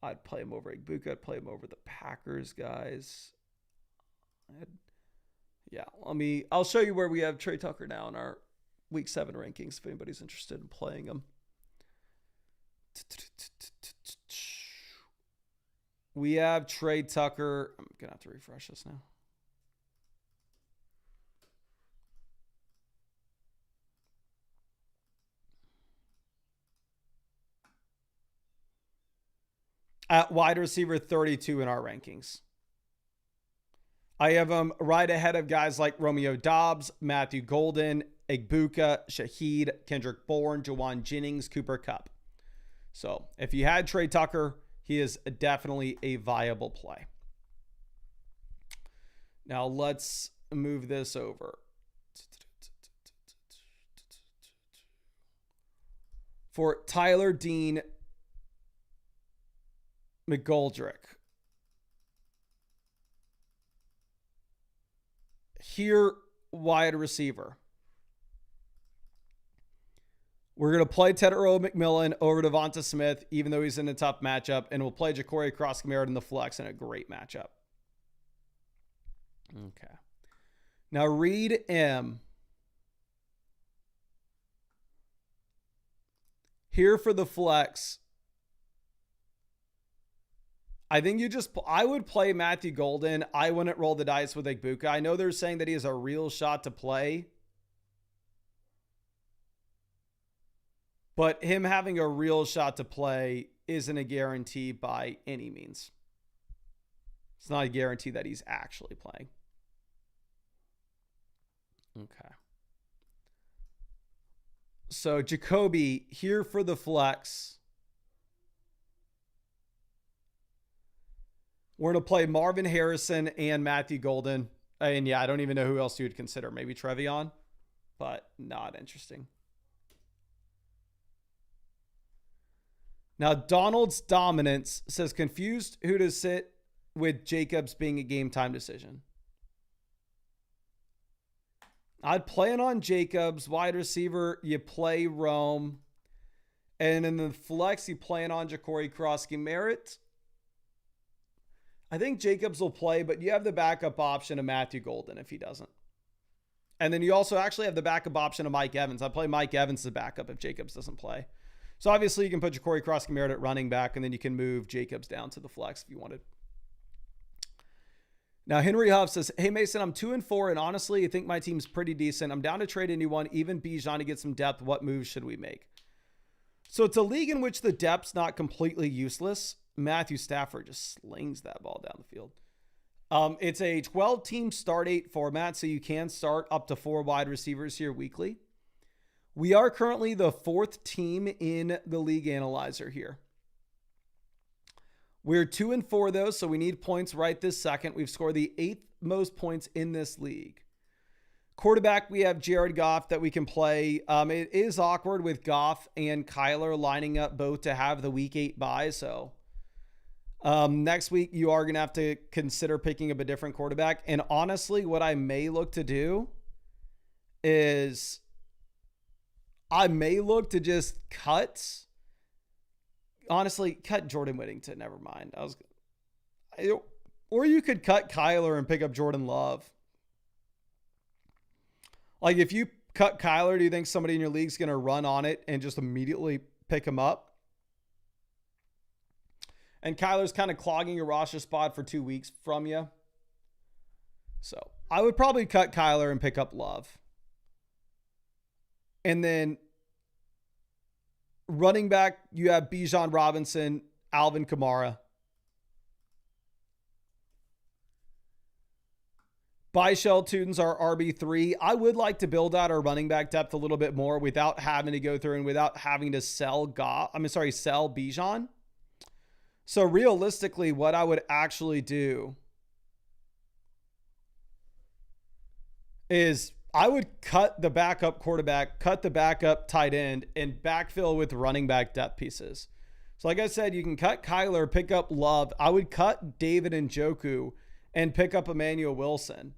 I'd play him over Igbuka. I'd play him over the Packers guys. I'll show you where we have Trey Tucker now in our week 7 rankings if anybody's interested in playing him. We have Trey Tucker. I'm going to have to refresh this now. At wide receiver 32 in our rankings. I have him right ahead of guys like Romeo Dobbs, Matthew Golden, Egbuka, Shaheed, Kendrick Bourne, Jawan Jennings, Cooper Kupp. So if you had Trey Tucker, he is definitely a viable play. Now let's move this over. For Tyler Dean McGoldrick. Here, wide receiver. We're going to play Ted Earl McMillan over Devonta Smith, even though he's in a tough matchup, and we'll play Ja'Cory Cross-Kamara in the flex in a great matchup. Okay. Now, Reed M. Here for the flex. I think I would play Matthew Golden. I wouldn't roll the dice with Egbuka. I know they're saying that he has a real shot to play, but him having a real shot to play isn't a guarantee by any means. It's not a guarantee that he's actually playing. Okay. So Jacoby here for the flex. We're going to play Marvin Harrison and Matthew Golden. And yeah, I don't even know who else you would consider. Maybe Trevion, but not interesting. Now, Donald's Dominance says, confused who to sit with Jacobs being a game time decision. I'd plan on Jacobs. Wide receiver, you play Rome. And in the flex, you plan on Ja'Cory Cross-Kamara. I think Jacobs will play, but you have the backup option of Matthew Golden if he doesn't. And then you also actually have the backup option of Mike Evans. I play Mike Evans as backup if Jacobs doesn't play. So obviously you can put Ja'Cory Cross-Kamara at running back, and then you can move Jacobs down to the flex if you wanted. Now, Henry Huff says, hey, Mason, I'm 2-4, and honestly, I think my team's pretty decent. I'm down to trade anyone, even Bijan, to get some depth. What moves should we make? So it's a league in which the depth's not completely useless. Matthew Stafford just slings that ball down the field. It's a 12-team start 8 format, so you can start up to 4 wide receivers here weekly. We are currently the 4th team in the league analyzer here. We're 2-4 though, so we need points right this second. We've scored the 8th most points in this league. Quarterback, we have Jared Goff that we can play. It is awkward with Goff and Kyler lining up both to have the week 8 bye, so next week you are going to have to consider picking up a different quarterback. And honestly, what I may look to do is I may look to just cut Jordan Whittington. Never mind. Or you could cut Kyler and pick up Jordan Love. Like if you cut Kyler, do you think somebody in your league is going to run on it and just immediately pick him up? And Kyler's kind of clogging your roster spot for 2 weeks from you. So I would probably cut Kyler and pick up Love. And then running back, you have Bijan Robinson, Alvin Kamara. Byshell Tudens are RB3. I would like to build out our running back depth a little bit more without having to go through and without having to sell Bijan. So realistically, what I would actually do is I would cut the backup quarterback, cut the backup tight end, and backfill with running back depth pieces. So like I said, you can cut Kyler, pick up Love. I would cut David Njoku and pick up Emmanuel Wilson.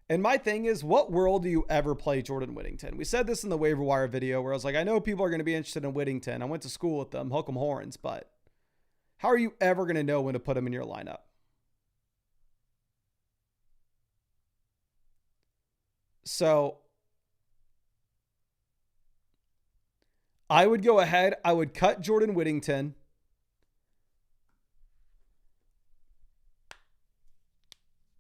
And my thing is, what world do you ever play Jordan Whittington? We said this in the waiver wire video where I was like, I know people are going to be interested in Whittington. I went to school with them, hook 'em horns, but how are you ever going to know when to put him in your lineup? So I would go ahead. I would cut Jordan Whittington.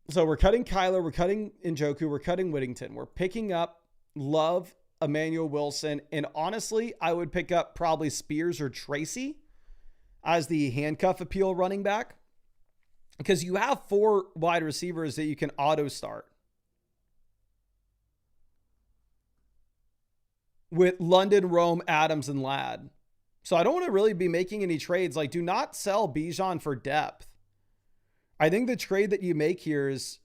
So we're cutting Kyler, we're cutting Njoku, we're cutting Whittington. We're picking up Love, Emmanuel Wilson, and honestly, I would pick up probably Spears or Tracy as the handcuff appeal running back, because you have 4 wide receivers that you can auto start with London, Rome, Adams, and Ladd. So I don't want to really be making any trades. Like, do not sell Bijan for depth. I think the trade that you make here is,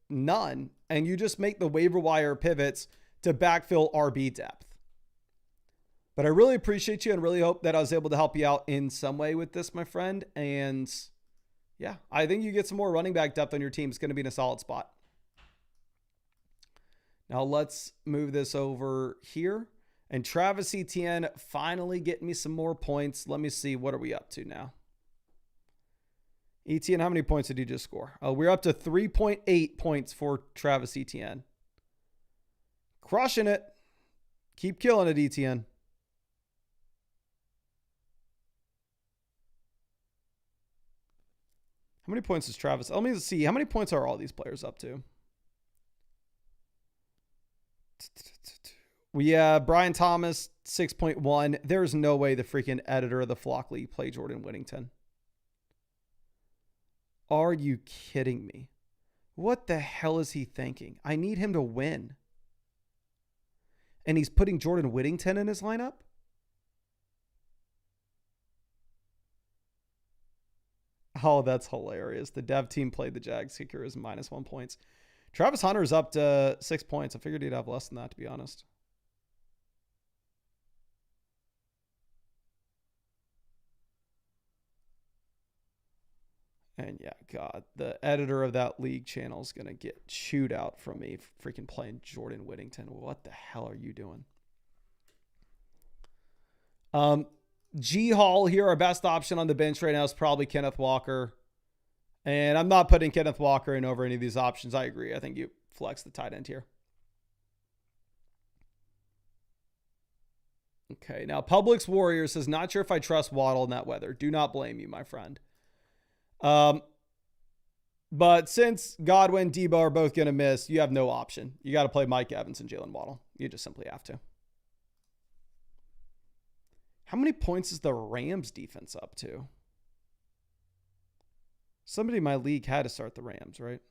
none. And you just make the waiver wire pivots to backfill RB depth. But I really appreciate you and really hope that I was able to help you out in some way with this, my friend. And yeah, I think you get some more running back depth on your team. It's going to be in a solid spot. Now let's move this over here. And Travis Etienne finally getting me some more points. Let me see. What are we up to now? Etienne, how many points did you just score? We're up to 3.8 points for Travis Etienne. Crushing it. Keep killing it, Etienne. How many points is Travis? Let me see. How many points are all these players up to? Brian Thomas, 6.1. There's no way the freaking editor of the Flock League played Jordan Whittington. Are you kidding me? What the hell is he thinking? I need him to win. And he's putting Jordan Whittington in his lineup? Oh, that's hilarious. The dev team played the Jags kicker as -1 points. Travis Hunter's up to 6 points. I figured he'd have less than that, to be honest. And yeah, God, the editor of that league channel is going to get chewed out from me freaking playing Jordan Whittington. What the hell are you doing? G Hall here, our best option on the bench right now is probably Kenneth Walker. And I'm not putting Kenneth Walker in over any of these options. I agree. I think you flex the tight end here. Okay, now Publix Warrior says, not sure if I trust Waddle in that weather. Do not blame you, my friend. But since Godwin, Debo are both going to miss, you have no option. You got to play Mike Evans and Jalen Waddle. You just simply have to. How many points is the Rams defense up to? Somebody in my league had to start the Rams, right?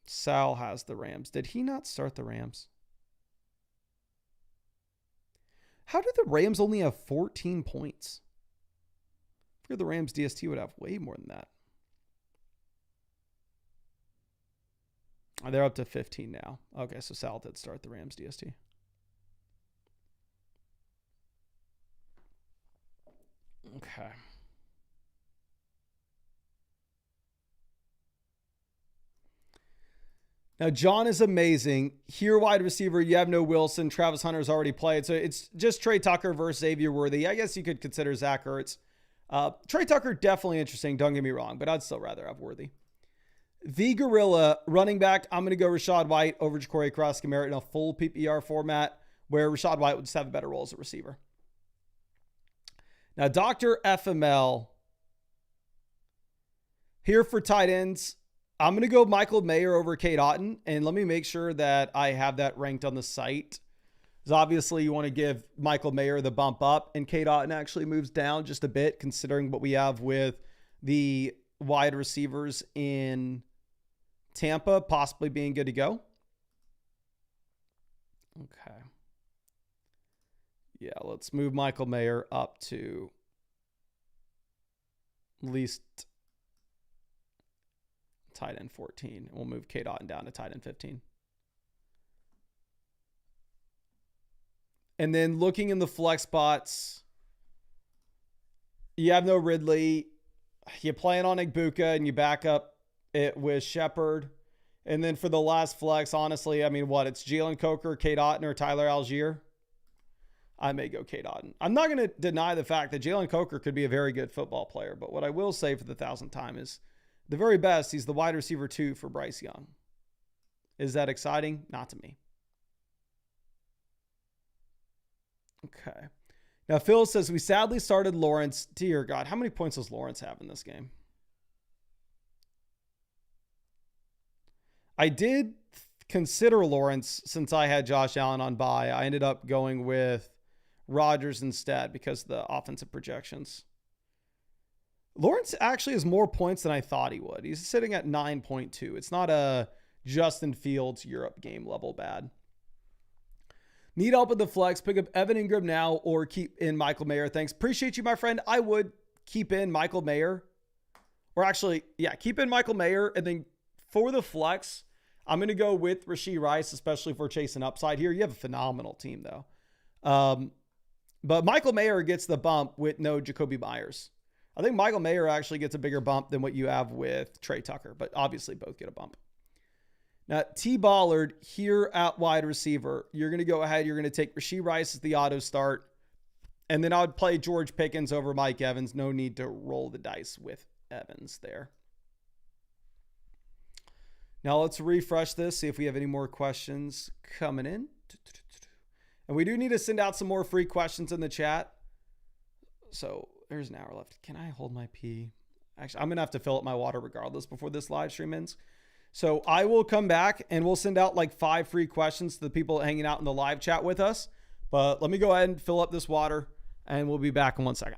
Sal has the Rams. Did he not start the Rams? How did the Rams only have 14 points? I figured the Rams DST would have way more than that. They're up to 15 now. Okay, so Sal did start the Rams DST. Okay. Now, John is amazing. Here, wide receiver, you have no Wilson. Travis Hunter's already played. So it's just Trey Tucker versus Xavier Worthy. I guess you could consider Zach Ertz. Trey Tucker, definitely interesting. Don't get me wrong, but I'd still rather have Worthy. The Gorilla running back, I'm going to go Rachaad White over Ja'Cory Cross-Gameret in a full PPR format where Rachaad White would just have a better role as a receiver. Now, Dr. FML here for tight ends. I'm going to go Michael Mayer over Cade Otton, and let me make sure that I have that ranked on the site. Because obviously you want to give Michael Mayer the bump up, and Cade Otton actually moves down just a bit considering what we have with the wide receivers in Tampa possibly being good to go. Okay. Yeah, let's move Michael Mayer up to at least tight end 14. We'll move Cade Otton down to tight end 15. And then looking in the flex spots, you have no Ridley. You plan on Igbuka and you back up it with Shepard. And then for the last flex, honestly, I mean, it's Jalen Coker, Cade Otton, or Tyler Algier? I may go Cade Otton. I'm not going to deny the fact that Jalen Coker could be a very good football player, but what I will say for the 1,000th time is the very best, he's the wide receiver 2 for Bryce Young. Is that exciting? Not to me. Okay. Now, Phil says, we sadly started Lawrence. Dear God, how many points does Lawrence have in this game? I did consider Lawrence since I had Josh Allen on bye. I ended up going with Rodgers instead because of the offensive projections. Lawrence actually has more points than I thought he would. He's sitting at 9.2. It's not a Justin Fields Europe game level bad. Need help with the flex. Pick up Evan Ingram now or keep in Michael Mayer. Thanks. Appreciate you, my friend. I would keep in Michael Mayer. Or actually, yeah, keep in Michael Mayer. And then for the flex, I'm going to go with Rashee Rice, especially if we're chasing upside here. You have a phenomenal team, though. But Michael Mayer gets the bump with no Jacoby Myers. I think Michael Mayer actually gets a bigger bump than what you have with Trey Tucker, but obviously both get a bump. Now, T. Ballard here at wide receiver. You're going to go ahead. You're going to take Rashee Rice as the auto start. And then I would play George Pickens over Mike Evans. No need to roll the dice with Evans there. Now let's refresh this, see if we have any more questions coming in. And we do need to send out some more free questions in the chat. So there's an hour left. Can I hold my pee? Actually, I'm going to have to fill up my water regardless before this live stream ends. So I will come back and we'll send out like 5 free questions to the people hanging out in the live chat with us. But let me go ahead and fill up this water and we'll be back in 1 second.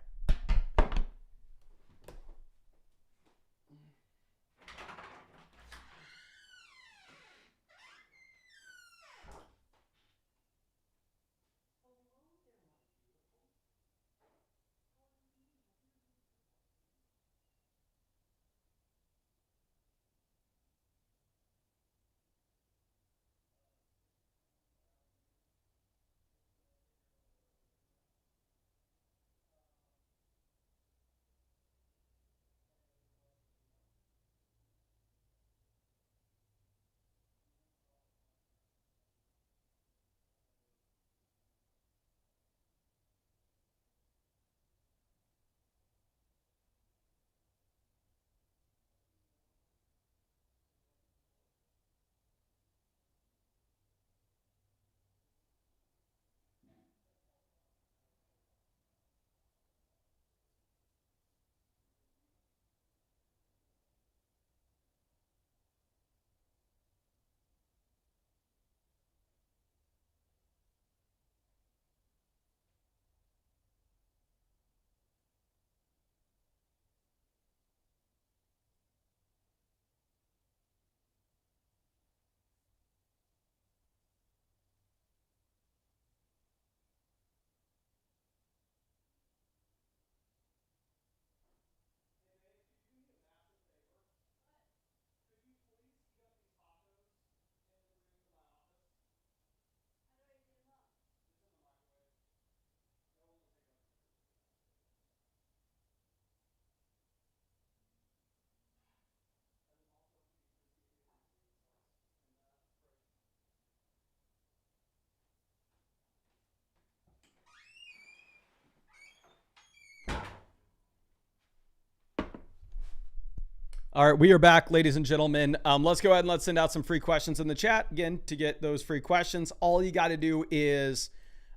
All right, we are back, ladies and gentlemen. Let's go ahead and let's send out some free questions in the chat. Again, to get those free questions, all you got to do is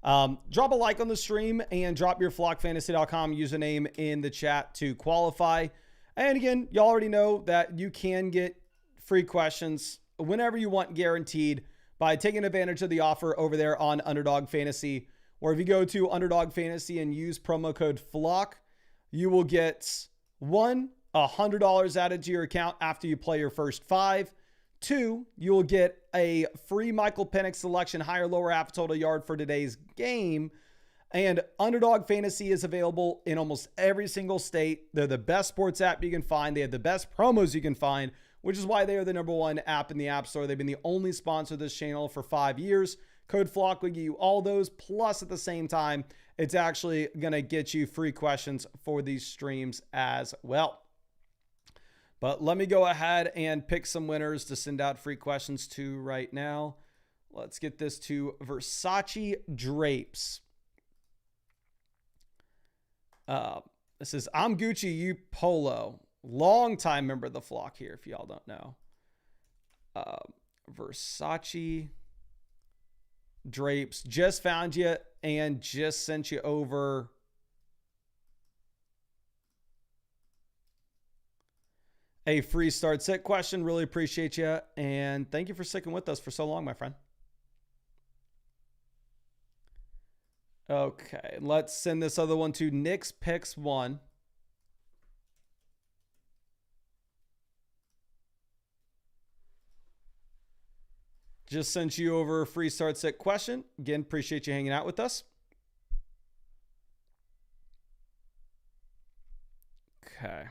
drop a like on the stream and drop your flockfantasy.com username in the chat to qualify. And again, you already know that you can get free questions whenever you want, guaranteed, by taking advantage of the offer over there on Underdog Fantasy, where if you go to Underdog Fantasy and use promo code FLOCK, you will get $100 added to your account after you play your first 5. 2, you will get a free Michael Penix selection, higher, lower, half total yard for today's game. And Underdog Fantasy is available in almost every single state. They're the best sports app you can find. They have the best promos you can find, which is why they are the #1 app in the App Store. They've been the only sponsor of this channel for 5 years. Code FLOCK will give you all those. Plus, at the same time, it's actually going to get you free questions for these streams as well. But let me go ahead and pick some winners to send out free questions to right now. Let's get this to Versace Drapes. This is I'm Gucci, you Polo. Long time member of the flock here, if y'all don't know. Versace Drapes. Just found you and just sent you over a free start sit question. Really appreciate you. And thank you for sticking with us for so long, my friend. Okay, let's send this other one to Nick's Picks 1. Just sent you over a free start sit question. Again, appreciate you hanging out with us. Okay.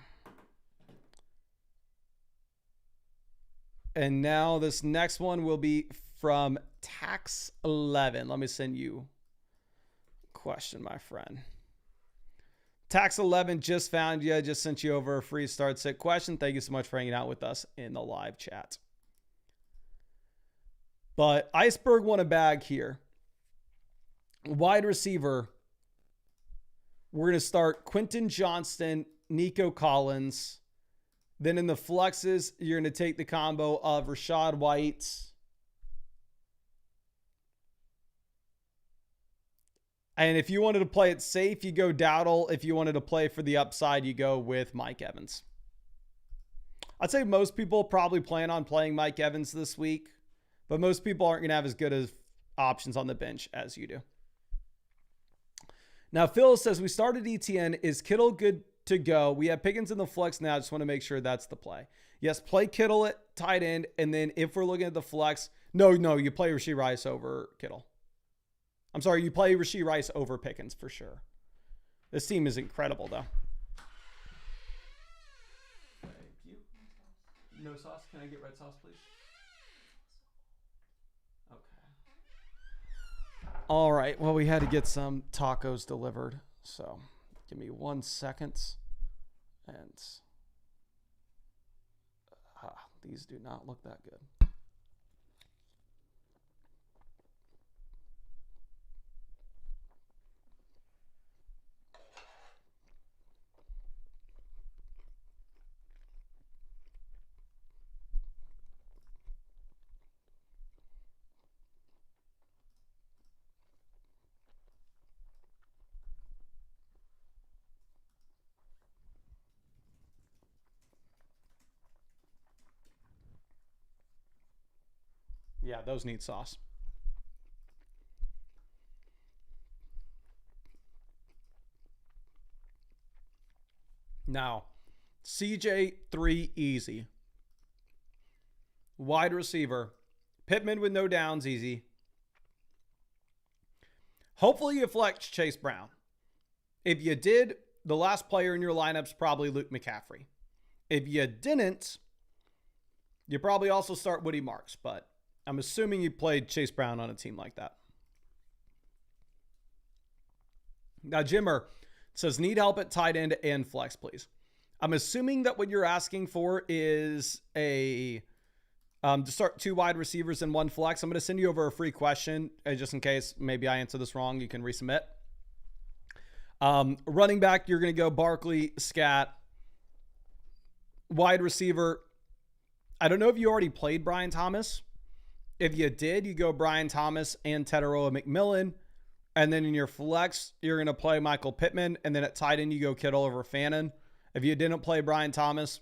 And now this next one will be from Tax 11. Let me send you a question, my friend. Tax 11 just found you. Just sent you over a free start sit question. Thank you so much for hanging out with us in the live chat. But Iceberg won a bag here. Wide receiver. We're going to start Quentin Johnston, Nico Collins. Then in the flexes, you're going to take the combo of Rachaad White. And if you wanted to play it safe, you go Dowdle. If you wanted to play for the upside, you go with Mike Evans. I'd say most people probably plan on playing Mike Evans this week. But most people aren't going to have as good as options on the bench as you do. Now, Phil says, we started ETN. Is Kittle good to go? We have Pickens in the flex now. I just want to make sure that's the play. Yes, play Kittle at tight end. And then if we're looking at the flex, no, you play Rashee Rice over Kittle. I'm sorry, you play Rashee Rice over Pickens for sure. This team is incredible, though. Thank you. No sauce? Can I get red sauce, please? All right. Well, we had to get some tacos delivered. So give me 1 second. And these do not look that good. Yeah, those need sauce. Now, CJ 3 easy. Wide receiver. Pittman with no downs easy. Hopefully you flex Chase Brown. If you did, the last player in your lineup's probably Luke McCaffrey. If you didn't, you probably also start Woody Marks, but I'm assuming you played Chase Brown on a team like that. Now, Jimmer says, need help at tight end and flex, please. I'm assuming that what you're asking for is to start 2 wide receivers and 1 flex. I'm going to send you over a free question just in case maybe I answer this wrong. You can resubmit. Running back, you're going to go Barkley, Scat. Wide receiver, I don't know if you already played Brian Thomas. If you did, you go Brian Thomas and Teteroa McMillan. And then in your flex, you're going to play Michael Pittman. And then at tight end, you go Kittle over Fannin. If you didn't play Brian Thomas,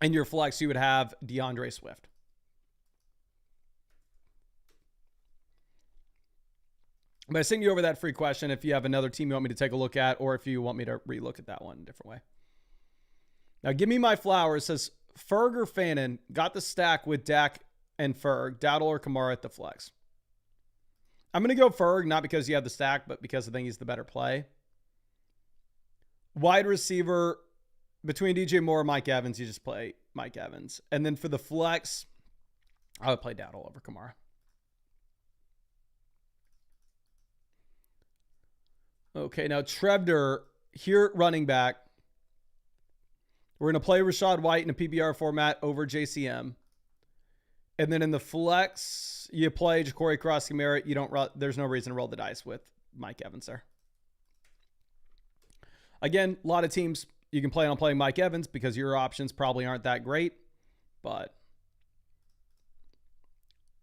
in your flex, you would have DeAndre Swift. I'm going to send you over that free question if you have another team you want me to take a look at, or if you want me to relook at that one a different way. Now, give me my flowers. It says, Ferg or Fannin, got the stack with Dak and Ferg, Dowdle or Kamara at the flex. I'm going to go Ferg, not because you have the stack, but because I think he's the better play. Wide receiver, between DJ Moore and Mike Evans, you just play Mike Evans. And then for the flex, I would play Dowdle over Kamara. Okay, now Trebner, here running back. We're going to play Rachaad White in a PPR format over JCM. And then in the flex, you play Ja'Cory Cross-Kamara. There's no reason to roll the dice with Mike Evans there. Again, a lot of teams, you can plan on playing Mike Evans because your options probably aren't that great. But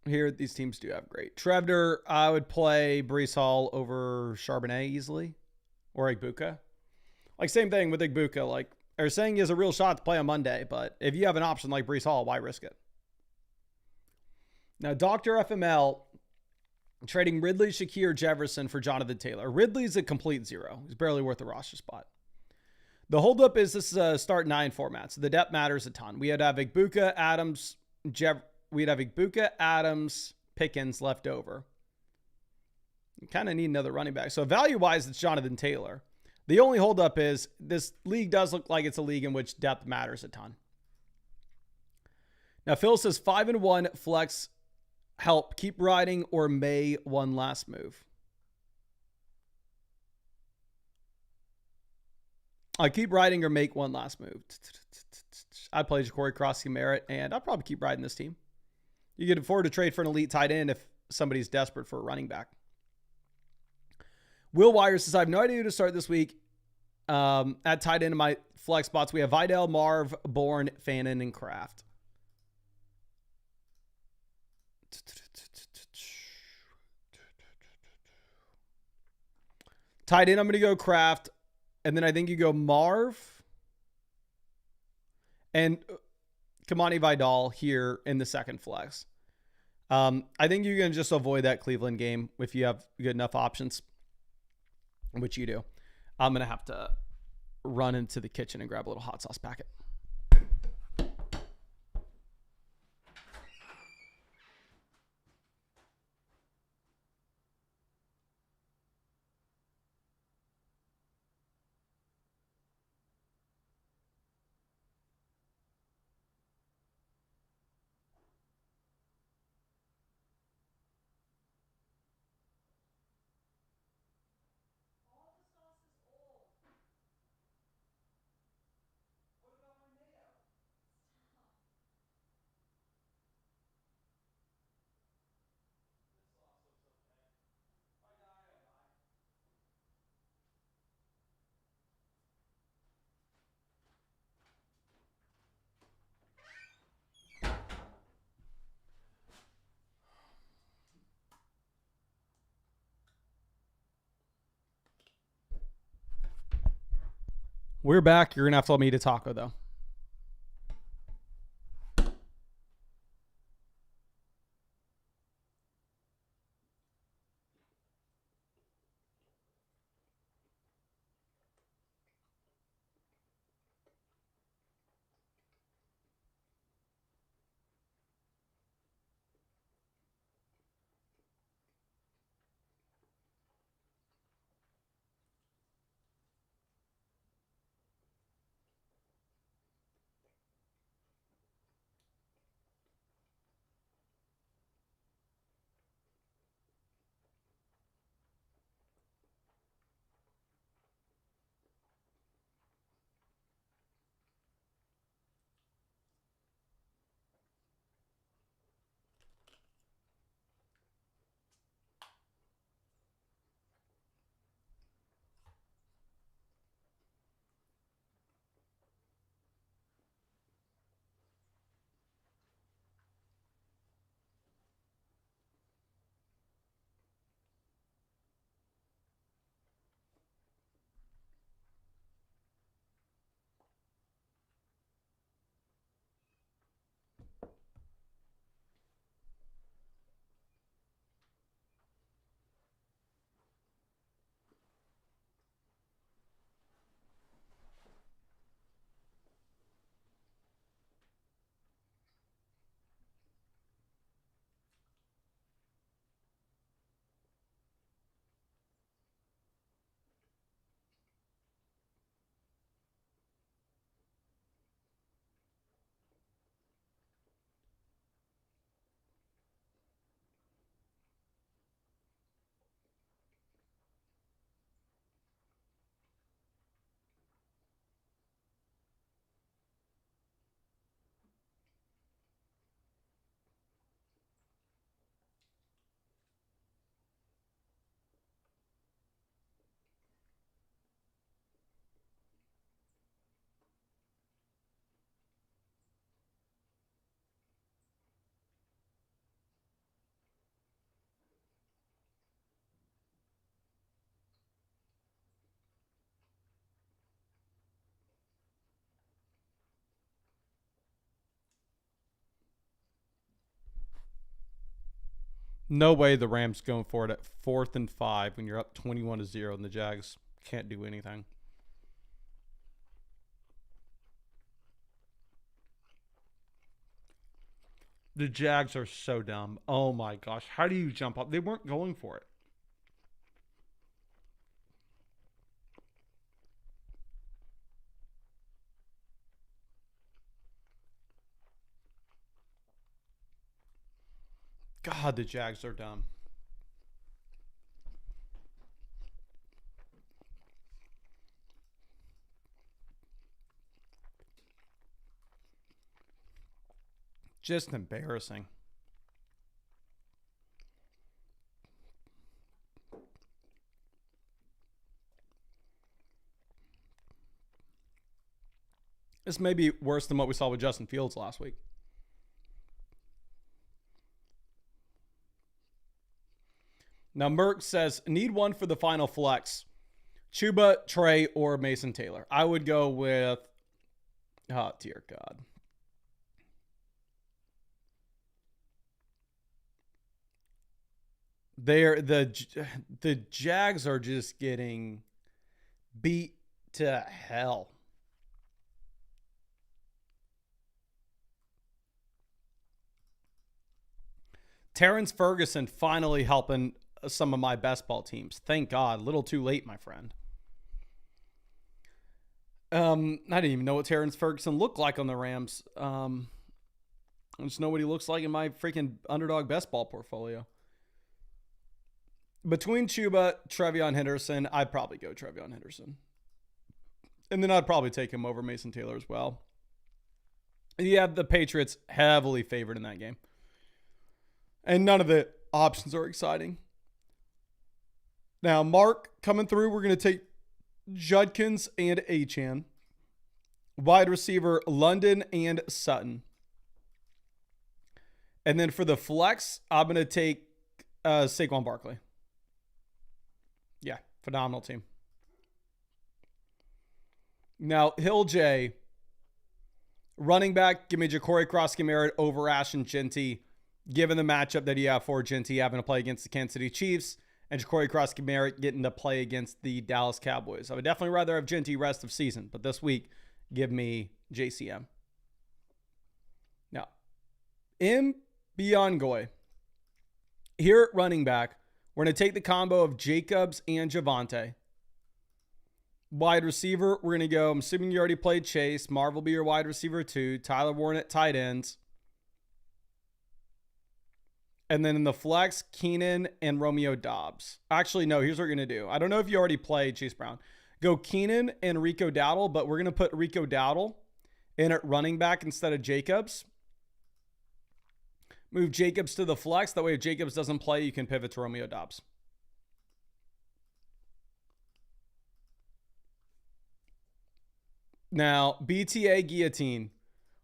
here. These teams do have great. Trevor, I would play Brees Hall over Charbonnet easily, or Igbuka. Like, same thing with Igbuka. Like, they're saying he has a real shot to play on Monday, but if you have an option like Brees Hall, why risk it? Now, Dr. FML trading Ridley, Shakir, Jefferson for Jonathan Taylor. Ridley's a complete zero. He's barely worth a roster spot. The holdup is this is a start 9 format, so the depth matters a ton. We had to have Igbuka, Adams, we'd have Igbuka, Adams, Pickens left over. You kind of need another running back. So value-wise, it's Jonathan Taylor. The only holdup is this league does look like it's a league in which depth matters a ton. Now, Phil says 5-1 flex help, keep riding, or may one last move. I keep riding or make one last move. I'd play Ja'Cory Crosby Merritt, and I'd probably keep riding this team. You can afford to trade for an elite tight end if somebody's desperate for a running back. Will Wire says, I have no idea who to start this week. At tight end in my flex spots, we have Vidal, Marv, Bourne, Fannin, and Kraft. Tight end, I'm going to go Kraft. And then I think you go Marv and Kamani Vidal here in the second flex. I think you can just avoid that Cleveland game if you have good enough options, which you do. I'm going to have to run into the kitchen and grab a little hot sauce packet. We're back. You're going to have to let me eat a taco, though. No way the Rams going for it at 4th and 5 when you're up 21-0 and the Jags can't do anything. The Jags are so dumb. Oh my gosh. How do you jump up? They weren't going for it. God, the Jags are dumb. Just embarrassing. This may be worse than what we saw with Justin Fields last week. Now, Merck says, need one for the final flex. Chuba, Trey, or Mason Taylor. I would go with, oh, dear God. The Jags are just getting beat to hell. Terrence Ferguson finally helping some of my best ball teams. Thank God. A little too late, my friend. I didn't even know what Terrence Ferguson looked like on the Rams. I just know what he looks like in my freaking underdog best ball portfolio. Between Chuba, Trevion Henderson, I'd probably go Trevion Henderson. And then I'd probably take him over Mason Taylor as well. Yeah, the Patriots heavily favored in that game. And none of the options are exciting. Now, Mark coming through, we're going to take Judkins and Achane. Wide receiver, London and Sutton. And then for the flex, I'm going to take Saquon Barkley. Yeah, phenomenal team. Now, Hill J, running back, give me Ja'Cory Cross-Merritt over Ashton Genty, given the matchup that you have for Genty having to play against the Kansas City Chiefs and Ja'Cory Cross-Merritt getting to play against the Dallas Cowboys. I would definitely rather have Genty rest of season, but this week, give me JCM. Now, M. Biongoy. Here at running back, we're going to take the combo of Jacobs and Javonte. Wide receiver, we're going to go, I'm assuming you already played Chase. Marv will be your wide receiver 2. Tyler Warren at tight ends. And then in the flex, Keenan and Romeo Doubs. Actually, no, here's what we're going to do. I don't know if you already played Chase Brown. Go Keenan and Rico Dowdle, but we're going to put Rico Dowdle in at running back instead of Jacobs. Move Jacobs to the flex. That way, if Jacobs doesn't play, you can pivot to Romeo Doubs. Now, BTA Guillotine.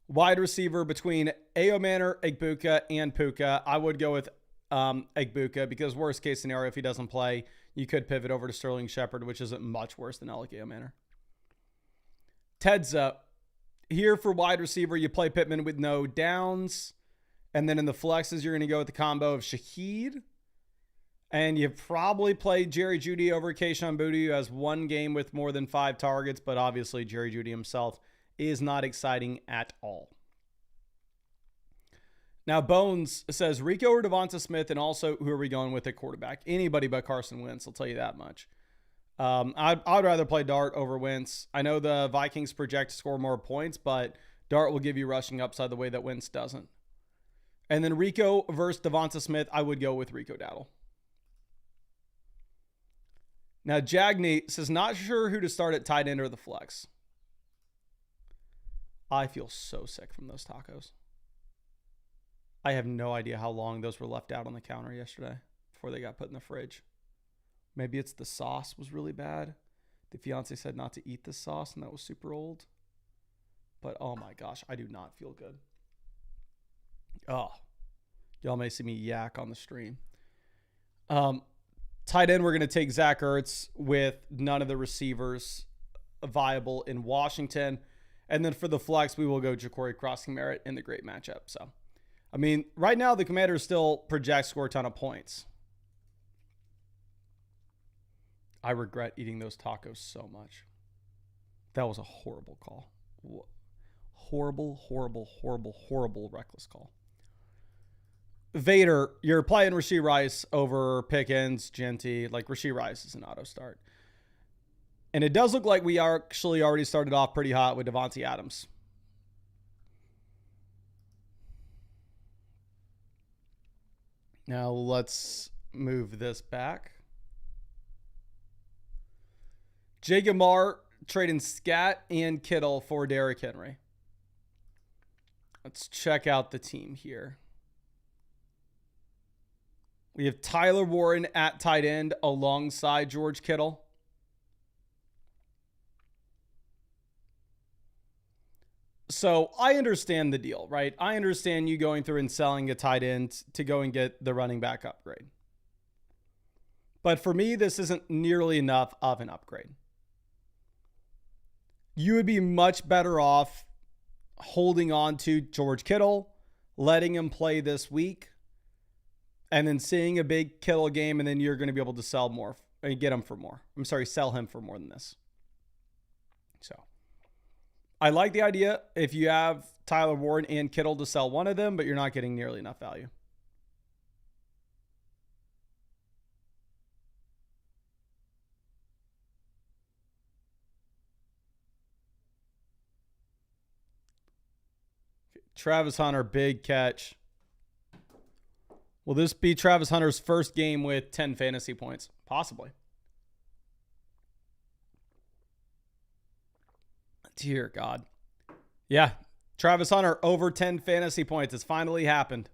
Wide receiver between Aomanor, Egbuka, and Puka. I would go with Egbuka because worst case scenario, if he doesn't play, you could pivot over to Sterling Shepard, which isn't much worse than Alec Aomanor. Tedza. Here for wide receiver, you play Pittman with no downs. And then in the flexes, you're going to go with the combo of Shaheed. And you've probably played Jerry Jeudy over Kayshon Boutte, who has one game with more than 5 targets. But obviously, Jerry Jeudy himself is not exciting at all. Now, Bones says Rico or Devonta Smith, and also who are we going with at quarterback? Anybody but Carson Wentz, I'll tell you that much. I'd rather play Dart over Wentz. I know the Vikings project to score more points, but Dart will give you rushing upside the way that Wentz doesn't. And then Rico versus Devonta Smith, I would go with Rico Dowdle. Now, Jagny says, not sure who to start at tight end or the flex. I feel so sick from those tacos. I have no idea how long those were left out on the counter yesterday before they got put in the fridge. Maybe it's the sauce was really bad. The fiance said not to eat the sauce, and that was super old. But, oh my gosh, I do not feel good. Oh, y'all may see me yak on the stream. Tight end, we're going to take Zach Ertz with none of the receivers viable in Washington. And then for the flex, we will go Ja'Cory Cross-Merritt in the great matchup. So I mean, right now the Commanders still project score a ton of points. I regret eating those tacos so much. That was a horrible call. Horrible, horrible, horrible, horrible, reckless call. Vader, you're playing Rashee Rice over Pickens, Genty. Like, Rashee Rice is an auto start. And it does look like we actually already started off pretty hot with Devontae Adams. Now let's move this back. Jacob Marr trading Scat and Kittle for Derrick Henry. Let's check out the team here. We have Tyler Warren at tight end alongside George Kittle. So I understand the deal, right? I understand you going through and selling a tight end to go and get the running back upgrade. But for me, this isn't nearly enough of an upgrade. You would be much better off holding on to George Kittle, letting him play this week, and then seeing a big Kittle game, and then you're going to be able to sell more and get him for more. Sell him for more than this. So I like the idea if you have Tyler Warren and Kittle to sell one of them, but you're not getting nearly enough value. Travis Hunter, big catch. Will this be Travis Hunter's first game with 10 fantasy points? Possibly. Dear God. Yeah. Travis Hunter over 10 fantasy points. It's finally happened.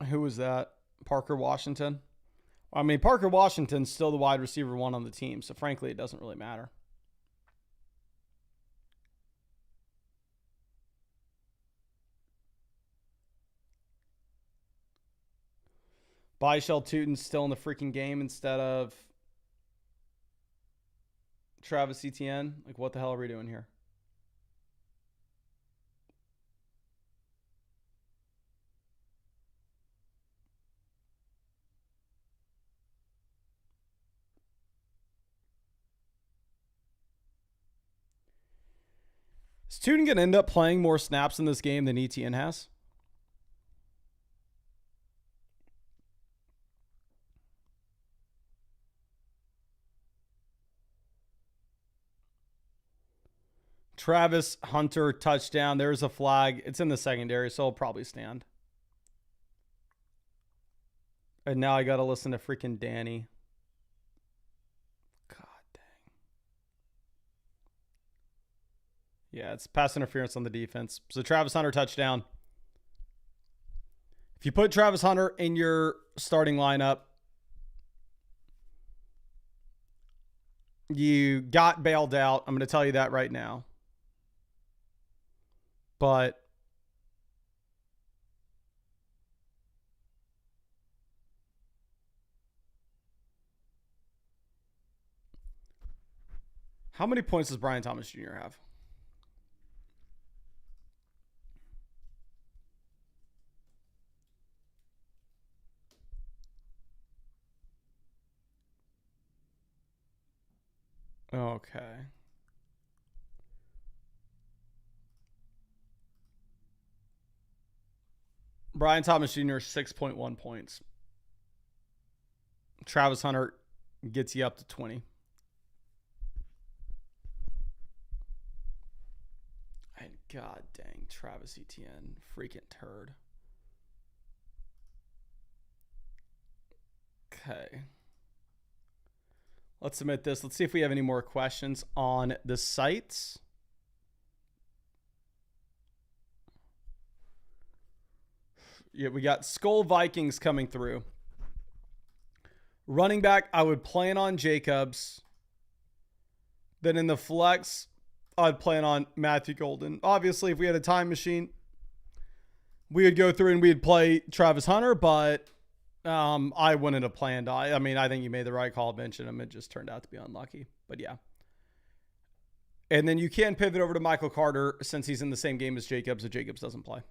Who was that? Parker Washington? I mean, Parker Washington's still the wide receiver one on the team, so frankly, it doesn't really matter. Byshell Tootin's still in the freaking game instead of Travis Etienne. Like, what the hell are we doing here? Is Tootin going to end up playing more snaps in this game than Etienne has? Travis Hunter touchdown. There's a flag. It's in the secondary, so it'll probably stand. And now I got to listen to freaking Danny. God dang. Yeah, it's pass interference on the defense. So Travis Hunter touchdown. If you put Travis Hunter in your starting lineup, you got bailed out. I'm going to tell you that right now. But how many points does Brian Thomas Jr. have? Okay. Brian Thomas Jr. 6.1 points. Travis Hunter gets you up to 20. And God dang, Travis Etienne, freaking turd. Okay. Let's submit this. Let's see if we have any more questions on the sites. Yeah, we got Skull Vikings coming through. Running back, I would plan on Jacobs. Then in the flex, I'd plan on Matthew Golden. Obviously, if we had a time machine, we would go through and we'd play Travis Hunter, but I wouldn't have planned. I mean, I think you made the right call benching him. It just turned out to be unlucky. But yeah. And then you can pivot over to Michael Carter since he's in the same game as Jacobs if Jacobs doesn't play.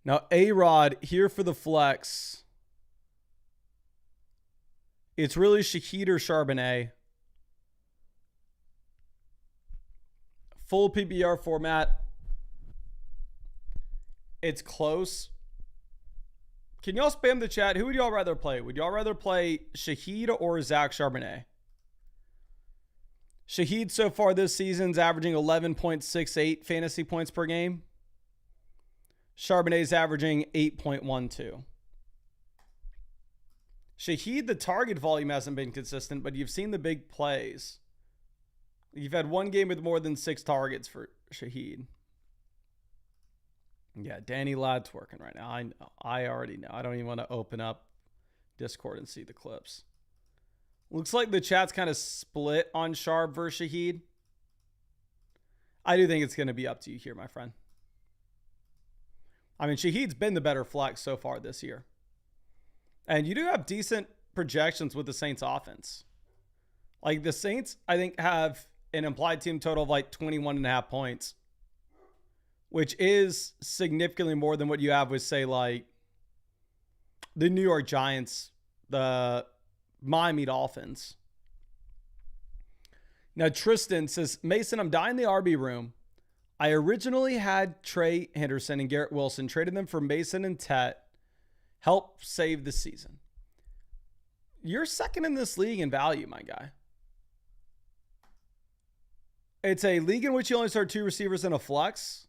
Now, A-Rod here for the flex. It's really Shaheed or Charbonnet. Full PPR format. It's close. Can y'all spam the chat? Who would y'all rather play? Would y'all rather play Shaheed or Zach Charbonnet? Shaheed so far this season's averaging 11.68 fantasy points per game. Charbonnet's averaging 8.12. Shaheed, the target volume hasn't been consistent, but you've seen the big plays. You've had one game with more than 6 targets for Shaheed. Yeah, Danny Ladd's working right now. I know. I already know. I don't even want to open up Discord and see the clips. Looks like the chat's kind of split on Sharp versus Shaheed. I do think it's going to be up to you here, my friend. I mean, Shaheed's been the better flex so far this year. And you do have decent projections with the Saints offense. Like the Saints, I think, have an implied team total of like 21.5 points. Which is significantly more than what you have with, say, like the New York Giants, the Miami Dolphins. Now, Tristan says, Mason, I'm dying in the RB room. I originally had Trey Henderson and Garrett Wilson, traded them for Mason and Tet. Help save the season. You're second in this league in value, my guy. It's a league in which you only start 2 receivers in a flex.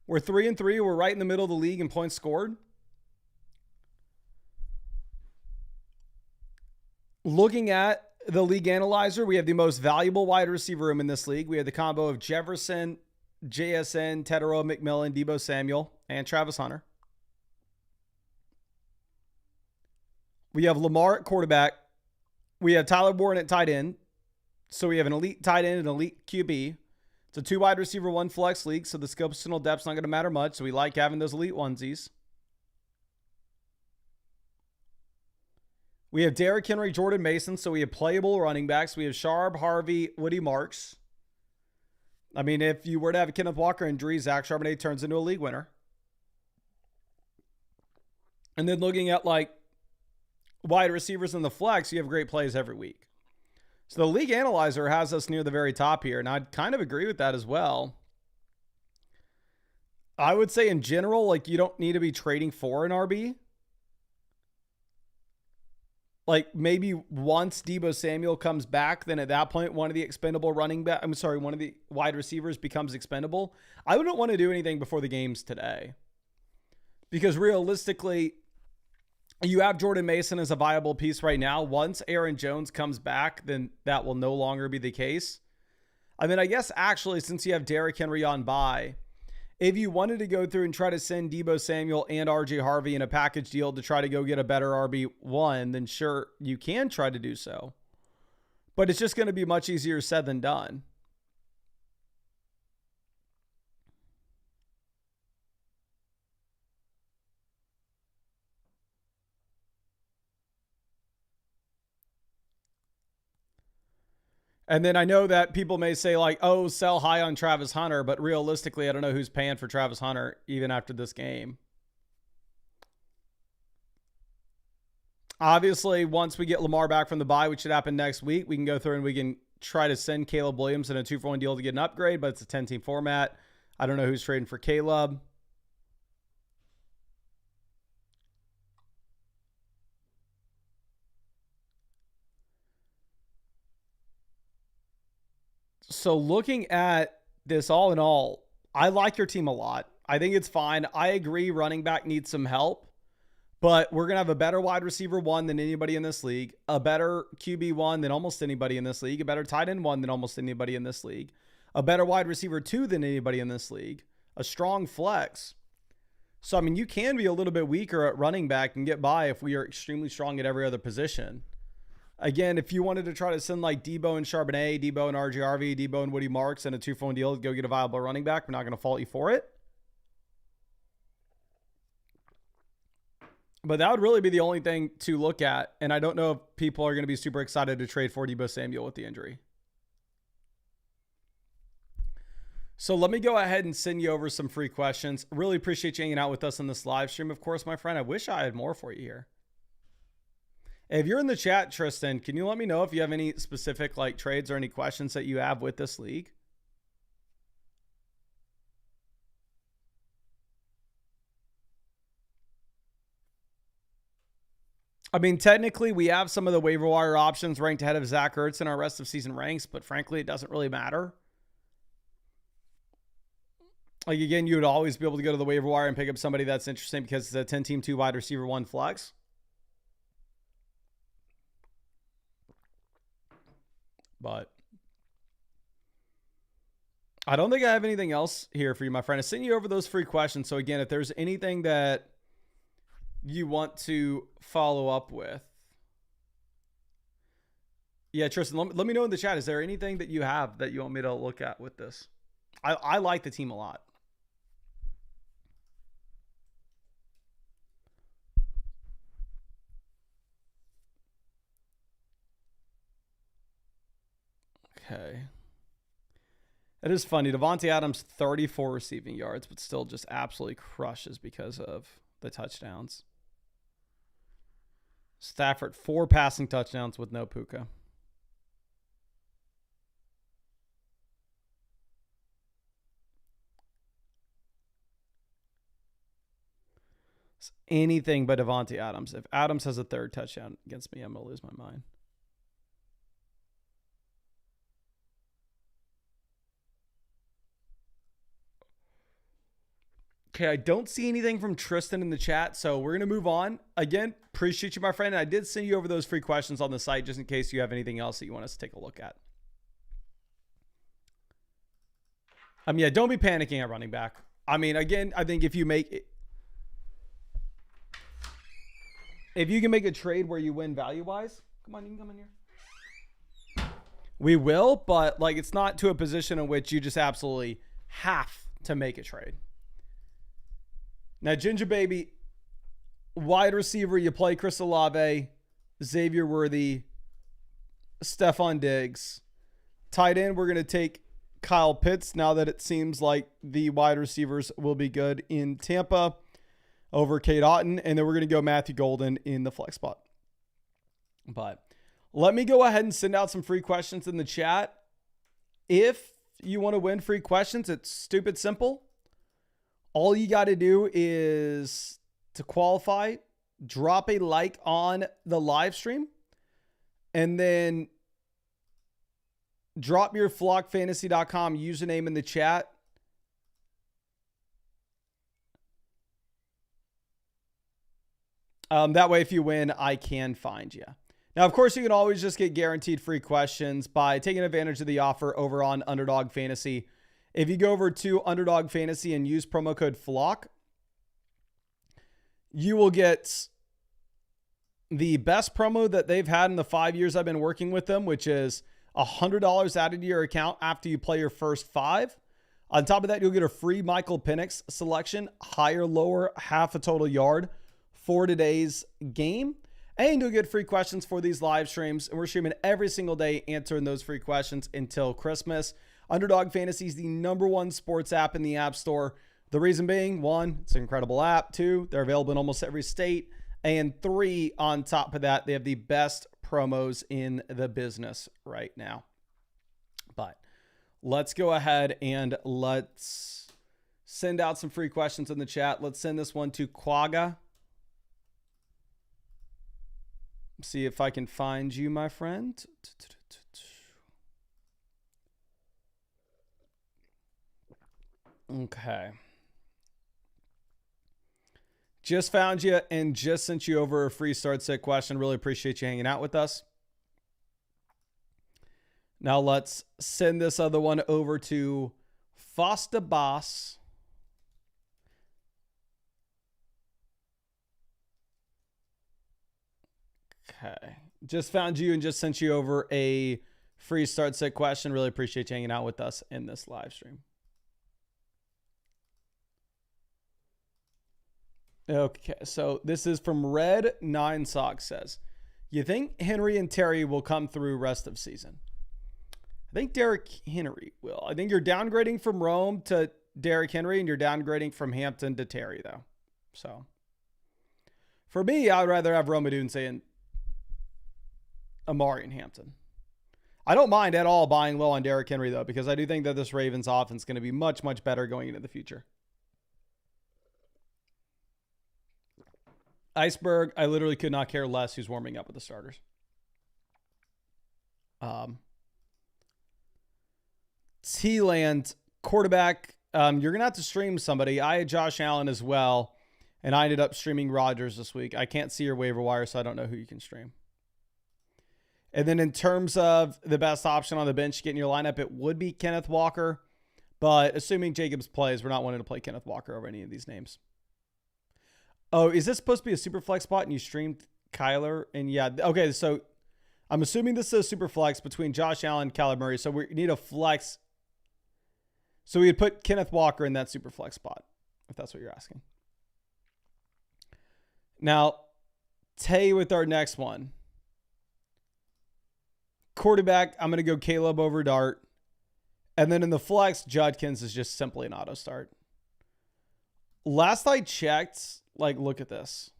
We're 3-3. We're right in the middle of the league in points scored. Looking at the league analyzer, we have the most valuable wide receiver room in this league. We have the combo of Jefferson, JSN, Tedero, McMillan, Deebo Samuel, and Travis Hunter. We have Lamar at quarterback. We have Tyler Warren at tight end. So we have an elite tight end and an elite QB. It's a 2 wide receiver, 1 flex league, so the positional depth's not going to matter much. So we like having those elite onesies. We have Derrick Henry, Jordan Mason, so we have playable running backs. We have Sharp, Harvey, Woody Marks. I mean, if you were to have a Kenneth Walker injury, Zach Charbonnet turns into a league winner. And then looking at like wide receivers in the flex, you have great plays every week. So the league analyzer has us near the very top here, and I'd kind of agree with that as well. I would say in general, like you don't need to be trading for an RB. Like maybe once Deebo Samuel comes back, then at that point, one of the wide receivers becomes expendable. I wouldn't want to do anything before the games today. Because realistically, you have Jordan Mason as a viable piece right now. Once Aaron Jones comes back, then that will no longer be the case. I mean, I guess actually, since you have Derrick Henry on bye, if you wanted to go through and try to send Deebo Samuel and RJ Harvey in a package deal to try to go get a better RB1, then sure, you can try to do so. But it's just going to be much easier said than done. And then I know that people may say like, oh, sell high on Travis Hunter, but realistically, I don't know who's paying for Travis Hunter even after this game. Obviously, once we get Lamar back from the bye, which should happen next week, we can go through and we can try to send Caleb Williams in a 2-for-1 deal to get an upgrade, but it's a 10-team format. I don't know who's trading for Caleb. So looking at this all in all, I like your team a lot. I think it's fine. I agree running back needs some help, but we're going to have a better wide receiver 1 than anybody in this league, a better QB 1 than almost anybody in this league, a better tight end 1 than almost anybody in this league, a better wide receiver 2 than anybody in this league, a strong flex. So, I mean, you can be a little bit weaker at running back and get by if we are extremely strong at every other position. Again, if you wanted to try to send like Deebo and Charbonnet, Deebo and RJ Deebo and Woody Marks in a 2-for-1 deal to go get a viable running back, we're not going to fault you for it. But that would really be the only thing to look at. And I don't know if people are going to be super excited to trade for Deebo Samuel with the injury. So let me go ahead and send you over some free questions. Really appreciate you hanging out with us on this live stream, of course, my friend. I wish I had more for you here. If you're in the chat, Tristan, can you let me know if you have any specific like trades or any questions that you have with this league? I mean, technically, we have some of the waiver wire options ranked ahead of Zach Ertz in our rest of season ranks, but frankly, it doesn't really matter. Like, again, you would always be able to go to the waiver wire and pick up somebody that's interesting because it's a 10-team, 2 wide receiver, 1 flex. But I don't think I have anything else here for you, my friend. I sent you over those free questions. So, again, if there's anything that you want to follow up with. Yeah, Tristan, let me know in the chat. Is there anything that you have that you want me to look at with this? I like the team a lot. Okay. It is funny. Devontae Adams, 34 receiving yards, but still just absolutely crushes because of the touchdowns. Stafford, 4 passing touchdowns with no Puka. It's anything but Devontae Adams. If Adams has a 3rd touchdown against me, I'm going to lose my mind. Okay, I don't see anything from Tristan in the chat, so we're going to move on. Again, appreciate you, my friend. I did send you over those free questions on the site just in case you have anything else that you want us to take a look at. Yeah, don't be panicking at running back. I mean, again, I think if you make it, if you can make a trade where you win value-wise, come on, you can come in here. We will, but like it's not to a position in which you just absolutely have to make a trade. Now, Ginger Baby, wide receiver, you play Chris Olave, Xavier Worthy, Stephon Diggs. Tight end, we're going to take Kyle Pitts now that it seems like the wide receivers will be good in Tampa over Cade Otton. And then we're going to go Matthew Golden in the flex spot. But let me go ahead and send out some free questions in the chat. If you want to win free questions, it's stupid simple. All you got to do is to qualify, drop a like on the live stream, and then drop your flockfantasy.com username in the chat. That way, if you win, I can find you. Now, of course, you can always just get guaranteed free questions by taking advantage of the offer over on Underdog Fantasy. If you go over to Underdog Fantasy and use promo code FLOCK, you will get the best promo that they've had in the 5 years I've been working with them, which is $100 added to your account after you play your first 5. On top of that, you'll get a free Michael Penix selection, higher, lower, half a total yard for today's game. And you'll get free questions for these live streams. And we're streaming every single day, answering those free questions until Christmas. Underdog Fantasy is the #1 sports app in the App Store. The reason being, 1, it's an incredible app. 2, they're available in almost every state. And 3, on top of that, they have the best promos in the business right now. But let's go ahead and let's send out some free questions in the chat. Let's send this one to Quagga. See if I can find you, my friend. Okay. Just found you and just sent you over a free start set question. Really appreciate you hanging out with us. Now let's send this other one over to Foster Boss. Okay. Just found you and just sent you over a free start set question. Really appreciate you hanging out with us in this live stream. Okay, so this is from Red 9 Sox says, you think Henry and Terry will come through rest of season? I think Derrick Henry will. I think you're downgrading from Rome to Derrick Henry, and you're downgrading from Hampton to Terry, though. So, for me, I'd rather have Rome Odunze and Amari and Hampton. I don't mind at all buying low on Derrick Henry, though, because I do think that this Ravens offense is going to be much, much better going into the future. Iceberg, I literally could not care less who's warming up with the starters. T-Land, quarterback, you're going to have to stream somebody. I had Josh Allen as well, and I ended up streaming Rodgers this week. I can't see your waiver wire, so I don't know who you can stream. And then in terms of the best option on the bench to get in your lineup, it would be Kenneth Walker. But assuming Jacobs plays, we're not wanting to play Kenneth Walker over any of these names. Oh, is this supposed to be a super flex spot and you streamed Kyler? And yeah, okay, so I'm assuming this is a super flex between Josh Allen and Kyler Murray. So we need a flex. So we would put Kenneth Walker in that super flex spot, if that's what you're asking. Now, Tay with our next one. Quarterback, I'm going to go Caleb over Dart. And then in the flex, Judkins is just simply an auto start. Last I checked, look at this.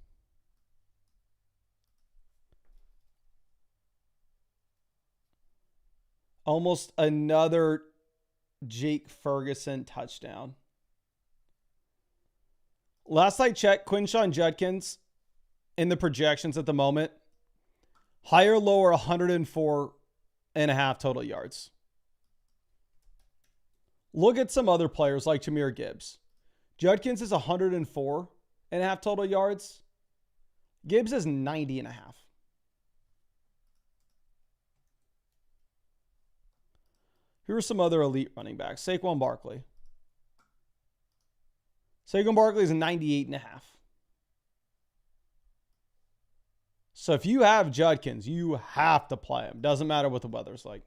Almost another Jake Ferguson touchdown. Last I checked, Quinshon Judkins in the projections at the moment, higher, lower, 104.5 total yards. Look at some other players like Jahmyr Gibbs. Judkins is 104.5 total yards. Gibbs is 90.5. Here are some other elite running backs. Saquon Barkley. Saquon Barkley is 98.5. So if you have Judkins, you have to play him. Doesn't matter what the weather's like.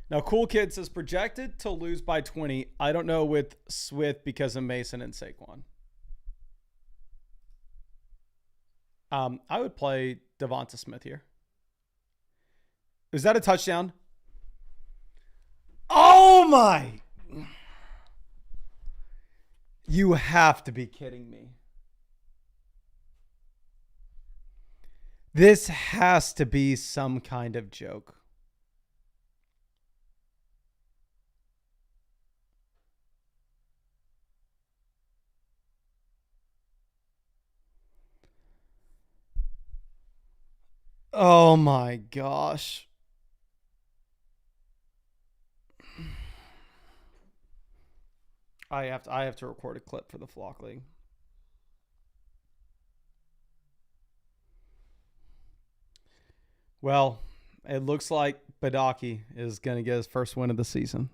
Now, Cool Kid says projected to lose by 20. I don't know with Swift because of Mason and Saquon. I would play Devonta Smith here. Is that a touchdown? Oh my. You have to be kidding me. This has to be some kind of joke. Oh my gosh. I have to record a clip for the Flock League. Well, it looks like Badaki is going to get his first win of the season.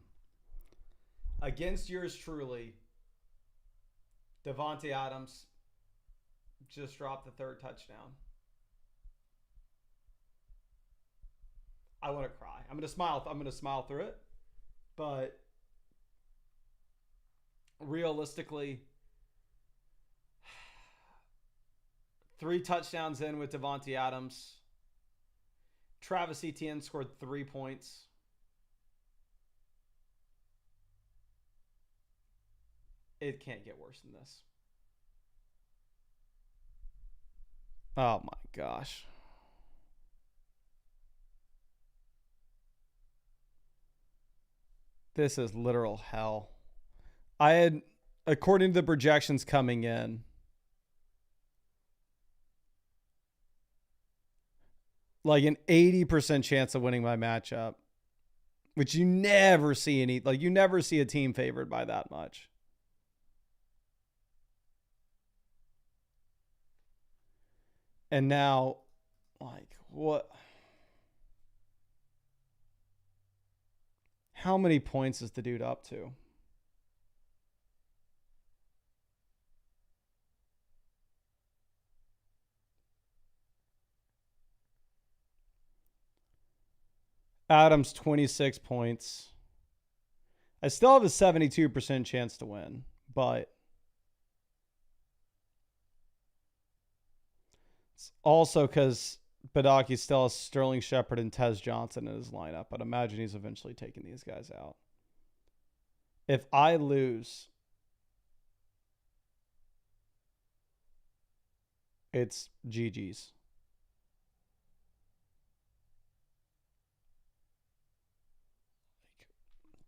Against yours truly, Devontae Adams just dropped the third touchdown. I want to cry. I'm going to smile through it. But realistically, 3 touchdowns in with Devontae Adams. Travis Etienne scored 3 points. It can't get worse than this. Oh my gosh. This is literal hell. I had, according to the projections coming in, like an 80% chance of winning my matchup, which you never see you never see a team favored by that much. And now, what? How many points is the dude up to? Adams, 26 points. I still have a 72% chance to win, but it's also because Badaki still has Sterling Shepard and Tez Johnson in his lineup. But imagine he's eventually taking these guys out. If I lose, it's GG's.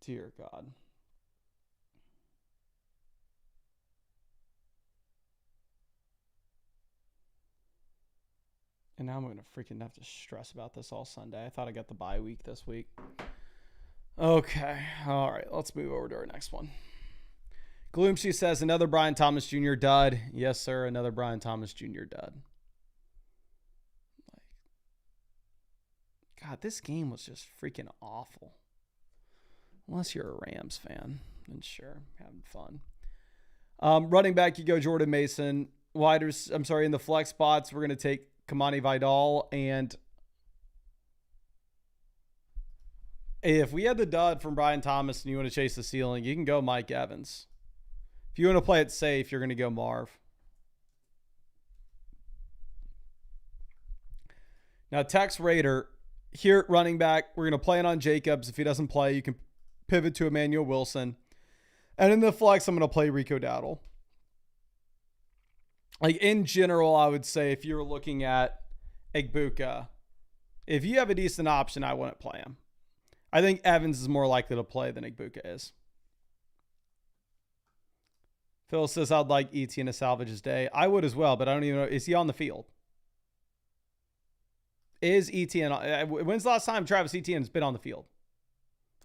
Dear God. And now I'm going to freaking have to stress about this all Sunday. I thought I got the bye week this week. Okay. All right. Let's move over to our next one. Gloomshy says, another Brian Thomas Jr. dud. Yes, sir. Another Brian Thomas Jr. dud. God, this game was just freaking awful. Unless you're a Rams fan. Then sure. Having fun. Running back, you go Jordan Mason. Widers, in the flex spots, we're going to take Kamani Vidal, and if we had the dud from Brian Thomas and you want to chase the ceiling, you can go Mike Evans. If you want to play it safe, you're going to go Marv. Now, Tex Raider, here at running back, we're going to play it on Jacobs. If he doesn't play, you can pivot to Emmanuel Wilson. And in the flex, I'm going to play Rico Dowdle. Like, in general, I would say if you're looking at Igbuka, if you have a decent option, I wouldn't play him. I think Evans is more likely to play than Igbuka is. Phil says, I'd like Etienne to salvage his day. I would as well, but I don't even know. Is he on the field? Is Etienne? When's the last time Travis Etienne's been on the field?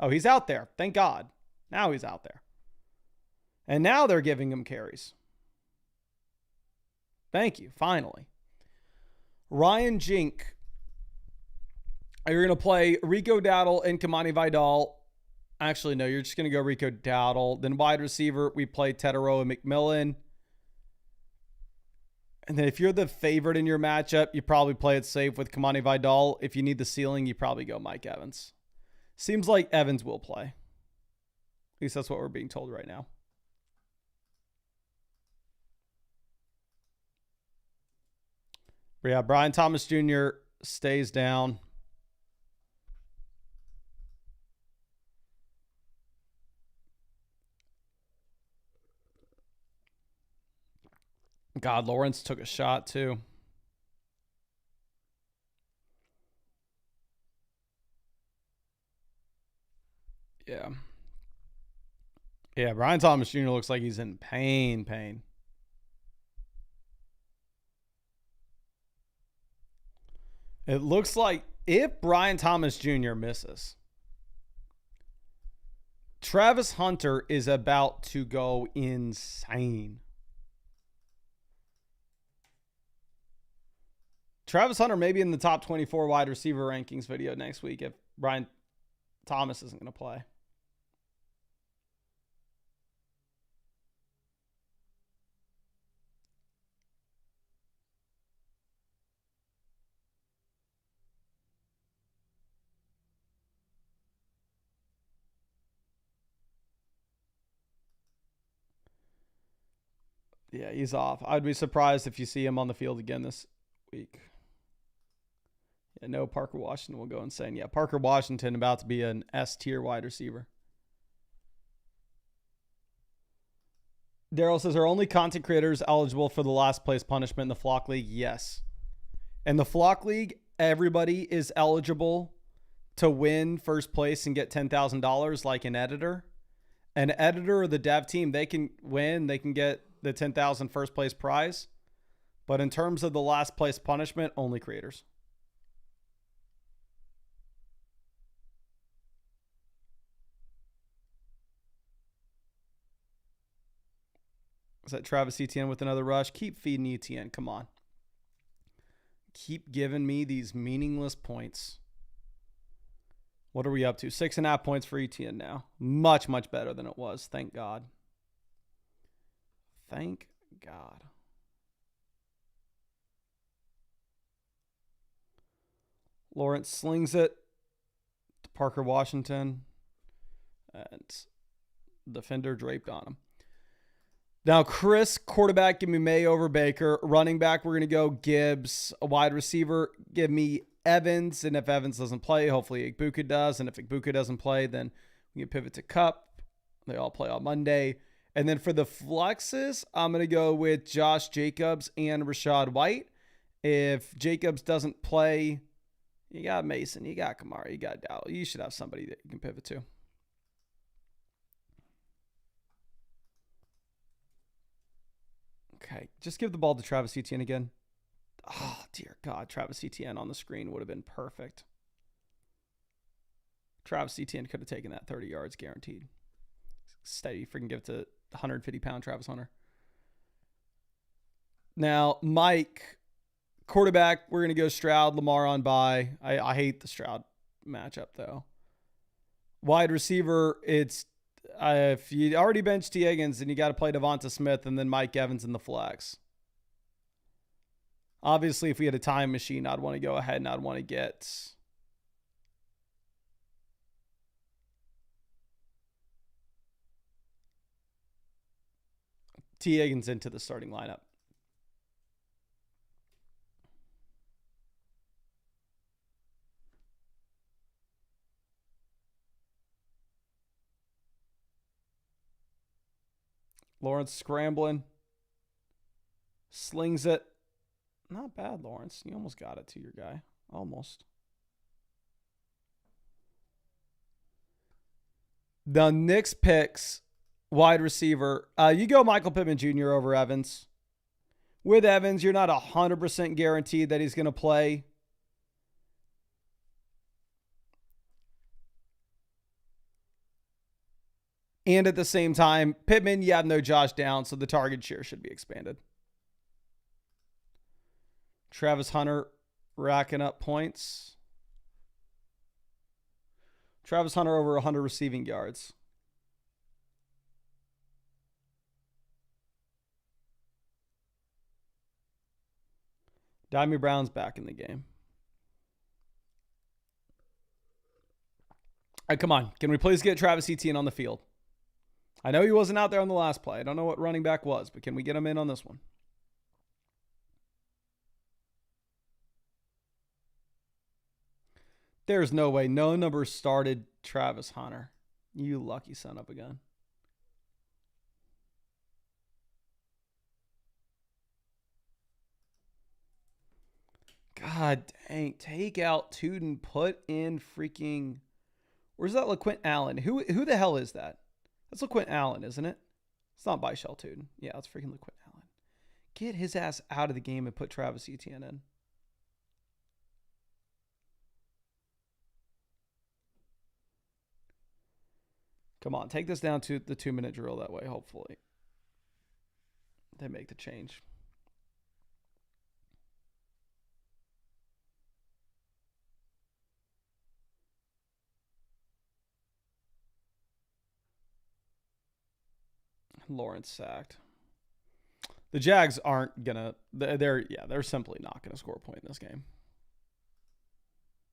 Oh, he's out there. Thank God. Now he's out there. And now they're giving him carries. Thank you. Finally. Ryan Jink. You're going to play Rico Dowdle and Kamani Vidal. Actually, no, you're just going to go Rico Dowdle. Then wide receiver, we play Tedero and McMillan. And then if you're the favorite in your matchup, you probably play it safe with Kamani Vidal. If you need the ceiling, you probably go Mike Evans. Seems like Evans will play. At least that's what we're being told right now. But yeah, Brian Thomas Jr. stays down. God, Lawrence took a shot too. Yeah. Yeah, Brian Thomas Jr. looks like he's in pain. It looks like if Brian Thomas Jr. misses, Travis Hunter is about to go insane. Travis Hunter may be in the top 24 wide receiver rankings video next week if Brian Thomas isn't going to play. Yeah, he's off. I'd be surprised if you see him on the field again this week. Yeah, no, Parker Washington will go insane. Yeah, Parker Washington about to be an S-tier wide receiver. Daryl says, are only content creators eligible for the last place punishment in the Flock League? Yes. In the Flock League, everybody is eligible to win first place and get $10,000 like an editor. An editor or the dev team, they can win. They can get the $10,000 first place prize. But in terms of the last place punishment, only creators. Is that Travis Etienne with another rush? Keep feeding Etienne. Come on. Keep giving me these meaningless points. What are we up to? 6.5 points for Etienne now. Much, much better than it was. Thank God. Thank God. Lawrence slings it to Parker Washington. And defender draped on him. Now, Chris, quarterback, give me May over Baker. Running back, we're going to go Gibbs. A wide receiver, give me Evans. And if Evans doesn't play, hopefully Igbuka does. And if Igbuka doesn't play, then we can pivot to Cup. They all play on Monday. And then for the flexes, I'm going to go with Josh Jacobs and Rashad White. If Jacobs doesn't play, you got Mason, you got Kamara, you got Dow. You should have somebody that you can pivot to. Okay, just give the ball to Travis Etienne again. Oh, dear God. Travis Etienne on the screen would have been perfect. Travis Etienne could have taken that 30 yards guaranteed. Steady. Freaking give it to 150-pound Travis Hunter. Now, Mike, quarterback, we're going to go Stroud, Lamar on bye. I hate the Stroud matchup, though. Wide receiver, it's if you already benched T. Higgins, then you got to play Devonta Smith and then Mike Evans in the flex. Obviously, if we had a time machine, I'd want to go ahead and I'd want to get T. Higgins into the starting lineup. Lawrence scrambling. Slings it. Not bad, Lawrence. You almost got it to your guy. Almost. The Knicks picks wide receiver. You go Michael Pittman Jr. over Evans. With Evans, you're not 100% guaranteed that he's going to play. And at the same time, Pittman, you have no Josh Downs, so the target share should be expanded. Travis Hunter racking up points. Travis Hunter over 100 receiving yards. Dimey Brown's back in the game. All right, come on. Can we please get Travis Etienne on the field? I know he wasn't out there on the last play. I don't know what running back was, but can we get him in on this one? There's no way. No number started Travis Hunter. You lucky son of a gun. God dang. Take out Tuden. Put in freaking... Where's that LaQuint Allen? Who the hell is that? That's LaQuint Allen, isn't it? It's not by Shell Tuden. Yeah, it's freaking LaQuint Allen. Get his ass out of the game and put Travis Etienne in. Come on, take this down to the 2-minute drill that way, hopefully. They make the change. Lawrence sacked. The Jags aren't gonna. They're simply not gonna score a point in this game.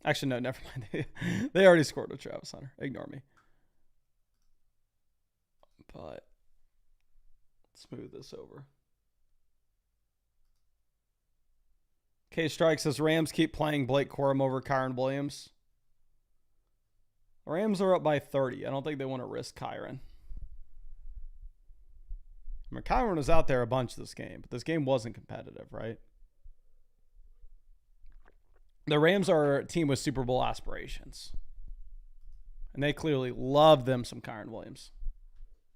Actually, no, never mind. They already scored with Travis Hunter. Ignore me. But smooth this over. K Strike says Rams keep playing Blake Corum over Kyron Williams. The Rams are up by 30. I don't think they want to risk Kyron. I mean, Kyron was out there a bunch this game, but this game wasn't competitive, right? The Rams are a team with Super Bowl aspirations. And they clearly love them some Kyron Williams.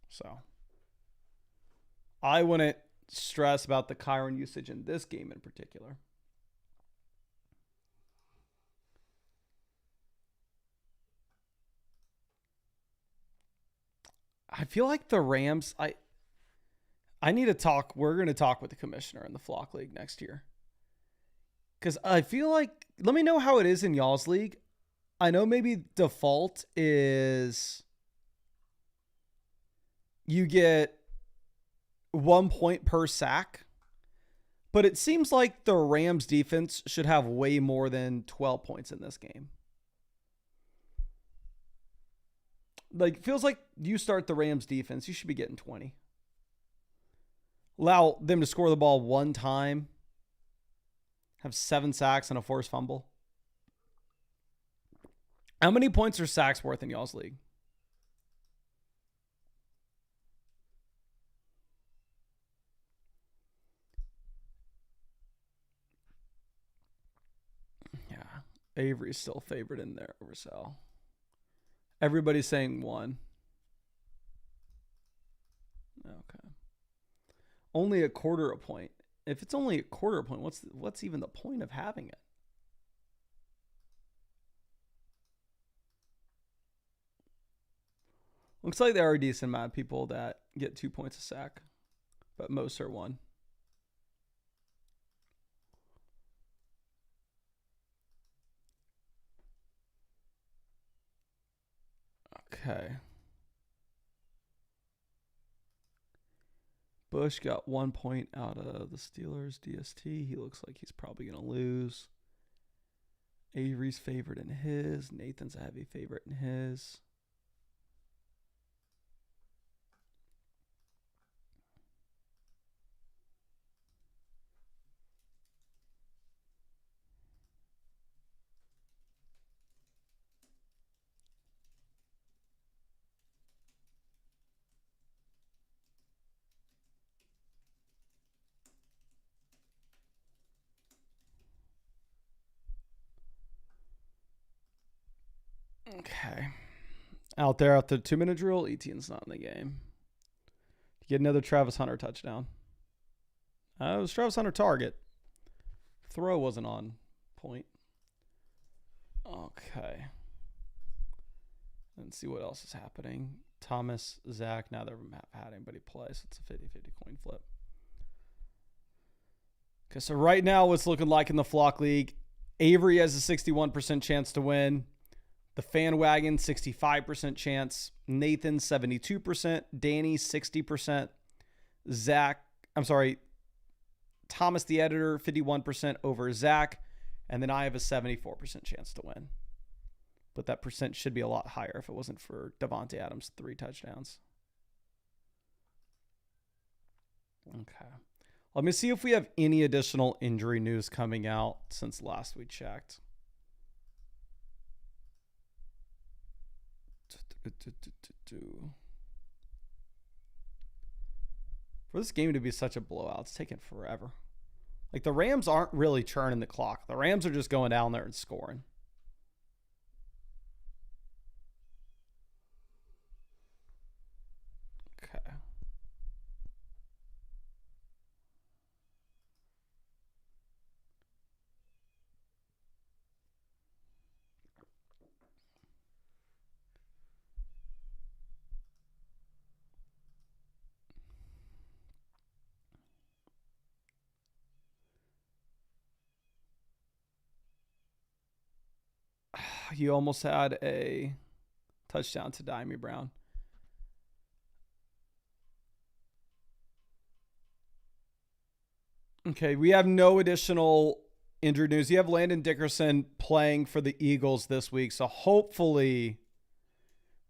So I wouldn't stress about the Kyron usage in this game in particular. I feel like the Rams, I need to talk. We're going to talk with the commissioner in the Flock League next year. Because I feel like, let me know how it is in y'all's league. I know maybe default is you get 1 point per sack. But it seems like the Rams defense should have way more than 12 points in this game. Like, feels like you start the Rams defense, you should be getting 20. Allow them to score the ball one time. Have 7 sacks and a forced fumble. How many points are sacks worth in y'all's league? Yeah. Avery's still favored in there over Sal. Everybody's saying 1. Okay. Only a quarter a point. If it's only a quarter a point, what's even the point of having it? Looks like there are a decent amount of people that get 2 points a sack, but most are 1. Okay. Bush got 1 point out of the Steelers DST. He looks like he's probably going to lose. Avery's favored in his. Nathan's a heavy favorite in his. Okay. Out there at the 2-minute drill, Etienne's not in the game. Get another Travis Hunter touchdown. It was Travis Hunter target. Throw wasn't on point. Okay. Let's see what else is happening. Thomas, Zach, now they haven't had anybody play, so it's a 50-50 coin flip. Okay, so right now what's looking like in the Flock League, Avery has a 61% chance to win. The Fan Wagon, 65% chance. Nathan, 72%. Danny, 60%. Thomas, the editor, 51% over Zach. And then I have a 74% chance to win. But that percent should be a lot higher if it wasn't for Davante Adams' 3 touchdowns. Okay. Let me see if we have any additional injury news coming out since last we checked. For this game to be such a blowout, it's taking forever. Like, the Rams aren't really churning the clock. The Rams are just going down there and scoring. Okay. You almost had a touchdown to Diami Brown. Okay, we have no additional injured news. You have Landon Dickerson playing for the Eagles this week, so hopefully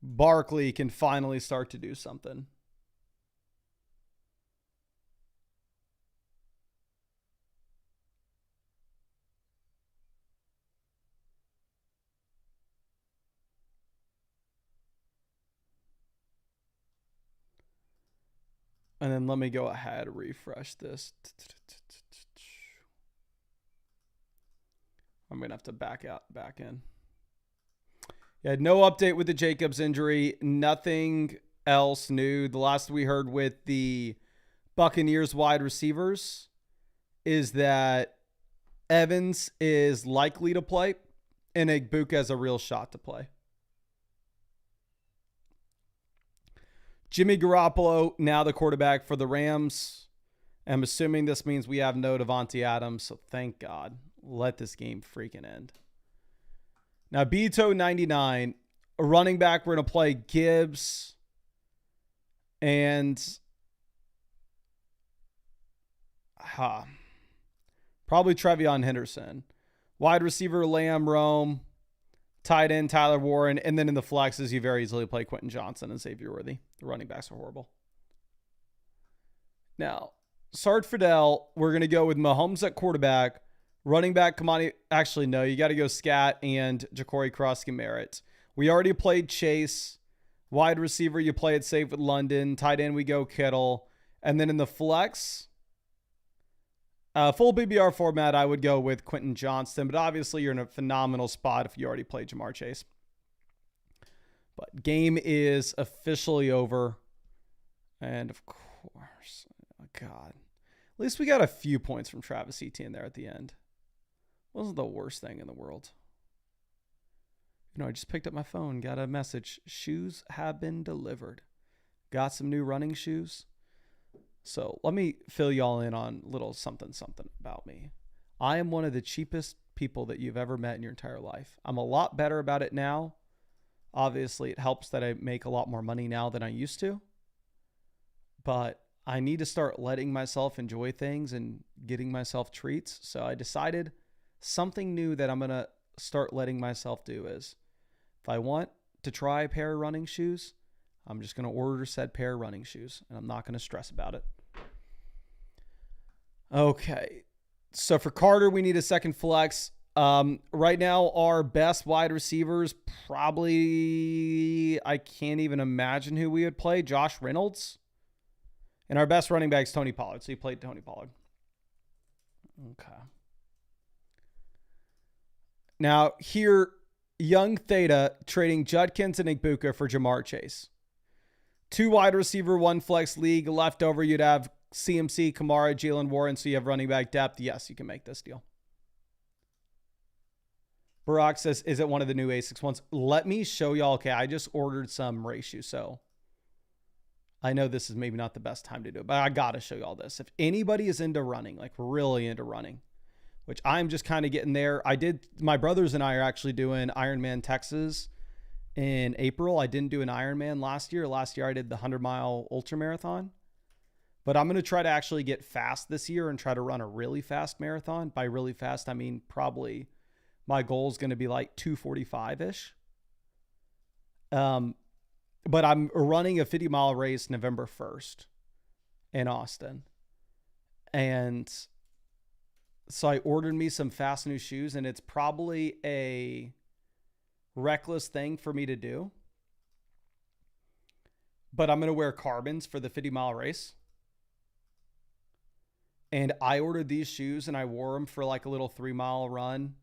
Barkley can finally start to do something. And then let me go ahead and refresh this. I'm going to have to back in. Yeah, no update with the Jacobs injury. Nothing else new. The last we heard with the Buccaneers wide receivers is that Evans is likely to play and Igbuka has a real shot to play. Jimmy Garoppolo, now the quarterback for the Rams. I'm assuming this means we have no Davante Adams, so thank God. Let this game freaking end. Now, Beto 99, a running back. We're going to play Gibbs and probably Trevion Henderson. Wide receiver, Lamb, Rome. Tight end, Tyler Warren. And then in the flexes, you very easily play Quentin Johnson and Xavier Worthy. The running backs are horrible. Now, Sard Fidel, we're going to go with Mahomes at quarterback. Running back, Kamani. Actually, no, you got to go Scat and Ja'Cory Krosky-Merritt. We already played Chase. Wide receiver, you play it safe with London. Tight end, we go Kittle. And then in the flex, full BBR format, I would go with Quentin Johnston. But obviously, you're in a phenomenal spot if you already played Jamar Chase. But game is officially over. And of course, oh God. At least we got a few points from Travis Etienne there at the end. Wasn't the worst thing in the world. I just picked up my phone, got a message. Shoes have been delivered. Got some new running shoes. So let me fill y'all in on a little something about me. I am one of the cheapest people that you've ever met in your entire life. I'm a lot better about it now. Obviously, it helps that I make a lot more money now than I used to. But I need to start letting myself enjoy things and getting myself treats. So I decided something new that I'm going to start letting myself do is, if I want to try a pair of running shoes, I'm just going to order said pair of running shoes, and I'm not going to stress about it. Okay. So for Carter, we need a second flex. Right now, our best wide receivers, probably, I can't even imagine who we would play. Josh Reynolds. And our best running back is Tony Pollard. So he played Tony Pollard. Okay. Now, here, Young Theta trading Judkins and Igbuka for Jamar Chase. 2 wide receiver, 1 flex league. Left over, you'd have CMC, Kamara, Jalen Warren. So you have running back depth. Yes, you can make this deal. Barack says, is it one of the new ASICS ones? Let me show y'all. Okay, I just ordered some race shoes. So I know this is maybe not the best time to do it, but I got to show y'all this. If anybody is into running, like really into running, which I'm just kind of getting there. My brothers and I are actually doing Ironman Texas in April. I didn't do an Ironman last year. Last year I did the 100-mile ultra marathon, but I'm going to try to actually get fast this year and try to run a really fast marathon. By really fast, I mean, probably my goal is going to be like 2:45-ish. But I'm running a 50-mile race November 1st in Austin. And so I ordered me some fast new shoes, and it's probably a reckless thing for me to do. But I'm going to wear carbons for the 50-mile race. And I ordered these shoes, and I wore them for like a little 3-mile run.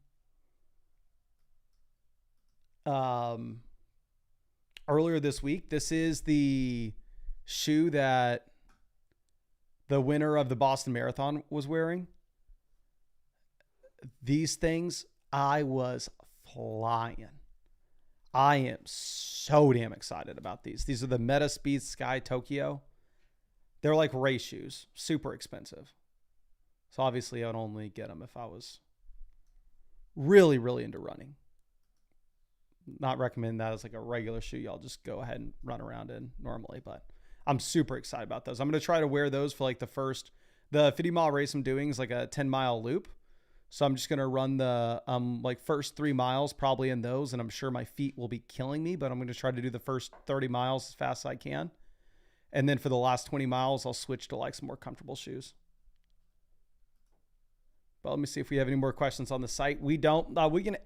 Earlier this week. This is the shoe that the winner of the Boston Marathon was wearing. These things, I was flying. I am so damn excited about these. These are the Meta Speed Sky Tokyo. They're like race shoes, super expensive. So obviously I'd only get them if I was really, really into running. Not recommend that as like a regular shoe. Y'all just go ahead and run around in normally, but I'm super excited about those. I'm going to try to wear those for like the 50-mile race I'm doing is like a 10-mile loop. So I'm just going to run the like first 3 miles probably in those, and I'm sure my feet will be killing me, but I'm going to try to do the first 30 miles as fast as I can. And then for the last 20 miles, I'll switch to like some more comfortable shoes. But let me see if we have any more questions on the site. We don't. We can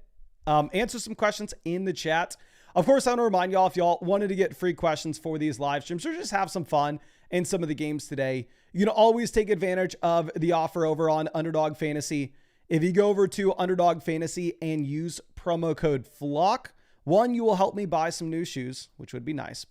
answer some questions in the chat. Of course, I want to remind y'all, if y'all wanted to get free questions for these live streams or just have some fun in some of the games today, you can always take advantage of the offer over on Underdog Fantasy. If you go over to Underdog Fantasy and use promo code FLOCK, 1, you will help me buy some new shoes, which would be nice.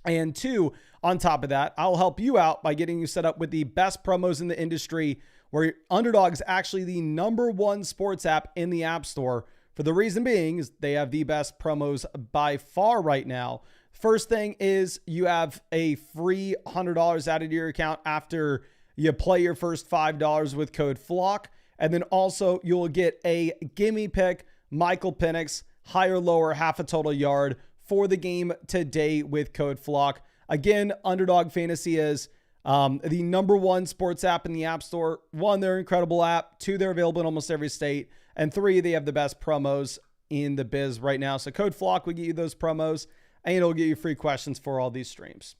And 2, on top of that, I'll help you out by getting you set up with the best promos in the industry, where Underdog is actually the #1 sports app in the App Store. For the reason being is they have the best promos by far right now. First thing is you have a free $100 added to your account after you play your first $5 with code FLOCK. And then also you'll get a gimme pick, Michael Penix, higher, lower, half a total yard for the game today with code FLOCK. Again, Underdog Fantasy is the #1 sports app in the App Store. 1, they're an incredible app. 2, they're available in almost every state. And 3, they have the best promos in the biz right now. So code FLOCK will get you those promos, and it'll get you free questions for all these streams.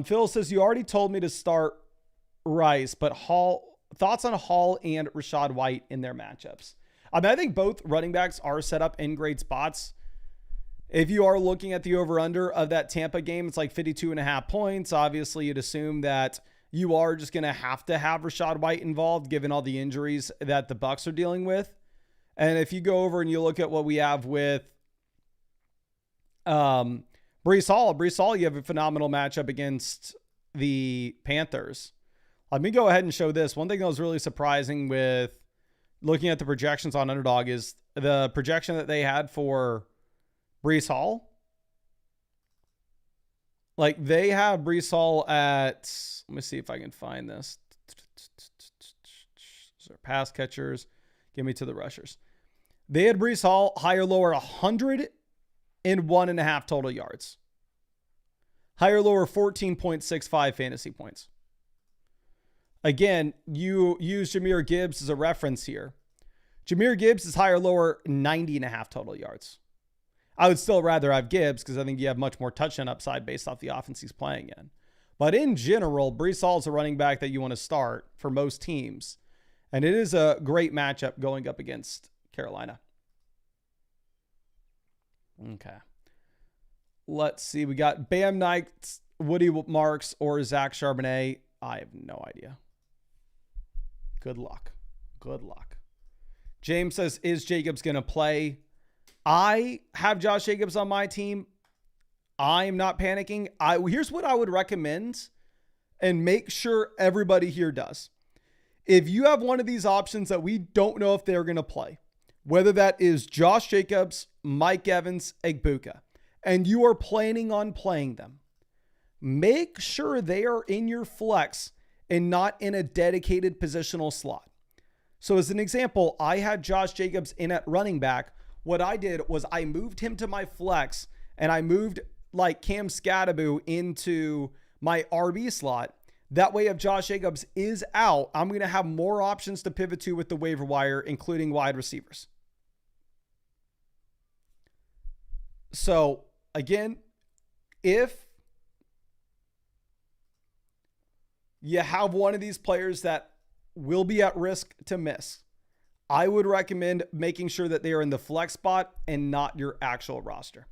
Phil says, you already told me to start Rice, but thoughts on Hall and Rachaad White in their matchups? I mean, I think both running backs are set up in great spots. If you are looking at the over-under of that Tampa game, it's like 52.5 points. Obviously, you'd assume that you are just going to have Rachaad White involved, given all the injuries that the Bucs are dealing with. And if you go over and you look at what we have with Breece Hall, you have a phenomenal matchup against the Panthers. Let me go ahead and show this. One thing that was really surprising with looking at the projections on Underdog is the projection that they had for Breece Hall. Like, they have Breece Hall at, let me see if I can find this. Those are pass catchers. Give me to the rushers. They had Breece Hall higher, lower 101.5 total yards. Higher, lower 14.65 fantasy points. Again, you use Jahmyr Gibbs as a reference here. Jahmyr Gibbs is higher, lower 90.5 total yards. I would still rather have Gibbs because I think you have much more touchdown upside based off the offense he's playing in. But in general, Breece Hall is a running back that you want to start for most teams. And it is a great matchup going up against Carolina. Okay. Let's see. We got Bam Knight, Woody Marks, or Zach Charbonnet. I have no idea. Good luck. Good luck. James says, is Jacobs going to play? I have Josh Jacobs on my team. I'm not panicking. Here's what I would recommend, and make sure everybody here does. If you have one of these options that we don't know if they're going to play, whether that is Josh Jacobs, Mike Evans, Egbuka, and you are planning on playing them, make sure they are in your flex and not in a dedicated positional slot. So as an example, I had Josh Jacobs in at running back. What I did was I moved him to my flex, and I moved like Cam Scatterbo into my RB slot. That way, if Josh Jacobs is out, I'm going to have more options to pivot to with the waiver wire, including wide receivers. So again, if you have one of these players that will be at risk to miss, I would recommend making sure that they are in the flex spot and not your actual roster.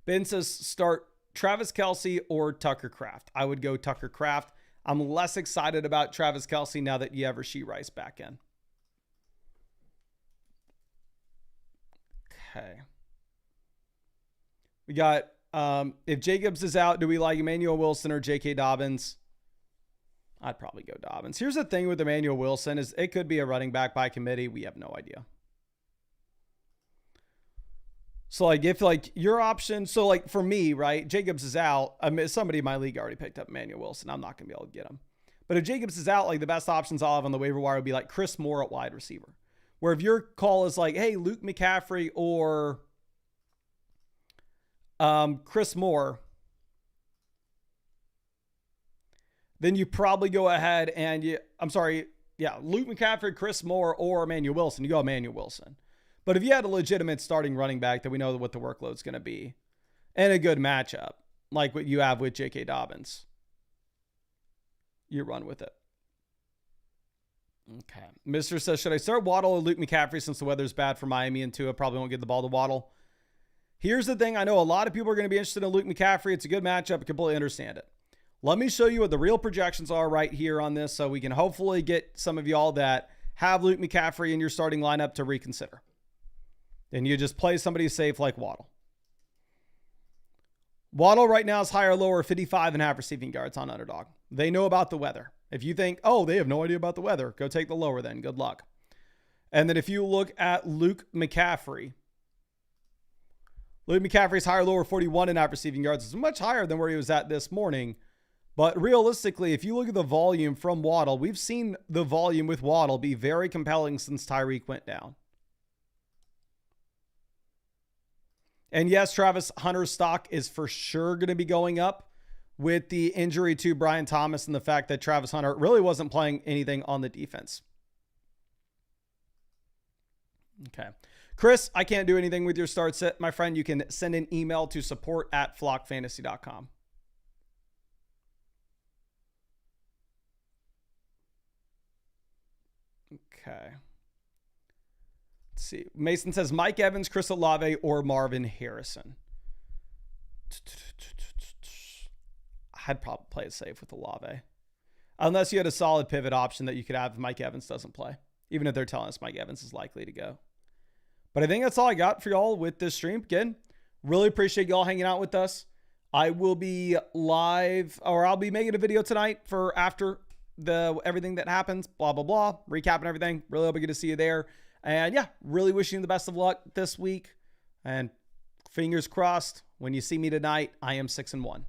Ben says start Travis Kelce or Tucker Kraft. I would go Tucker Kraft. I'm less excited about Travis Kelce now that you have Rashee Rice back in. Okay. We got, if Jacobs is out, do we like Emmanuel Wilson or J.K. Dobbins? I'd probably go Dobbins. Here's the thing with Emmanuel Wilson is it could be a running back by committee. We have no idea. So like if like your option, so like for me, right, Jacobs is out. I mean, somebody in my league already picked up Emmanuel Wilson. I'm not going to be able to get him. But if Jacobs is out, like the best options I'll have on the waiver wire would be like Chris Moore at wide receiver. Where if your call is like, hey, Luke McCaffrey or Chris Moore, then you probably go ahead and Luke McCaffrey, Chris Moore, or Emmanuel Wilson. You go Emmanuel Wilson. But if you had a legitimate starting running back that we know what the workload's going to be and a good matchup, like what you have with J.K. Dobbins, you run with it. Okay. Mr. says, should I start Waddle or Luke McCaffrey since the weather's bad for Miami and Tua probably won't get the ball to Waddle? Here's the thing. I know a lot of people are going to be interested in Luke McCaffrey. It's a good matchup. I completely understand it. Let me show you what the real projections are right here on this so we can hopefully get some of y'all that have Luke McCaffrey in your starting lineup to reconsider. Then you just play somebody safe like Waddle. Waddle right now is higher, lower, 55.5 receiving yards on Underdog. They know about the weather. If you think, oh, they have no idea about the weather, go take the lower then. Good luck. And then if you look at Luke McCaffrey's higher, lower, 41.5 receiving yards. It's much higher than where he was at this morning. But realistically, if you look at the volume from Waddle, we've seen the volume with Waddle be very compelling since Tyreek went down. And yes, Travis Hunter's stock is for sure going to be going up with the injury to Brian Thomas and the fact that Travis Hunter really wasn't playing anything on the defense. Okay. Chris, I can't do anything with your start set, my friend. You can send an email to support@flockfantasy.com. Okay. Let's see. Mason says Mike Evans, Chris Olave, or Marvin Harrison. I'd probably play it safe with Olave. Unless you had a solid pivot option that you could have if Mike Evans doesn't play. Even if they're telling us Mike Evans is likely to go. But I think that's all I got for y'all with this stream. Again, really appreciate y'all hanging out with us. I will be live, or I'll be making a video tonight for after everything that happens, blah, blah, blah, recapping everything. Really hope I get to see you there. And yeah, really wishing you the best of luck this week. And fingers crossed, when you see me tonight, I am 6-1.